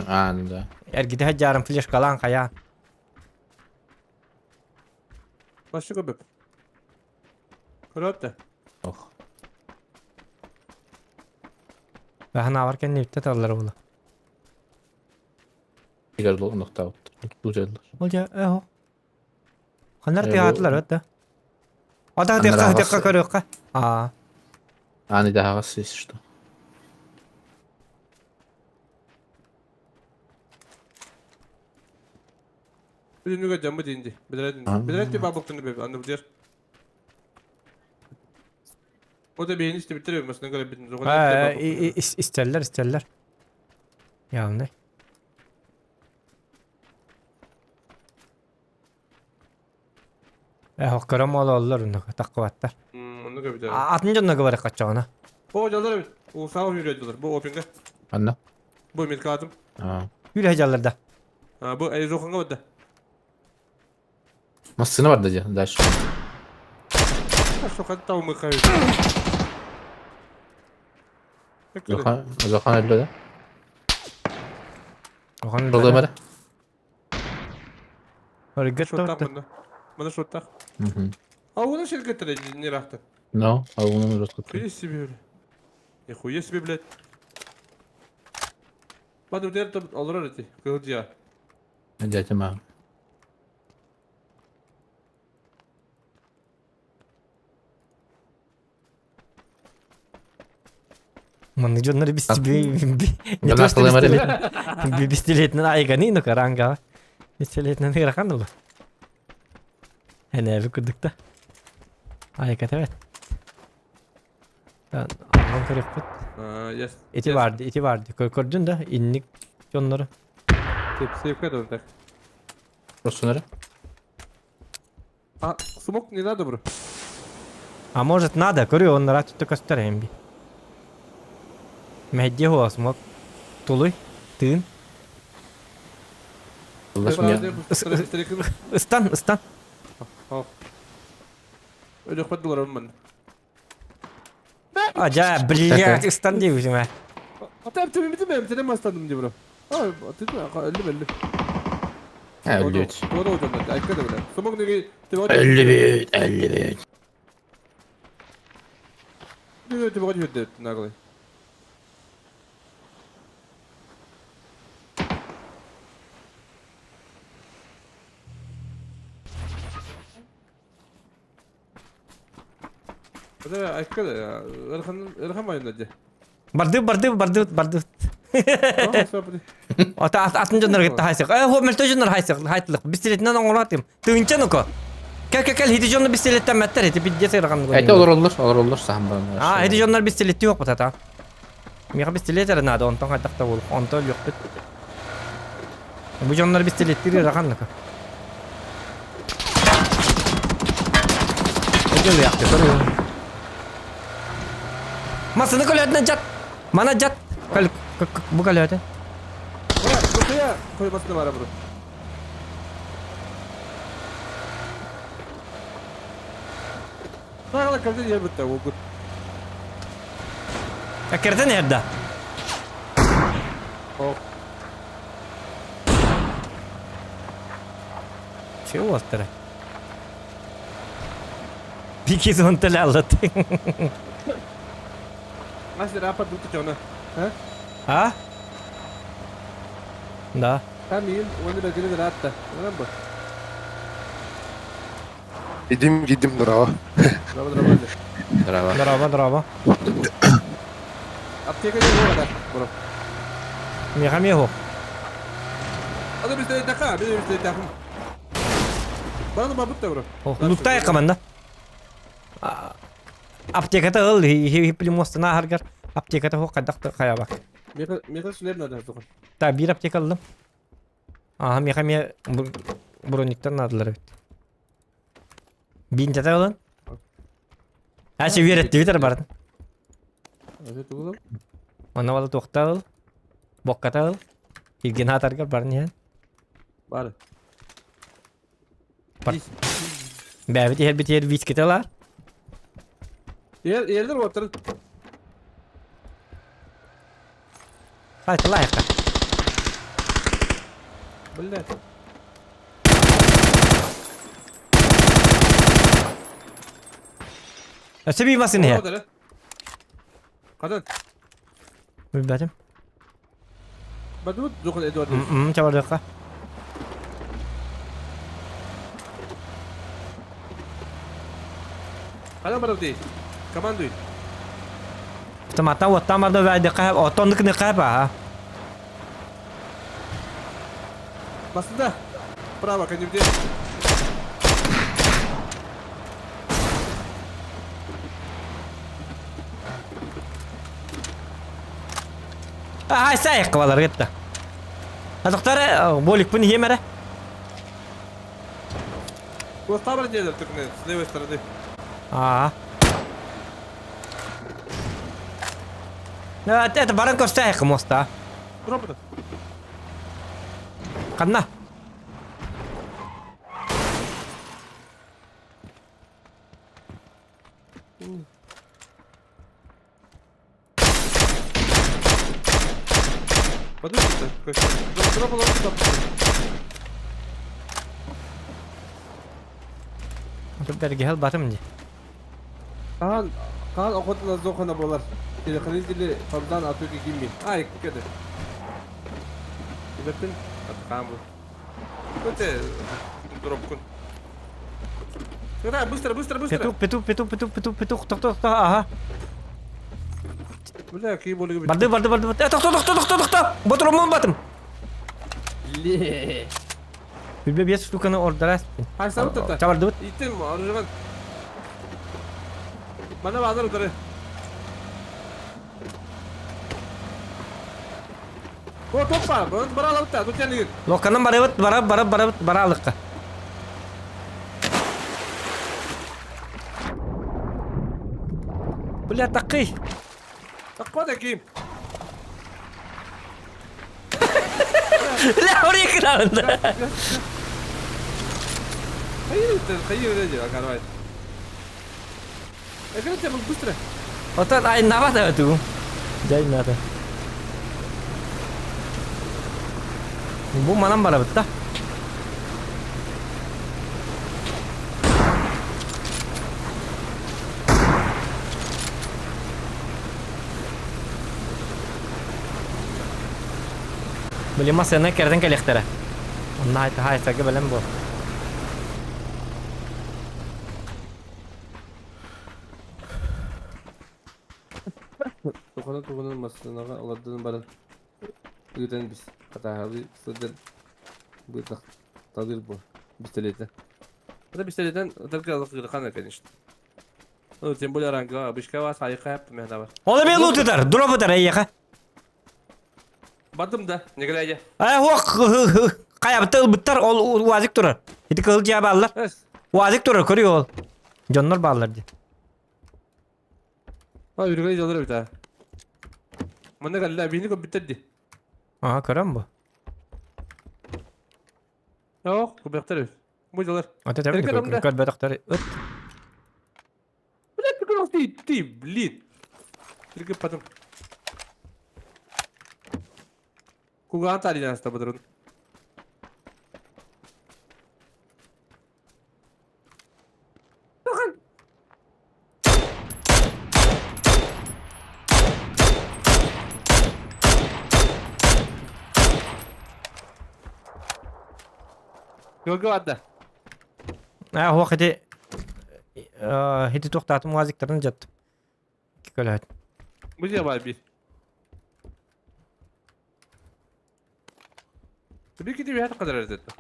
Anında. Gide haccarım flash kalan kaya. Başı köpek. Kırıp da. Oh. Bahana varken ne bitti tarlar oğlu. Diğer dolu nokta oldu. Ducadılar. Olca eho. Kanlar bu- tiyatılar ötte. O da Kanlar dekka havası- körüyor. Aa. Ani daha havası işte. Birini göreceğim bu deyince. Bilir Aa. bir babaktığını be. Anne bu diğer. O da beğeni işte bitiriyor. Mesela ne kadar bitiriyor. O kadar Ha, bitiriyor isterler. Ya ne? Hokkara mal oldular onu takıvatlar. Onu kadar bitiriyor. Atınca onu kadar kaçacağına. O hocalar evet. O sağ ol yürüyorlar. Bu open'ga. Anne. Bu emir kağıdım. Aa. Yürü hecalarda. Ha bu Ezo kanka var da. Masını var da daş. Ha sokakta tavuk kahve. Zokan Zokan öldü de. Okan Burada mı? Hareket Şort tak orta. bunda. Bana şort tak. Hı hı. Aa bu da şirketler ne rahatı. No, avunun rostuk. Хуя себе, бля. Нихуя себе, блядь. Ладно, вот это алır эти, кылдя. Necati abi. Manıcı onları bir Ben akıllı bir bistiletinin aygani ino karanga. Bistiletinin gerakan dolu. Hani evi kurduk da. Aykat evet. Ben Allah'ın kırıklık. А, yes. Eti vardı. Gördün de inlik onları. Сейфка да так. Rosunları. А, смок не надо, бро. А может надо, говорю, он рад только стараем би. Мehdi ho asmak. Tuluy. Tığın. Ulaşım ya. Istan. Al. Öyle kapattılar onu ben. Acayip brilliant ıstan diyormuşum ha. Hatta hep tümümüzü benim senin mastandım diye bro. Aa, atıyor mu? 50. Ha öldü. O da hocam da. Ayıkta da bile. Smok ne ki? 51. Ne ki? Bakın hüddet. Naglı. O da ayıkta da ya. Erkan mayınladı. Bardı. Tamam, sabır. Ata atınca onları gitti haysık. Ho melto jonlar haysık. Haytlık. Bistiletinden anlatayım. Tığıncan oku. Gel hidi jonlar bistilletten metter eti. Bir cesur rakam. Evet olur saham bana. Ha hidi jonlar bistileti yok bu tata. Mika bistileti era nada ondan haydakta bol. Ondan yok bit. Bu jonlar bistileti rakam. Öyle yaptı. Masını kolyetten cat. Mana cat. Bu kolyetten. Ya, kutuya koymasını var bro. Ne kadar kaldı yer bitti o gut. Kerden nerede? Oh. Şey oldu tere. Bir kez onu tele anlattı. Nasıl rapat tuttu ona? Ha? Ha? Da. Tam iyi. Onu da gene de rahat da. Anladın mı? Gidim bravo. Bravo. Bravo. Apteka ne kadar bro. Miham yahu. Ada biz de taka, biz de takım. Bana da babut da bro. Oh, lutta yakamanda. Aptekata ol, hipli mostana hargar. Aptekata ho kadak kaya bak. Meka süler nerede hazır? Ta bir aptek aldım. Aha miham ya broniktan aldılar evet. Bin tata olan. Her şey bir etti biter barın. Evet oğlum. Ona valla tokta al. Bokkata al. Hilgin hatargar barın ya. Bari. Bäbit her biter visketalar. Yerler otur. Hayt layık. Bille. Sebi masın he. Orada. Kadın. Bilmedim. Badu dokun Edward. Çabar dakika. Kadın bana değil. Kamandoyu. Tamam tamam da verdi kahve. Otonluk ne kahve ha? Bastı. Bravo kan gitti. Hay sayık kavalar gitti. Ha doktor bolik bunu yemere. Bu tabar diye de tıkne. С левой стороны. Aa. Ya это баранков sayık моста. Дропта. Kanna. Badu çıktı. Drop olan drop. Çok dergi hal batım diye. Kaan okutun az dokuna bolar. Telefonun dili fazladan atıyor ki gimmi. Ay kede. Ibetin. Kaan bu. Kote drop kun. Kira booster. Petuk tok aha. Bula ki bolu gibi. Bardı. Tok. Boturumun batım. Le. Bir bias tukanı orada rast. Hay sabut tata. Çabar dıvıt. İttin mi? Arıcan. Bana bağlar utarı. O top var. Bana alıp da. Tutyan ligin. Lokanın bara alıkka. Bula takı. Takma da kim? La oraya kırarında. Hayır öyle diyor. Karvay. Ekran çabuk booster. Otan ay nava da tu. Jai nada. Bu manam bara bitta. Beli masana kerden kalektara. Onna hay sage belen bu. Dokunun masasına oladığını bana öğren biz. Hatta hali sözden bu da tadır bu. Pistolete. Hatta pistoleten tırkalık kırıkan eken işte. O tembol aranga bişka var sayıka yaptım ya da var. Ola bir loot eder. Drop eder ayaka. Badım da ne geleceği. Ay hok. Kaya bitter ol vazik durar. Hidi kıl cevap alır. Evet. Vazik durar körüyor ol. Jonlar bağlar diye. Ha yürüyeceğiz alır bir daha. Bana geldi beni ko bitirdi. Aha körüm bu. Yok bu bekler. Bu alır. Ata tabii Terk edemde. kör bedaktar. Bu ne bir konu değil blid. Terk patum. Kugan tali nasta budurun. Gölge vardı. Ha hok hidi toxtatım vaziklerini jattım. Kölet. Bu ne var bir? Tabii ki de bir her kadar özetti.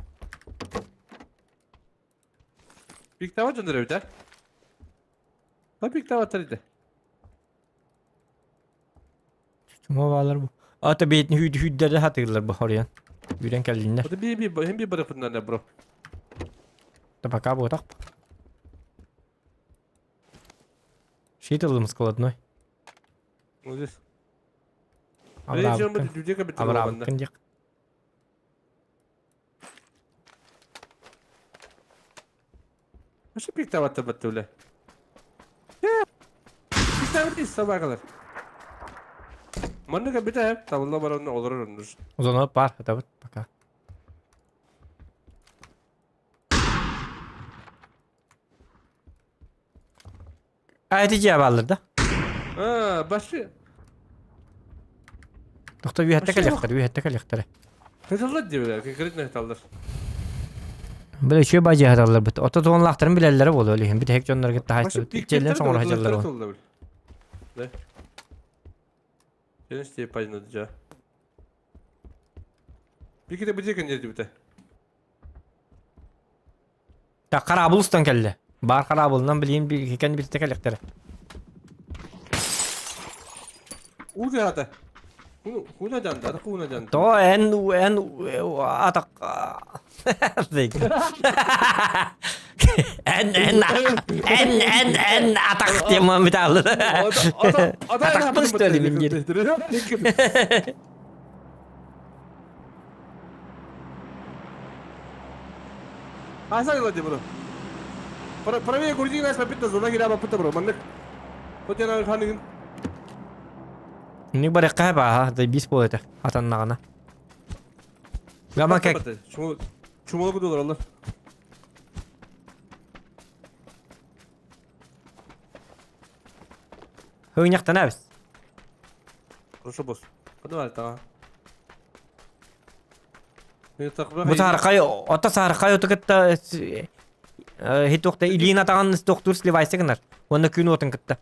Bir tava döndür evde. Tabii bir tava atar Cuma bağlar bu. Ata beytini hüddede hatırlar bu oraya. Yüren geldiğinde. O da hem bir bırakın ne bro. Tapak abi otak. Şey tılımız kaladı noy. O da. Abra Ben canım abra. bir düdüğe bitirdim Abra bende. abra. Nasıl bir tava atar battı öyle? Ya. Bir tava değil sabah kadar. Mandıka bir tane tavla var onun olur onun. Uzanıp var. Tabii baka. Ayetici bağlar da. Ha, başı. Doktor bir hatta Başka yok. kalyaktır, bir hatta kalyaktır. Hetallar diyorlar. Konkret ne hetallar? Böyle şey bacı hatarlar bit. Ota toğanlaqtırın bilerleri bolu öyle. Bir tek jonlar gitti Başı haystı. büyük İçeriden bir sonra tane hacarlar oldu. o. Ne? Senin işte paylaşacağı. Bir kere bıcak önce bir de. Ya Karabulus'tan geldi. Bar Karabul'dan bileyim bir hikayen bir tek kalyaktır. Uğur ya da. Huna candı. Adı huna candı. To en atak. Zik. En atak diye Muhammed aldı. Ataktan istedim ingir. Asa yıla diye bunu. Para bir kurduğun nasıl pitta zona gira apa pitta bro. Mandık. Kote na kanın. Ini bare kahba ha da bis poeta atan nagana. Gama kek Çumalı bu dolar Allah. hınyaktan abis. Rusya boss. Hadi var tamam. Bu sarkay ota sarkay otukta hitokta ilina tagan doktor slivaysegenar. Onda күн otun kitta.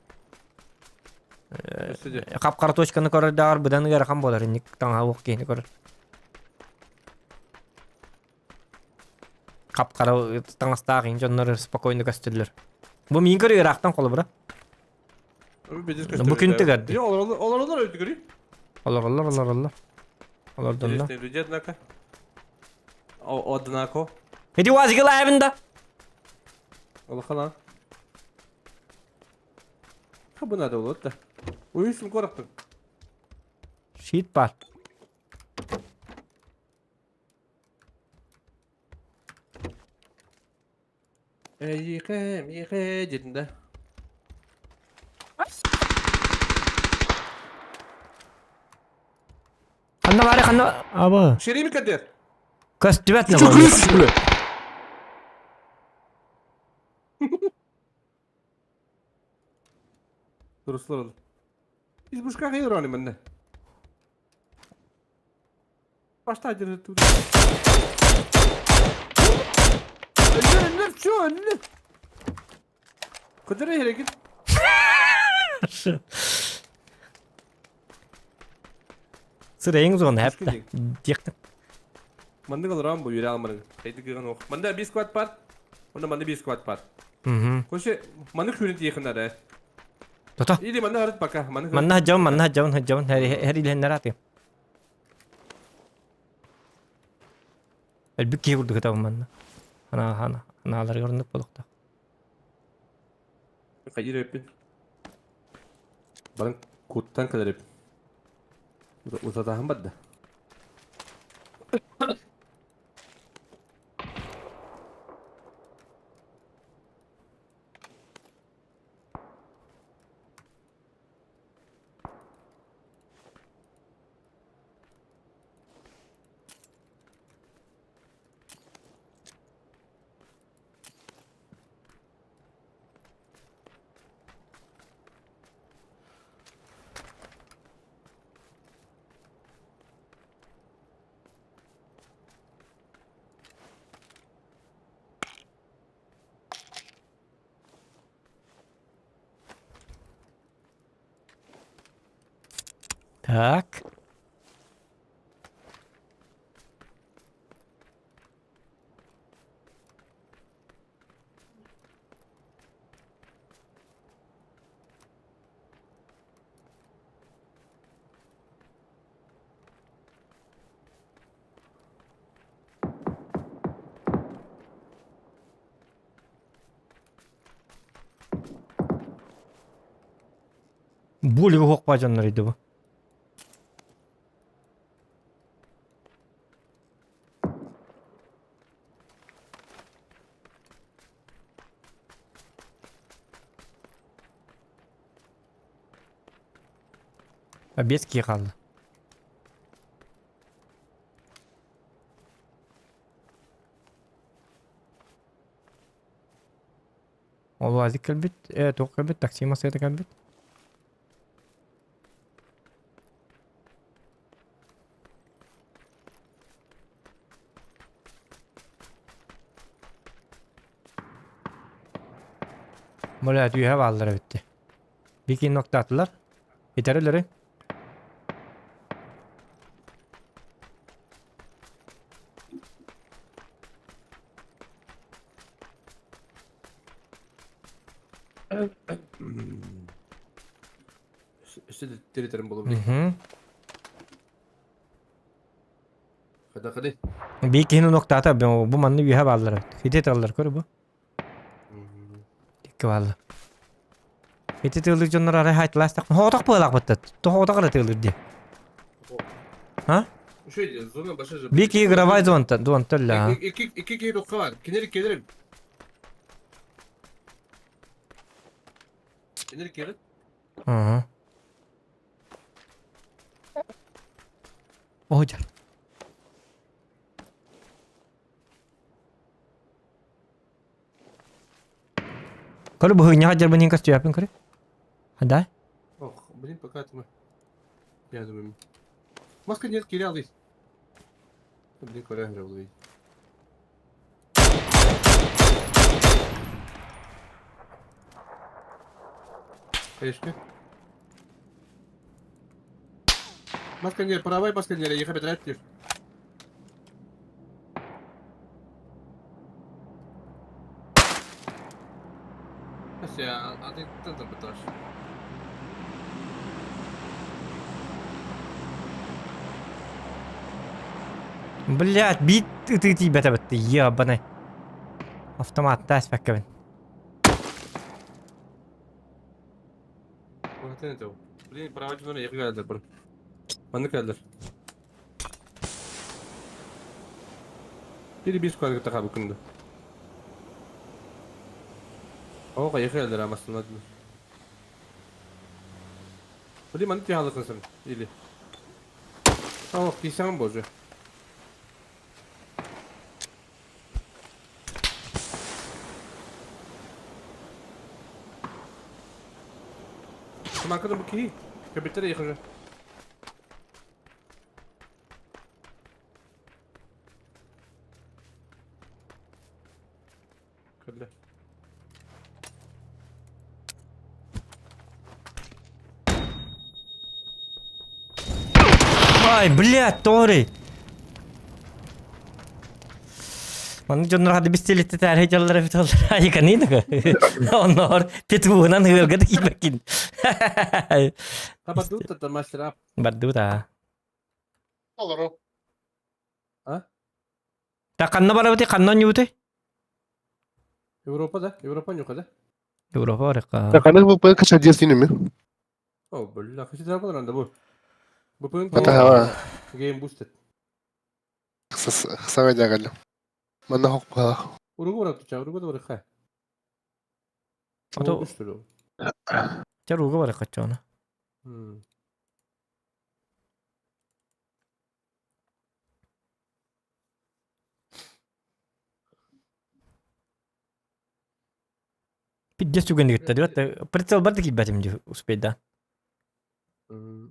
Kap kartoşkanı korar dağır budan gara kam bolar innik tanga wok keni korar. Kap kara tangastağın jonlar spokojno gösterirler. Bu min görüyor raktan kolu bura. Bu gün tıgardı. Yo olur öldü görüyor. Allah. Olardan da. İşte rücet naka. O adnako. Hedi vazigil ayabında. Allah kalan. Ha bu nerede olur da. Uyusun koraktın. Shit var. Yıkı cidinde. Kanna bari kanna. Aba. Şeri mi Kadir? Kas tibet ne Çok var? hızlı böyle. Ruslar oldu. Biz bu şkaya hayır olayım bende. Başta acele dur. Önüne şu önüne. Kadir'e yere git. Sırayın zonu hep Hoş de. Diyektim. Manda kalır ama bu yere almanın. Kaydı kıran o. Manda bir squad var. Onda manda bir squad var. Koşu manda kürünti yakında da. Toto. İyi de manda harut baka. Manna hajjavan her ilhenler atayım. Elbette vurdu kata manna. Analar göründük bulukta. Kayır yapın. Barang kuttan kadar yapın. Uzatahan badda. Tak. Bulgu hokpa canlarıydı bu. Без kişi kaldı. Ol vazik kelbit. Tok kelbit. Taksi masaya kelbit. Mola tüye bağlılar bitti. Bir iki nokta attılar. Bitirirler. İşte deliterim bulu. Hı. Hadi. Bir iki nokta atıp bu manlı tüye bağlılar. Hitet alırlar koru bu. Dikkat bağlı. Hitet alır canlar araya haytlastak. Hodak bağlak battı. Hodak araya alır diye. Ha? Şey diyor, zorla başarılı. Bir iki gravay donta la. İki kere dokka var. Gelirim. Gelir. Hı. Hocam. Kalau buhnya hajar bening kas yapin kare. Ada? Oh, benim fakat mı? Yani benim. Maska geri alayım. Benim Kore alayım. Eşki. Maska geri, правой маска geri, їх обідрать. Nasıl ya? Adı tanıdım bu taş. Блядь, бит ты тебя бит ебаный. Автомат тас факкабин. Bu ne diyor? Benim правой cümle yakı geldiler bana. Bana geldiler. Biri bir squad gittik abi kundu. O yakı geldiler ama aslında. Benim anı tiyalıkın sen. İyi. Oh, kisam bozu. Come on, kadın bu ki. Köpekleri yakın. Kadın. Ай, блядь, Тори. Onun jonlar hadi pistoleti terhe jallar bit ollar. Ay kan ini ka. Onlar pitbunan hırgada kibakin. Kapat dur da master up. Baddu ta. Olur o. Ta kanna balawti kanna nyute. Avrupa yok hadi. Europa oraka. Takana bu para kaçacağız yine mi? Oh, böyle akışı tarafından anda bu. Bu point Hatta hava game boosted. kısa geldim. Bana hok para. Urugu tutacağım, Urugu da oraka. Oto Olmuştur o. jaruga oraka chona. Pidjas juga nih tadi waktu percel berarti kibatim ju sepeda.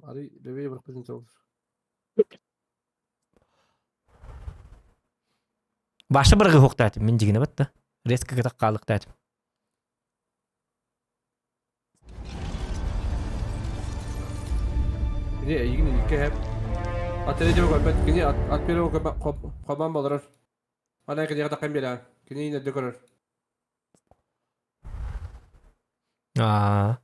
Ari leve'ye bırakın olur. Başta bırgı hok tatim min jigine batta. Reska kita qalık tatim. Yine yine iki hep. Atletico gol bet yine at biri o koban balır. Ana kadar da kembela. Yine de görür. Aa.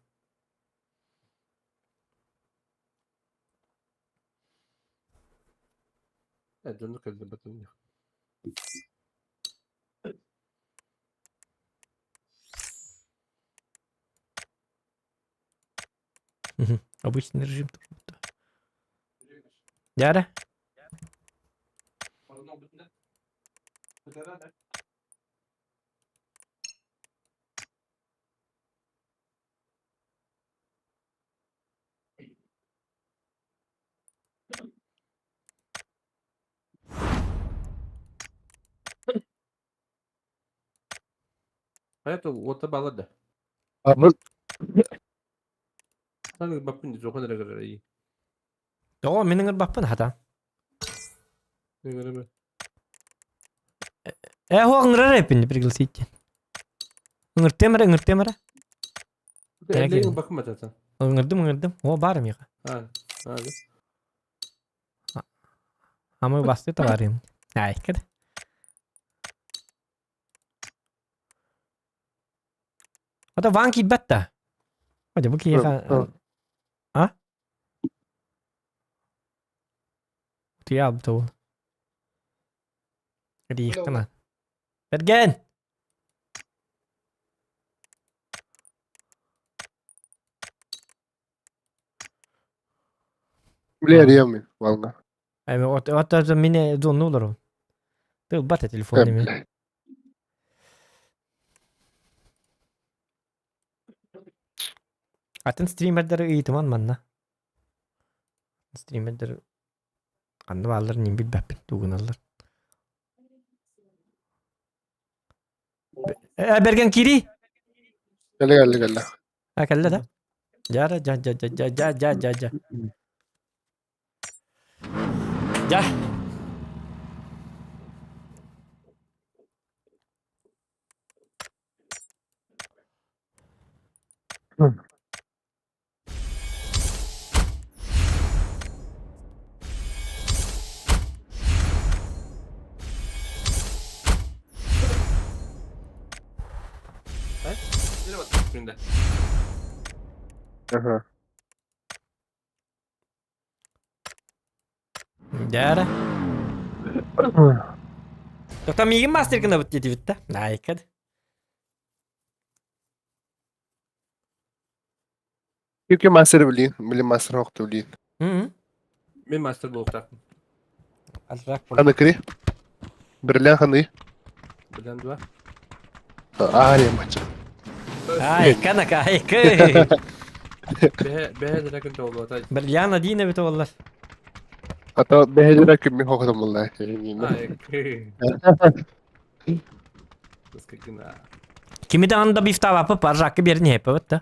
Evet, döndük elde batın. Обычный режим. Яра? Hayat o bağladı. Arnold. Sanki bakın çok önemli kadar iyi. Yo menin bakpın hata. Ne göre mi? Ho ngırar hepini bir gılsı için. Ngırtemere. Bu da Merak ellerin etme. bakın zaten. Ngırdım. O barım ya. Ha. Hadi. Ama bastı da var yani. Ay kad. Ada vanki batta. Hadi bu ki ha? Tiap tuh. Jadi kena. Bergen. Bile arayamıyorum valla. Ay o mine zonnu olur. Tu batta telefonu mi? Atın streamerleri iyi teman manna. Streamerleri andı varlar nimbil bapin tugunallar. Bergen kiri. Geldi. Ha kalla da. Jara ja. Ja. Yine bak üstünde. Aha. Jara. Doktor migin master kena bet jadi bitta. Naik kad. Çünkü master bileyim. Bilim master hoktu bileyim. Ben master bulup taktım. Alrak pun. Kanı kiri. Birlen kanı. Bilen dua. Arayam maçı. Ay kana kay. Behe de rakın oldu atay. Berliana dine betul wallah. Hatta behedere kimi hoktum vallahi. Ay. Nasıl kina? Kimi de anda bifta apa parrak ke biar nyepa betul.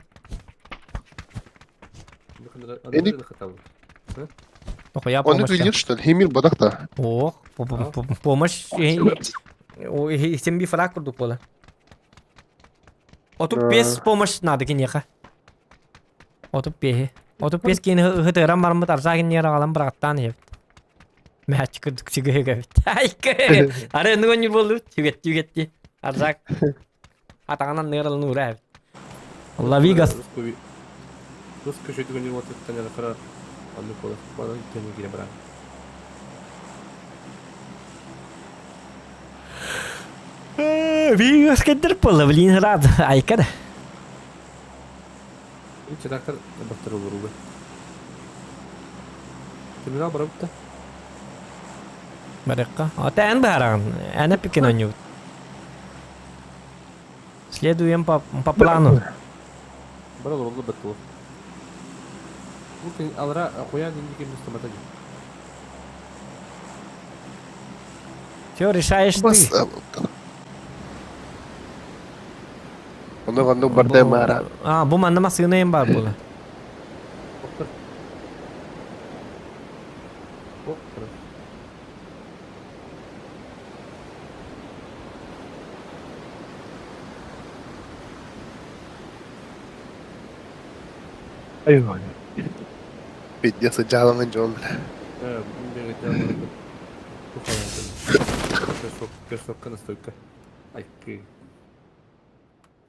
Beni- Oh ya Onu pomoş. biliyor işte. Hemir badak da. Oh, pomoş. O isim bir frak kurduk bola. Otup pes pomoş nadı kin yaka. Otup pehe. Otup pes kin hıtıram marmut arsakin yer alam bıraktan hep. Mehat çıkırdık çıkıyor gavit. Ay ke. Are nungun yubolu. Çüget. Arsak. Atangan neral nura hep. Allah vigas. Rus köşeyi gönül oturup tanya kara. Anlık olur. Bana kendini gire bırak. Vigas keder pola belin rad. Ay kada. Hiç dakika baktır olur bu. Terminal bırak da. Mereka. Otan barang. Ana bikin anyut. Следуем по плану. Bırak olur betul. Mungkin alara koyan dindikin müstemata gibi. Все решаешь ты. Bas. Onu barda mara. Bu manda masığına en var bu. Oh, bırak. Ayun. Video sejalan John. Evet, bir de bırak. Bu kadar. Kesokkan stойка. Ay ki.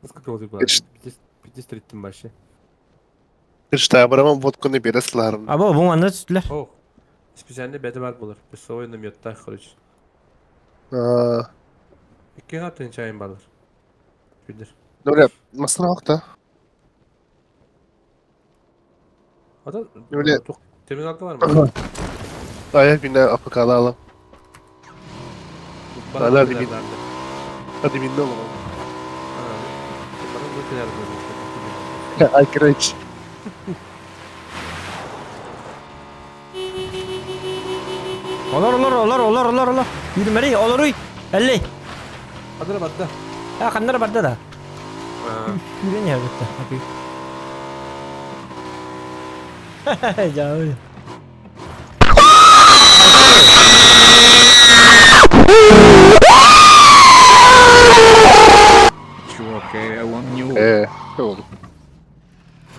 Nasıl kaldı bu? Bitti strittin başı. İşte ama vodka'nı biraz larım. Abo bu manda tuttular. Oh. Spesialde bede var bulur. Bir soğuk önüm yatta kılıç. İki haftanın çayın balır. Bilir. Öyle masana hokta. Adam Öyle- çok temiz aklı var mı? Ayak günde apakalı alalım. Bana Hadi bu bin. nerede? Hadi bindim oğlum. Bana bu nerede? Ay kireç. Olur. Yürü meri olur uy. Elle. Adana battı. Ya kanlar barda da. Güven ya bitti. Hadi. Jauh. Чувака, он не Doğru.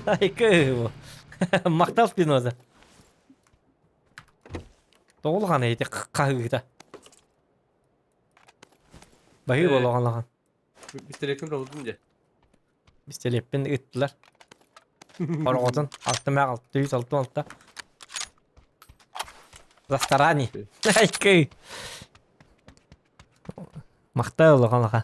Ay bu. Maktal Spinoza. Doğulu kan eydi kahıgıda. Bahı bolu anlahan. Biz telekom da oldun diye. Biz teleppen gittiler. Orğodun altı mağal 106 Zastarani. Ay kı. Maktal olu anlahan.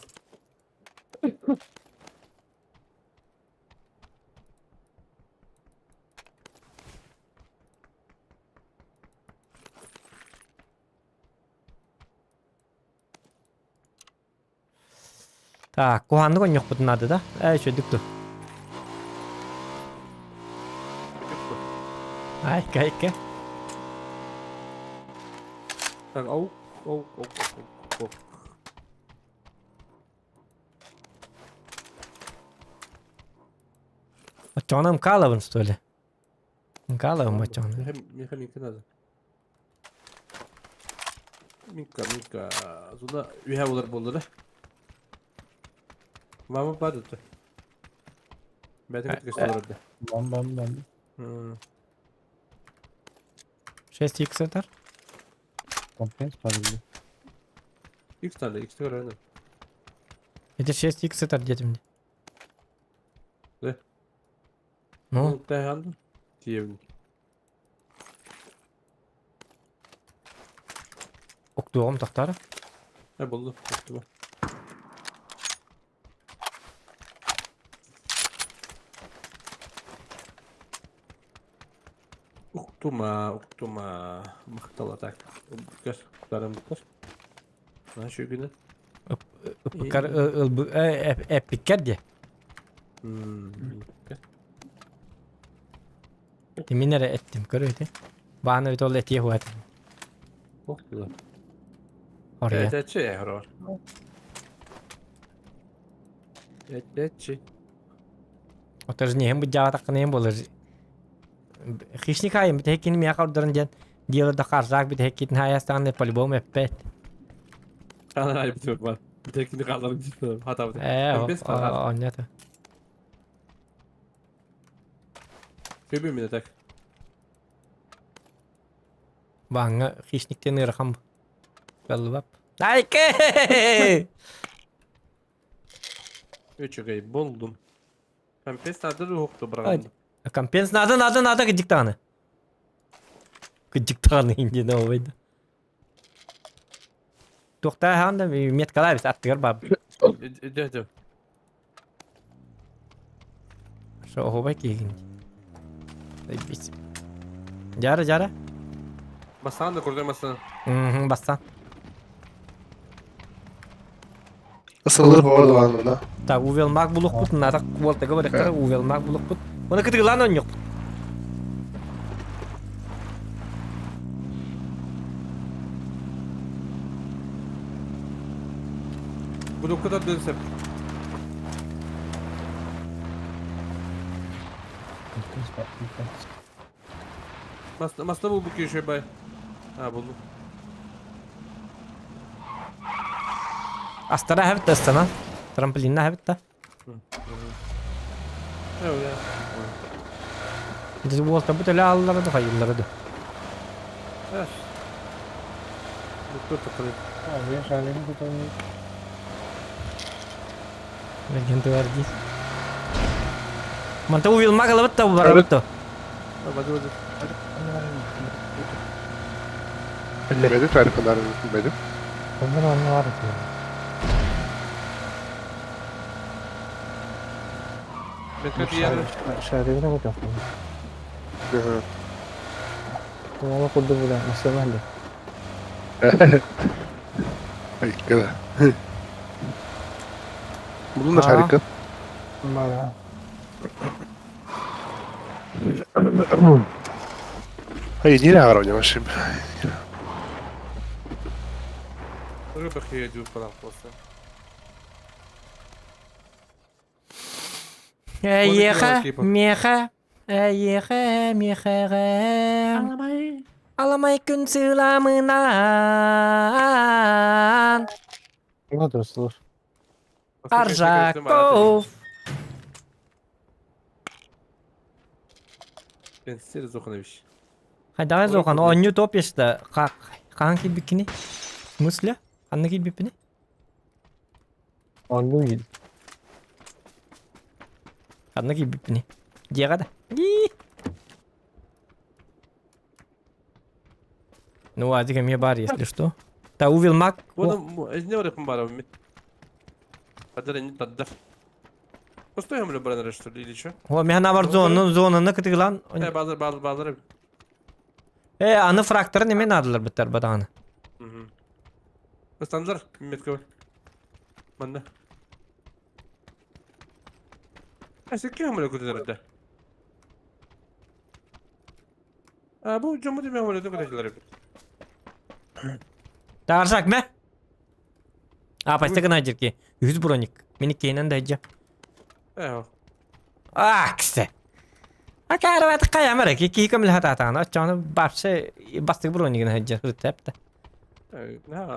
Так, куханны коньок бутун надо, да? Çözdük dur. Ay, kayık. Bak avuk. Açanım kalavın stole. Kalavın açanım. Minka надо. Minka. Zula üye olur boldu da. Mama badı da. Ben de göster orada. Bam. Шесть икс атар. Компенс падали. X tane öğrendim. Это 6 икс атар дедім де. Ne? Ну, Dayandım. Diyevim. оқтуғым тақтары. Ne buldu? Baktım. Uktuma. Mıhtala tak. Bukar. Darım bukar. Ha şu günü. Uppikar epikar de. Bukar. Deminere ettim görüydü. Bana öyle etiye huat. Çok güzel. Oraya. Evet, şey yarar. Evet. Otur ne hem bu java takını hem bolur. Хищник хайм бит хекин ми якордырын жан диэлэ да каржак бит хекин хаястан не по-любому эппет. Kanal ayı bitiyor var. Bir tekini kallarım cidden. Hata bitiyor. Biz Онята. Köpüğüm bir de tek. Баңа хищниктен ырахам. Галбап. Айке! Üçü gayı buldum. Ben pes adı ruhtu Hadi. bıraktım. Компенс надо гыдик таны. Гыдик таны инде не ойды. Тохта ханда мет калай бис аттыгар баб. Ödüm. Шо хобай кегин. Бис. Жара. Basan da kurtarmasın. Бассан. Isılır bu arada anında. Так, увелмак булук бут, надо вот такого ректора увелмак булук бут. Оны кытыгылан он yok. Bu o kadar dönsem. Masna bul bu köşe bay. Ha buldum. Астара хабит астана. Трамплинна хабит та. Öyle. Biz bu olta bu tele alları da hayırları da. Evet. Bu takılıyor. Abi şaleni tutamıyor. Legenda verdi. Manta увелмак лават та барабат та. Hadi. Ellemedi farkınlar benim. Ondan var ya. Bekle diğer. Şaleni mi yaptın? Ama kudu bula masih mahal. Ay kıra. Bunun da harika. Bana. Hayır niye ağır oynamışım? Dur bakayım diyor falan olsa. Eyehe, keeper. mehe, eyehe, mehe. Alamay gün sığlamınan. Ne dostlar? Arjakov. Ben size zokunamış. Hadi az okan. On YouTube işte. Kanki bikini. Musla. Anne bikini. Anladım gibi. Anne bikini. Diye da. Ну, а мне бар, если что. Та увидел маг. Bunu ne var yapın bari Mehmet? Hadi rengi tadda. Постоянно мы брали что ли или что? О, меня на zonunu kıtıklan. Bazıları. Anı fraktörü ne mi adılar biter badağını. Standlar Mehmet Kaval. Banda. Eski kim hamle kutuları da? Bu camı değil mi hamle kutuları? Dağırsak mı? Paçta acır ki. 100 bronik. Minik keynen de hacı. Kısa. Akarvat kayamara ki ki kamil hatatana. Açanı barşı bastık bronikini hacı. Hırtap da.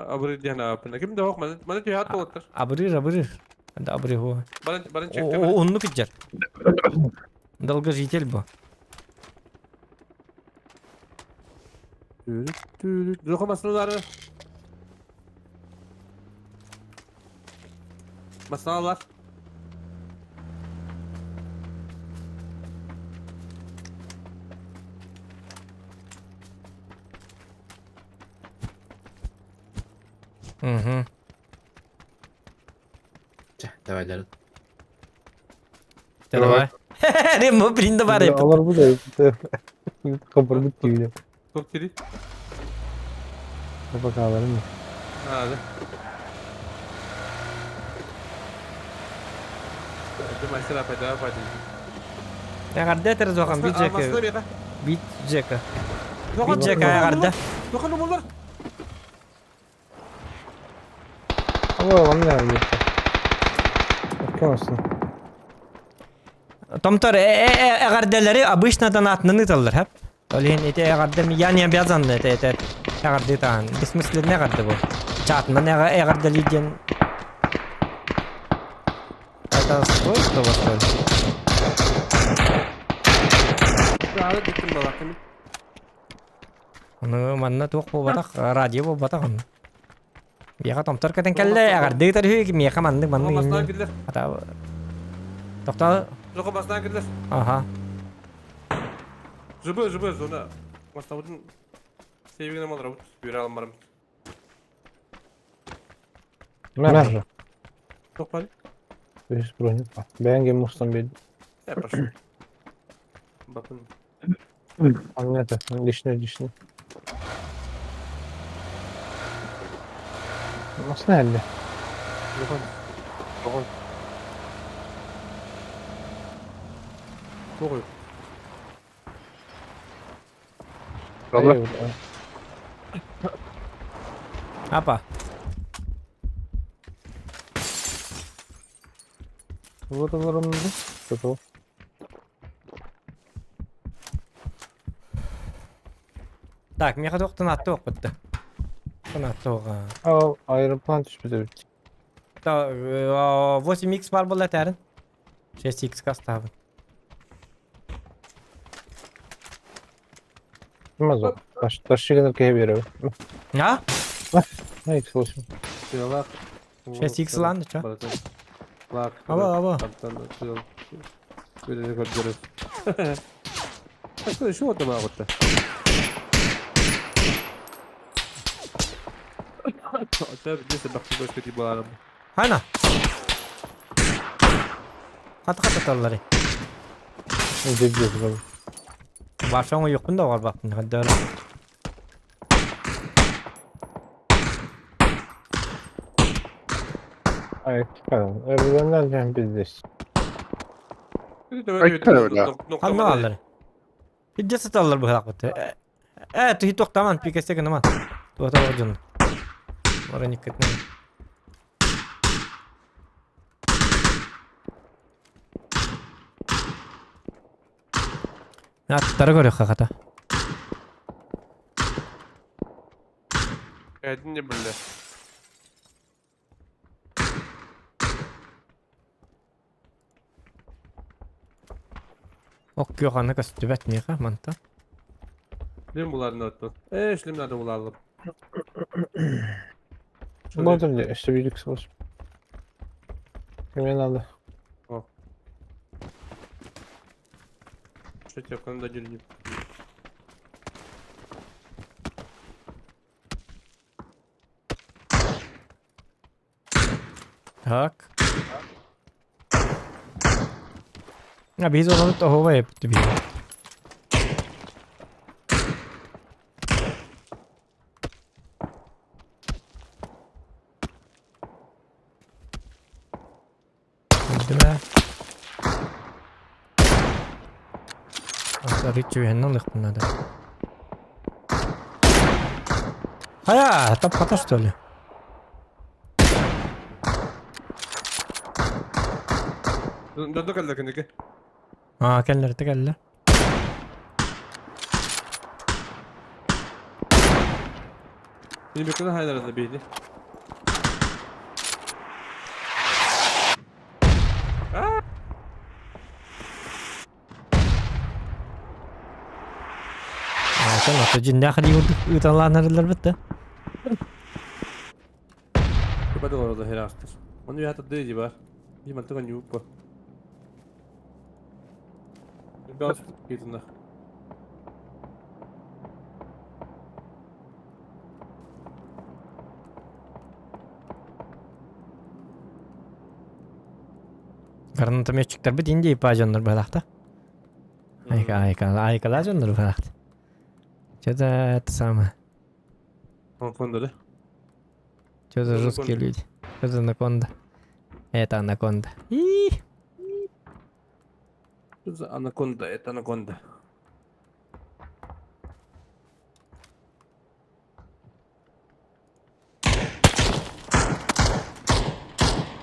Abri diye ne yapın? Kim de yok bana diyor hatta otur. Abrir. Hadi abrir ho. Bana çekti. Onu kıcır. Dalga jitel bu. Zokumasınlar. Masnalar. Hı. Давай, Дарин. Давай. Ремо принда бар yapıp. Alır bu da. Kapır bitti gibi. Çok kiri. Kapak ağlarım mı? Hadi. Hadi mesela payda. Ya kardeş terus zokan bir jeka. Masna bir. Bir jeka. Bir jeka ya kardeş. Dokun bunlar. Ama oğlum ne yapayım? Bakıyorsun. Tomtor kardeşleri обычно donatını alır hep. Öyle ete kardeş yani birazdan ete kardeş tan. Bismillah ne kardeş bu? Çatma ne kardeş lidyen. Это сколько у вас стоит? Hadi gittim bakalım. Onu manna tuh bu batak radio bu batak onu. Biar tomtor kadang kalla kardeş terus ki miya mandık Masna mandık. gidilir. Hatta doktor Zokum masna gidilir. aha. Zıbı zona. Masna budun. Sevgili mal rabut. Bir alım varım. Merhaba. Çok pahalı. 5 bronz. Ben game mustan bir. Yapar. Bakın. Anladım. Dişine. Nasıl nerede? Bakın. Çok iyi. Hayır. Apa? Vurulurum da. Tutu. Так, мне хотел кто на то опыт. На то. Al aeroplan düş bize bitti. 8x var bu leterin. 6x kastavı. Bilmez o. Taşı gelir ki bir yere. Ha? Ne eksik olsun. Diyorlar. 6x lan da ço. Bak. Aba. Kaptan atıyor. Böyle rekord görüyoruz. Başka şu oldu mu abi? Tabii neyse bak bu başka bir bağırım. Hayna. Kata torları. Ne diyeceğiz abi? Başan o yokun da var bak. Hadi öyle. Ay çıkalım. Öbürlerinden bizdeyiz. Al ne alır? Hidde satarlar bu hakikaten. Evet, hiç yok tamam. Bir kese kanıman. Tuh ucun. Orang nyiket nih. Atları görüyor hakata. Edin de böyle. Ok yok anı kastı betmiyor ha manta. Lim buların öttü. Şlimlerden bulalım. Modern ya işte bir lüks var. Hemen aldı. Şu yakını da geleyim. Tak. Ya biz onu da hava yaptı bir. Değil mi? Asla hiç güvenli bunlar da. Haya, tam pataş dolu. Döndük elde kendiki. Ha, kendileri de geldiler. Benim yakını haylarında beyni. Sen atı cinde akıllı yurduk ıtanlanırlar bitti. Kepada orada her hafta. Onu bir hatta değil var. Bir mantık an yok bu. Bir az gittin de. Karnı tam çıktı bir dinde ipajanlar balakta. Ayka canlar balakta. Çöze sama. Konfonda da. Çöze Rus geliyor. Çöze anakonda. Evet anakonda. Hii. Anaconda, et anaconda.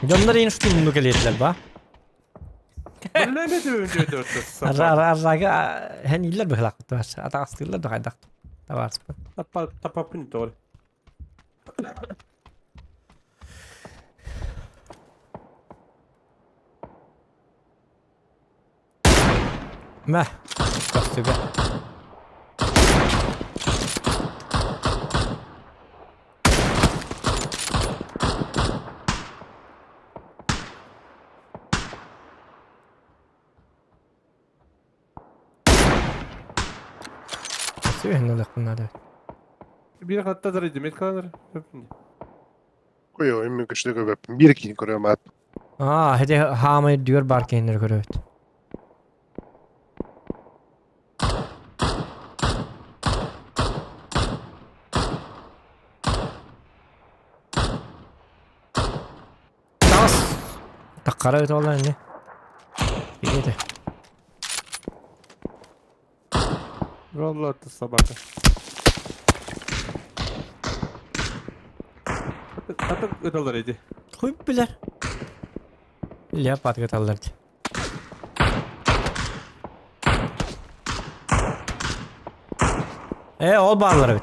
Canlar en üstü bunu geliyorlar ba. Ben ne diyorum önce dörtte. Arraga hen iller balakta var. Ata astırlar da haydak. Tavar. Tapa pin doğru. Meh. Bastı be. Nasıl henüz bunlar da. Bir hatta da redim et kalır. Koyuyor, emmi güçlü göbek. Bir iki koruyor mat. Aa, hadi hamı diyor barkenler görüyor. Tas. Takara öte olan ne? İyiydi. Vallahi attı sabahta. Hatta ödeler idi. Koyup biler. Ya patkat alırdı. Ol bağları bit.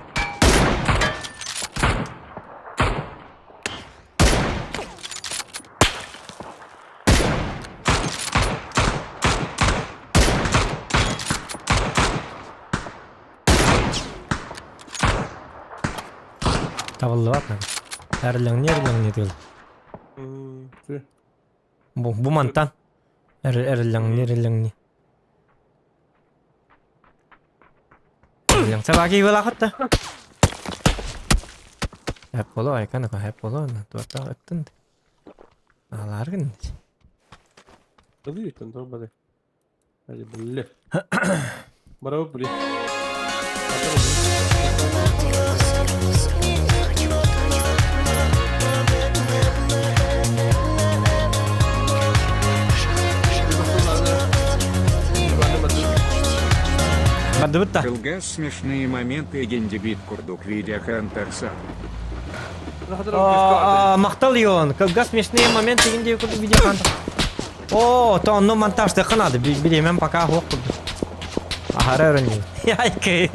Tavallı var mı? Erlen ne diyor? Bu mantan. Erlen ne? Erlen sabagi wala hatta. Hep polo ay kan ko hep polo na to ta attın. Alargın. Tabii ki tamam hadi. Hadi bulle. Bravo bulle. Bandı bitti. Кылгас смешные моменты гендибит курдук видя Хантерса. Maqtal yon. Gaz смешные моменты инде видео канта. О, то он монтаж да канады. Билемем пока хок. Bahara öğreniyor. Ay ki.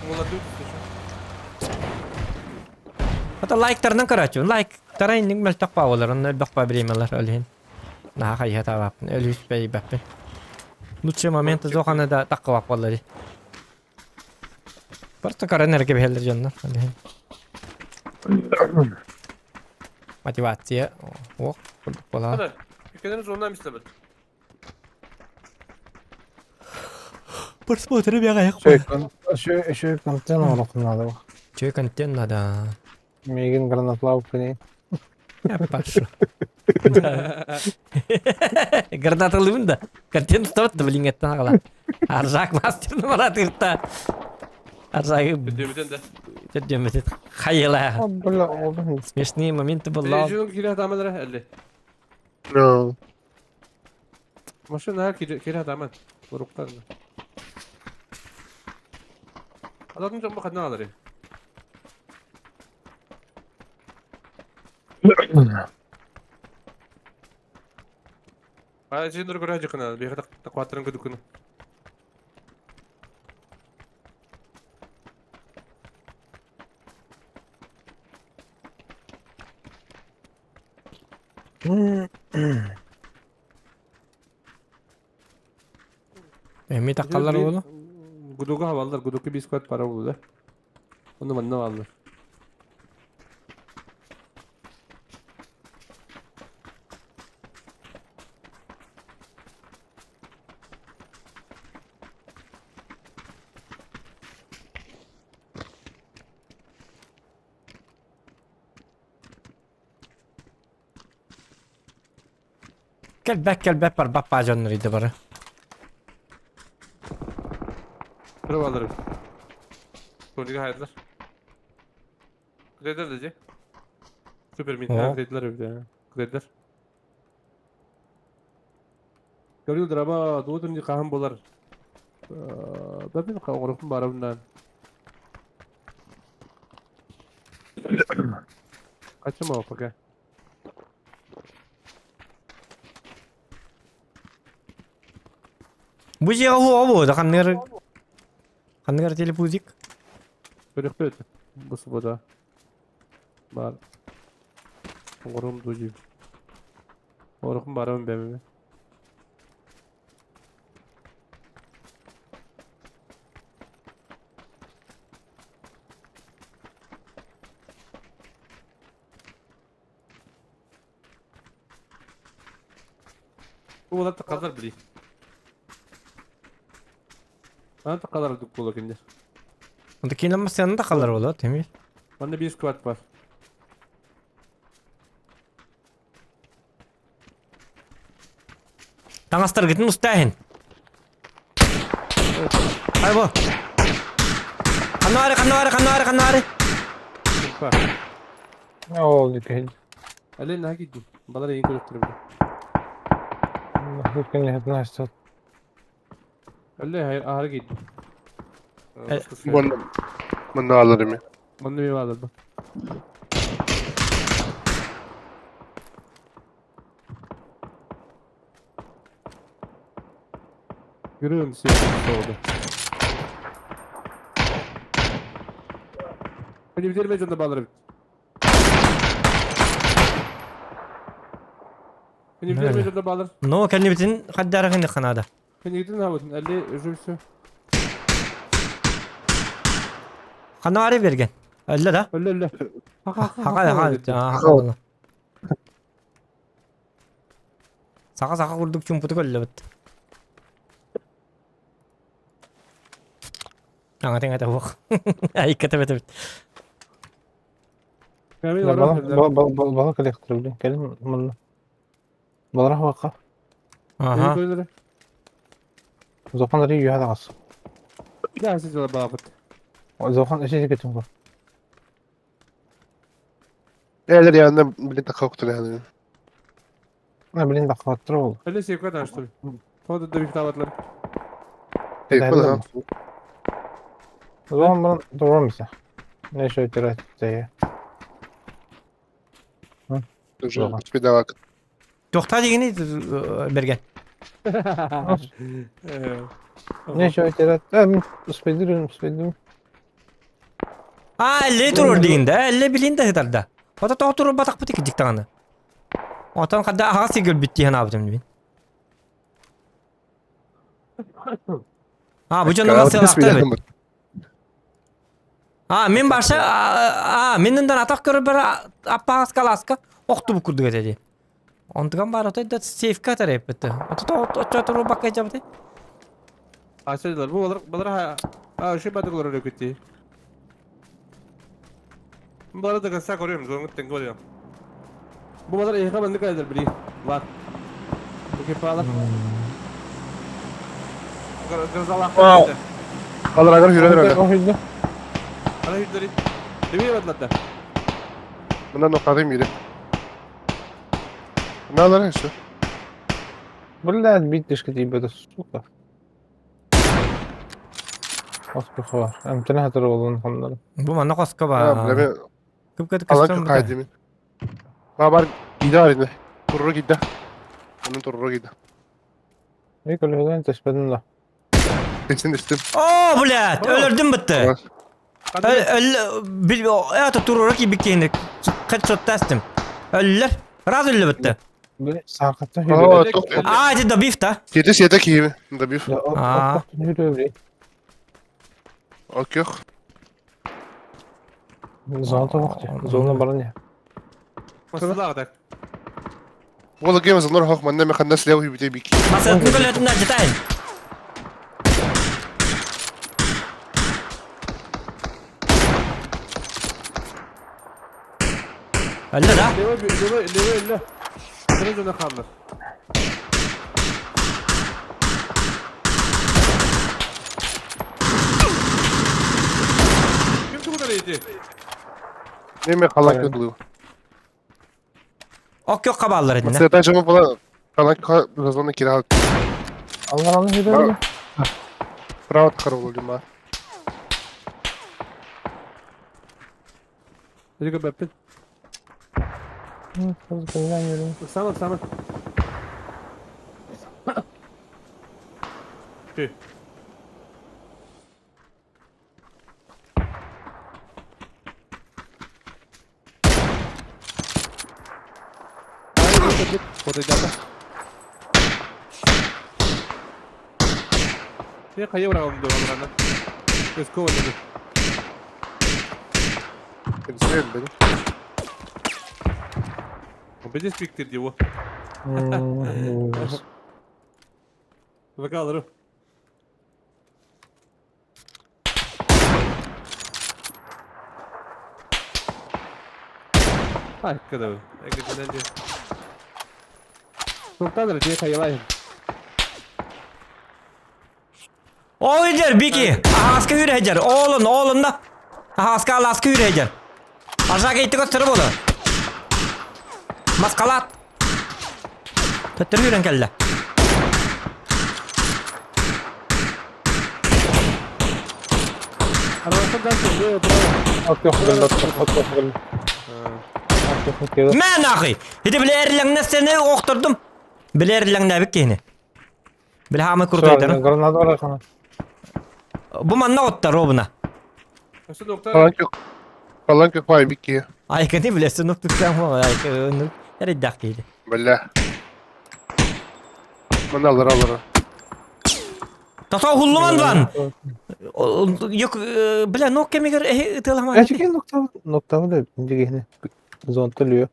Bunlar dövdü şu. Hatta like'larından karaçıyor. Like'lara indik meltak bağlar. Onlar bakpa bileymeler öyle. Nah hayat tawap. Öyle hiç bey bakın. Lütfen momenti zohana da takka bakvaları. Barta karan gibi heller canlar. Öyle. Motivatsiya. Oh, bola. Hadi. Ülkeleriniz ondan mislemet. Pers motoru bir ayak. Şu kanıttan oğlum bak. Çöy kanten nada. Megan granatlar beni. Yapar şu. Granatalı mı da? Kanten tutamaz da bilingetten hala. Arzak master numara tirta. Arzak Dövdüğümüzden de. jadjamete. Khayla. Abla oğlum. Смешные моменты было. Televizyonun kiri adamlara 50. No. Maşın her kiri adamın. Gruptan. Adamın çok bakın ne alır ya. Ay şimdi dur görecek kanal. Bir kadar kuatırın güdükünü. Emi takkallar oğlum. Gudugu havalılar. Gudugu bir squat para buldu. Onu bana aldılar. Kelbek var bappa canlarıydı bari. Kırıp alırım. Konuyu hayatlar. Krediler diyecek. Süper mint. Oo. Krediler öyle ya. Krediler. Görüyordur ama doğudun diye kahım bolar. Ben bir korkum var bundan. Kaçma o fakat. Bu şey o da kanır telepuzik. Böyle böyle. Bu sıvada. Var. Korkum doju. Korkum var ama benim. Bu da kadar biri. Bana kadar dük bulur şimdi. Ondaki ama senin de kalır oğlum Temil. Bende bir squat var. Tangastar gittin mustahin. Hay bu. Kanari. Var. Ne oldu ki? Alin ne gitti? Balar iyi kulüptürüm. Mümkün değil nasıl? Öyle hayır ağır gitti. Bunu alırım ya. Bana bir vardı bu. Görüyor musun? Oldu. Beni bitirme canına bağlarım. Beni bitirme Nerede? canına bağlar. No kendi bitin kaddara kendi kanada. Beni gidin havadın. 50 özürlüsü. Kanari bergen. Öyle da. Öyle. Haka. Saka kurduk çumputu öyle bit. Tengah bak. Ay kata. Kami var. Balık elektrikli. Gelin bunu. Balık vaka. Aha. Böyle. Zokan riyu hada qas. Ya siz de bağırdı. Zokan işe gittim bu. Eğer yanında bile takaktur yani. Ne bileyim dakikattır oldu. Öyle şey kadar açtım. Sonra da bir kitaplar. Tek bu da. O zaman bunu doğru mu sen? Ne şey itiraz diye. Dur. Bir daha bak. Toxta degeni bergen. Ne şöyle terat. Uspedirim. Ha 50 durur deyinde 50 bilin de hıdarda. Ota toğ durur batak butik dik tağını. Otan kadda aha sigil bitti han abdım dibin. Ha bu canına nasıl aktar bit. Ha men başa meninden atak görüp bir appas kalaska oktu bu kurdu dedi. Ondan bar ota da safe katar hep bitti. Ota toğ bakay jabdı. Açıyorlar. Bu balar şu batık olarak öküttü. Bu arada kasa koruyorum. Zongut tengo oluyor. Bu balar ehka bandı kaydır biri. Var. Bu kepalar. Gırzalar. Alır agar hürer öyle. Ana hüdleri. Demeyi batlattı. Bundan noktalayım yürü. Ne alır işte? Burada bir dışkı değil böyle suka. Aspı var. Emtine hatır olduğunu onları. Bu manna koska Ha, ba. bileme. Kıp Alan kastam. çok kaydı. Babar gide araydı. Tururu gide. Onun tururu gide. İlk öyle olan tespedin la. Kesin istim. Oo bulat ölürdüm bitti. Bil ya tutturur ki bikini. Kaç sotastim. Öller. Raz öldü bitti. Böyle sarkıtta Aa, hürüyor. çok. Hadi da bif ta. Yedi yedek iyi mi? Da bir. Ya Aa. o hürüyor bre. Ok yok. Zalta vakti. Zoluna bana ne? Masada atak. Valla gelmez onlar hak manne mekandas lev bir bir. Masal tunggal ya tunda jetain. Öldü da. Leve. Senin canına kaldı. Kim bu kadar iyiydi? Ne mi kalan kılıyor. Ok yok kaballar edine. Mesela cama falan kalan biraz onu kira. Allah hürüyor. Bravo karoluyum ha. Hadi gel Beppin. Kız kıyıdan yürüyor. Sana. Tüh. Fotoğrafta. Ya kayı bırakalım doğrularına. Let's go hadi. Kendisi verin beni. O beni speaker diyor bu. Bak alırım. Ay kadar. Ekleşenden diyor. Sultanlar diye kayılayım. O hücer biki. Aska hüre hücer. Oğlun da. Aska alaska hüre hücer. Aşağı gitti gösterip olur. Maskalat. Töttür hüren kelle. Arabasından söylüyor. Bravo. At yok ben at yok ben. At yok. Men ahi. Hidi bile erlengne seni okturdum. Bile erlengne bikini. Bile hama kurtaydan. Granada var sana. Bu manna otta robuna. Nasıl doktor? Kalan yok vay bir ki. Ay kani bile sunuktuktan mı? Ay kani. Her dakikaydı. Bella. Bana alır. Tata hulluman van. Yok bile nok kemiger ıtılama. Gerçekten nokta da ince gene zontluyor.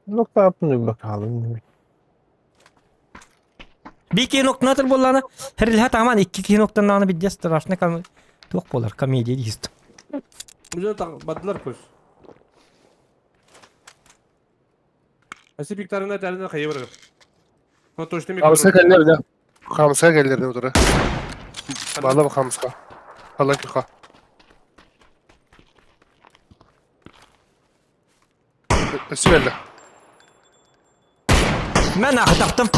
Nokta yapını bakalım. Bir iki nokta natır bollana. Her ilhat aman iki noktanın anı bir diye straşne kalma. Yok bolar komediye diyist. Müze battılar koş. Asi piktarına derine kayı bırakır. O toştu mi? Kamsa geller de. Kamsa geller de otura. Valla bak kamsa. Kalan yok ha. Bismillah. Ben taktım.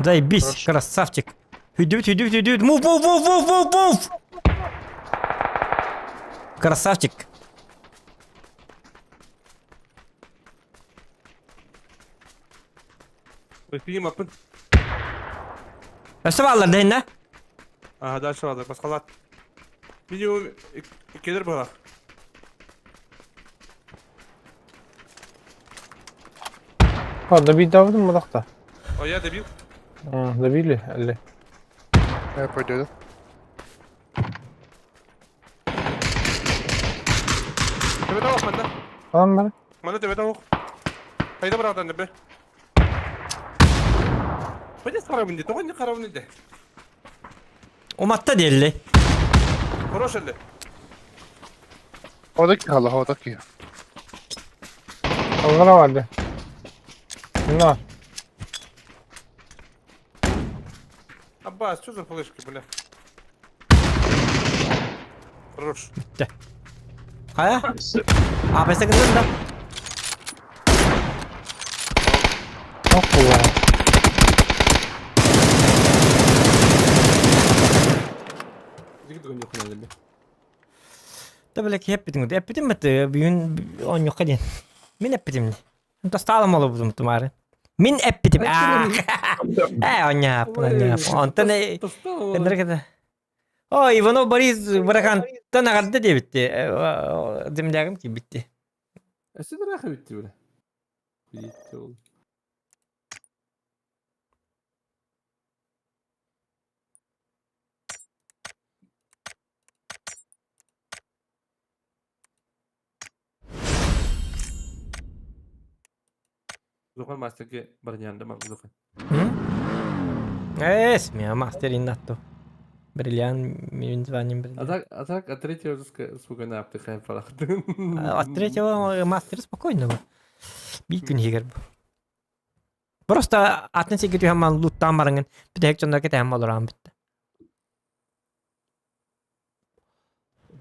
Заебись, красавчик. Hüdüt. Move. Красавчик. Öpeyim apın. Öste bağlar deyin ne? Aha da aşağı aldık. Başkalar. Video gelir bana. Hadi bir davudun mu da? O ya da bir. Da bili elle. Ne yapıyordu? Tebede bak bende. Tamam bana. Bende tebede bak. Hayda bıraktan de be. Bence karavindi. Tokan ne karavindi. O matta delli. Хорош elle. Oradaki hala oradaki. Onlara vardı. Bunlar. Abbas, что за флешки, бля? Хорош. Kaya. APS kızın da. Çok kullan. Dikkat edin yok herhalde. Da böyle ki hep bitim. Hep bitim mi? Büyün on yok hadi. Min hep bitim. Da sağlam olur bu muhtemelen. Min hep bitim. On yap. Onta ne? Kadar kadar. O Ivanov Boris bırakan da ne kadar diye bitti. Demlerim ki bitti. Esi de rakı bitti böyle. Bitti oğlum. Zukan masterki barnyanda mak Zukan. Esmi, master innato. Бриллиан, min званием бриллиан. А третьего спокойно аптекаем falan. От третьего мастера спокойно. Bir gün higer bu. Просто атны сигет хаман луттан барыңын. Bir de hek jonda кетем olur am bitti.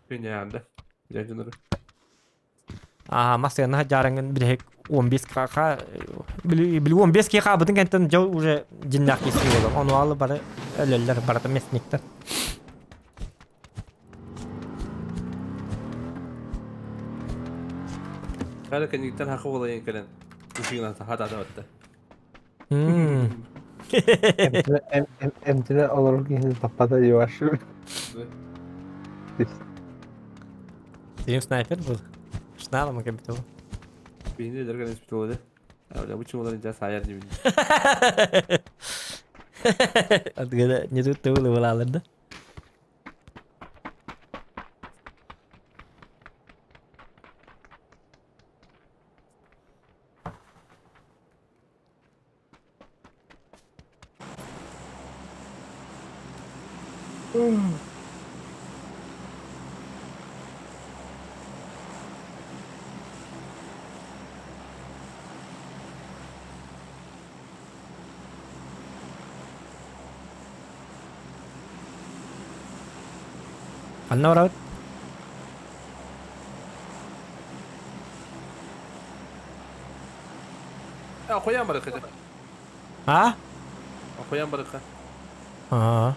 Benyanda. Janjunları. Masterna jarangın bir de hek 15 kaka bil 15 kaka bütün kentten jau уже jinnak istiyor. Onu alı bara öleller barata mesnikler. Kala kan yikten hakkı olayın kalen. Üşüğün hata da vatta. Emtire olur ki tapada yavaş. Senin sniper bu. Şnala mı kapito? Beni de derken espri oldu. Ya bu çim olanın caz hayal gibi. Adı gada ne tuttu bu bulalarda. Anna var. Ya koyan baraka. Ha? Koyan baraka. Ha.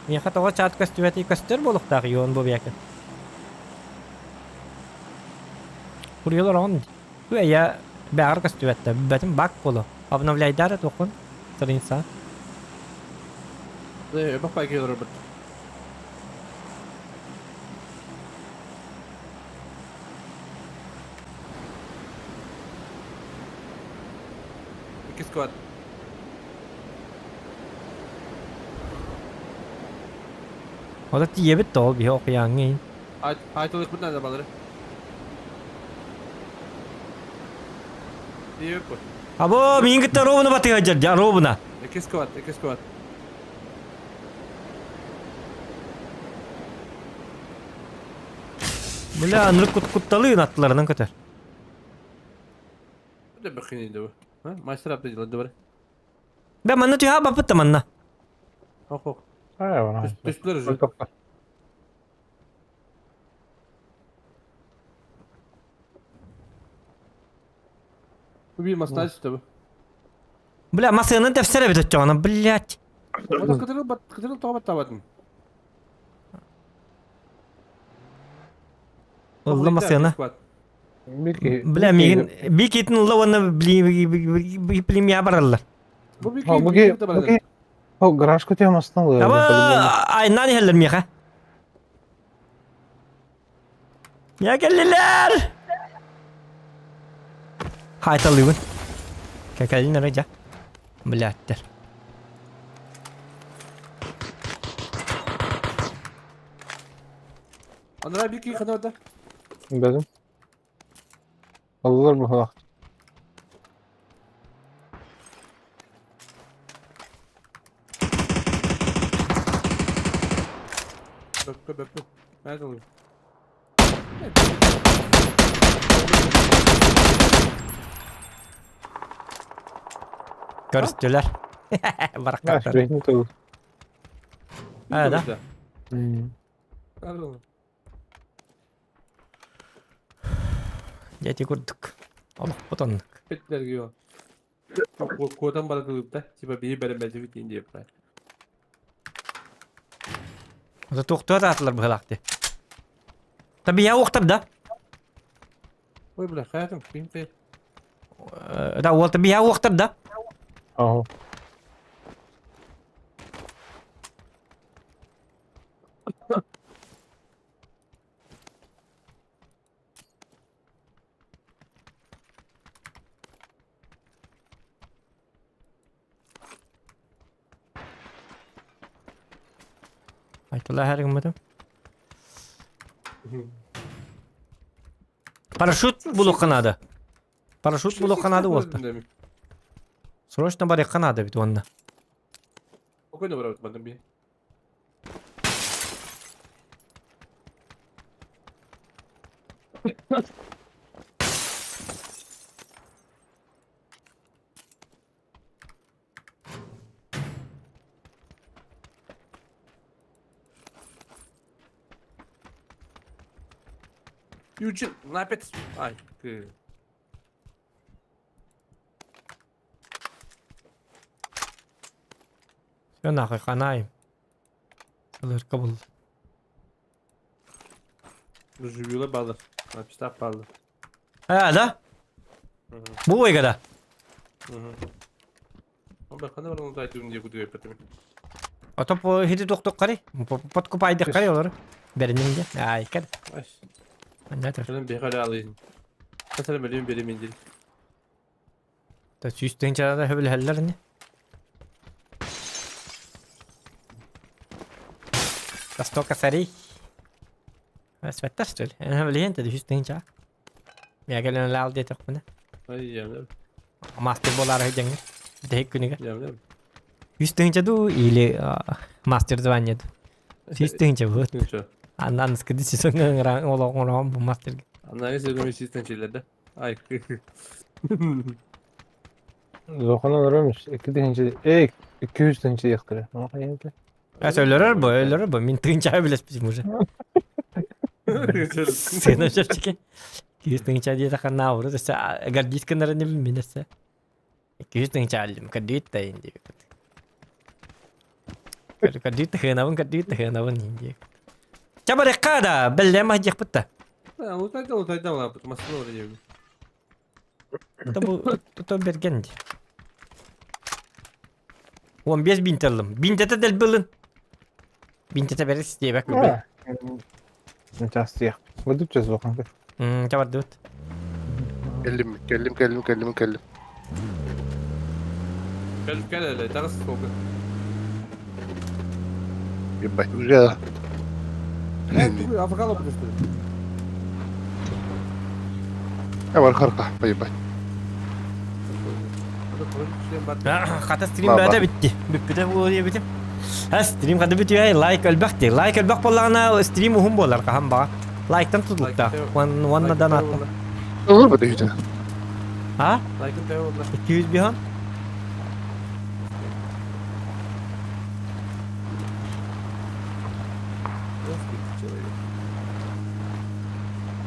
Niye kata o chat kastüveti kastür boluk da yon bu yakın. Kuruyorlar on. Bu ya bağır kastüvette. Betim bak bolu. Обновляй dokun. Sırınsa. Bak belki Robert. İki squad. O da diye bir dol bir okuyan iyi. Hayt olık bundan da baları. İyi yok bu. Abo mingit robuna batıyor ya robuna. İki squad, iki squad. Böyle anlık kuttalıyın atlarının kötü. Bu da bakın iyiydi bu. Ha? Maçlar yaptı yılandı bari. Ben manna tuh ha bapak temanna. Hok hok. Hayır bana. Üstler ucu. Topla. Bu bir masaj işte bu. Böyle masanın deftere bir tutacağım ona. Блять. O da kıtırıl tokat tabatın. Allah masana. Bilemiyorum. Bir kitin ulla onu bilim ya bararlar. Bu bir Ha, keyif. bu Bu ki keyif de bana. o garaj kutu yamasından oluyor. Ama ay nani heller mi ya? Ya geldiler. Haytalıyım. Kekalin araca. Belattır. Anlar bir keyif kadar da. Benim. Alırlar bu ha. Böp. Nereden oluyor? Görüstüler. Ha, Barakatlar. sürekli tabii. Ha da. Nereden oluyor? Yeti kurduk. Allah botanlık. Petler giyiyor. Kodan bana kılıp da. Tipa biri benim belki bittiğin diye yapar. O da tohtuğa da attılar bu helaktı. Tabii ya oktar da. Oy bırak hayatım. Benim de. Da o tabii ya oktar da. Aha. Aytullah her gün mıdır? Paraşüt buluq kanadı. Paraşüt buluq kanadı oldu. Срочно барик kanadı bit onda. O kadar var atmadım bir. Юджин, напец. Ай, ты. Yo naqi kanayım. Alır kabul. Живила база. Напец так база. Ha da. Bu oygada. O ben kana var onu da ettiğim diye kuduyor yapatım. Otop hidi doktok kari. Pot kupaydık kari olur. Berinince. Ay kad. Ay, Anlatır. ben bir hale alayım. Mesela benim benim indir. Da süsten çarada höbül heller ne? Das toca seri. Bas vettastul. En höbül hente de süsten çar. Ya gelen lal de tok bana. Ay yavrum. Master bolar hejenge. De hek kuniga. Yavrum. Süsten çadu ile master zvanyadı. Süsten çabut. Neyse. Andan skidi süsten ngrang olong bu master. Anlayın sevdiğim sistem şeylerde. Ay. Zokan alırmış. 200 tane yaktırıyor. Ne yapayım ki? Ya söyler bu. Min tınca bile bizim уже. Sen ne yapacak? Kis tınca diye takkan ne olur? Sa agar diskenler ne bilmezse. Kis tınca alim kadit da indi. Kadit hınavın indi. Coba rekada belle mah jak putta. Ya utayda mı yaptım? Masal oraya. Bu bergendi. 15.000 tırlım. 1000 tete del bilin. 1000 tete verir diye bak. Fantastik. Bu dutacağız Zokan. Coba dut. Geldim. Gel hele. Tarası soğuk. Güzel. Güzel. Evet, Afrikalı bu üstü. Hemen karka. Bay bay. Kata stream bada bitti. Bitti bu diye bitti. Ha stream kada bitiyor ya like ölbek de. Like ölbek bollarına stream uhum bollar kaham bağa. Like'tan tutulukta. One dan at. Olur mu diyeceğim? Ha? Like'ın tevi oldu. 200 bihan.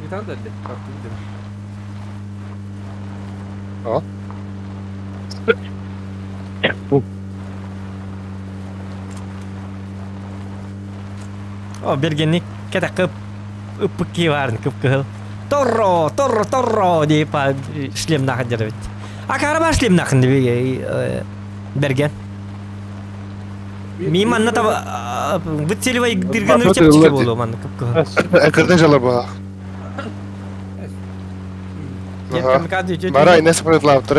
Bir tane de elde. Bak bildim. Ja. O bergenlik kata kıp ıpık ki var kıp kıhıl. Torro deyip işlem nakıdır bit. Akara baş işlem nakındı bergen. Mim anna taba bit selivay dirgen Bak, çap çıkı öyle bolu man kıpkı. Ekırda çalar bu. Gel kamikaze Mara ines por el lado,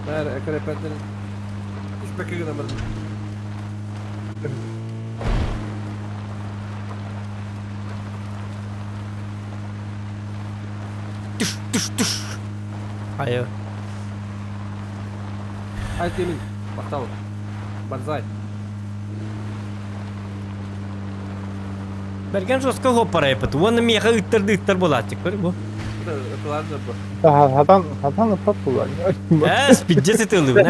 Ver ekran pendin. Üç peki kadar. Hayır. Haydi yemin. Bak tamam. Barzay. Bergen soska hoppara yapıt. Onu miyaha ıttır bolacak böyle bu. Kılar da bu. Hatan ıpat kullanıyor. Spidce setıldı.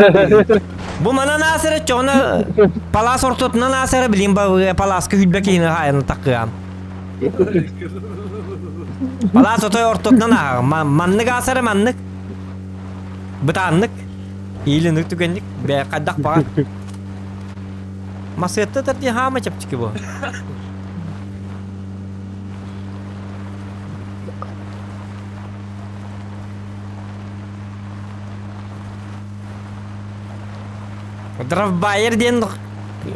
Bu mana nasere çona palas ortotuna nasere bileyim ba palas ki hüdbek yine hayını takıyan. Palas otoy ortotuna na manlık asere manlık. Bıtanlık. İyilinlik tükenlik. Be kaddak pağa. Masiyette terdi hama çap çıkı bu. Draf Bayer diyen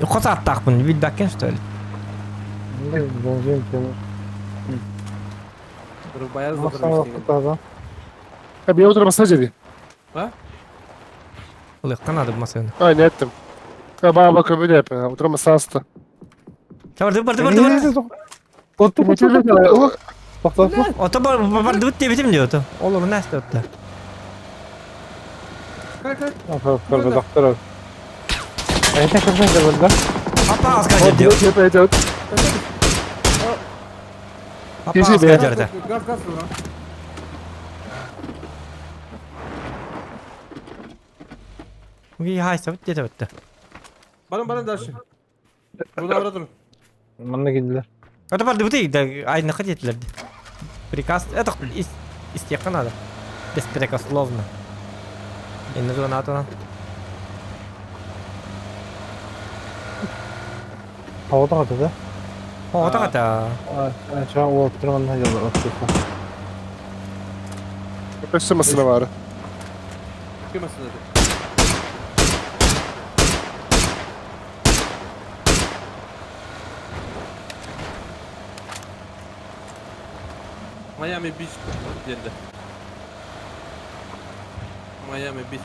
kota attak bunu bir dakika işte öyle. Benzin kömür. Dur bayağı Masana zorlamış. vakit adam. Ha bir otur masaj edeyim. Oluyor kanadı bu masaya. Ay ne ettim. Ha bana bakın böyle yapın. Otur masaj hasta. Bardı. Otur. Oto bardı bitti bitim diyor oto. Olur nasıl oto. Kır bir doktor ol. Ayete kırmızı burada. Apa asker diyor. Apa asker diyor. Gaz sonra. Bir hay sabit dedi bitti. Bana dersin. Burada orada durun. Bana gidiler. Oto bardı bitti. Ay ne kadar yettiler. Приказ это истекла надо. Беспрекословно. И на донату. Havada kaçtı. О, так это. Şu an o oturmandan yollar otursa. Kaçırmasına var. Kıymasın dedi. Miami Beach geldi. Miami Beach.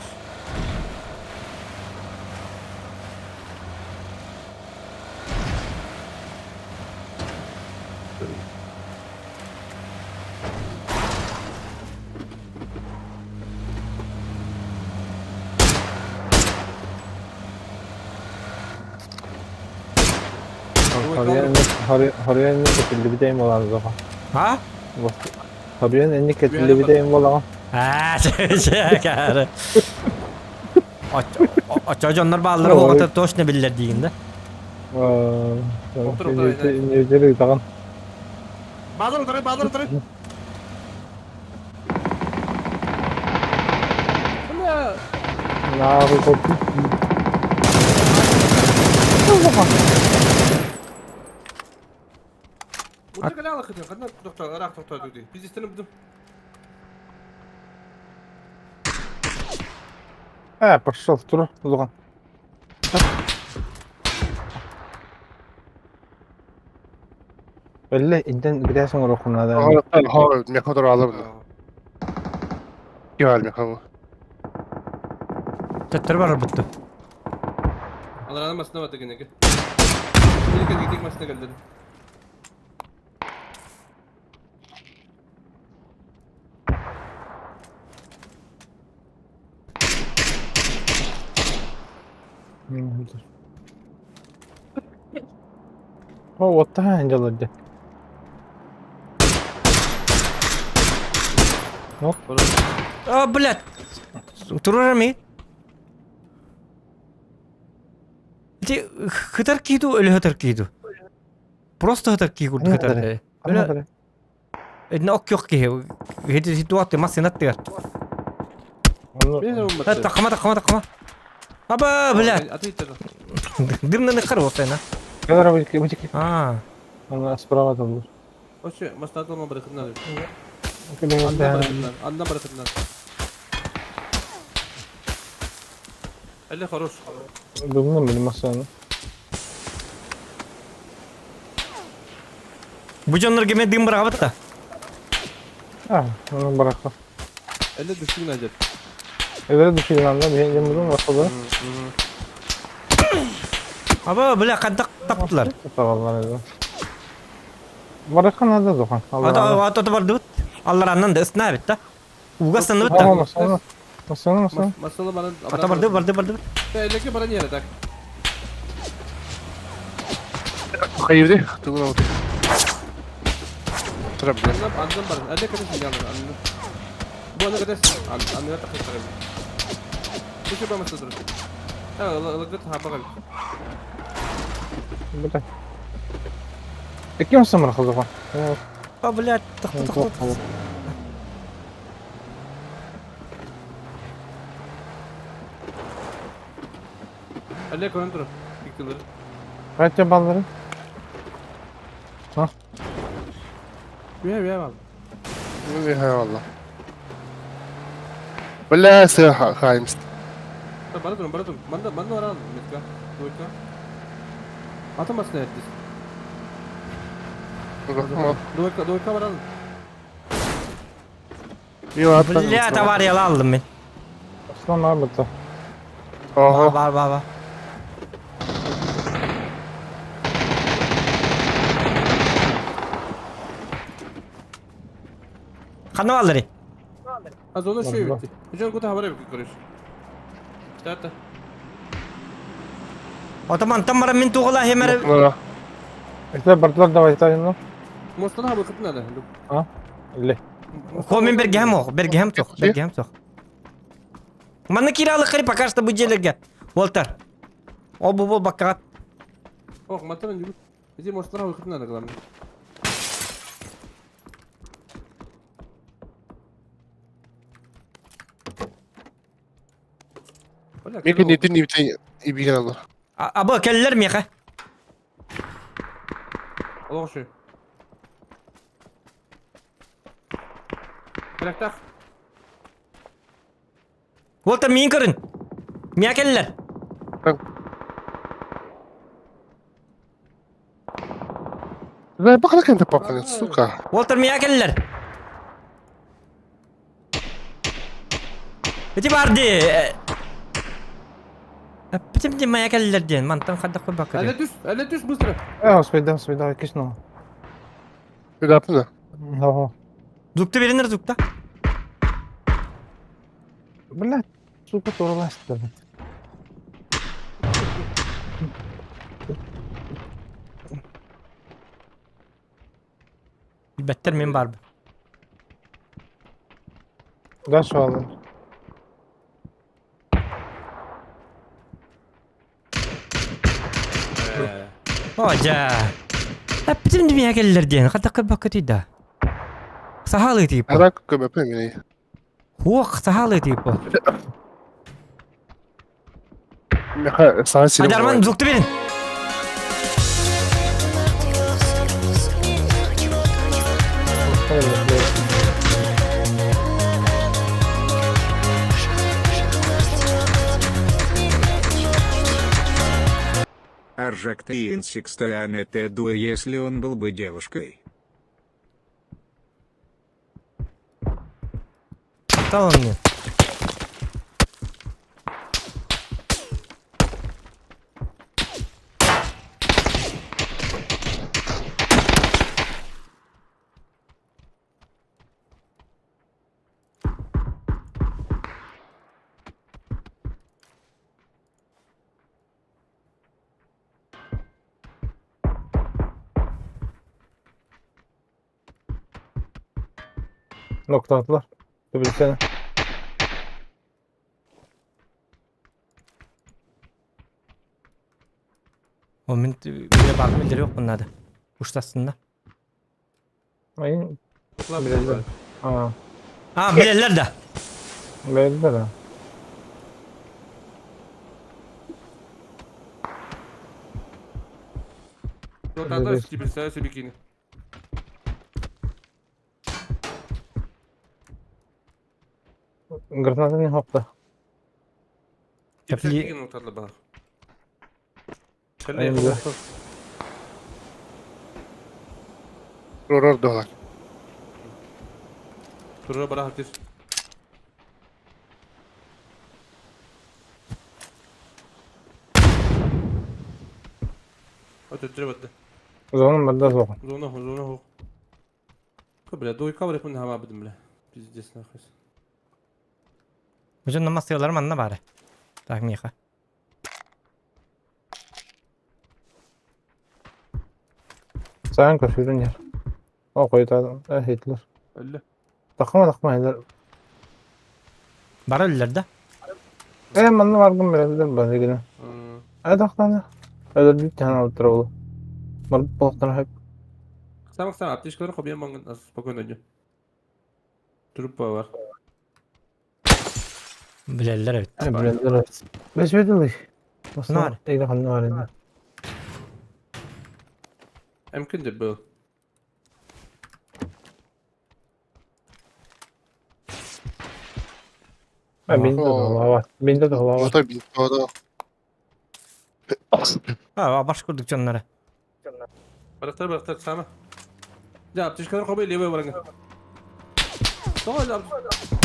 Harıya ne ketildi bir deyim olan zaman. Ha? Harıya ne ketildi bir deyim olan. Ha, şey cara. Çocuğunlar bağları hoğata toş ne bilirler diyinde. İngilizce'de takın. Bağdır otur. Ne yapıyor koptu? Burada kadar alakadın. Kadın doktor dedi. Biz istedim buldum. Пошел, тур, Луган. Belli, inden gidersin oraya da. Ha, meka doğru alır bunu. Gel meka. Töttür var bitti. Allah'ın masasına batı gene. Gittik masasına geldi. What the hell incelerdi. О, блядь. Турарами. Ти хытар киду, ölü hıtır kiydu. Prosto hıtır kiydu hıtır. Öyle. Ne ok yok ki. Hedi situatı masinat diyor. Takma. Aba, блядь. Atı itti. Dimna ne karo fena. Kadar bu iki. Ha. Ana asprava olur. O şey, maçlarda olma bırakın alıyor. Kimin Andan yani? bırakın. Andan bırakın. Elle хорош. Bilmem benim masanı. Bu canları gemediğim bırakıp da. Ah, onu bırakma. Elle düştün acaba. Evre düşüyor lan da bir yemudum vasılı. Ama böyle kaddak taptılar. Tavallar evre. Bırakın hadi Zokan. Ata vardı. Allah andan da ısna bitti. Ugasın da Tamam bitti. masanı. Masanı. Masalı bana... Ata vardı. Elle bana yere tak. Hayırdı. Dur lan. Trabzon. Andan bırakın. Elle kadar yandı. Andan. Bu ana kadar andan takır takır. Bu şey bana masada durur. Ha, ılıklık hapa kalır. Bırak. İki masan bırak Zokan. Ha böyle tık tık tık. Elle kadar durur. Yıkılır. Kaç yabalları? Bir abi. Eyvallah. Valla sıra kaymış. Bana durun. Bana var alın. Metka. Doyka. Atamasın herkes. Doyka var alın. Yok atma. Böyle ata var ya aldım ben. Aslan var burada. Oha. Var. Kanalları. Az ona şey Allah. bitti. Hocam kutu havara bir konuş. Starta. Otoman tam bara min tuğla hemer. Valla. İşte bartlar da var no. Mostana hava kıtına da. Ha? İlle. Komin bergem tok. Mana kiralık kari pakarsta bu jelerge. Walter. O bu bakat. Oh matan gibi. Bizi mostana hava kıtına da kalan. Mümkün netin ibten ibigen Allah. Aba keller mi ya? Allah şey. Bırak. Walter min kırın. Miya keller. La bak kan tapakın suka. Walter miya keller. Biti vardı. Bitim de miya keller diyen. Mantan kadar koy bakıyor. Elle düz bıstıra. Hospital kişno. Bir yapın da. Ha. Zukta verenler zukta. Bırak. Suku toralaştı. Better min barb. Da şu alın. Hoca. Bitim de miya keller diyen. Kadar koy bakıyor da. Sahalı tipe. Arak kömepe mi? Huak sahalı tipe. Sana silah. Hadi Arman zukta verin. Аржак Инсикстоян это дуэ, если он был бы девушкой. Tamam mı? Nokta atlar. Bir sene. O min bir bakım bildiri yok bunlarda. Uçtasında. Ayın. Bileler. Ha. Ha bileler de. Bileler ha. Rotator gibi sayısı bikini. Granada ne hopta. Kapıyı- Bikini rotatla bak. Ayın Şöyle bir. Roror dolar. Tura bana hatir. Ötürü battı. Zonun bende zor. Zona ho. Kabla doy kabla yapın hava bidim bile. Biz desna kız. Hocam namaz yollarım anla bari. Tak mıyıka. Sen koşuyorsun yer. O koydu Hitler. Öyle. Takma Hitler. Bara ölürler Ben de vargın verebilirim ben yine. Taklanı. Öyle bir tane aldır oğlum. Balık balıktan hep. Sen apteş kadar kobiyen bangın az spokojno önce. Trupa var. Bilirler evet. Bilenler. Beş bedeli. Nasıl Ne var? var? İyi kanlı var yine. Emkindir bu. Binde de hava var. Binde de hava var. O da bir o da. Ha baş kurduk canlara. Baraktar sama. Ya apteş kadar kobiyen leve varanga. Doğru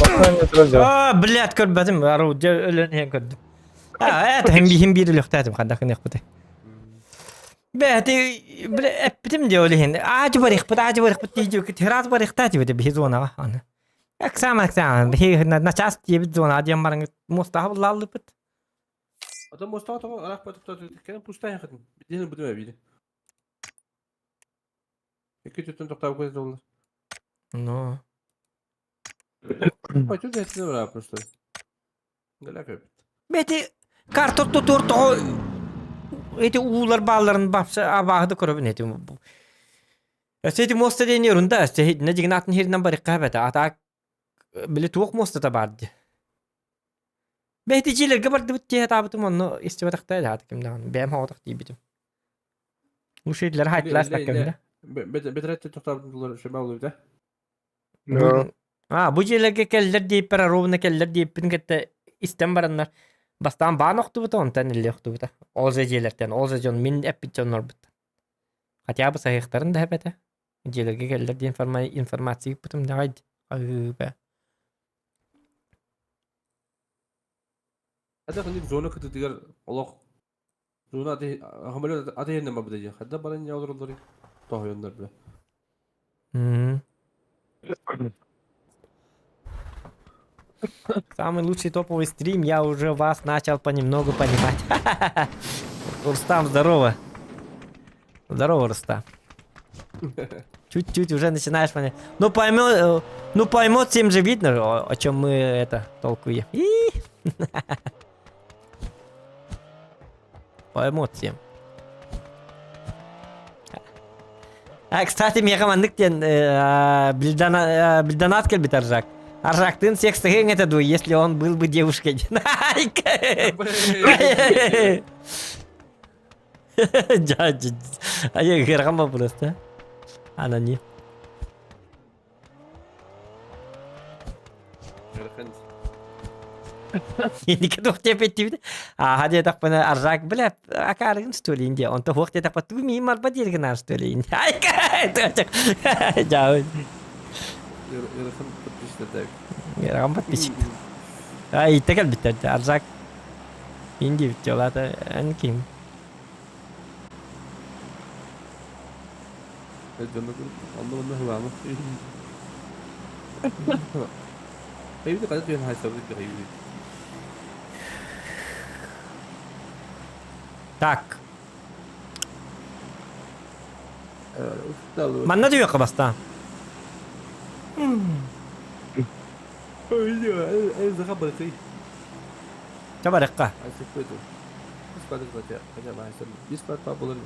Bakın getireceğim. Aa bilet körbedim. Aru ölen hem gördüm. Ha evet hem bir lühtadım kandak ne yaptı. Behti bile epitim diyor lehin. Acı barık diyor ki teras barık tati bide bir zona ana. Aksam bir naças diye bir zona adiyam barang mustahab lallı bit. Adam Mustafa tamam arak batıp da kendi pusta yakın. Bir diyelim bu deme biri. İki tutun tokta koydu onlar. No. Paço detine var pusta. Galak öp. Behti kartot tutur to eti uğular bağların bapsa abahdı korabın eti bu. Seti mosta deniyorun da ne cignatın herinden barık kahvete atak bile tuğuk mosta da bardı. Behticiler gabardı bitti tabıtım onu istivatakta da kimden benim havadak diye bitim. Bu şeyler haytlas takımda. Bedrette tokta bunlar şey bağlı bir de. Bu şeylerge keller deyip para rovna keller deyip bin kette istem baranlar. Bastan ba noktu bu ton tanil yoktu bu da. Olza jelerten olza jon min epitonor bu. Hatta bu sayıkların da hepete. Jelerge keller diye informasiya butum da haydi. Be. Hadi kan zona kıtı diğer Allah. Zona adı hamile adı yerine mi budayacak? Hadi bana ne olur olur. Daha yönler bile. Самый лучший топовый стрим, я уже вас начал понемногу понимать. Рустам, здорово. Здорово, Рустам. Чуть-чуть уже начинаешь понять. Ну поймет всем же видно, о чем мы это толкуем. Поймет всем. Кстати, мне командник Бильданат кельбит Аржак. Аржактын секстыгын это дуй, если он был бы девушкой. А я грама просто. Она не. Ini kan waktu efektif. Hadi tak pernah arzak bela akarın story India. Untuk waktu tak patu mimar badir kena story India. Ay kan. Jauh. Yarıkın işte de. Ya rambat biçim. Ay tekrar bitti. Arzak. India bitiyorlar da en kim? Canım anlamadım hava mı? Evde kadar diyen hayır sabır bir hayır. Так. Mana diyor kabasta. Evde kabar kıy. Coba dekah. Asik betul. Biz kadar baca. Baca bahasa. Biz kadar bolur.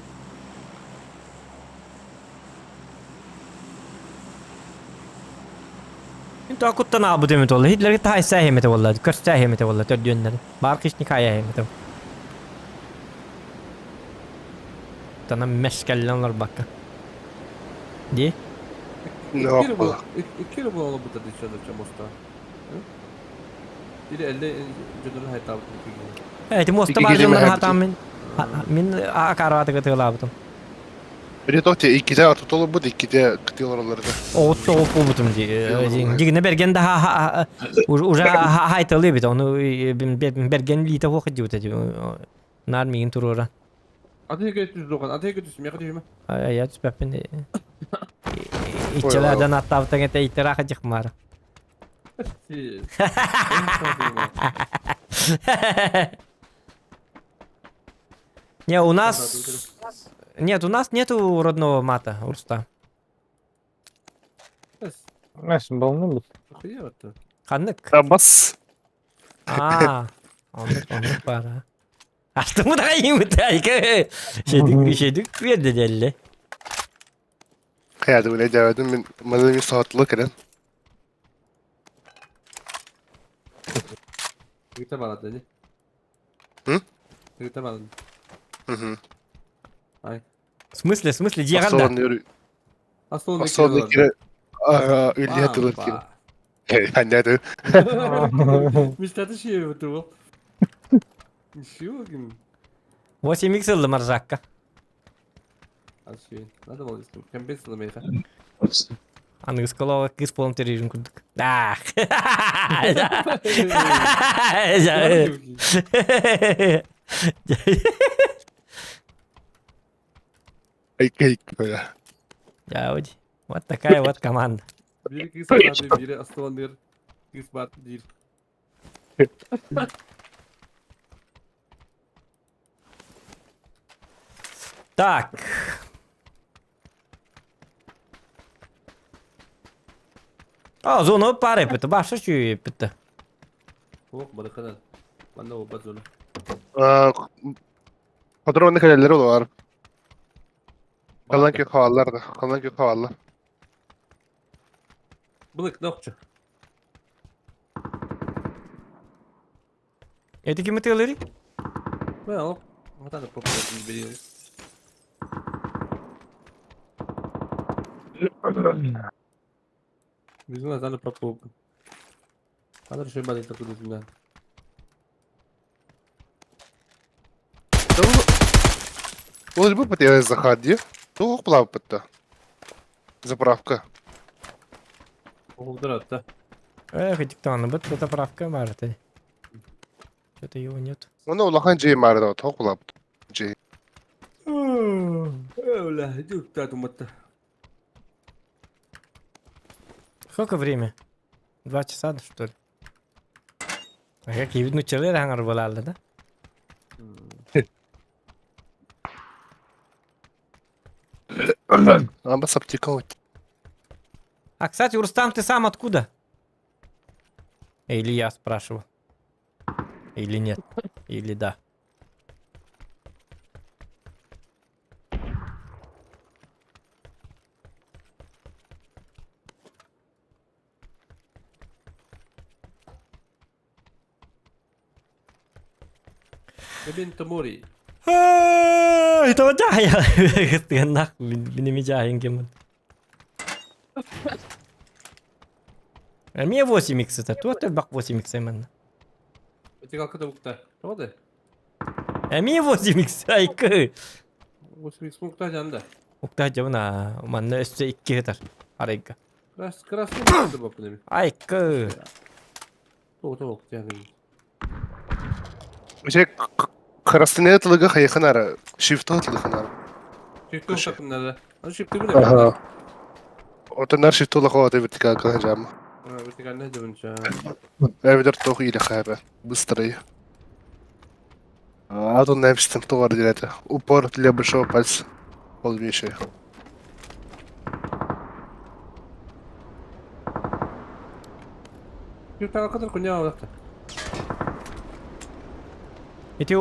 انت كنت انا ابو دمت والله هي لقيت هاي ساهمت والله كرت ساهمت والله تدين باركش نكاية همت Tana meşkellenler bakka. Di? Ne İki bu. yapalım? İki bu oğlum bu da dışarıda çamosta. Biri elde cüdürün haytabı gibi. Evet, mosta İki barjından kelime hatam min akarvatı gatılabıtım. Bir de okey 2'de artı dolu bu da 2'de kıtıyorlar onları da. Oğut bu butum di. Digine bergen daha uja haytalı bit onu bergen lite hoq diyor dedi. Nar min turora. Ateşe götürüz Rokan. Ateşe götürsün. Ya kaçayım. Ya tüpepen. İçelerden hatta tane itiraha çıkmar. Siz. Не, у нас... Нет, у нас нету родного мата, Урста. Nasıl balını bil. Kanık. Abbas. Onluk var ha. Açtı da iyi mi tayke? Şeydik verdi delle. Kayada böyle devam ben bana bir saatlik eden. Birlikte bağladı dedi. Hı? Birlikte bağladı. Hı hı. Ay. В смысле, Aslan Диаганда? diyor. Aslı Aslan kere ülke hatırlar ki. Ben de de. Мечтаты şey yapıyor. Şey bakayım. 8 yıldı Marzakka. Az şey. Nerede mal istem? Kempes sınırmaydı. Anıskala kız polum terörün kurduk. Ah. Ay böyle. Ya уди. Вот такая вот команда. Biri kız bağladı, biri aslan bir kız bağladı değil. Так. Зону пары пыты. Башы чүй пыты. Oh, barakadan. Ben de o bazolu. Fotoğrafında kaleleri var. Kalan kök havalar da. Kalan kök havalar. Bılık ne yapacak? Это кем ты лыри? Ben alıp. Hatta da popülasyonu biliyoruz. Bizim azarlı papu. Kadar şey bari takıldı yüzünden. Ось бы я заходи. Ну, плавать-то. Заправка. Okuldur hatta. Хоть кто-то, вот эта правка марты. Что-то его нет. Ну, улахан Джей Марда, ток плавать. Джей. Öyle. Dur tadım hatta. Сколько время? 2 часа, да, что ли? А как я видно, человек хангар болалды, да? А бас обтекать. А, кстати, Рустам, ты сам откуда? Или я спрашивал? Или нет? Или да? Ben Tomori. Это вот да, я нахуй, не мечаю, кем. А мне 8 икс это, тут бак 8 икс именно. Öteki halka da bukta. Tamam da. А мне 8 икс, айкы. Bu sürü bukta canında. Ukta jabına, manna üstü 2 yeter. Arayka. Kras ne bukta bakın demin. Айкы. Doğru bukta yani. Şey karastine atılığı hayıkın ara. Shift atılığı ara. Çiftli o takımlarda. Hadi çiftli bu ne? Aha. Otanlar shift atılığı o da vertikal kalacağım. Vertikal ne de bunca. Evler toku ile kaybı. Быстрее. А тут написано товар это. Упор для большого пальца. Полнейший. Çiftli kadar kunya vakti. Эти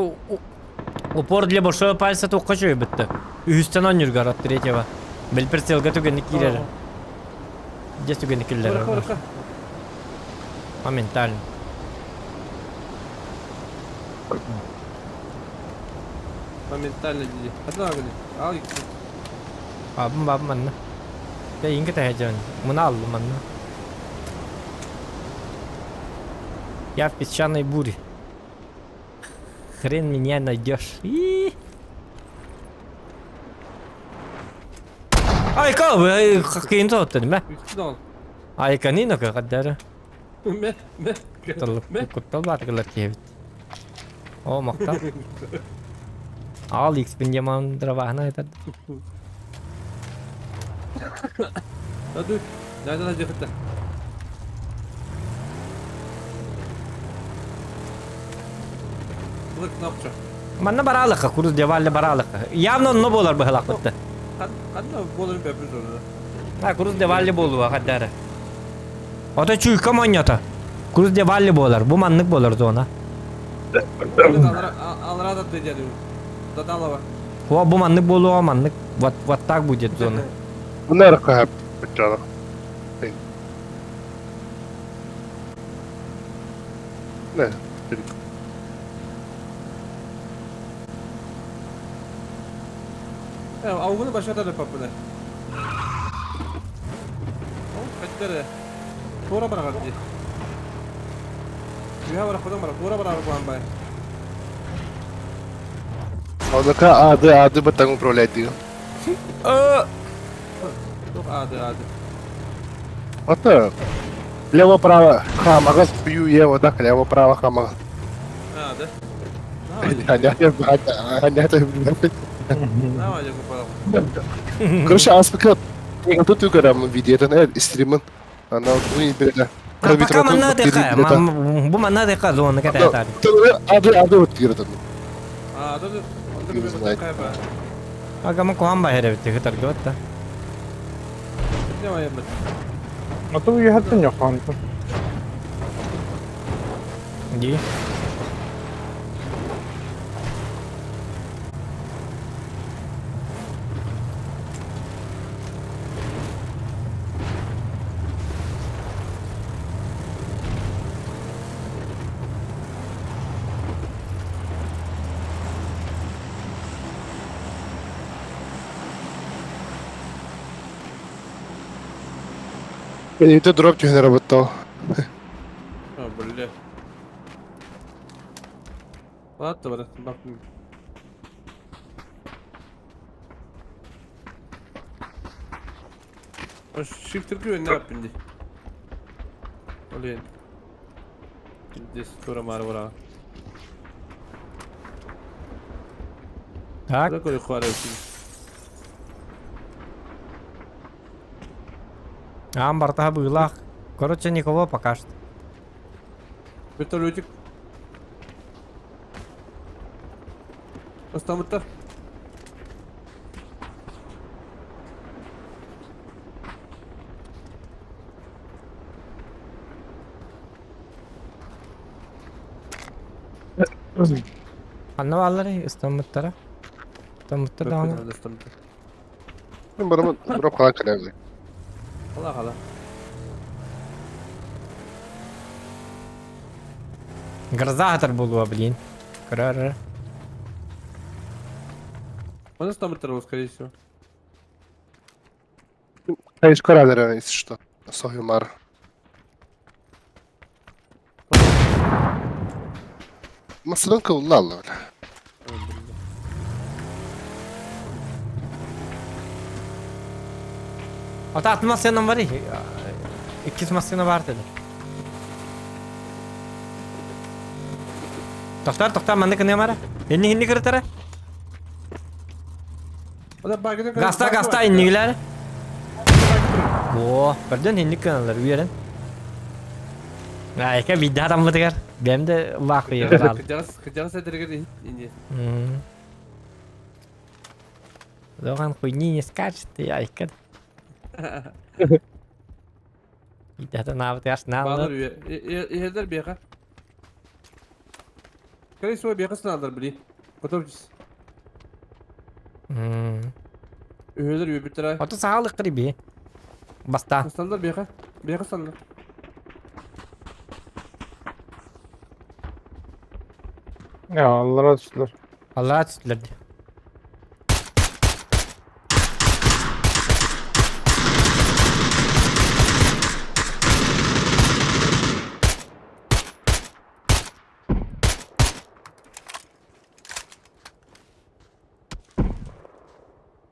упор для большого пальца то хочу битті. Üstten oynuyor от третьего. Бел прицелга түгенник кирер. Здесь түгенник киллер. Bırak. Моментально. Моментально диди. Hadi abi. Al gitsin. Babam manna. Ya inge tahajan. Muna aldım manna. Я в песчаной буре. Хрен меня найдешь. Ай, как вы какие то dedim ben. Üstüne al. Ay kanino ka kadar. Me. Tallık kuttal var kılar ki. O makta. Al X bin yaman dravahna yeter. Hadi. Nereden hadi fıtta? Bırak ne yapacak? Manna baralık kuruz devalle baralık. Явно no bolar bu halaklıkta. Hadi ne bolun yapıyoruz orada. Ha kuruz devalle bolu va kadar. O da çuyka manyata. Kuruz devalle bolar. Bu manlık bolar zona. Alra da dedi. Da dalava. O bu manlık bolu o manlık. Вот так будет зона. Bunlar hep canım. Ne? Ya avını başa da yapapına. Kaçları. Tora bırak hadi. Ya bırak kodum bırak. Tora bırak bu ambay. Однако ады батан управлять диyor. Çok adı. Это лево-право хамага бью его так лево-право хамага. Adı. Ne olacak bu falan? Короче, аспект я тут угорам видео стримын. Она ну böyle. Пока манна дека. Bu manna дека zona ka ta. Ады вот girdi. Adı. Onda bir bakayım kayba. Aga mo kuhan ba here bitti kıtar götta. Ne var yapma. А то уехать не ханку. Di. Это дроп не работал. Ha böyle. At da bırak. Bak. O shift Türkiye ne yapayım di? Oley. This tora mar vara. Так. Bırak öyle kuara olsun. Амбарта была. Короче, никого пока что. Вертолетик. Остамıtta. Anna vallahi İstanbul'da. İstanbul'da da ama. Остамıtta. Бара дроп кала калады. Allah. Гроза було, блин. Крар. Он остамıtta o скорее всего. А из корадера, если что. Сохимар. Masadan kıllı öyle. Ata atmasyon var ya. İki masyon var dedi. Tohtar manda kene mara. Inni kırtara. O da bagajın Gasta inniler. Oo, pardon inni kanalar uyarın. Ay ka video tamamladı gar. Benim de vakıya kral. Kıcağız edilge değil. İndi. Doğan хуйни не скачет, я их kad. Видата нават яш Bağlar нават. üye. İheder bir yaka. Скорее всего, bir yakasını alır bili. Fotoğrafçısı. Üyeler üye bir tane. Ото саалык криби. Баста. Standlar bir yaka. Bir yaka standlar. Ya Allah razı olsun. Allah tutuldu.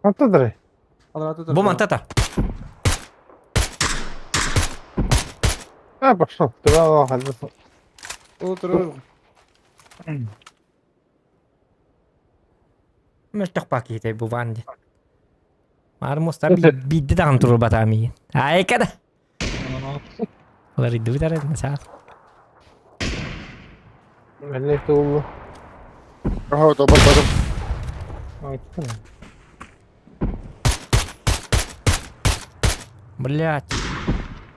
Hatta direkt. Bu mantata. Ha başla. Dur Allah hadi. Otur. Mestok pakete bu vandi. Marmos tabi biddi dağın turur batami. Ay kada. Ular iddu bitar mesela. Belli ki oldu. Aha da bakmadım. Ayıttın. Блять.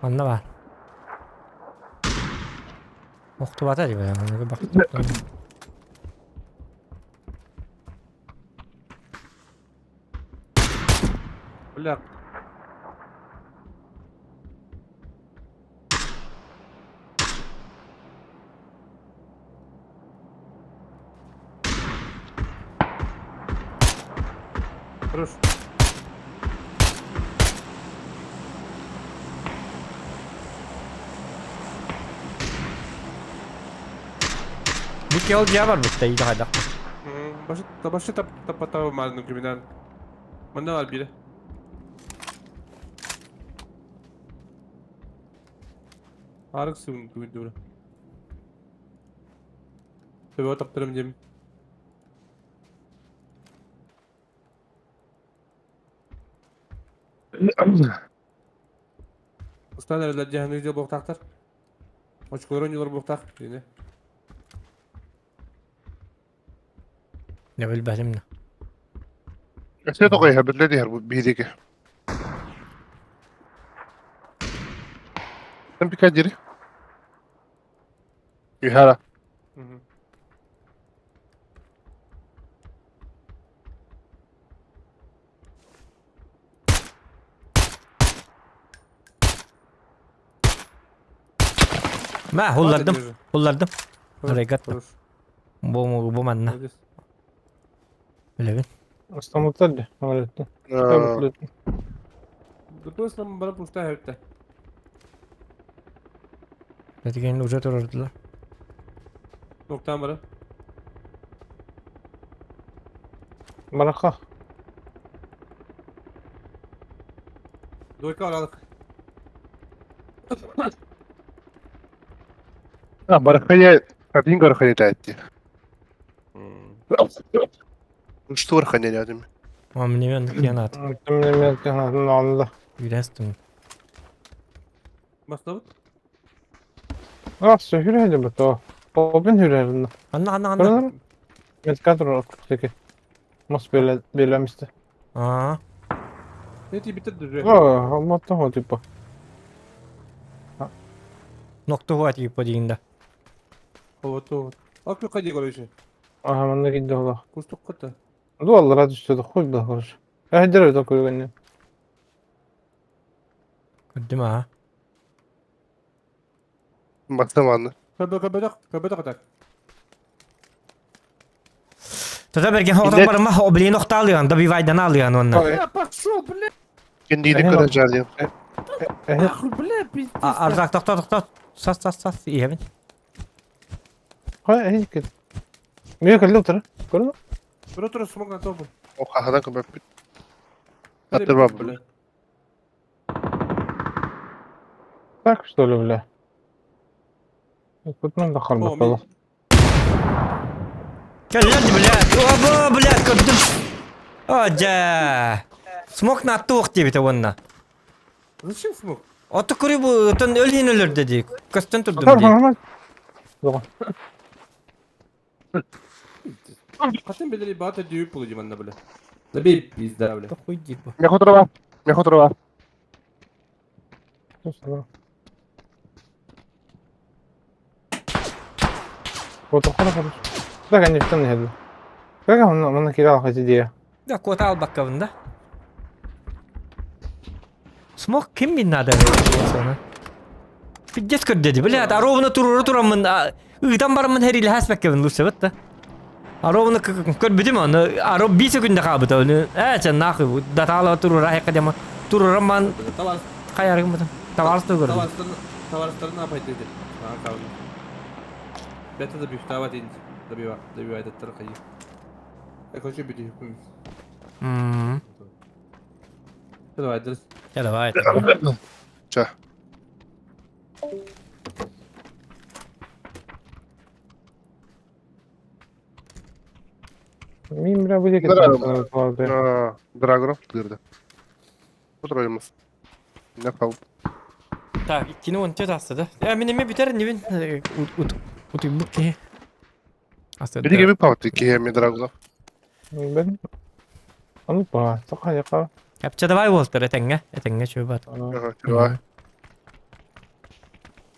Anla var. Oktu bata diyor ya. Bak. Bırak. Dur. Bir kez olacağı var burada iyi hadi. Başı tapata malum kriminal. Mana var biri. Arık sığın kuydu. Tabii o taptırım cem. Usta nereler cehennemde boktaklar. Açıklar oyuncular boktak. Yine. Ne bileyim ne. Ese tokayha belli her bu bideki. Sen bir kadiri. Yuhara. Hı hı. Ma hullardım. Hullardım. Oraya katma. Bu manna. Öyle bir. İstanbul tadı. Öğretti. Aa, Допустим, бара пуста хевте. Dedi ki uca dururdular. Noktan bara. Baraka. Doyka aralık. ah, barakaya kadın barakaya taati. Uçtu barakaya lazım. Ama ne ben yanat. Tüm nemiyet kanatında aldı. Yürestim. Maslavut. Nasıl hüreydi bu to? Bobin hüreydi. Anla. Buralar medikatör okuttaki. Mas belirlemişti. Aa. Ne tipi bitirdi. Oh, matta o tipo. Nokta huat gibi podiğinde. Havato. Aklı kaçı görüşü. Aha bana gitti ola. Kustuk kata. Duvarlara düştü. Koy da koş. Hadi öyle koy beni. Gördüm ha. Baktamanlı. Kabedak atak. Tuta bergen adam var mı? O bile nokta alıyorsun. Da bir vaydan alıyorsun onunla. Ya bak şu bile. Kendiydi kadar caziyim. Akıl bile biz. Arzak doktor. Sas. İyi hemen. Hayır, hiç git. Niye kaldı otur? Görün. Dur smoke topu. O kahadan kabak. Hadi Hatır bir bab. bile. Так что ли, бля? Тут надо халбы О, было. Geldi блядь. Oba блядь gördüm. Oca. Smok na tuğ diye bir onunla. Zачем smoke? Otu kuru bu. Tön ölün ölür dedi. Kösten turdum Tamam, diye. normal. Doğru. Kaçın belirli batı düğüp bulacağım anne bile. Tabii bizde öyle. Koy gibi. Me otra va. Вот охота хорошо. Так они в не иду. Как он накидал хоть идея? Ya kota al bakalım. Smok kim binada veriyor sana? Bir jet kır dedi. Bile arabını turamın. Iğdan barımın her ile hasbek kevin lu sevet de. Arabını kır bidim onu. Arab bir sekünde kabı da onu. Sen nakı bu. Datala turur ayakta kadema. Tururam man Tamam. kayarım bu. Tavals da gördüm. Tavarsları ne yapaydı dedi. Ha kaldı. Beta da bir davet edin. Da bir ayda tarikayı. Ekoşu bir düğüp. давай, дрес. Ya давай. Ча. Min bira bu ceket Bravo. vardı. Dragonov girdi. Oturayımız. Ne kaldı? Так, ikini unutacağız aslında. Ya minimi biter ne bin. Bu ki. Aslında. Biri gibi pahattı ki hem Dragonov. Ben onu pa, sakha yaka. Yapça давай voltar etenge şu bat. Aha, vay.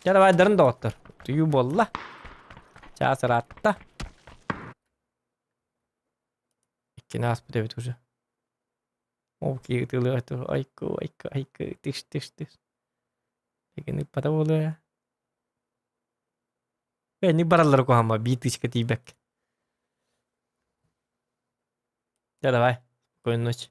Ya давай darın da voltar. Tuyu bolla. Çasıratta. İkini asp devet уже. Okey, tılıyor. Ayko. Tiş. Ini pada boleh. Ini baralar ko hama bitis ke tibek. Ya давай. Спокойной ночи.